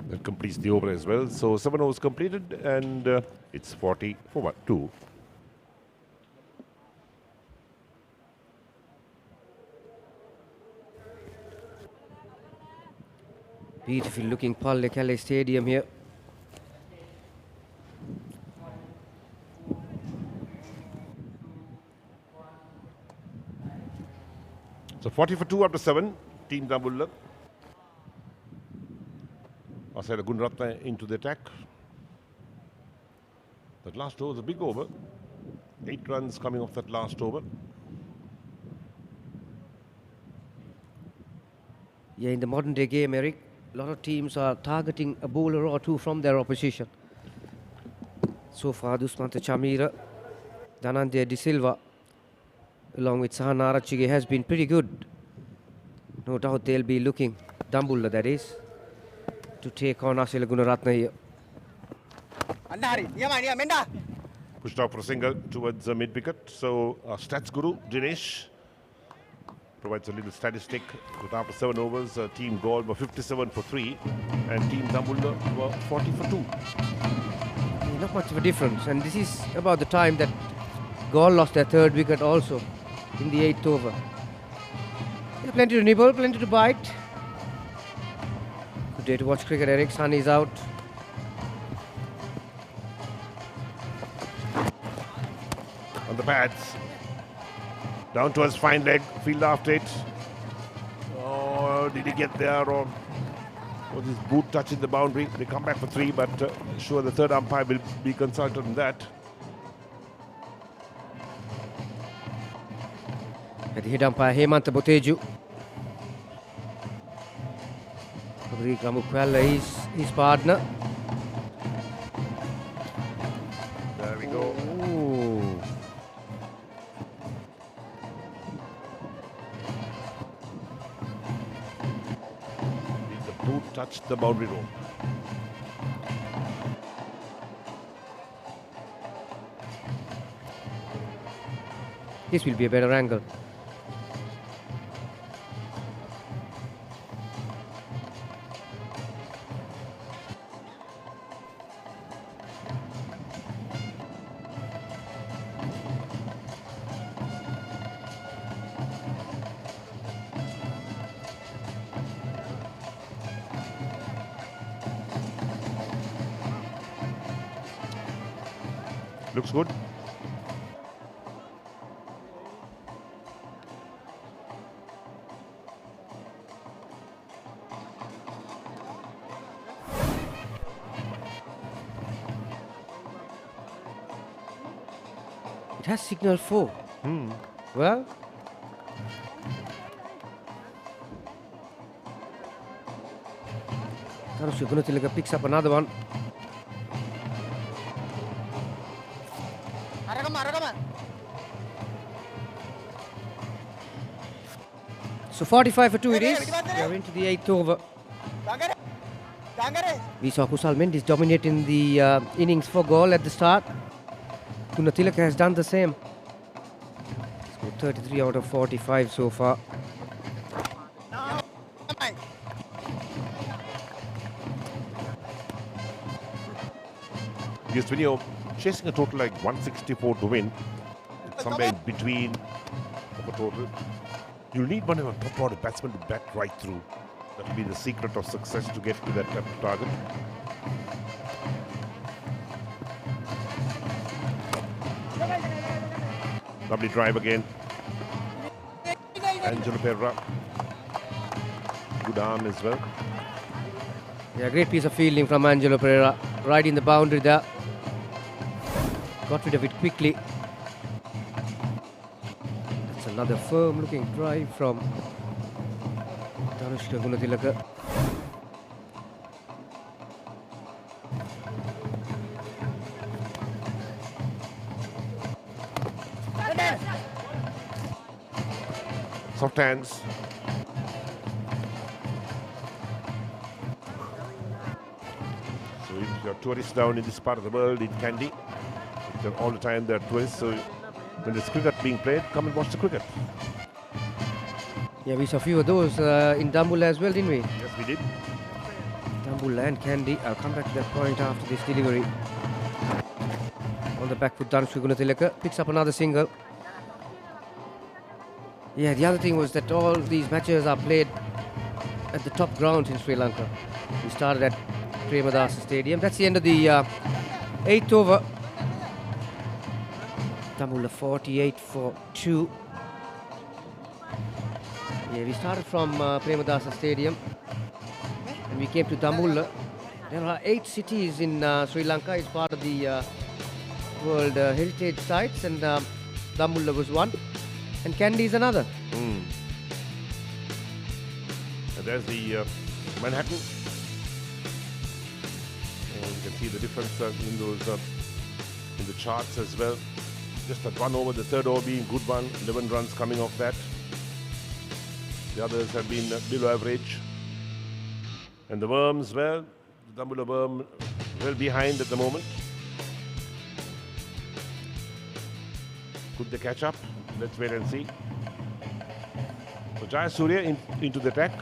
That completes the over as well. So 7 overs completed, and it's 40 for what? 2. Beautiful looking Galle Stadium here. So 40 for 2 after 7. Team Dambulla. Asada Gunratna into the attack. That last over was a big over. 8 runs coming off that last over. Yeah, in the modern day game, Eric, a lot of teams are targeting a bowler or 2 from their opposition. So far, Dusmantha Chamira, Dhananjaya De Silva, along with Sahan Arachige, has been pretty good. No doubt they'll be looking, Dambulla that is, to take on Asila Gunaratna here. Pushed out for a single towards the mid-wicket. So stats guru, Dinesh. provides a little statistic that after 7 overs, Team Galle were 57 for 3 and Team Dambulla were 40 for 2. Not much of a difference, and this is about the time that Galle lost their third wicket also in the 8th over. Yeah, plenty to nibble, plenty to bite. Good day to watch cricket, Eric. Sun is out. On the pads. Down towards fine leg, field after it. Oh, did he get there or was his boot touching the boundary? They come back for 3, but sure the third umpire will be consulted on that. At the head umpire, Hemanta Boteju. Gamukwala is his partner. There we go. Ooh. The boot touched the boundary rope. This will be a better angle. Looks good. It has signal 4. Well, Tanush Gunatilaka picks up another one. So 45 for 2 it is. We are into the 8th over. We saw Kusal Mendis dominating the innings for Galle at the start. Gunatilaka has done the same. Scored 33 out of 45 so far. Because when you're chasing a total like 164 to win, it's somewhere in between of a total. You need one of a top order batsman to bat right through. That will be the secret of success to get to that type of target. Lovely drive again. Angelo Pereira. Good arm as well. Yeah, great piece of fielding from Angelo Pereira. Right in the boundary there. Got rid of it quickly. That's another firm looking drive from Tanushka Gunatilaka. Soft hands. So if you're tourists down in this part of the world, in Kandy, all the time there are tourists, so when there's cricket being played, come and watch the cricket. Yeah, we saw a few of those in Dambulla as well, didn't we? Yes, we did. Dambulla and Kandy. I'll come back to that point after this delivery. On the back foot, Tanushka Gunatilaka picks up another single. Yeah, the other thing was that all these matches are played at the top grounds in Sri Lanka. We started at Premadasa Stadium. That's the end of the 8th over. Dambulla 48 for 2. Yeah, we started from Premadasa Stadium and we came to Dambulla. There are 8 cities in Sri Lanka. It's part of the World Heritage Sites, and Dambulla was one. And Kandy is another. And there's the Manhattan. And you can see the difference in those in the charts as well. Just that one over, the third over being good one, 11 runs coming off that. The others have been below average. And the Worms, well, the Dambulla Worm well behind at the moment. Could they catch up? Let's wait and see. So Jayasuriya into the attack.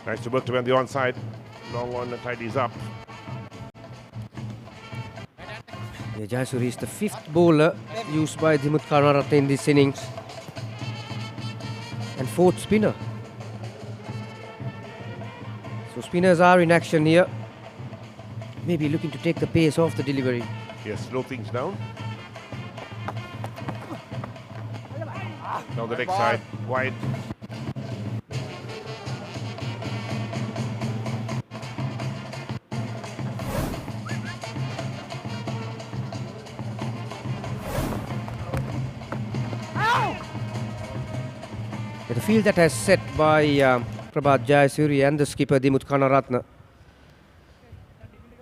Nice to work to be on the onside. Long one tidies up. Yeah, Jayasuriya is the fifth bowler used by Dimut Karunaratne in this innings. And fourth spinner. So spinners are in action here. Maybe looking to take the pace off the delivery. Yes, slow things down. Now the leg side, wide. The field that has set by Prabhat Jayasuriya and the skipper Dimut Karunaratne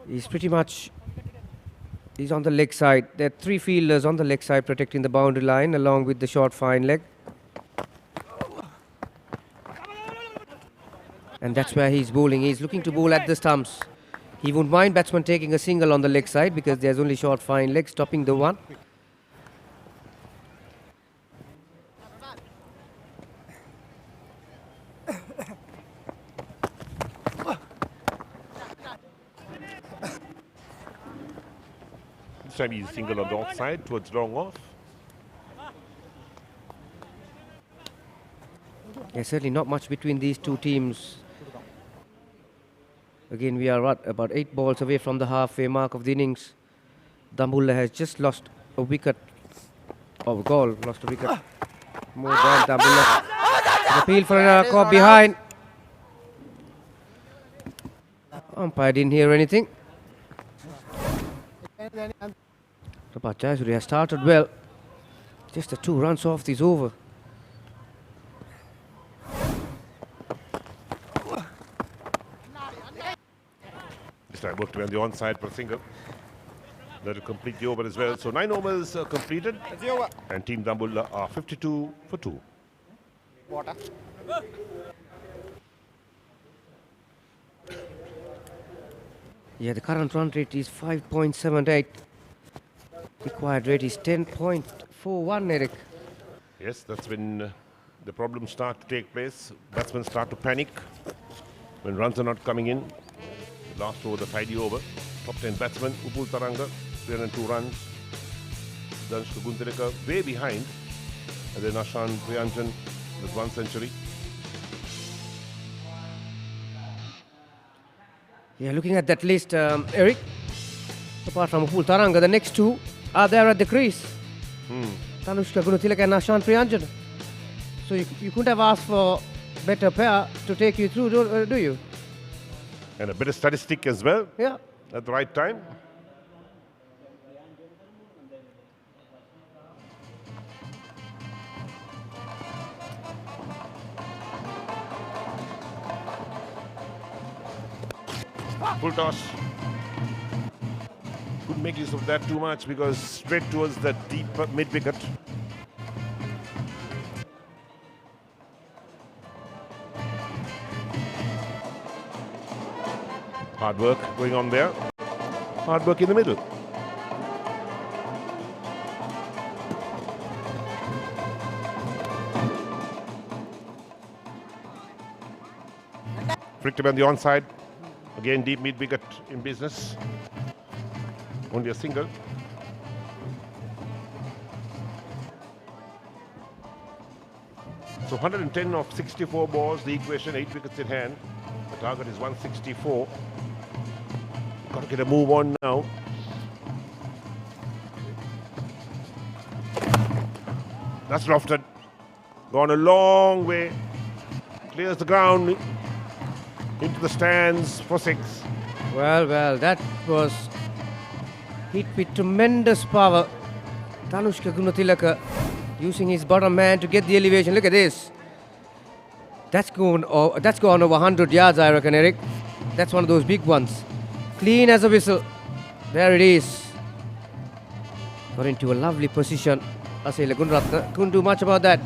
is pretty much is on the leg side. There are three fielders on the leg side protecting the boundary line along with the short fine leg. And that's where he's bowling. He's looking to bowl at the stumps. He won't mind batsman taking a single on the leg side because there's only short fine leg stopping the one. This time he's single on the offside towards long off. There's certainly not much between these two teams. Again, we are about 8 balls away from the halfway mark of the innings. Dambulla has just lost a wicket. Oh, goal, lost a wicket. More than Dambulla. An appeal for an caught behind. Umpire didn't hear anything. Prabhat Jayasuriya has started well. Just the 2 runs off this over. This time worked to be on the onside for a single. That will complete the over as well. So 9 overs completed. And Team Dambulla are 52 for 2. Water. Yeah, the current run rate is 5.78. Required rate is 10.41, Eric. Yes, that's when the problems start to take place. Batsmen start to panic when runs are not coming in. Last over, the tidy over. Top 10 batsmen, Upul Taranga, 302 runs. Danshka Gunteleka way behind. And then Ashan Priyanjan with 1 century. Yeah, looking at that list, Eric, apart from Upul Taranga, the next 2 are there at the crease. Tanushka Gunatilaka and Ashan Priyanjan. So you couldn't have asked for better pair to take you through, do you? And a bit of statistic as well. Yeah. At the right time. Full toss. Couldn't make use of that too much because straight towards the deep mid wicket. Hard work going on there. Hard work in the middle. Flicked him on the onside. Again, deep mid wicket in business. Only a single. So 110 of 64 balls, the equation, 8 wickets in hand. The target is 164. Got to get a move on now. That's lofted. Gone a long way. Clears the ground into the stands for 6. Well, that was hit with tremendous power. Tanushka Gunatilaka using his bottom man to get the elevation. Look at this. That's gone over 100 yards, I reckon, Eric. That's one of those big ones. Clean as a whistle. There it is. Got into a lovely position. Asela Gunaratne couldn't do much about that.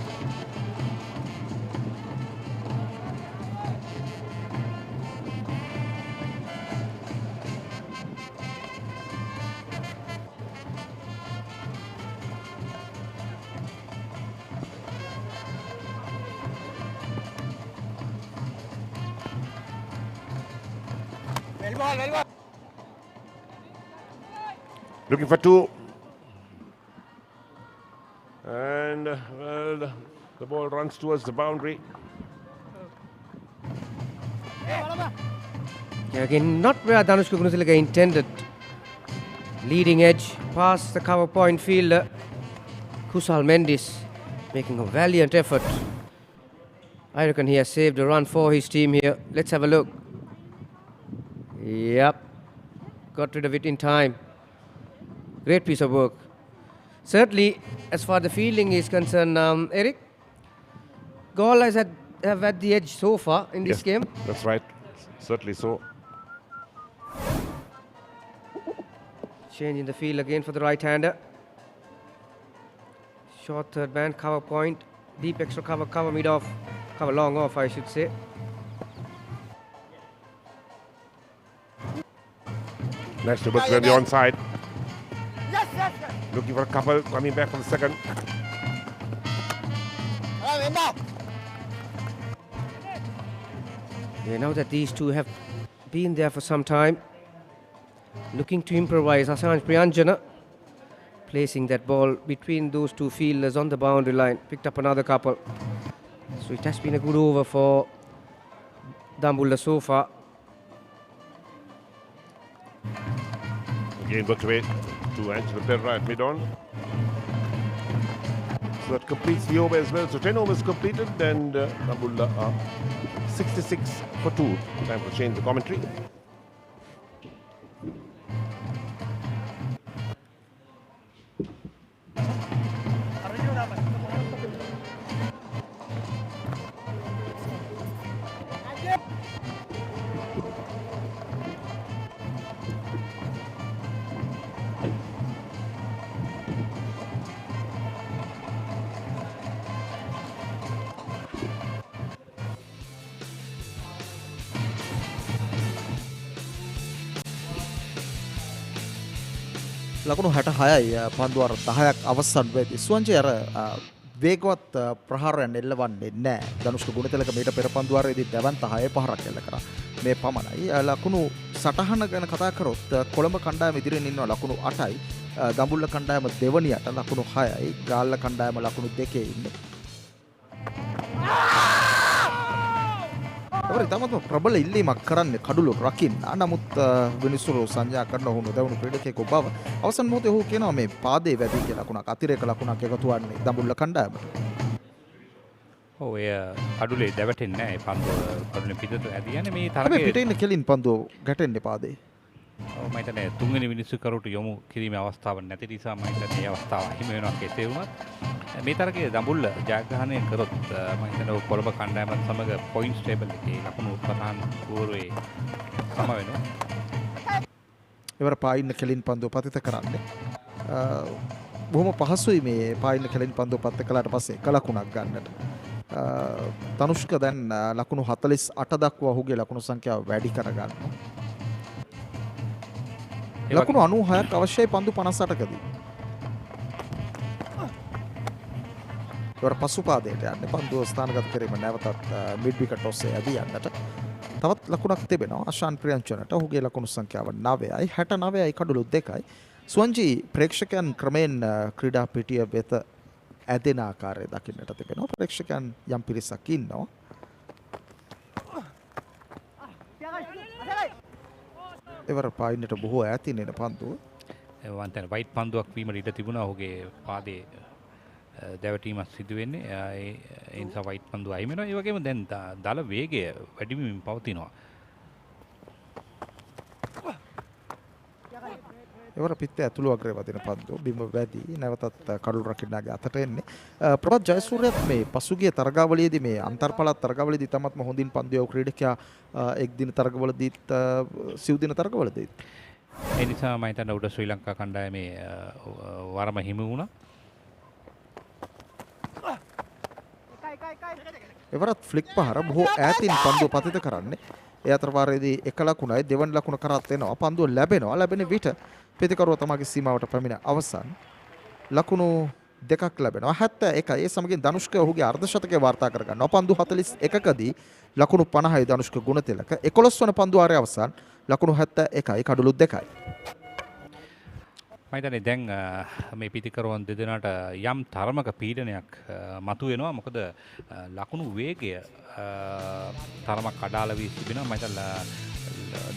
ball, well ball. Looking for two. And well, the ball runs towards the boundary. Yeah, again, not where Danushka Gunatilaka intended. Leading edge past the cover point fielder. Kusal Mendis making a valiant effort. I reckon he has saved a run for his team here. Let's have a look. Yep. Got rid of it in time. Great piece of work. Certainly, as far as the fielding is concerned, Eric, Galle have had the edge so far in this game. That's right. Certainly so. Changing the field again for the right-hander. Short third man, cover point. Deep extra cover, cover mid off. Cover long off, I should say. Nice to work on the onside. Yes, yes, yes. Looking for a couple, coming back for the second. Well ball. Yeah, now that these two have been there for some time, looking to improvise, Asanj Priyanjana placing that ball between those two fielders on the boundary line, picked up another couple. So it has been a good over for Dambulla so far. Again worked away to Angela Perra at mid-on. So that completes the over as well. So 10 overs completed and Dambulla are 66 for 2. Time to change the commentary. ලකුණු 66යි පන්දුවර 10ක් අවසන් වෙදී. ස්වංජය අර වේගවත් ප්‍රහාරයන් එල්ලවන්නේ නැහැ. ධනුෂ්ක ගුණතිලක මීට පෙර පන්දුවරේදී දැවන්ත 6 පහරක් එල්ල කරා. මේ පමණයි. ලකුණු සටහන ගැන කතා කරොත් කොළඹ කණ්ඩායම ඉදිරියෙන් ඉන්නවා ලකුණු 8යි. දඹුල්ල කණ්ඩායම දෙවනියට ලකුණු 6යි. ගාල්ල කණ්ඩායම ලකුණු 2 ඉන්නේ. අවරි තමත් ප්‍රබල ඉල්ලීමක් කරන්නේ කඩුළු රකින්න. නමුත් විනිසුරු සංජා කරන වුණු දවුණු ක්‍රීඩකයෙකු බව අවසන් මොහොතේ ඔහු කියනවා මේ පාදේ වැදී කියලා ලකුණක් අතිරේක ලකුණක් එකතු වන්නේ දඹුල්ල කණ්ඩායමට. ඔව් එය කඩුලේ දැවටෙන්නේ නැහැ. ඒ පන්දුව කඩුලේ පිටට ඇදියන්නේ මේ තරගේ. හැබැයි පිටින් කෙලින් පන්දුව ගැටෙන්නේ පාදේ. ඔව් මම හිතන්නේ තුන්වෙනි විනිසුකරුට යොමු කිරීමේ අවස්ථාවක් නැති නිසා මම හිතන්නේ මේ අවස්ථාව හිමි වෙනවා කෙසේ වුණත් මේ තරගේ දඹුල්ල ජයග්‍රහණය කරොත් මම හිතන්නේ කොළඹ කණ්ඩායමත් සමග පොයින්ට්ස් ටේබල් එකේ ලකුණු ප්‍රධාන කූරුවේ සම වෙනවා. එවර පායින්න කෙලින් පන්දුව පතිත කරන්නේ. බොහොම පහසුයි මේ පායින්න කෙලින් පන්දුව පතිත කළාට පස්සේ එක ලකුණක් ගන්නට. තනුෂ්ක දැන් ලකුණු 48 දක්වා ඔහුගේ ලකුණු සංඛ්‍යාව වැඩි කරගන්නවා. ලකුණු 96ක් අවශ්‍යයි පන්දු 58කදී. ඒවර පසුපාදයට යන්නේ පන්දුව ස්ථානගත කිරීම නැවතත් මිඩ් විකට් ඔස්සේ ඇදී යන්නට. තවත් ලකුණක් තිබෙනවා අශාන් ප්‍රියංචනට. ඔහුගේ ලකුණු සංඛ්‍යාව 9යි 69යි කඩුළු 2යි. ස්වංජි ප්‍රේක්ෂකයන් ක්‍රමෙන් ක්‍රීඩා පිටිය වෙත ඇදෙන ආකාරය දකින්නට තිබෙනවා. ප්‍රේක්ෂකයන් යම් පිරිසක් ඉන්නවා. එවර පායින්නට බොහෝ ඈතින් එන පන්දුව. වන්තන වයිට් පන්දුවක් වීමට ඉඩ තිබුණා ඔහුගේ පාදයේ දැවටීමක් සිදු වෙන්නේ. ඒ නිසා වයිට් පන්දුව අයින් වෙනවා. ඒ වගේම දැන් දල වේගය වැඩි වෙමින් පවතිනවා. එවර පිට ඇතුළු අග්‍රේ වදින පන්දුව බිම වැදී නැවතත් කඩුළු රකින්නාගේ අතට එන්නේ. ප්‍රභත් ජයසූරියත් මේ පසුගිය තරගාවලියේදී මේ අන්තර්පළාත් තරගාවලියේදී තමත්ම හොඳින් පන්දු යව ක්‍රීඩකයා එක් දින තරගවලදීත් සිව් දින තරගවලදීත් ඒ නිසා මම හිතන්නේ උඩ ශ්‍රී ලංකා කණ්ඩායමේ වරම හිමි වුණා. එවරත් ෆ්ලික් පහර බොහෝ ඈතින් පන්දුව පතිත කරන්නේ. ඒ අතර වාරයේදී එක ලකුණයි දෙවන ලකුණ කරත් එනවා. පන්දුව ලැබෙනවා. ලැබෙන විට ප්‍රතිකරුවා තමගේ සීමාවට පැමිණ අවසන්. ලකුණු දෙකක් ලැබෙනවා. 71. ඒ සමගින් ධනුෂ්ක ඔහුගේ අර්ධශතකය වාර්තා කර ගන්නවා. පන්දු 41කදී ලකුණු 50යි ධනුෂ්ක ගුණතිලක. 11 වන පන්දු ආරය අවසන් ලකුණු 71යි කඩලු 2යි. මම හිතන්නේ දැන් මේ පිටිකරුවන් දෙදෙනාට යම් තරමක පීඩනයක් මතුවෙනවා. මොකද ලකුණු වේගය තරමක් අඩාල වී තිබෙනවා. මම හිතන්නේ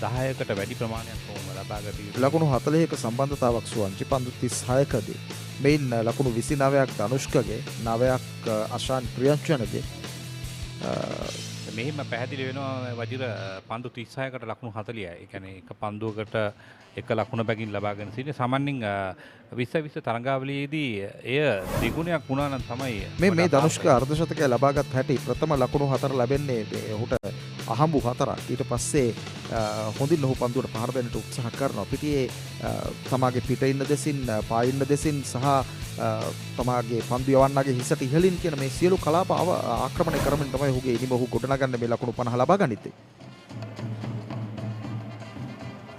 10කට වැඩි ප්‍රමාණයක් කොහොම ලබා ගත යුතුද? ලකුණු 40ක සම්බන්ධතාවක් සුවංචි පන්දු 36කදී මෙයින් ලකුණු 29ක් ධනුෂ්කගේ 9ක් අශාන් ප්‍රියංචනගේ මෙහිම පැහැදිලි වෙනවා වජිර පන්දු 36කට ලකුණු 40යි. ඒ කියන්නේ එක පන්දුවකට එක ලකුණ බැගින් ලබාගෙන සිටින සාමාන්‍යයෙන් 20 තරඟාවලියේදී එය දෙගුණයක් වුණා නම් තමයි මේ ධනුෂ්ක අර්ධශතකය ලබාගත් හැටි ප්‍රථම ලකුණු 4 ලැබෙන්නේ ඔහුට අහඹු 4ක්. ඊට පස්සේ හොඳින් ඔහු පන්දුවට පහර දෙන්නට උත්සාහ කරනවා. පිටියේ තමාගේ පිට ඉන්න දෙසින් පායින්න දෙසින් සහ තමාගේ පන්දු යවන්නගේ හිසට ඉහළින් කියන මේ සියලු කලාප ආක්‍රමණය කරමින් තමයි ඔහුගේ ඉනිම ඔහු ගොඩනගන්න මේ ලකුණු 50 ලබා ගනිත්තේ.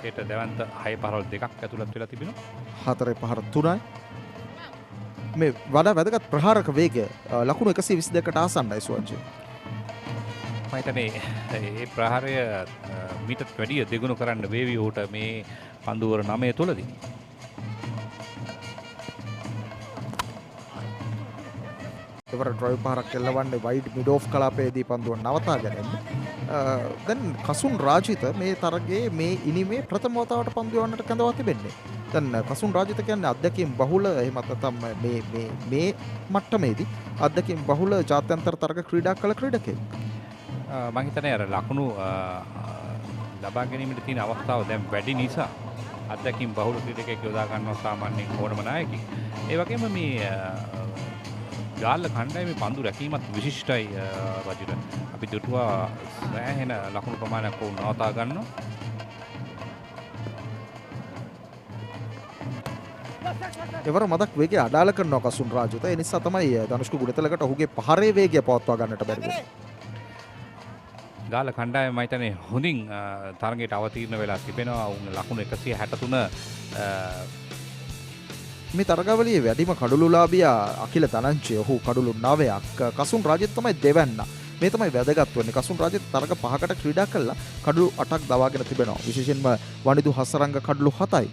ඒට දැවන්ත 6 පහරවල් දෙකක් ඇතුළත් වෙලා තිබෙනවා. 4 පහර 3යි. මේ වඩා වැදගත් ප්‍රහාරක වේගය ලකුණු 122කට ආසන්නයි සුවංචි. මම හිතන්නේ මේ ප්‍රහාරය මීටත් වැඩිය දෙගුණ කරන්න වේවි උට මේ පන්දුවර 9 තුලදී. එවර ඩ්‍රයිව් පහරක් එල්ලවන්නේ වයිඩ් මිඩ් ඔෆ් කලාපයේදී පන්දුව නවතා ගැනීම. දැන් කසුන් රාජිත මේ තරගයේ මේ ඉනිමේ ප්‍රථම වතාවට පන්දු යවන්නට කැඳවා තිබෙන්නේ. දැන් කසුන් රාජිත කියන්නේ අධ්‍යක්ෂින් බහුල එහෙමත් නැත්නම් මේ මට්ටමේදී අධ්‍යක්ෂින් බහුල ජාත්‍යන්තර තරග ක්‍රීඩා කළ ක්‍රීඩකයෙක්. මම හිතන්නේ අර ලකුණු ලබා ගැනීමට තියෙන අවස්ථාව දැන් වැඩි නිසා අධ්‍යක්ෂින් බහුල ක්‍රීඩකයෙක් යොදා ගන්නවා සාමාන්‍යයෙන් ඕනම නායකයෙක්. ඒ වගේම මේ ගාල්ල කණ්ඩායමේ පන්දු රැකීමත් විශිෂ්ටයි වජිර. අපි දුටුවා සෑහෙන ලකුණු ප්‍රමාණයක් වුණ නවතා ගන්නවා. එවර මදක් වේගය අඩාල කරනවා කසුන් රාජිත. ඒ නිසා තමයි ධනුෂ්ක ගුණතිලකට ඔහුගේ පහරේ වේගය පවත්වා ගන්නට බැරි වෙන්නේ. ගාල්ල කණ්ඩායම මම හිතන්නේ හොඳින් තරගයට අවතීර්ණ වෙලා තිබෙනවා. උන් ලකුණු 163 මේ තරගාවලියේ වැඩිම කඩලුලාභියා අකිල ධනංජය. ඔහු කඩලු 9ක්. කසුන් රාජිත තමයි දෙවැන්න. මේ තමයි වැදගත් වෙන්නේ. කසුන් රාජිත තරග 5කට ක්‍රීඩා කළා කඩලු 8ක් දවාගෙන තිබෙනවා. විශේෂයෙන්ම වනිදු හසරංග කඩලු 7යි.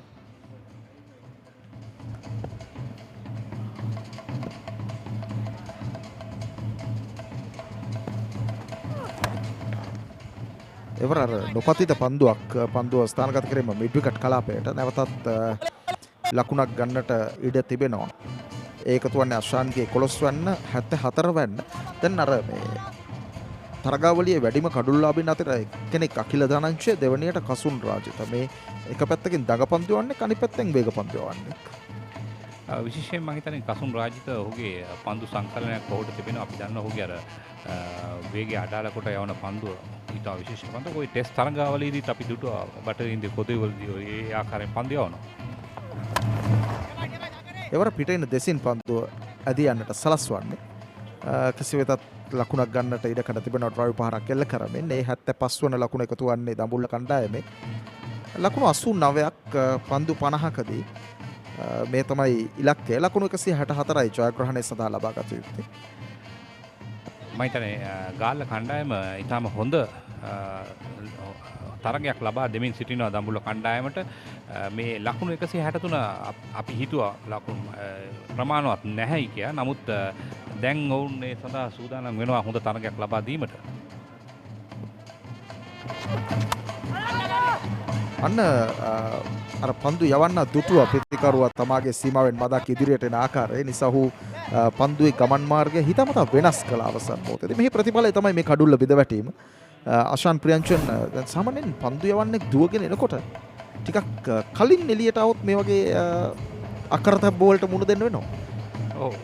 එවර නොපතිත පන්දුව ස්ථානගත කිරීම මිඩ් විකට් කලාපයට නැවතත් ලකුණක් ගන්නට ඉඩ තිබෙනවා. ඒකතු වන්නේ අශාන්ගේ 11 වන්න 74 වන්න. දැන් අර මේ තරගාවලියේ වැඩිම කඩුල්ලාභින් අතර කෙනෙක් අකිල ධනංජය, දෙවනියට කසුන් රාජිත. මේ එක පැත්තකින් දඟ පන්දු යවන්නේ, අනිත් පැත්තෙන් වේග පන්දු යවන්නේ. විශේෂයෙන් මම හිතන්නේ කසුන් රාජිත ඔහුගේ පන්දු සංකලනයක් ඔහුට තිබෙනවා. අපි දන්නවා ඔහුගේ අර වේගය අඩාල කොට යවන පන්දුව ඊට විශේෂ පන්දුව. ඔය ටෙස්ට් තරගාවලියේදීත් අපි දුටුවා බටහිර පොදේවලදී ඒ ආකාරයෙන් පන්දු යවනවා. එවර පිටින් දෙසින් පන්දුව ඇදී යන්නට සලස්වන්නේ. කිසි වෙතත් ලකුණක් ගන්නට ඉඩකඩ තිබෙන ඩ්‍රයිව් පහරක් එල්ල කරමින් මේ 75 වන ලකුණ එකතු වන්නේ දඹුල්ල කණ්ඩායමේ. ලකුණු 89ක් පන්දු 50කදී මේ තමයි ඉලක්කය. ලකුණු 164යි ජයග්‍රහණය සඳහා ලබා ගත යුත්තේ. මම හිතන්නේ ගාල්ල කණ්ඩායම ඊටම හොඳ තරගයක් ලබා දෙමින් සිටිනවා දඹුල්ල කණ්ඩායමට. මේ ලකුණු 163 අපි හිතුවා ලකුණු ප්‍රමාණවත් නැහැයි කියලා. නමුත් දැන් ඔවුන් ඒ සඳහා සූදානම් වෙනවා හොඳ තරගයක් ලබා දීමට. අන්න අර පන්දු යවන්න දුටුවා පිටිකරුවා තමාගේ සීමාවෙන් මදක් ඉදිරියට එන ආකාරය නිසා ඔහු පන්දුවේ ගමන් මාර්ගය හිතමතා වෙනස් කළ අවසන් මොහොතේදී මෙහි ප්‍රතිඵලය තමයි මේ කඩුල්ල බිඳ වැටීම. අශාන් ප්‍රියංචන් දැන් සාමාන්‍යයෙන් පන්දු යවන්නේ දුවගෙන එනකොට ටිකක් කලින් එළියට આવොත් මේ වගේ අකරතැබ්බ වලට මුහුණ දෙන්න වෙනවා. ඔව්.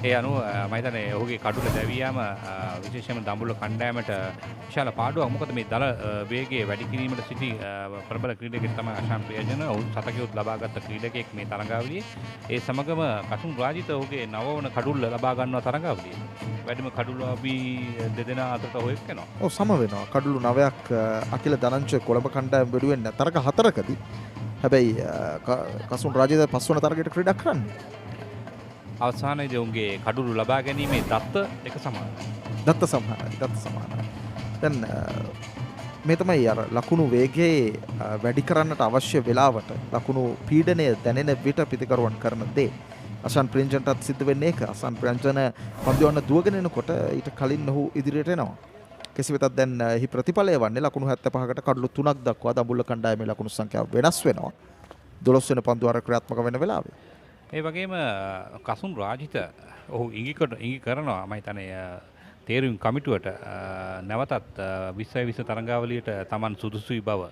ඒ අනුව මම හිතන්නේ ඔහුගේ කඩුල දැවියාම විශේෂයෙන්ම දඹුල්ල කණ්ඩායමට විශාල පාඩුවක්. මොකද මේ දල වේගය වැඩි කිරීමට සිටි ප්‍රබල ක්‍රීඩකයෙක් තමයි අශාන් ප්‍රියජන. ඔහු සතකියොත් ලබාගත් ක්‍රීඩකයෙක් මේ තරඟාවලියේ. ඒ සමගම කසුන් රාජිත ඔහුගේ නවවන කඩුල්ල ලබා ගන්නවා තරඟාවලියේ. වැඩිම කඩුල්ල අපි දෙදෙනා අතරට ඔය එක්කනවා. ඔව් සම වෙනවා. කඩුළු 9ක් අකිල ධනංජය කොළඹ කණ්ඩායම වෙනුවෙන් තරග 4කදී. හැබැයි කසුන් රාජිත 5 වන තරගයට ක්‍රීඩා කරන්නේ. අවසානයේදී ඔවුන්ගේ කඩුළු ලබා ගැනීමේ දත්ත එක සමානයි. දත්ත සමානයි. දැන් මේ තමයි අර ලකුණු වේගයේ වැඩි කරන්නට අවශ්‍ය වෙලාවට ලකුණු පීඩනය දැනෙන විට පිතිකරුවන් කරන දේ. අසන් ප්‍රියංජන්ටත් සිද්ධ වෙන්නේ ඒක. අසන් ප්‍රියංජන පන්දු යවන්න දුවගෙන එනකොට ඊට කලින් ඔහු ඉදිරියට එනවා. කෙසේ වෙතත් දැන් එහි ප්‍රතිඵලය වන්නේ ලකුණු 75කට කඩලු 3ක් දක්වා දඹුල්ල කණ්ඩායමේ ලකුණු සංඛ්‍යාව වෙනස් වෙනවා. 12 වෙනි පන්දු අර ක්‍රියාත්මක වෙන වෙලාවේ. ඒ වගේම කසුන් රාජිත ඔහු ඉඟි කරනවා මම හිතන්නේ තේරුම් කමිටුවට නැවතත් 2020 තරඟාවලියට Taman සුදුසුයි බව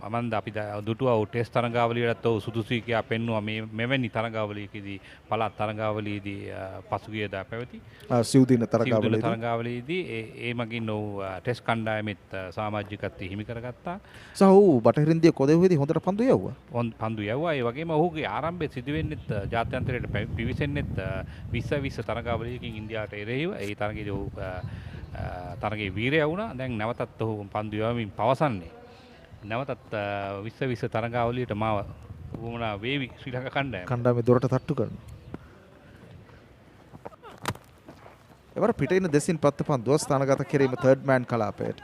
අමන්ද අපි දුටුවා ටෙස්ට් තරඟාවලියටත් ඔහු සුදුසුයි කියා පෙන්වුවා මේ මෙවැනි තරඟාවලියකදී පළාත් තරඟාවලියේදී පසුගියදා පැවති සිව්දින තරඟාවලියේදී ඒ මගින් ඔහු ටෙස්ට් කණ්ඩායමෙත් සමාජිකත්වයේ හිමි කරගත්තා. සහ ඔහු බටහිරින්දිය කොදෙව්වේදී හොඳට පන්දු යවුවා. පන්දු යවුවා. ඒ වගේම ඔහුගේ ආරම්භයේ සිදුවෙන්නෙත් ජාත්‍යන්තරයට පිවිසෙන්නෙත් 2020 තරඟාවලියකින් ඉන්දියාවට එරෙහිව ඒ තරගයේදී ඔහු තරගයේ වීරයා වුණා. දැන් නැවතත් ඔහු පන්දු යවමින් පවසන්නේ නැවතත් 2020 තරඟාවලියට මාව වුණා වේවි ශ්‍රී ලංකා කණ්ඩායමේ දොරට තට්ටු කරනවා. එවර පිටින් දෙසින් පත්ත පන්දුව ස්ථානගත කිරීම තර්ඩ් මෑන් කලාපයට.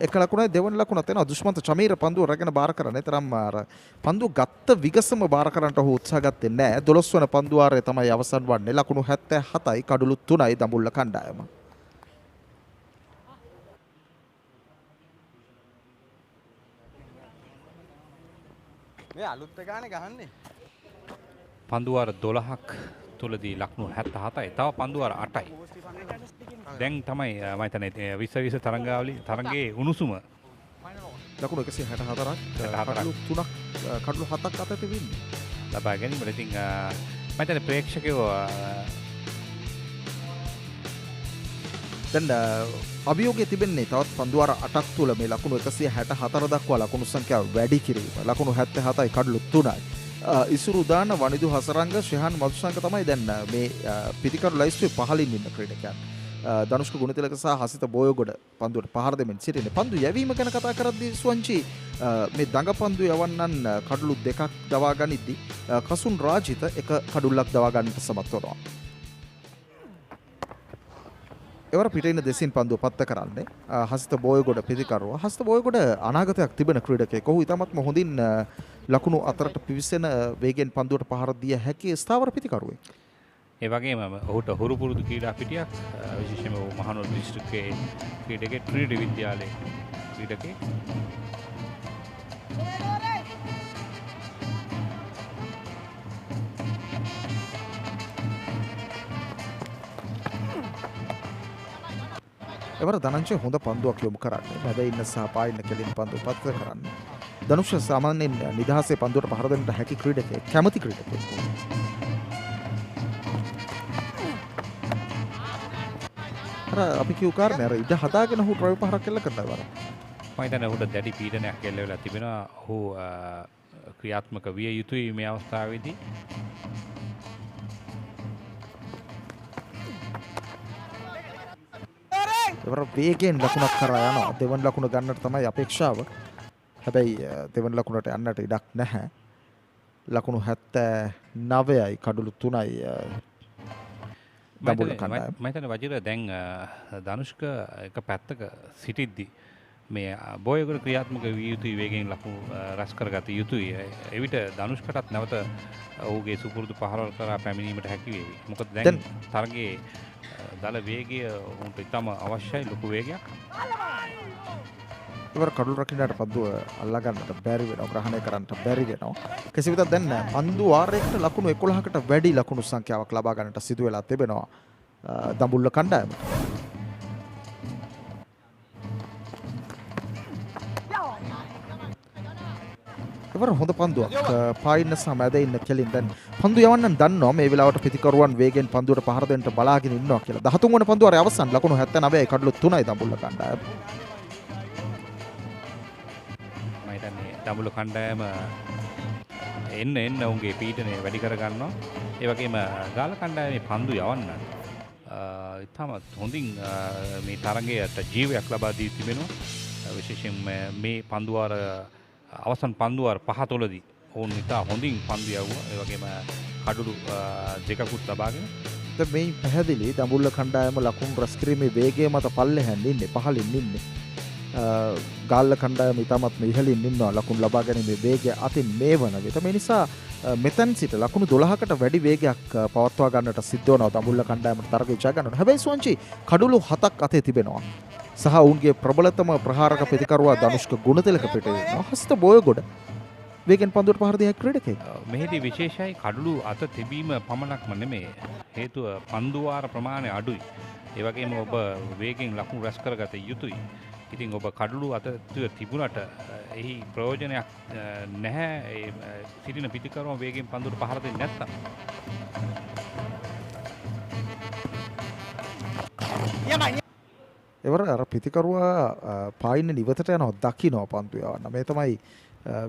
එක ලකුණයි දෙවන ලකුණත් එනවා දුෂ්මන්ත චමීර පන්දුව රැගෙන බාර කරන්නේ. තරම් අර පන්දුව ගත්ත විගසම බාර කරන්නට ඔහු උත්සාහ ගත්තේ නැහැ. 12 වන පන්දු වාරයේ තමයි අවසන් වන්නේ. ලකුණු 77යි කඩලු 3යි දඹුල්ල කණ්ඩායම. මේ අලුත් ගානේ ගහන්නේ. පන්දු වාර 12ක් තුලදී ලකුණු 77යි. තව පන්දු වාර 8යි. දැන් තමයි මම හිතන්නේ 2020 තරඟයේ උණුසුම ලකුණු 164ක් කඩලු 3ක් කඩලු 7ක් අතර තිබෙන්නේ. ලබා ගැනීමට ඉතින් මම හිතන්නේ ප්‍රේක්ෂකයෝ දැන් අභියෝගය තිබෙන්නේ තවත් පන්දු වාර 8ක් තුල මේ ලකුණු 164 දක්වා ලකුණු සංඛ්‍යාව වැඩි කිරීම. ලකුණු 77යි කඩලු 3යි. ඉසුරු දාන වනිදු හසරංග ශ්‍රහන් මදුසංග තමයි දැන් මේ පිටිකරු ලයිස්තුවේ පහළින් ඉන්න ක්‍රීඩකයන්. ධනුෂ්ක ගුණතිලක සහ හසිත බෝයගොඩ පන්දුවට පහර දෙමින් සිටින්නේ. පන්දු යැවීම ගැන කතා කරද්දී සුවංචි මේ දඟ පන්දු යවන්නන් කඩලු 2ක් දවා ගනිද්දී කසුන් රාජිත එක කඩුල්ලක් දවා ගන්නට සමත් වෙනවා. එවර පිටින් දෙසින් පන්දුව පත්ත කරන්නේ හසිත බෝයගොඩ පිටිකරුව. හසිත බෝයගොඩ අනාගතයක් තිබෙන ක්‍රීඩකයෙක්. ඔහු ඉතාමත්ම හොඳින් ලකුණු අතරට පිවිසෙන වේගෙන් පන්දුවට පහර දිය හැකි ස්ථාවර පිටිකරුවෙක්. ඒ වගේම ඔහුට හුරු පුරුදු ක්‍රීඩා පිටියක් විශේෂයෙන්ම මහනුවර දිස්ත්‍රික්කයේ ක්‍රීඩකයෙක් ක්‍රීඩා විද්‍යාලයේ ක්‍රීඩකයෙක්. එවර ධනංජය හොඳ පන්දුවක් යොමු කරන්නේ. මැද ඉන්න සහ පායින්න කෙලින් පන්දුව පත්ත කරන්නේ. ධනුෂ සාමාන්‍යයෙන් නිදහසේ පන්දුවට පහර දෙන්නට හැකි ක්‍රීඩකයෙක්, කැමති ක්‍රීඩකයෙක්. අර අපි කියු කාරණේ අර ඉඩ හදාගෙන ඔහු ඩ්‍රයිව් පහරක් කෙල්ල කරනවා වර. මම හිතන්නේ ඔහුට දැඩි පීඩනයක් එල්ල වෙලා තිබෙනවා. ඔහු ක්‍රියාත්මක විය යුතුයි මේ අවස්ථාවේදී. එවර වේගයෙන් ලකුණක් කරා යනවා. දෙවන ලකුණ ගන්නට තමයි අපේක්ෂාව. හැබැයි දෙවන ලකුණට යන්නට ඉඩක් නැහැ. ලකුණු 79යි කඩලු 3යි දඹුල්ල කණ්ඩායම. මම හිතන්නේ වජිර දැන් ධනුෂ්ක එක පැත්තක සිටිද්දි මේ බෝයගොඩ ක්‍රියාත්මක විය යුතුයි වේගයෙන් ලකුණු රැස් කරගත යුතුයි. එවිට ධනුෂ්කටත් නැවත ඔහුගේ සුපුරුදු පහරවල් කරා පැමිණීමට හැකි වේවි. මොකද දැන් තරගයේ දල වේගය උන්ට ඉතාම අවශ්‍යයි ලොකු වේගයක්. ඉවර කඩුළු රකින්නට පන්දුව අල්ලා ගන්නට බැරි වෙනවා, ග්‍රහණය කරන්නට බැරි වෙනවා. කෙසේ වෙතත් දැන් පන්දු වාරයකට ලකුණු 11කට වැඩි ලකුණු සංඛ්‍යාවක් ලබා ගන්නට සිදු වෙලා තිබෙනවා දඹුල්ල කණ්ඩායමට. ඉවර හොඳ පන්දුවක් පායින්න සහ මැද ඉන්න කෙලින් දැන් පන්දු යවන්නන් දන්නවා මේ වෙලාවට පිටිකරුවන් වේගෙන් පන්දුවට පහර දෙන්න බලාගෙන ඉන්නවා කියලා. 13 වන පන්දු වාරයේ අවසන් ලකුණු 79යි කඩලු 3යි දඹුල්ල කණ්ඩායම. මම හිතන්නේ දඹුල්ල කණ්ඩායම එන්න උන්ගේ පීඩනය වැඩි කර ගන්නවා. ඒ වගේම ගාල්ල කණ්ඩායමේ පන්දු යවන්න ඉතාමත් හොඳින් මේ තරගයට ජීවයක් ලබා දී තිබෙනවා. විශේෂයෙන් මේ පන්දු වාර අවසන් පන්දු වාර 5 තුලදී ඔවුන් ඉතා හොඳින් පන්දු යවුවා. ඒ වගේම කඩුළු දෙකකුත් ලබාගෙන දැන් මේ පැහැදිලි දඹුල්ල කණ්ඩායම ලකුණු රැස් කිරීමේ වේගය මත පල්ලෙහැන් ඉන්නේ පහළින් ඉන්නේ. ගාල්ල කණ්ඩායම ඉතාමත් ඉහළින් ඉන්නවා ලකුණු ලබා ගැනීමේ වේගය අතින් මේ වන විට. මේ නිසා මෙතන සිට ලකුණු 12කට වැඩි වේගයක් පවත්වා ගන්නට සිද්ධ වෙනවා දඹුල්ල කණ්ඩායමට තරගය ජය ගන්නට. හැබැයි සුවංචි කඩුළු 7ක් අතේ තිබෙනවා. සහ ඔවුන්ගේ ප්‍රබලතම ප්‍රහාරක ප්‍රතිකරුවා ධනුෂ්ක ගුණතිලක පිටේ ඉන්නවා. හස්ත බෝයගොඩ වේගෙන් පන්දුවට පහර දෙයක් ක්‍රීඩකයෙක්. මෙහිදී විශේෂයි කඩුළු අත තිබීම පමණක්ම නෙමෙයි. හේතුව පන්දු වාර ප්‍රමාණය අඩුයි. ඒ වගේම ඔබ වේගෙන් ලකුණු රැස් කරගත යුතුයි. ඉතින් ඔබ කඩුළු අත තිබුණට එහි ප්‍රයෝජනයක් නැහැ. ඒ සිටින පිටිකරුවා වේගෙන් පන්දුවට පහර දෙන්නේ නැත්තම්. එවර අර පිටිකරුවා පායින්න නිවතට යනවා දකින්නවා පන්දු යවන්න. මේ තමයි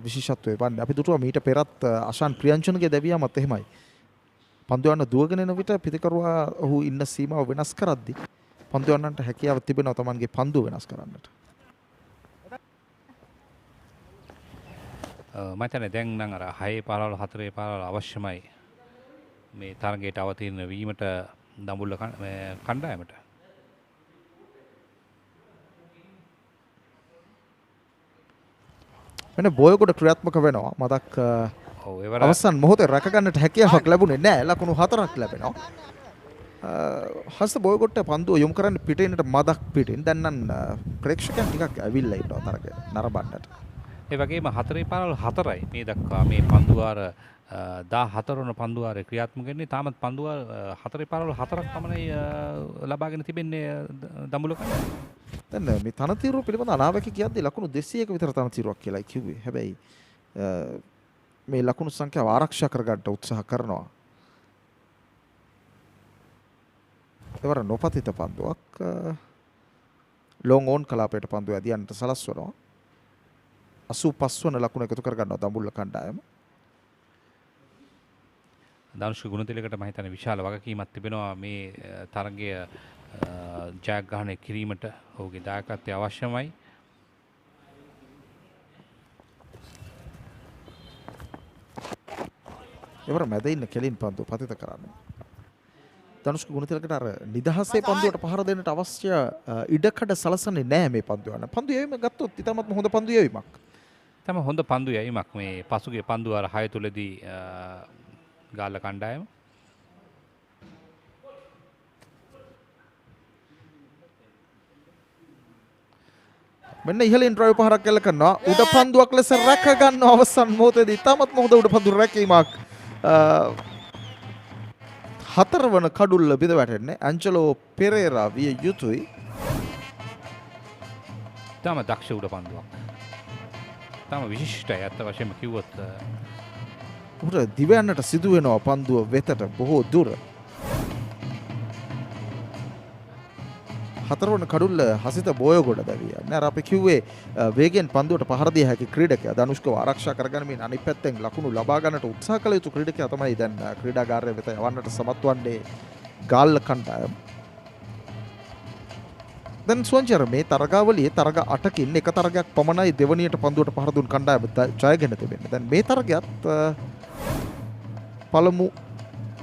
විශේෂත්වය වන්නේ. අපි දුටුවා මීට පෙරත් අශාන් ප්‍රියංජනගේ දැවියාමත් එහෙමයි. පන්දු යවන්න දුවගෙන එන විට පිටිකරුවා ඔහු ඉන්න සීමාව වෙනස් කරද්දී පන්දු යවන්නට හැකියාව තිබෙනවා Tamanගේ පන්දු වෙනස් කරන්නට. මම හිතන්නේ දැන් නම් අර 6 පාරවල් 4 පාරවල් අවශ්‍යමයි මේ තරගයට අවතීර්ණ වීමට දඹුල්ල කණ්ඩායමට. මෙන්න බෝයගොඩ ක්‍රියාත්මක වෙනවා. මතක් අවසන් මොහොතේ රැක ගන්නට හැකියාවක් ලැබුණේ නැහැ. ලකුණු 4ක් ලැබෙනවා. හස්ත බෝයගොඩට පන්දුව යොමු කරන්න පිටිනට මදක් පිටින්. දැන් නම් ප්‍රේක්ෂකයන් ටිකක් ඇවිල්ලා ඉන්නවා තරගය නරඹන්නට. ඒ වගේම 4 පාරවල් 4යි මේ දක්වා මේ පන්දුවාර 14 වන පන්දුවාරේ ක්‍රියාත්මක වෙන්නේ. තාමත් පන්දුවාර 4 පාරවල් 4ක් පමණයි ලබාගෙන තිබෙන්නේ දඹුල්ල කණ්ඩායම. දැන් මේ තනතිරුව පිළිබඳ අනාවැකි කියද්දී ලකුණු 200ක විතර තනතිරුවක් කියලායි කිව්වේ. හැබැයි මේ ලකුණු සංඛ්‍යාව ආරක්ෂා කරගන්න උත්සාහ කරනවා. ඒවර නොපතිත පන්දුවක් ලොන් ඕන් කලාපයට පන්දුව ඇදියන්ට සලස්වනවා. 85 වන ලකුණ එකතු කරගන්නවා දඹුල්ල කණ්ඩායම. ධනුෂ්ක ගුණතිලකට මම හිතන්නේ විශාල වගකීමක් තිබෙනවා මේ තරගය ජයග්‍රහණය කිරීමට. ඔහුගේ දායකත්වය අවශ්‍යමයි. ඒවර මැද ඉන්න කෙලින් පන්දුව පතිත කරන්නේ. ධනුෂ්ක ගුණතිලකට අර නිදහසේ පන්දුවට පහර දෙන්නට අවශ්‍ය ඉඩකඩ සලසන්නේ නැහැ මේ පන්දුව යන. පන්දු යැවීම ගත්තොත් ඉතාමත් හොඳ පන්දු යැවීමක්. තම හොඳ පන්දු යැවීමක් මේ පසුගිය පන්දු අර 6 තුලදී ගාල්ල කණ්ඩායම. මෙන්න ඉහළින් ඩ්‍රයිව් පහරක් එල්ල කරනවා. උඩ පන්දුවක් ලෙස රැක ගන්න අවසන් මොහොතේදී ඉතාමත් හොඳ උඩ පන්දු රැකීමක්. 4 වන කඩුල්ල බිඳ වැටෙන්නේ ඇන්ජලෝ පෙරේරා විය යුතුයි. තම දක්ෂ උඩ පන්දුවක්. තම විශිෂ්ටයි අත්ත වශයෙන්ම කිව්වොත්. උඩ දිව යන්නට සිදු වෙනවා පන්දුව වෙතට බොහෝ දුර. 4 වන කඩුල්ල හසිත බෝයගොඩ දැවියන්නේ. අර අපි කිව්වේ වේගෙන් පන්දුවට පහර දිය හැකි ක්‍රීඩකයා ධනුෂ්කව ආරක්ෂා කරගනිමින් අනිත් පැත්තෙන් ලකුණු ලබා ගන්නට උත්සාහ කළ යුතු ක්‍රීඩකයා තමයි දැන් ක්‍රීඩාගාරය වෙත යවන්නට සමත් වන්නේ ගාල්ල කණ්ඩායම. දැන් සුවංචර මේ තරගාවලියේ තරග 8කින් එක තරගයක් පමණයි දෙවනියට පන්දුවට පහර දුන් කණ්ඩායම ජයගෙන තිබෙන්නේ. දැන් මේ තරගයත් පළමු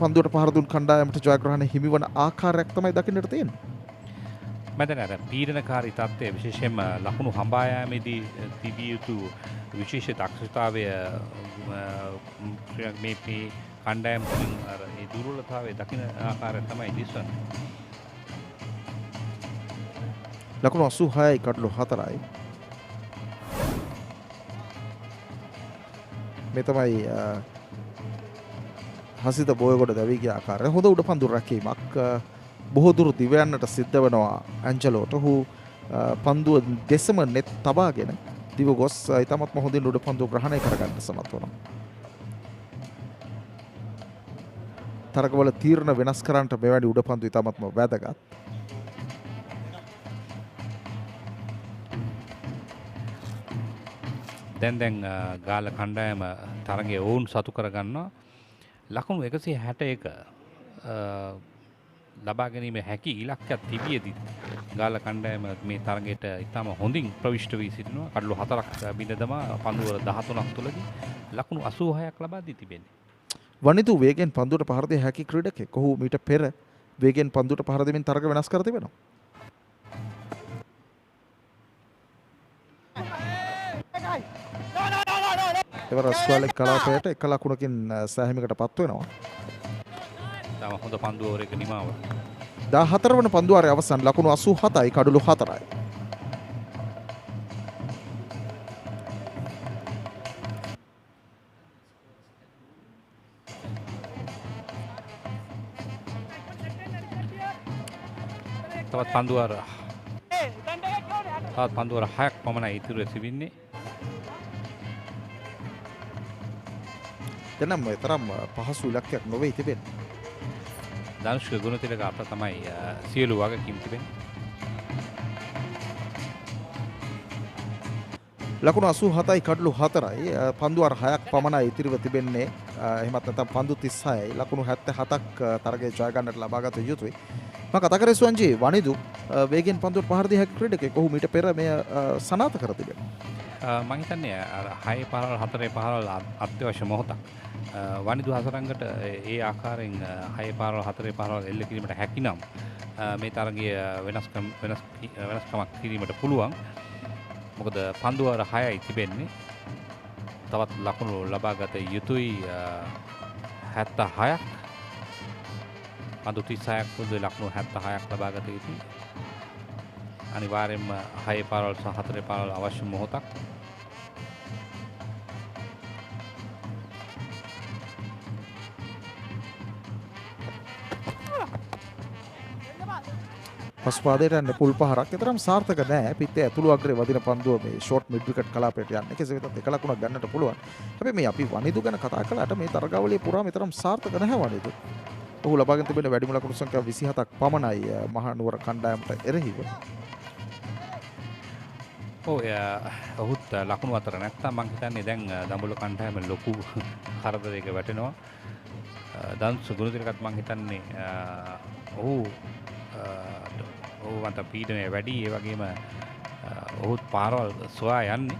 පන්දුවට පහර දුන් කණ්ඩායමට ජයග්‍රහණය හිමිවන ආකාරයක් තමයි දකින්නට තියෙන්නේ. මැදන අර පීඩනකාරී තත්ත්වය විශේෂයෙන්ම ලකුණු හඹා යාමේදී තිබිය යුතු විශේෂ දක්ෂතාවය මේ කණ්ඩායම් තුළින් අර ඒ දුර්වලතාවය දකින ආකාරය තමයි දිස්වන්නේ. ලකුණු 86යි කඩලු 4යි. මේ තමයි හසිත බෝයගොඩ දැවී ගිය ආකාරය. හොඳ උඩ පන්දු රැකීමක්. බොහෝ දුර දිව යන්නට සිද්ධ වෙනවා ඇන්ජලෝට. ඔහු පන්දුව දෙසම net තබාගෙන දිව ගොස් ඉතාමත්ම හොඳින් උඩ පන්දුව ග්‍රහණය කරගන්න සමත් වෙනවා. තරගවල තීරණ වෙනස් කරන්නට මෙවැනි උඩ පන්දු ඉතාමත්ම වැදගත්. දැන් ගාල්ල කණ්ඩායම තරගයේ ඔවුන් සතු කරගන්නවා. ලකුණු 161 ලබා ගැනීම හැකි ඉලක්කයක් තිබියදී ගාල්ල කණ්ඩායම මේ තරගයට ඉතාම හොඳින් ප්‍රවිෂ්ඨ වී සිටිනවා. කඩලු 4ක් බිඳ දමා පන්දුවල 13ක් තුලදී ලකුණු 86ක් ලබා දී තිබෙන්නේ. වනිදු වේගෙන් පන්දුවට පහර දිය හැකි ක්‍රීඩකෙක්. ඔහු මීට පෙර වේගෙන් පන්දුවට පහර දෙමින් තරග වෙනස් කර තිබෙනවා. එවර ස්ක්වැලෙක් කලාපයට 1 ලකුණකින් සෑහීමකට පත් වෙනවා. තම හොඳ පන්දුවරයක නිමාව. 14 වන පන්දුවාරයේ අවසන් ලකුණු 87යි කඩලු 4යි. තවත් පන්දුවර 6ක් පමණයි ඉතුරු තිබෙන්නේ. එනම් තරම් පහසු ඉලක්කයක් නොවේ තිබෙන්නේ. ධනුෂ්ක ගුණතිලක අත තමයි සියලු වගකීම් තිබෙන්නේ. ලකුණු 87යි කඩලු 4යි. පන්දුවාර 6ක් පමණයි ඉතිරිව තිබෙන්නේ. එහෙමත් නැත්නම් පන්දු 36යි. ලකුණු 77ක් තරගයේ ජය ගන්නට ලබාගත යුතුයි. මම කතා කරේ සුවන්ජී වනිදු වේගෙන් පන්දුවට පහර දී හැකි ක්‍රීඩකෙක්. ඔහු මීට පෙර මෙය සනාථ කර තිබෙනවා. මම හිතන්නේ අර 6 පහරවල් 4 පහරවල් අත්‍යවශ්‍ය මොහොතක්. වනිදු හසරංගට ඒ ආකාරයෙන් 6 පහරවල් 4 පහරවල් එල්ල කිරීමට හැකිනම් මේ තරගය වෙනස්කමක් කිරීමට පුළුවන්. මොකද පන්දුවර 6යි තිබෙන්නේ. තවත් ලකුණු ලබාගත යුතුයි 76ක්. පන්දු 36ක් පුරුදු ලකුණු 76ක් ලබාගත යුතුයි. අනිවාර්යයෙන්ම 6 පාරවල් සහ 4 පාරවල් අවශ්‍ය මොහොතක්. පසුපාදයට යන පුල් පහරක් තරම් සාර්ථක නැහැ. පිටේ ඇතුළු අග්‍රේ වදින පන්දුව මේ ෂෝට් මිඩ් විකට් කලාපයට යන්නේ. කෙසේ වෙතත් 1 ලකුණක් ගන්නට පුළුවන්. හැබැයි මේ අපි වනිදු ගැන කතා කළාට මේ තරගාවලිය පුරා මේ තරම් සාර්ථක නැහැ වනිදු. ඔහු ලබාගෙන තිබෙන වැඩිම ලකුණු සංඛ්‍යාව 27ක් පමණයි මහනුවර කණ්ඩායමට එරෙහිව. ඔහුත් ලකුණු අතර නැත්තම් මම හිතන්නේ දැන් දඹුල්ල කණ්ඩායම ලොකු කරදරයක වැටෙනවා. දන්සු ගුණතිලකත් මම හිතන්නේ ඔහු මත පීඩනය වැඩි. ඒ වගේම ඔහුත් පාරවල් සොයා යන්නේ.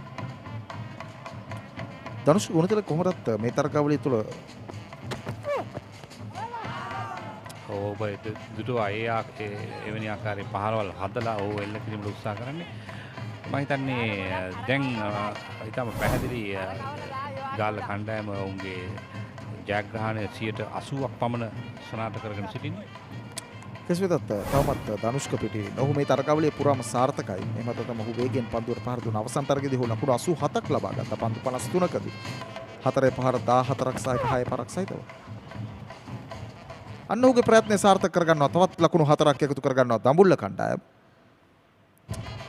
දනුෂ් ගුණතිලක කොහොමදත් මේ තරගාවලිය තුළ ඔබ දුටුවා එවැනි ආකාරයේ පහරවල් හදලා ඔහු එල්ල කිරීමට උත්සාහ කරන්නේ. මම හිතන්නේ දැන් ඊටම පැහැදිලි ගාල්ල කණ්ඩායම ඔවුන්ගේ ජයග්‍රහණය 80ක් පමණ සනාථ කරගෙන සිටින්නේ. කෙසේ වෙතත් තවමත් ධනුෂ්ක පිටින් ඔහු මේ තරගාවලිය පුරාම සාර්ථකයි. එහෙම තමයි ඔහු වේගෙන් පන්දුවට පහර දුන අවසන් තරගයේදී ඔහු ලකුණු 87ක් ලබා ගත්තා. පන්දු 53කදී 4 පහර 14ක් සහ 6 පහරක් සහිතව. අන්න ඔහුගේ ප්‍රයත්නය සාර්ථක කරගන්නවා. තවත් ලකුණු 4ක් එකතු කරගන්නවා දඹුල්ල කණ්ඩායම.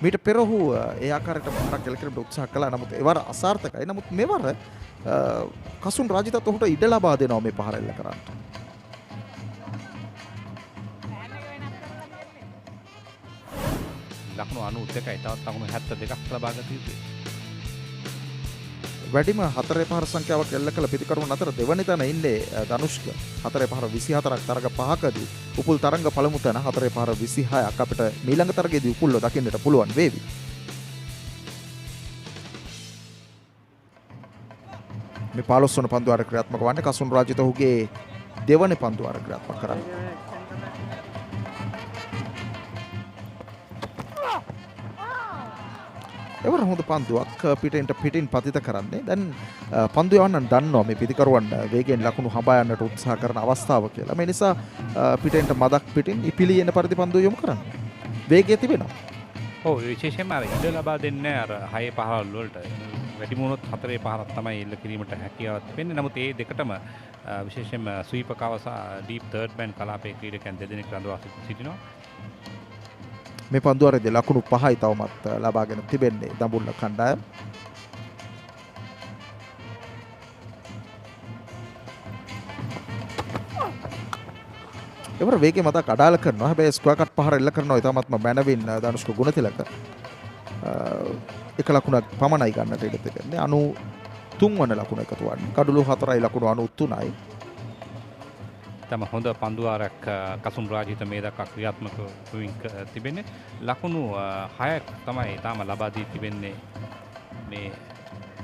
මීට පෙර ඔහු ඒ ආකාරයට පහරක් එල්ල කිරීමට උත්සාහ කළා. නමුත් ඒවර අසාර්ථකයි. නමුත් මෙවර කසුන් රාජිතත් ඔහුට ඉඩ ලබා දෙනවා මේ පහර එල්ල කරන්න. ලකුණු 92යි තවත් ලකුණු 72ක් ලබාගත යුතුයි. වැඩිම 4 පහර සංඛ්‍යාවක් එල්ල කළ පිටිකරුවන් අතර දෙවනි තැන ඉන්නේ ධනුෂ්ක. 4 පහර 24ක් තරග 5කදී උපුල් තරංග පළමු තැන 4 පහර 26ක් අපිට ඊළඟ තරගයේදී උපුල්ව දකින්නට පුළුවන් වේවි. මේ 15 වන පන්දුවාර ක්‍රියාත්මක වන්නේ කසුන් රාජිත ඔහුගේ දෙවන පන්දුවාර ක්‍රියාත්මක කරන්නේ. එවර හොඳ පන්දුවක් පිටින් පතිත කරන්නේ. දැන් පන්දු යවන්න දන්නවා මේ පිටිකරුවන් වේගයෙන් ලකුණු හඹා යන්නට උත්සාහ කරන අවස්ථාව කියලා. මේ නිසා පිටෙන්ට මදක් පිටින් ඉපිලියෙන පරිදි පන්දු යොමු කරන්න. වේගය තිබෙනවා. ඔව් විශේෂයෙන්ම අර ඉඩ ලබා දෙන්නේ අර 6 පහරවල් වලට. වැඩිම වුණොත් 4 පහරක් තමයි එල්ල කිරීමට හැකියාවක් තිබෙන්නේ. නමුත් ඒ දෙකටම විශේෂයෙන්ම ස්වීපර් කව සහ ඩීප් තර්ඩ් මෑන් කලාපයේ ක්‍රීඩකයන් දෙදෙනෙක් රඳවා සිටිනවා. මේ පන්දුවාරයේදී ලකුණු 5යි තවමත් ලබාගෙන තිබෙන්නේ දඹුල්ල කණ්ඩායම. එවර වේගය මතක් අඩාල කරනවා. හැබැයි ස්ක්වයර් කට් පහර එල්ල කරනවා. ඊටමත්ම මැනවින් ධනුෂ්ක ගුණතිලක 1 ලකුණක් පමණයි ගන්නට ඉඩ තිබෙන්නේ. 93 වන ලකුණ එකතු වන්නේ. කඩලු 4යි ලකුණු 93යි. තම හොඳ පන්දුවාරක් කසුන් රාජිත මේ දක්වා ක්‍රියාත්මක තිබෙන්නේ. ලකුණු 6ක් තමයි තාම ලබා දී තිබෙන්නේ මේ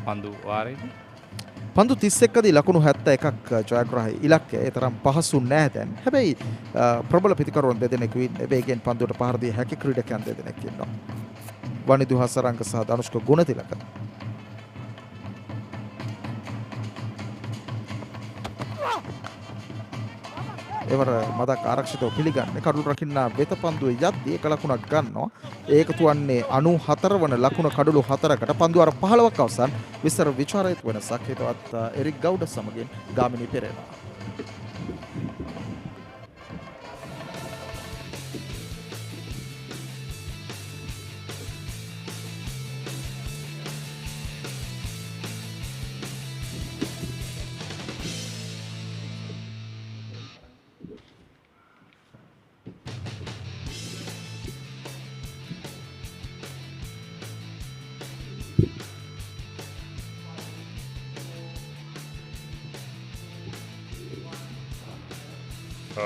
පන්දු වාරයේදී. පන්දු 31 දී ලකුණු 71ක් ජයග්‍රහයි ඉලක්කය. ඒ තරම් පහසු නෑ දැන්. හැබැයි ප්‍රබල පිතිකරුවන් දෙදෙනෙකු ඉන්නේ. වේගෙන් පන්දුවට පහර දී හැකි ක්‍රීඩකයන් දෙදෙනෙක් ඉන්නවා. වනිදු හසරංග සහ ධනුෂ්ක ගුණතිලක. එවර මදක් ආරක්ෂිතව පිළිගන්නේ කඩුළු රකින්නා වෙත පන්දුවේ යද්දී එක ලකුණක් ගන්නවා. ඒකතු වන්නේ 94 වන ලකුණ කඩුළු 4කට පන්දු අර 15ක් අවසන් විස්තර විචාරයත් වෙනසක් හිතවත් එරික් ගෞඩ සමගින් Gamini Perera.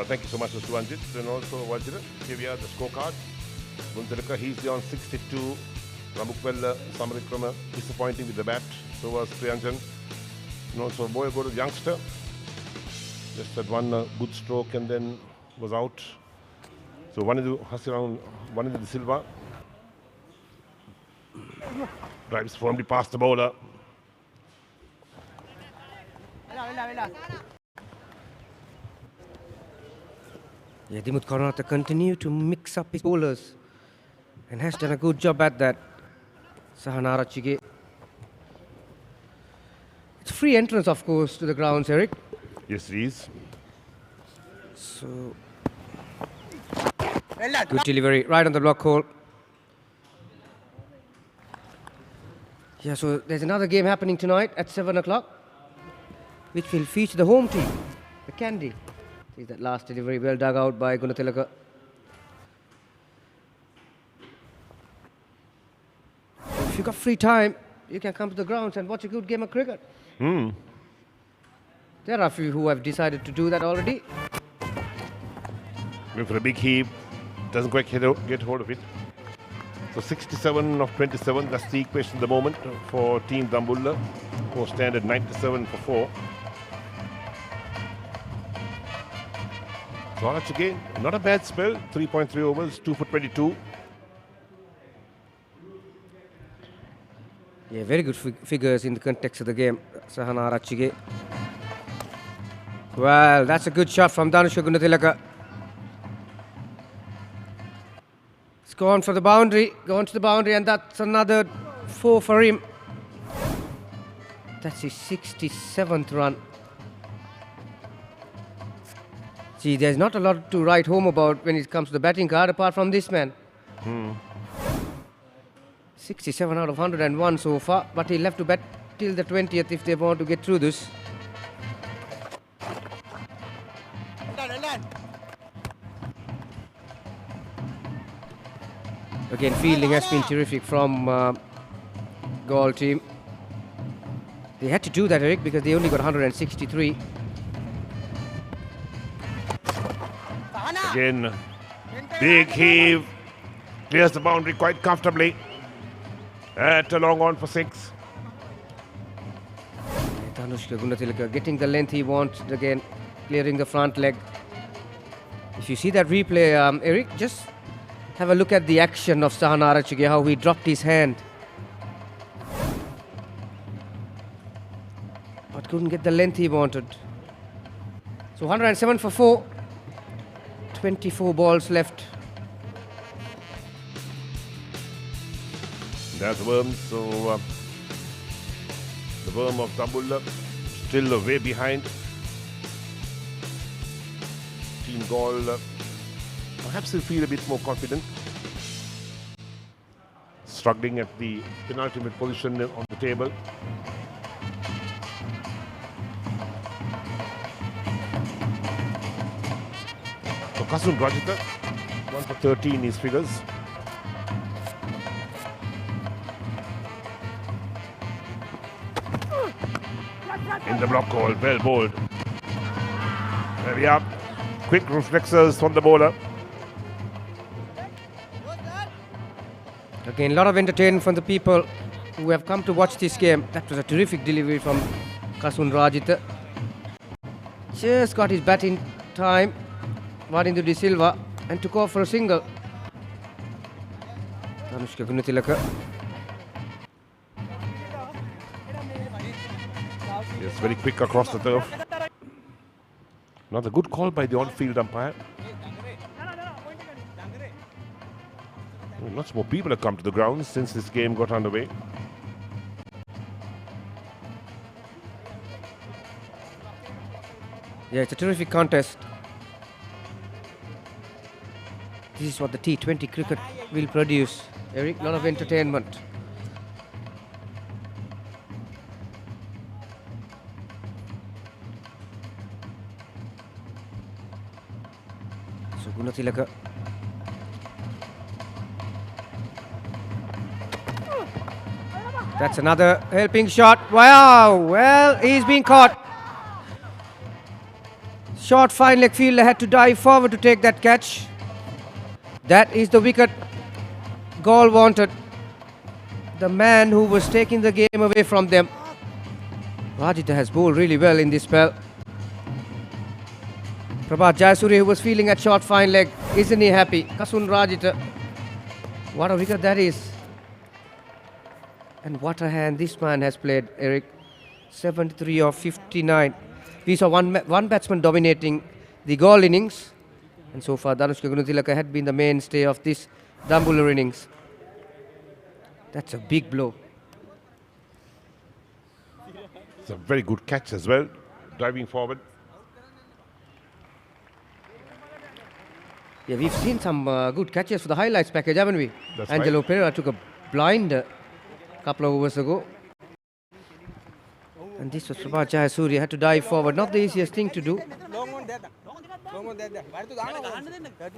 Thank you so much, Mr. Vanjit. And also, Vajra, here we are, the scorecard. Buntalaka, he's on 62. Ramukwella, Samarikrama, disappointing with the bat. So was Priyanjan. And also, Boyagoda, youngster. Just had one good stroke and then was out. So, Vanidu Hasiran, Vanidu De Silva. Drives firmly past the bowler. Yeah, Dimut Karnataka continue to mix up his bowlers and has done a good job at that. Sahanara Chige. It's free entrance, of course, to the grounds, Eric. Yes, it is. So, good delivery, right on the block hole. Yeah, so there's another game happening tonight at 7 o'clock, which will feature the home team, the Kandy. See that last delivery well dug out by Gunatilaka. If you got free time, you can come to the grounds and watch a good game of cricket. There are a few who have decided to do that already. Going for a big heave, doesn't quite get hold of it. So 67 of 27, that's the equation at the moment for Team Dambulla, who stand at 97 for 4. So that's again, not a bad spell, 3.3 overs, 2 for 22. Yeah, very good figures in the context of the game, Sahana Arachige. Well, that's a good shot from Dhanushka Gunatilaka. It's gone for the boundary, gone to the boundary, and that's another 4 for him. That's his 67th run. See, there's not a lot to write home about when it comes to the batting card, apart from this man. 67 out of 101 so far, but he'll have to bat till the 20th if they want to get through this. Again, fielding has been terrific from Galle team. They had to do that, Eric, because they only got 163. Again, big heave, clears the boundary quite comfortably. At a long on for 6. Dhanushka Gunatilaka getting the length he wants again, clearing the front leg. If you see that replay, Eric, just have a look at the action of Sahana Arachige, how he dropped his hand. But couldn't get the length he wanted. So 107 for 4. 24 balls left. There's Worms, so the Worm of Dambulla still way behind. Team Galle perhaps will feel a bit more confident. Struggling at the penultimate position on the table. So Kasun Rajita, 1 for 13 his figures. In the block hole, well bowled. There we are. Quick reflexes from the bowler. Again, a lot of entertainment from the people who have come to watch this game. That was a terrific delivery from Kasun Rajitha just got his bat in time. Vanindu De Silva and took off for a single. Anushka Gunatilaka. Yes, very quick across the turf. Not a good call by the on-field umpire. Lots more people have come to the grounds since this game got underway. Yeah, it's a terrific contest. This is what the T20 cricket will produce. Eric, a lot of entertainment. So Gunatilaka. That's another helping shot. Wow, well, he's been caught. Short fine leg fielder had to dive forward to take that catch. That is the wicket Galle wanted. The man who was taking the game away from them. Rajitha has bowled really well in this spell. Prabhat Jayasuriya, who was feeling at short fine leg, isn't he happy? Kasun Rajitha. What a wicket that is. And what a hand this man has played, Eric. 73 of 59. We saw one batsman dominating the Galle innings. And so far, Danushka Gunatilaka had been the mainstay of this Dambulla innings. That's a big blow. It's a very good catch as well, driving forward. Yeah, we've seen some good catches for the highlights package, haven't we? That's Angelo right. Pereira took a blind a couple of overs ago. And this was Prabhat Jayasuriya, had to dive forward. Not the easiest thing to do.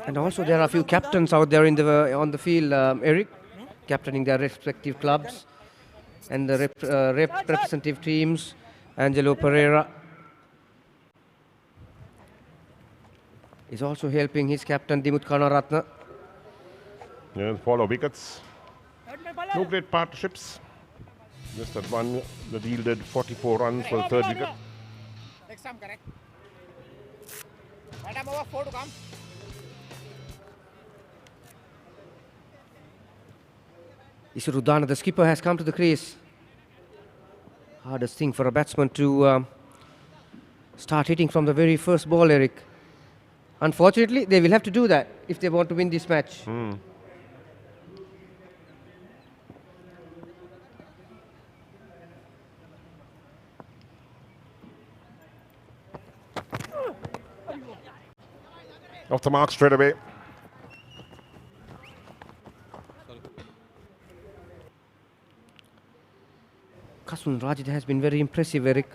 And also there are a few captains out there on the field, Eric, captaining their respective clubs and the representative teams. Angelo Pereira is also helping his captain Dimut Karnaratne. Yeah, follow wickets. No great partnerships. Just that one that yielded 44 runs for the third wicket. Isarudana, the skipper, has come to the crease. Hardest thing for a batsman to start hitting from the very first ball, Eric. Unfortunately, they will have to do that if they want to win this match. Off the mark straight away. Kasun Rajitha has been very impressive, Eric.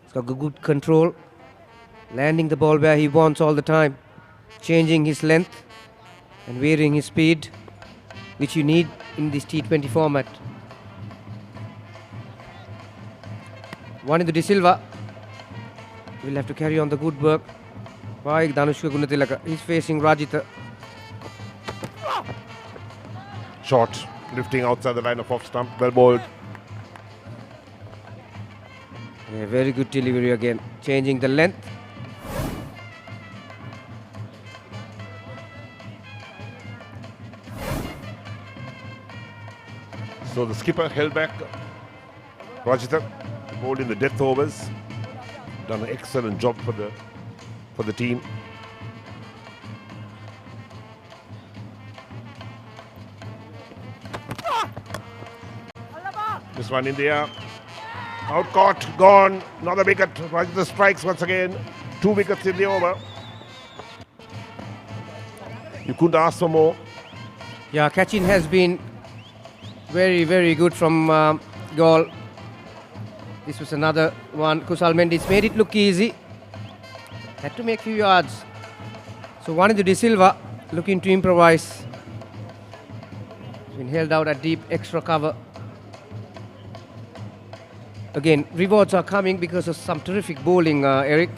He's got good control, landing the ball where he wants all the time, changing his length and varying his speed, which you need in this T20 format. Vanindu De Silva will have to carry on the good work by Danushka Gunatilaka. He's facing Rajitha. Short, lifting outside the line of off stump, well bowled. Yeah, very good delivery again, changing the length. So the skipper held back Rajitha, bowled in the death overs. Done an excellent job for the team. This one in the air. Out caught, gone. Another wicket. Rajitha strikes once again. 2 wickets in the over. You couldn't ask for more. Yeah, catching has been very, very good from Galle. This was another one. Kusal Mendes made it look easy. Had to make few yards. So Vanindu De Silva looking to improvise. Been held out at deep extra cover. Again, rewards are coming because of some terrific bowling, Eric.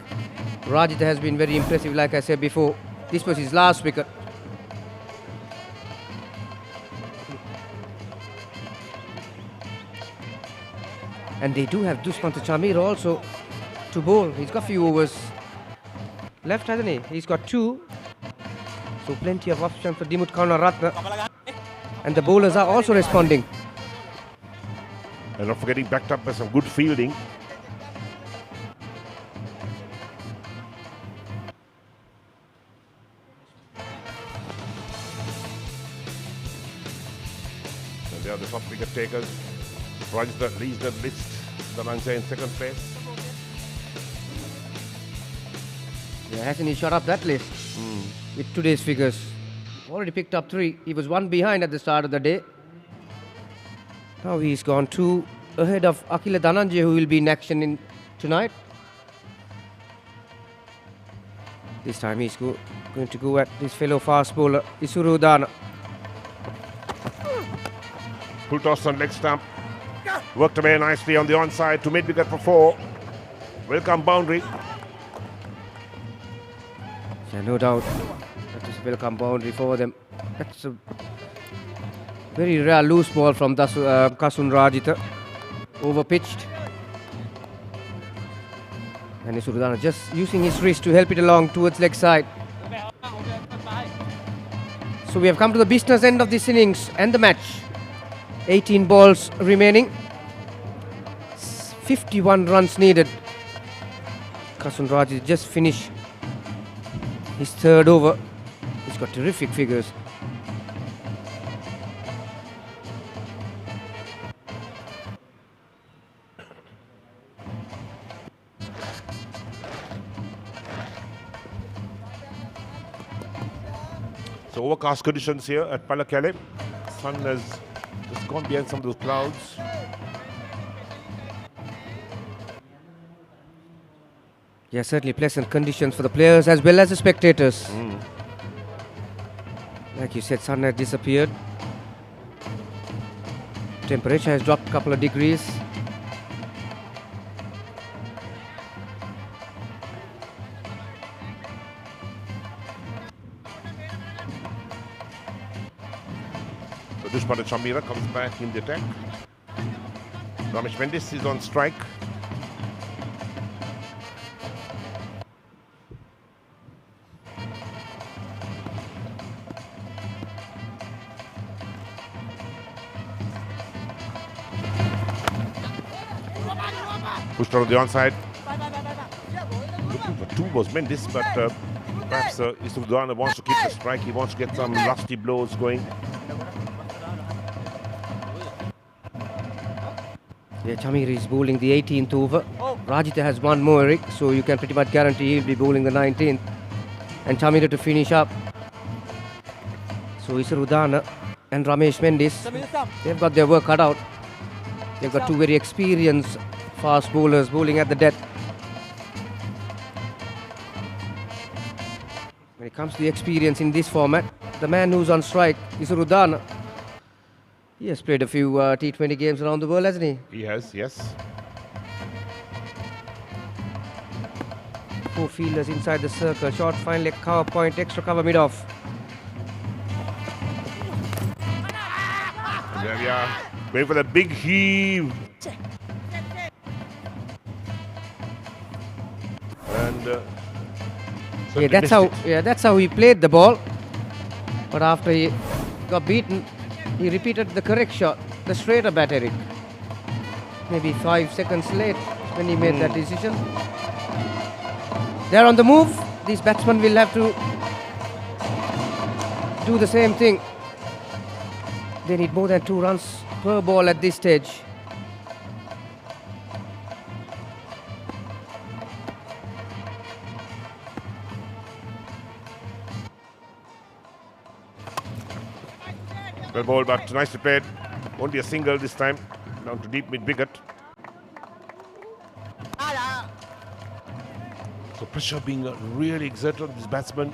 Rajitha has been very impressive, like I said before. This was his last wicket. And they do have Dushmantha Chamir also to bowl. He's got a few overs left, hasn't he? He's got 2. So plenty of options for Dimut Karunaratne. And the bowlers are also responding. And not forgetting backed up by some good fielding. And they are the top wicket takers. Rajasthan leads the list. Dhananjay in second place. Yeah, hasn't he shot up that list with today's figures? Already picked up 3. He was 1 behind at the start of the day. Now he's gone 2 ahead of Akila Dhananjay, who will be in action in tonight. This time he's going to go at his fellow fast bowler Isuru Udana. Full toss on leg stump. Worked away nicely on the onside to mid-wicket for 4. Welcome boundary. Yeah, no doubt. That is a welcome boundary for them. That's a very rare loose ball from Kasun Rajitha. Overpitched. And Isuru Udana just using his wrist to help it along towards leg side. So we have come to the business end of this innings and the match. 18 balls remaining. 51 runs needed. Kasun Rajitha just finished his 3rd over. He's got terrific figures. So overcast conditions here at Palakkale. Sun has just gone behind some of those clouds. Yeah, certainly pleasant conditions for the players as well as the spectators. Like you said, sun has disappeared. Temperature has dropped a couple of degrees. So Dushmantha Chamira comes back in the attack. Ramesh Mendis is on strike. Pushed out of the onside. Looking for 2 was Mendis, but perhaps Isuru Udana wants to keep the strike. He wants to get some lusty blows going. Yeah, Chamir is bowling the 18th over. Rajitha has 1 more, Eric, so you can pretty much guarantee he'll be bowling the 19th. And Chamir to finish up. So Isuru Udana and Ramesh Mendis, they've got their work cut out. They've got 2 very experienced fast bowlers bowling at the death. When it comes to the experience in this format, the man who's on strike, Isuru Udana, he has played a few T20 games around the world, hasn't he? He has, yes. 4 fielders inside the circle. Short fine leg cover point, extra cover mid-off. There we are. Wait for the big heave. And that's how he played the ball. But after he got beaten, he repeated the correct shot, the straighter bat, Eric. Maybe 5 seconds late when he made that decision. They're on the move. These batsmen will have to do the same thing. They need more than 2 runs per ball at this stage. Well bowled, but nicely played. Only a single this time. Down to deep mid-wicket. So pressure being really exerted on this batsman.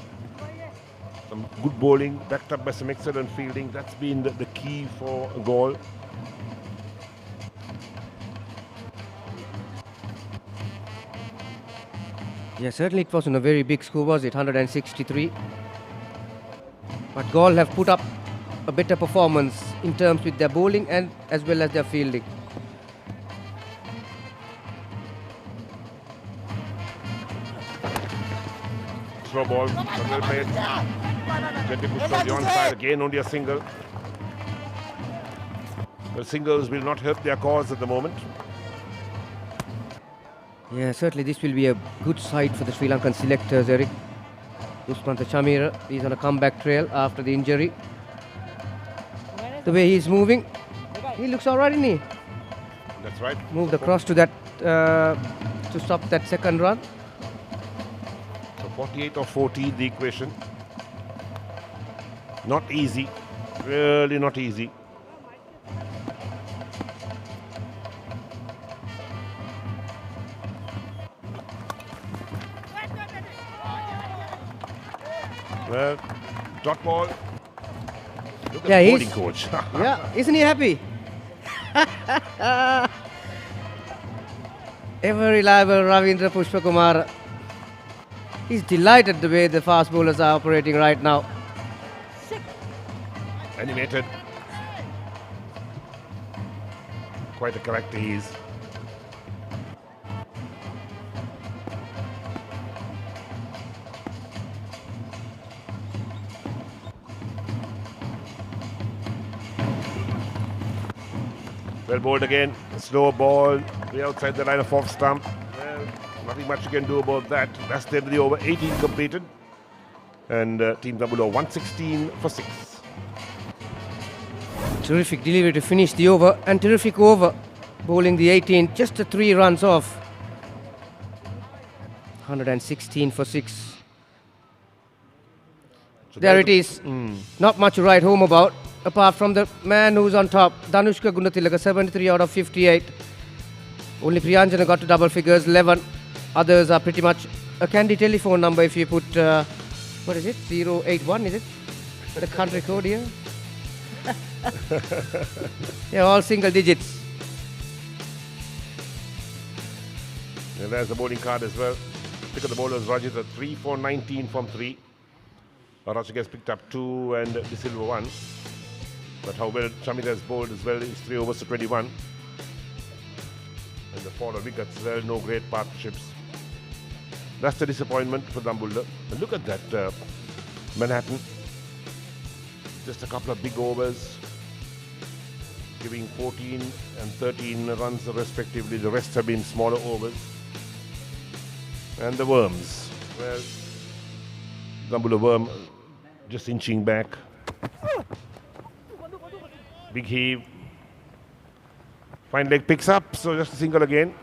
Some good bowling, backed up by some excellent fielding. That's been the key for a goal. Yeah, certainly it wasn't a very big score, was it? 163. But Galle have put up a better performance in terms with their bowling and as well as their fielding. Slow ball, but well played. Gently pushed on the onside, again only a single. The singles will not help their cause at the moment. Yeah, certainly this will be a good sight for the Sri Lankan selectors, Eric. Usman Chamira is on a comeback trail after the injury. The way he's moving, he looks alright, isn't he? That's right. Moved across to that to stop that second run. So 48 or 40, the equation. Not easy, really not easy. Well, dot ball. Look at the bowling coach. Yeah, isn't he happy? Ever reliable Ravindra Pushpakumar. He's delighted the way the fast bowlers are operating right now. Animated. Quite a character he is. Well bowled again, slow ball, way outside the line of off stump. Well, nothing much you can do about that. That's the end of the over, 18 completed. And Team Dambulla 116 for 6. Terrific delivery to finish the over, and terrific over. Bowling the 18, just 3 runs off. 116 for 6. So there it is. Not much to write home about, apart from the man who's on top, Danushka Gunatilaka, 73 out of 58. Only Priyanjana got to double figures, 11. Others are pretty much a Candy telephone number if you put, what is it, 081, is it? The country code here. Yeah, all single digits. And there's the bowling card as well. Pick up the bowlers, Rajit, 3 for 19 from 3. Rajit has picked up 2 and De Silva 1. But how well Chamita has bowled as well is 3 overs to 21. And the follow wickets, well, no great partnerships. That's the disappointment for Dambulla. And look at that Manhattan. Just a couple of big overs, giving 14 and 13 runs respectively. The rest have been smaller overs. And the Worms. Well, Dambulla Worm just inching back. Big heave. Fine leg picks up, so just a single again.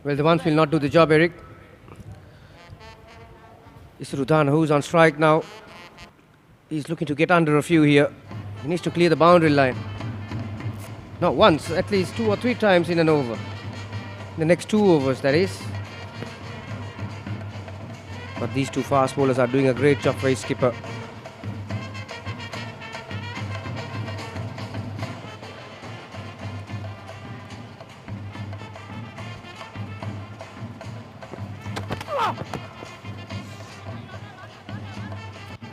Well, the ones will not do the job, Eric. Isrudan, who's on strike now. He's looking to get under a few here. He needs to clear the boundary line. Not once, at least 2 or 3 times in an over. The next 2 overs, that is. But these 2 fast bowlers are doing a great job for his skipper.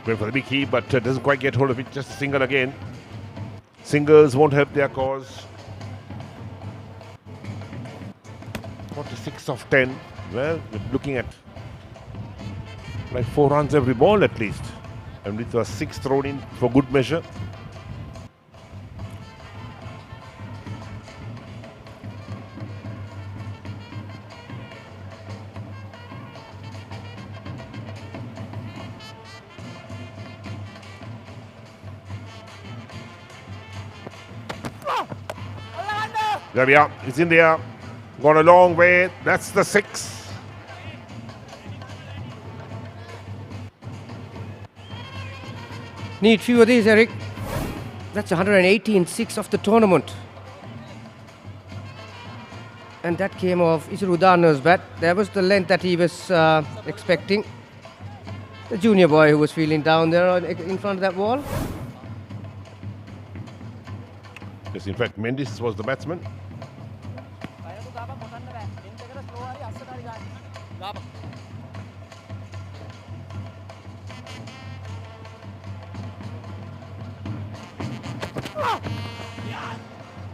Going for the big heave, but doesn't quite get hold of it. Just a single again. Singles won't help their cause. 46 of 10. Well, we're looking at like 4 runs every ball at least. And with a 6 thrown in for good measure. There we are. It's in there. Gone a long way. That's the 6. Need few of these, Eric. That's 118-6 of the tournament. And that came off Isrudano's bat. That was the length that he was expecting. The junior boy who was feeling down there in front of that wall. Yes, in fact, Mendes was the batsman.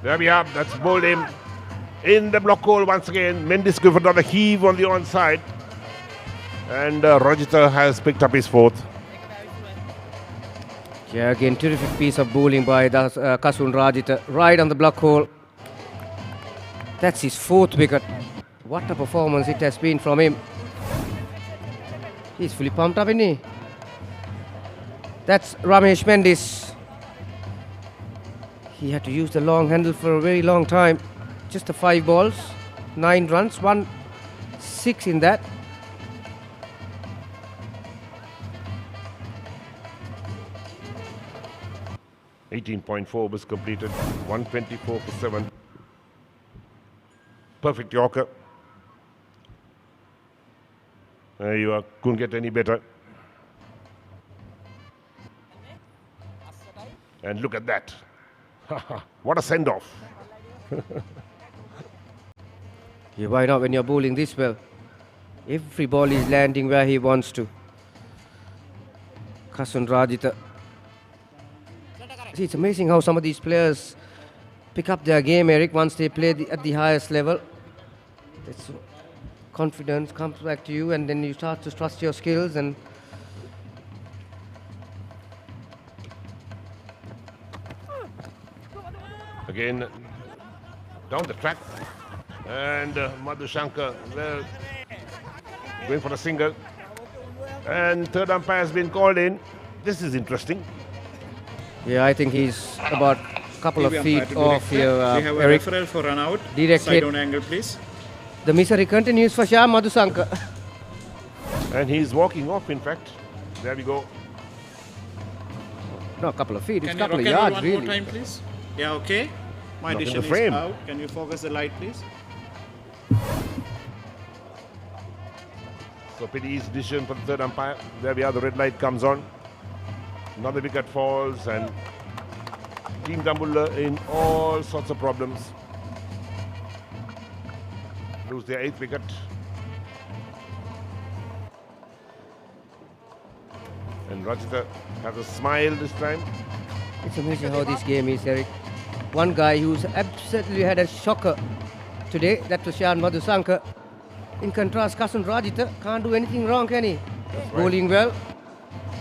There we are. That's bowled him in the block hole once again. Mendes going for another heave on the onside. And Rajita has picked up his fourth. Yeah, again, terrific piece of bowling by Kasun Rajita, right on the block hole. That's his fourth wicket. What a performance it has been from him. He's fully pumped up, isn't he? That's Ramesh Mendis. He had to use the long handle for a very long time. Just the 5 balls, 9 runs, 1 6 in that. .4 overs completed, 124 for 7. Perfect Yorker. You couldn't get any better. And look at that. What a send-off. Yeah, why not when you're bowling this well? Every ball is landing where he wants to. Kasun Rajita. See, it's amazing how some of these players pick up their game, Eric, once they play at the highest level. It's confidence comes back to you, and then you start to trust your skills. And again, down the track. And Madhushankar, well, going for a single. And third umpire has been called in. This is interesting. yeah, I think he's about a couple of feet off here, We have a Eric. referral for run out. Direct Side hit. down angle, please. The misery continues for Shah Madhusankar. And he's walking off, in fact. There we go. No, a couple of feet, it's Can a couple of you rock and roll yards, one really. more time, please? Yeah, okay. My Not in the decision is frame. out. Can you focus the light, please? So pretty easy decision for the third umpire. There we are, the red light comes on. Another wicket falls, and Team Dambulla in all sorts of problems. Lose their 8th wicket. And Rajita has a smile this time. It's amazing how this game is, Eric. One guy who's absolutely had a shocker today, that was Shan Madhusankar. In contrast, Kasun Rajita can't do anything wrong, can he? That's right. Bowling well,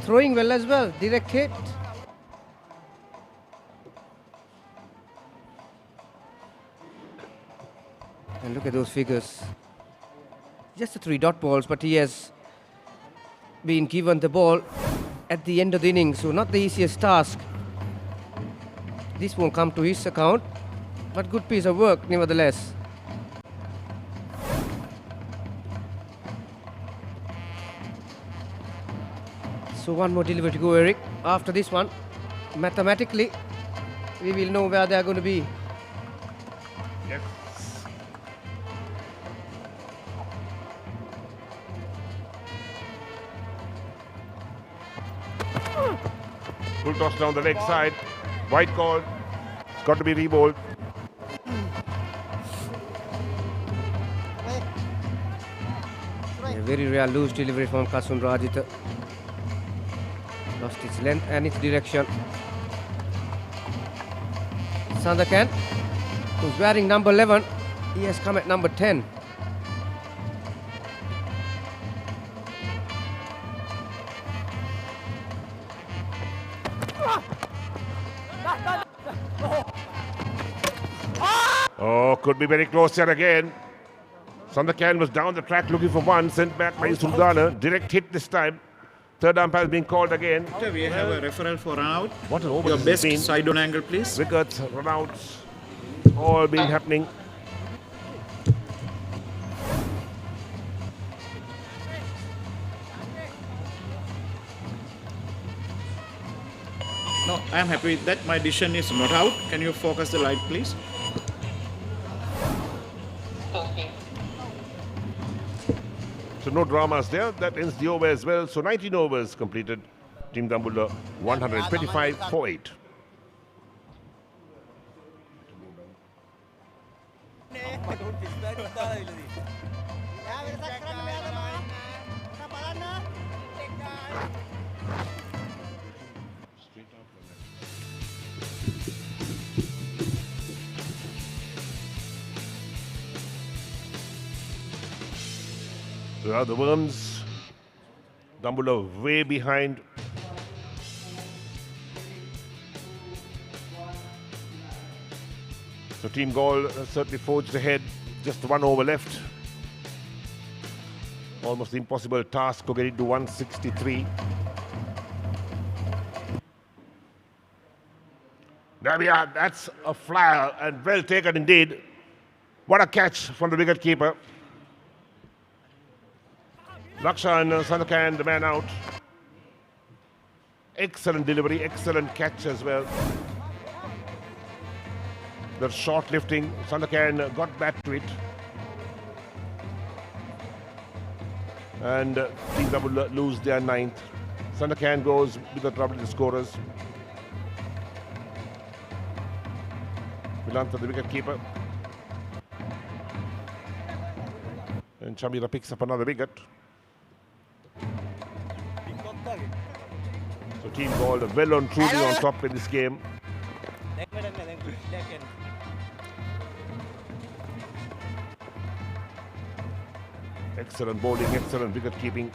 throwing well as well, direct hit. And look at those figures. Just the 3 dot balls, but he has been given the ball at the end of the innings, so not the easiest task. This won't come to his account, but good piece of work nevertheless. So one more delivery to go, Eric. After this one, mathematically, we will know where they are going to be. Yes. Full toss down the leg side. White call. It's got to be rebowled. A very rare loose delivery from Kasun Rajita. Lost its length and its direction. Sandakan, who's wearing number 11, he has come at number 10. Oh, could be very close here again. Sandakan was down the track looking for one, sent back by Surdana. Direct hit this time. Third umpire has been called again. We have a referral for run out. What an over Your this has best been. side down angle, please. Wickets, runouts, all been happening. No, I am happy with that. My decision is not out. Can you focus the light, please? So no dramas there. That ends the over as well. So 19 overs completed. Team Dambulla 125 for 8. So now the Worms Dambulla way behind. So Team Galle certainly forged ahead. Just 1 over left. Almost impossible task to get it to 163. There we are. That's a flyer and well taken indeed. What a catch from the wicket keeper. Lakshan Sandakan, the man out. Excellent delivery, excellent catch as well. The short lifting, Sandakan got back to it. And Team Dambulla lose their 9th. Sandakan goes with the trouble the scorers. Milanta, the wicket keeper. And Chamira picks up another wicket. So Team Galle well on truly on top in this game. Excellent bowling, excellent wicket keeping.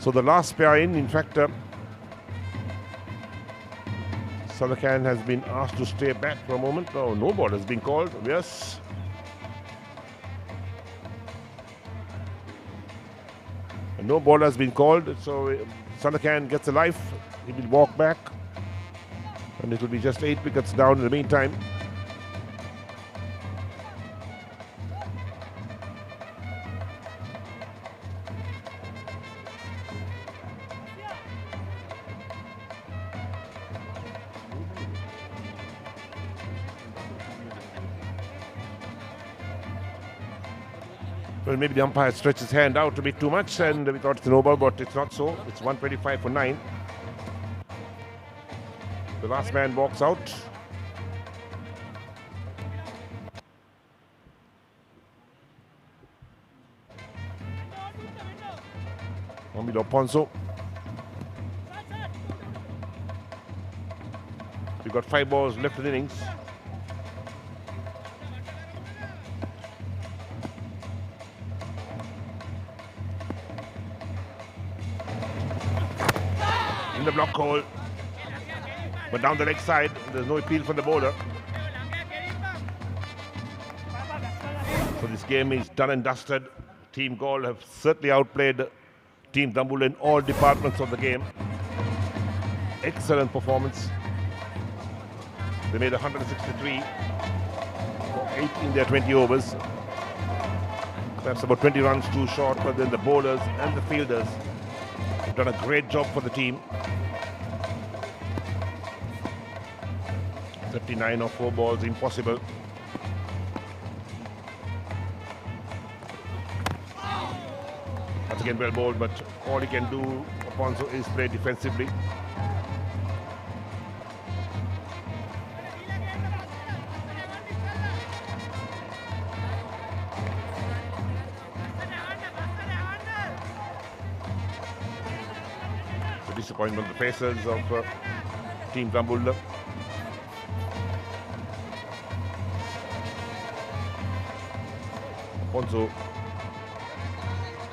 So the last pair in fact, Sandakan has been asked to stay back for a moment. Oh, no ball has been called. Yes. No ball has been called. So Sandakan gets a life. He will walk back. And it will be just 8 wickets down in the meantime. Well, maybe the umpire stretched his hand out a bit too much and we thought it's no ball, but it's not so. It's 125 for 9. The last man walks out. Mamido Ponzo. We've got 5 balls left in the innings. The block hole, but down the leg side, there's no appeal from the bowler. So this game is done and dusted. Team Galle have certainly outplayed Team Dambulla in all departments of the game. Excellent performance. They made 163 for 8 in their 20 overs. Perhaps about 20 runs too short, but then the bowlers and the fielders have done a great job for the team. 39 or 4 balls, impossible. That's again well bowled, but all he can do, Afonso, is play defensively. The disappointment on the faces of Team Dambulla. Afonso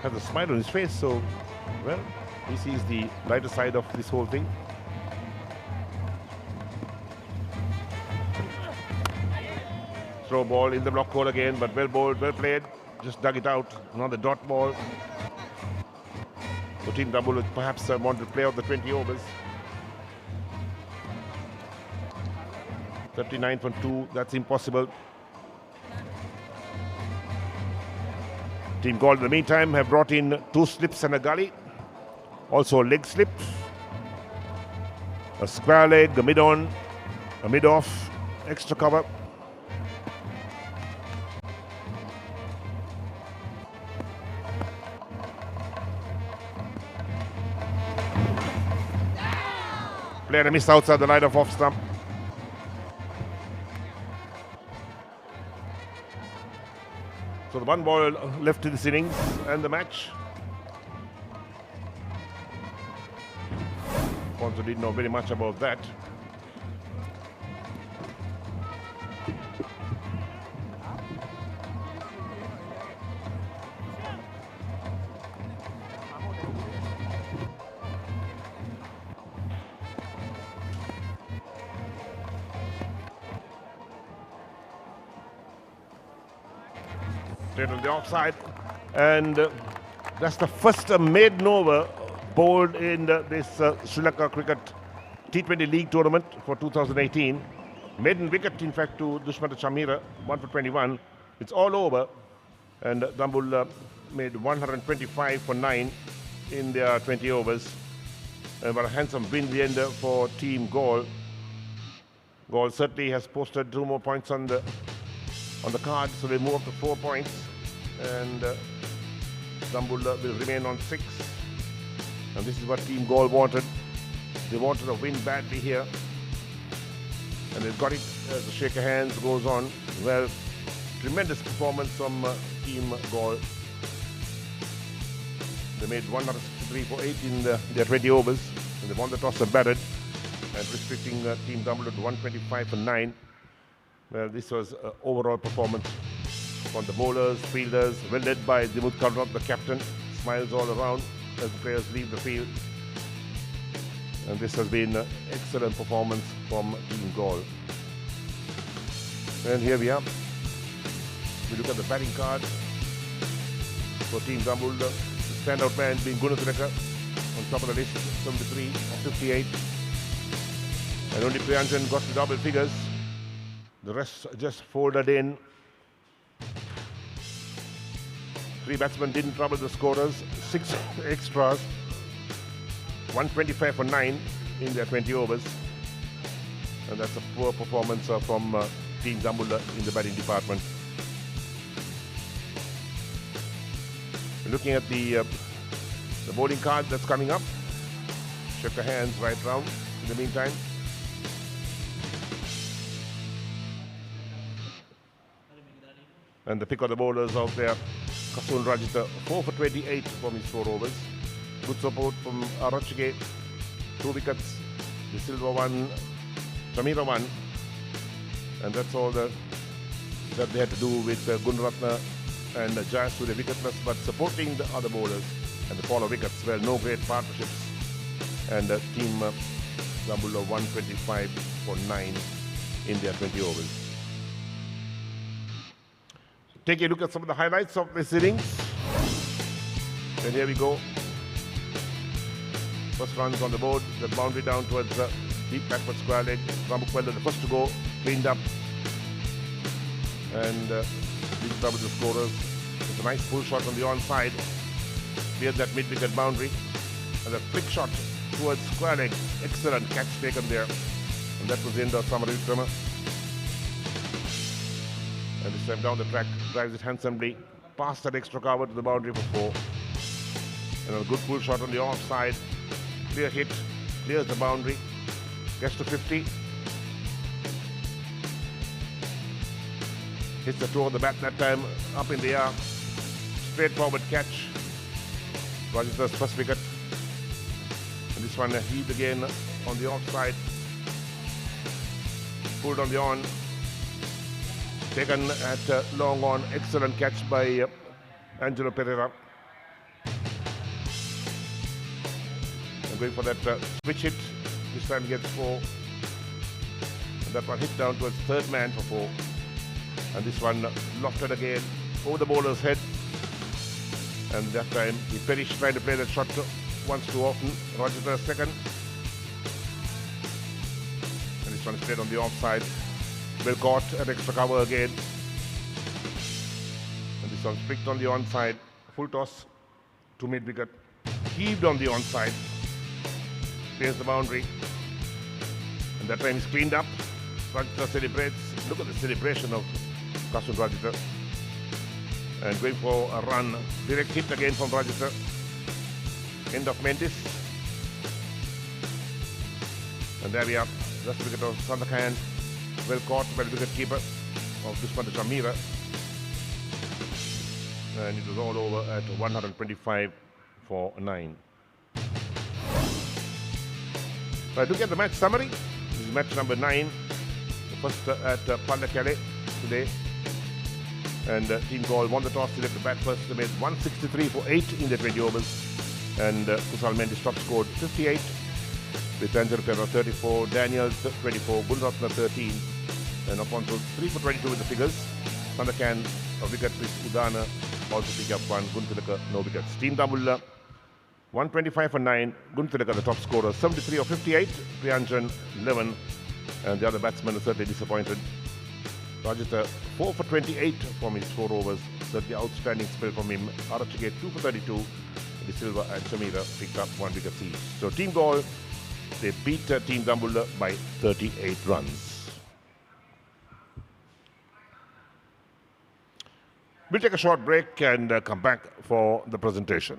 has a smile on his face, so, well, he sees the lighter side of this whole thing. Throw ball in the block hole again, but well bowled, well played. Just dug it out, another dot ball. So Team Dambulla perhaps wanted to play out the 20 overs. 39 from 2, that's impossible. Team Galle in the meantime have brought in 2 slips and a gully. Also a leg slip, a square leg, a mid-on, a mid-off, extra cover. Player missed outside the line of off stump. So the 1 ball left in this innings and the match. Afonso didn't know very much about that. Straight on the offside. And that's the first maiden over bowled in this Sri Lanka Cricket T20 League tournament for 2018. Maiden wicket, in fact, to Dushmanta Chamira, 1 for 21. It's all over. And Dambulla made 125 for 9 in their 20 overs. But a handsome win in the end for Team Galle. Galle certainly has posted 2 more points on the card, so they move up to 4 points. And Dambulla will remain on 6. And this is what Team Galle wanted. They wanted a win badly here. And they've got it as the shake of hands goes on. Well, tremendous performance from Team Galle. They made 163 for 8 in their 20 overs. And they won the toss and batted. And restricting Team Dambulla to 125 for 9. Well, this was overall performance from the bowlers, fielders, well led by Dimut Karnot, the captain. Smiles all around as the players leave the field. And this has been excellent performance from Team Galle. And here we are. We look at the batting card for Team Dambulla. The standout man being Gunathilaka on top of the list, 73 of 58. And only Priyanjan got to double figures. The rest just folded in. 3 batsmen didn't trouble the scorers. 6 extras. 125 for 9 in their 20 overs. And that's a poor performance from Team Dambulla in the batting department. Looking at the bowling card that's coming up. Shake your hands right round in the meantime. And the pick of the bowlers out there. Kasun Rajitha, 4 for 28 from his 4 overs. Good support from Arachige, 2 wickets. The Silva 1, Chamira 1. And that's all that they had to do with Gunratna and Jayas to the wicketless, but supporting the other bowlers and the follow wickets. Well, no great partnerships. And Team Dambulla 125 for 9 in their 20 overs. Take a look at some of the highlights of this innings. And here we go. First runs on the board, the boundary down towards the deep backward square leg. Ramukwella, the first to go, cleaned up. And didn't trouble the scorers. It's a nice pull shot on the onside. Cleared that mid-wicket boundary. And a flick shot towards square leg. Excellent catch taken there. And that was the end of Samaravikrama. And this time down the track, drives it handsomely. Past that extra cover to the boundary for 4. And a good pull shot on the offside. Clear hit, clears the boundary, gets to 50. Hits the toe of the bat that time, up in the air. Straightforward catch. Rajitha's first wicket. And this one heaved again on the offside. Pulled on the on. Taken at long on. Excellent catch by Angelo Pereira. And going for that switch hit. This time gets 4. And that one hit down towards third man for 4. And this one lofted again over the bowler's head. And that time he perished trying to play that shot once too often. Rajitha second. And this one straight on the offside. Well caught at extra cover again. And this one flicked on the onside. Full toss to mid-wicket. Heaved on the onside. Clears the boundary. And that time he's cleaned up. Rajitha celebrates. Look at the celebration of Kasun Rajitha. And going for a run. Direct hit again from Rajitha. End of Mendes. And there we are. Last wicket of Sandakhan. Well caught by the wicket keeper of Dushmanta Chamira. And it was all over at 125 for 9. Right, look at the match summary. This is match number 9. The first at Galle today. And Team Galle won the toss, selected to bat first. They made 163 for 8 in their 20 overs. And Kusal Mendes top scored 58. With Angelo Pereira 34, Daniels 24, Bulratna 13. And Afonso 3 for 22 with the figures. Sandakan, a wicket with Udana, also pick up one. Guntilaka, no wickets. Team Dambulla, 125 for 9. Guntilaka, the top scorer, 73 of 58. Priyanjan, 11. And the other batsmen are certainly disappointed. Rajitha, 4 for 28 from his 4 overs. Certainly outstanding spell from him. Arachigate, 2 for 32. De Silva and Shamira picked up 1 wicket each. So Team Galle, they beat Team Dambulla by 38 runs. We'll take a short break and come back for the presentation.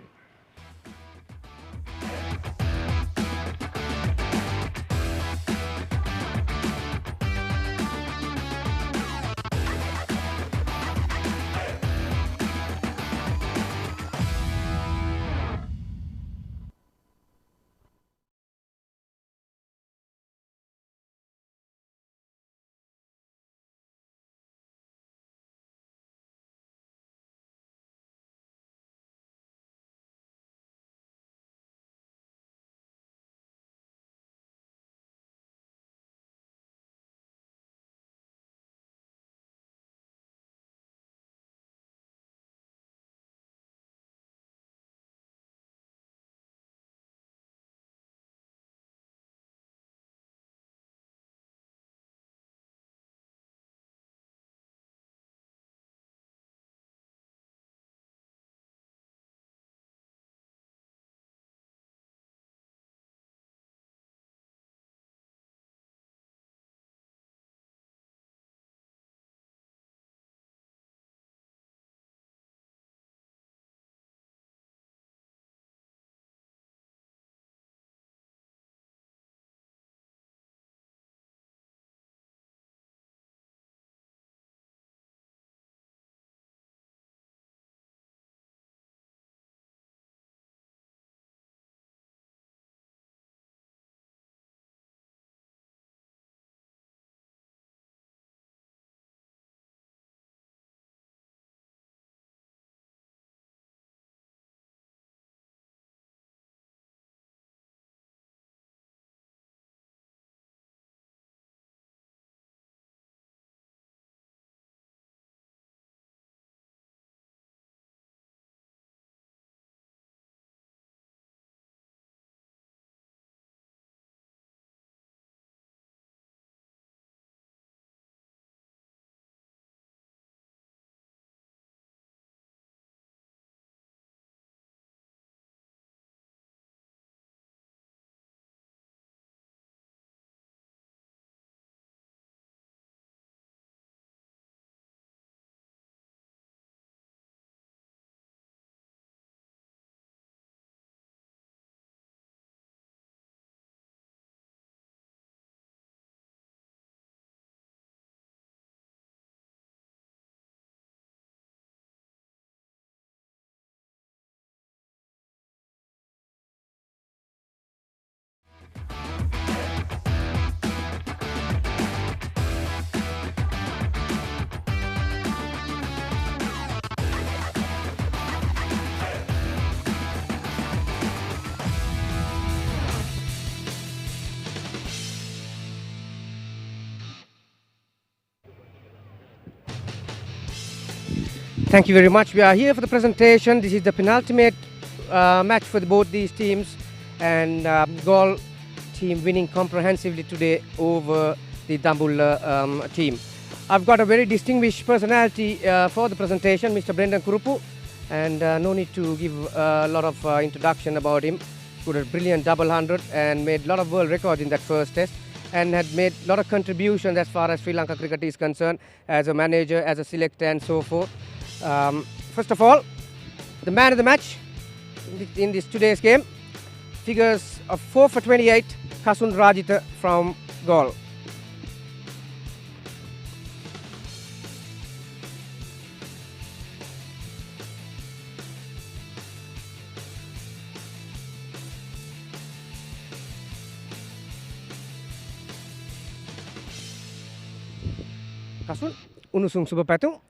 Thank you very much. We are here for the presentation. This is the penultimate match for both these teams, and Galle team winning comprehensively today over the Dambulla team. I've got a very distinguished personality for the presentation, Mr. Brendan Kurupu, and no need to give a lot of introduction about him. Scored a brilliant double 100 and made a lot of world records in that first test, and had made a lot of contributions as far as Sri Lanka cricket is concerned, as a manager, as a selector and so forth. First of all, the man of the match in this today's game, figures of 4 for 28, Kasun Rajitha from Galle. Kasun, උණුසුම් සුබ පැතුම්.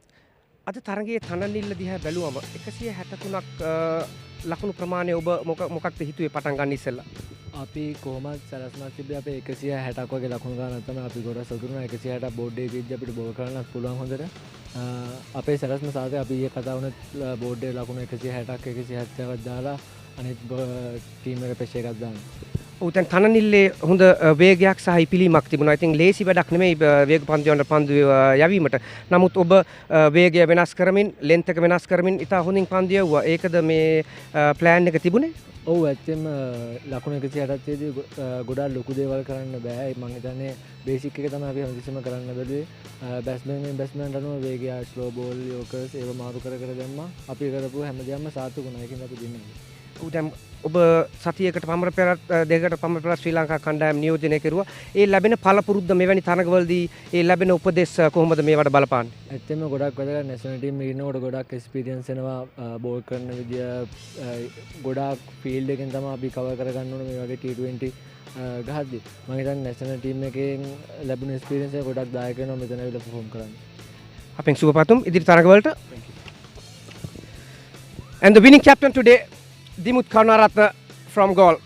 අද තරගයේ තනනිල්ල දිහා බැලුවම 163ක් ලකුණු ප්‍රමාණය ඔබ මොකක්ද හිතුවේ පටන් ගන්න ඉස්සෙල්ලා? අපි කොහොමත් සැලස්මක් තිබ්බේ අපේ 160ක් වගේ ලකුණු ගන්න තමයි අපි ගොඩක් සතුටු වුණා. 160ක් බෝඩ් එකේ ඉද්දි අපිට බෝල් කරන්නත් පුළුවන් හොඳට. අපේ සැලස්ම සාතේ අපි ඊයේ කතා වුණත් බෝඩ් එකේ ලකුණු 160ක් 170ක් දාලා අනිත් ටීම් එක පෙෂ් එකක් දාන්න. ඔව් දැන් තනනිල්ලේ හොඳ වේගයක් සහ ඉපිලීමක් තිබුණා. ඉතින් ලේසි වැඩක් නෙමෙයි වේග පන්දුවන්ට පන්දු යැවීමට. නමුත් ඔබ වේගය වෙනස් කරමින්, ලෙන්ත් එක වෙනස් කරමින් ඉතා හොඳින් පන්දු යවුවා. ඒකද මේ ප්ලෑන් එක තිබුණේ? ඔව් ඇත්තෙම ලකුණු 160ක් තියදී ගොඩාක් ලොකු දේවල් කරන්න බෑ. මම හිතන්නේ බේසික් එක තමයි අපි හැමතිස්සෙම කරන්න බැලුවේ. බැට්ස්මන් අනුව වේගය, ස්ලෝ බෝල්, යෝකර්ස් ඒව මාරු කර දැම්මා. අපි කරපු හැමදේම සාර්ථක වුණා. ඒකෙන් අපි දිනුවා. දැන් ඔබ සතියකට පමණ පෙරත් දෙකකට පමණ පෙරත් ශ්‍රී ලංකා කණ්ඩායම නියෝජනය කෙරුවා. ඒ ලැබෙන පළපුරුද්ද මෙවැනි තරගවලදී ඒ ලැබෙන උපදෙස් කොහොමද මේවට බලපාන්නේ? ඇත්තෙන්ම ගොඩක් වැදගත්. නැෂනල් ටීම් එකේ ඉන්නකොට ගොඩක් එක්ස්පීරියන්ස් එනවා. බෝල් කරන විදිය ගොඩාක් ෆීල්ඩ් එකෙන් තමයි අපි කවර් කරගන්න ඕනේ මේ වගේ T20 ගහද්දි. මම හිතන්නේ නැෂනල් ටීම් එකෙන් ලැබුණ එක්ස්පීරියන්ස් එක ගොඩක් දායක වෙනවා මෙතන ඇවිල්ලා පර්ෆෝම් කරන්න. අපෙන් සුබපතුම් ඉදිරි තරගවලට. And the winning captain today, Dimut Karunaratne from Galle.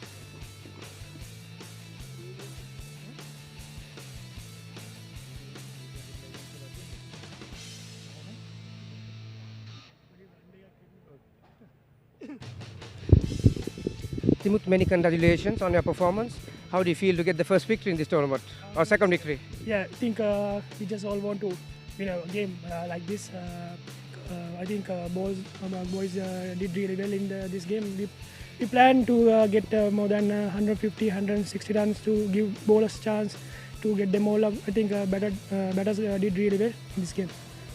Dimut, many congratulations on your performance. How do you feel to get the first victory in this tournament or second victory? Yeah, I think we just all want to win a game like this. I think boys did really well in this game. We plan to get more than 150, 160 runs to give bowlers chance to get them all up. I think batters did really well in this game.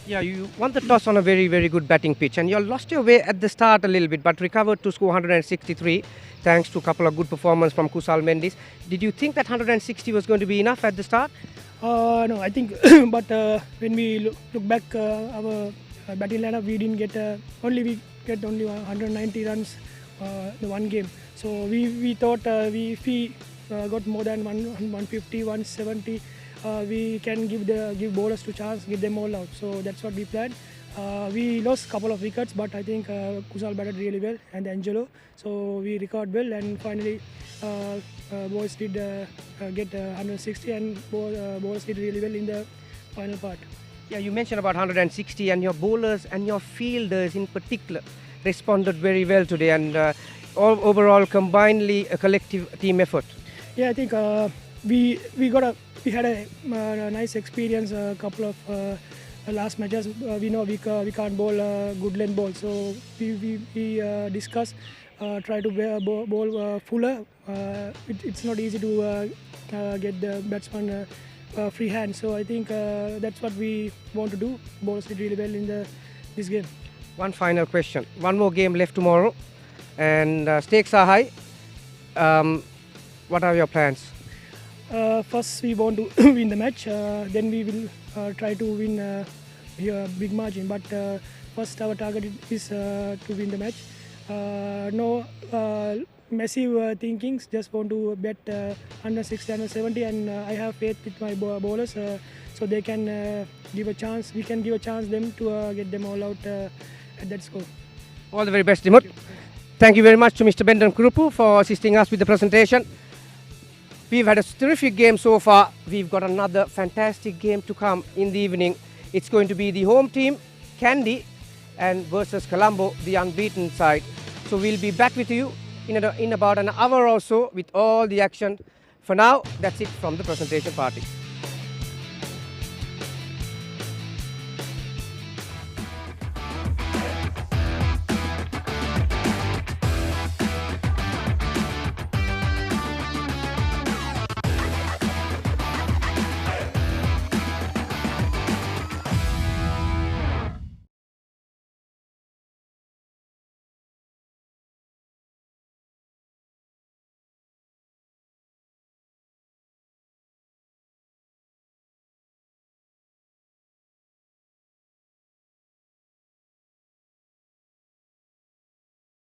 Yeah, you won the toss on a very, very good batting pitch and you lost your way at the start a little bit but recovered to score 163 thanks to a couple of good performances from Kusal Mendis. Did you think that 160 was going to be enough at the start? No, I think, but when we look back, our batting lineup, we didn't get only 190 runs in one game. So we thought if we got more than 150, 170, we can give bowlers to chance, get them all out. So that's what we planned. We lost a couple of wickets, but I think Kusal batted really well and Angelo. So we recovered well and finally boys did get 160 and bowlers did really well in the final part. Yeah, you mentioned about 160 and your bowlers and your fielders in particular responded very well today and overall combinedly a collective team effort. Yeah, I think we had a nice experience a couple of last matches. We know we can't bowl good length ball, so we discussed try to bowl fuller. It's not easy to get the batsman free hand, so I think that's what we want to do. Bowlers did really well in this game. One final question. One more game left tomorrow and stakes are high. What are your plans? First we want to win the match, then we will try to win a big margin, but first our target is to win the match. No massive thinkings, just want to bet under 60, under 70 and I have faith with my bowlers so they can give a chance, we can give a chance them to get them all out at that score. All the very best, Dimut. Thank you very much to Mr. Bendan Kurupu for assisting us with the presentation. We've had a terrific game so far. We've got another fantastic game to come in the evening. It's going to be the home team, Kandy, and versus Colombo, the unbeaten side. So we'll be back with you in about an hour or so with all the action. For now, that's it from the presentation party.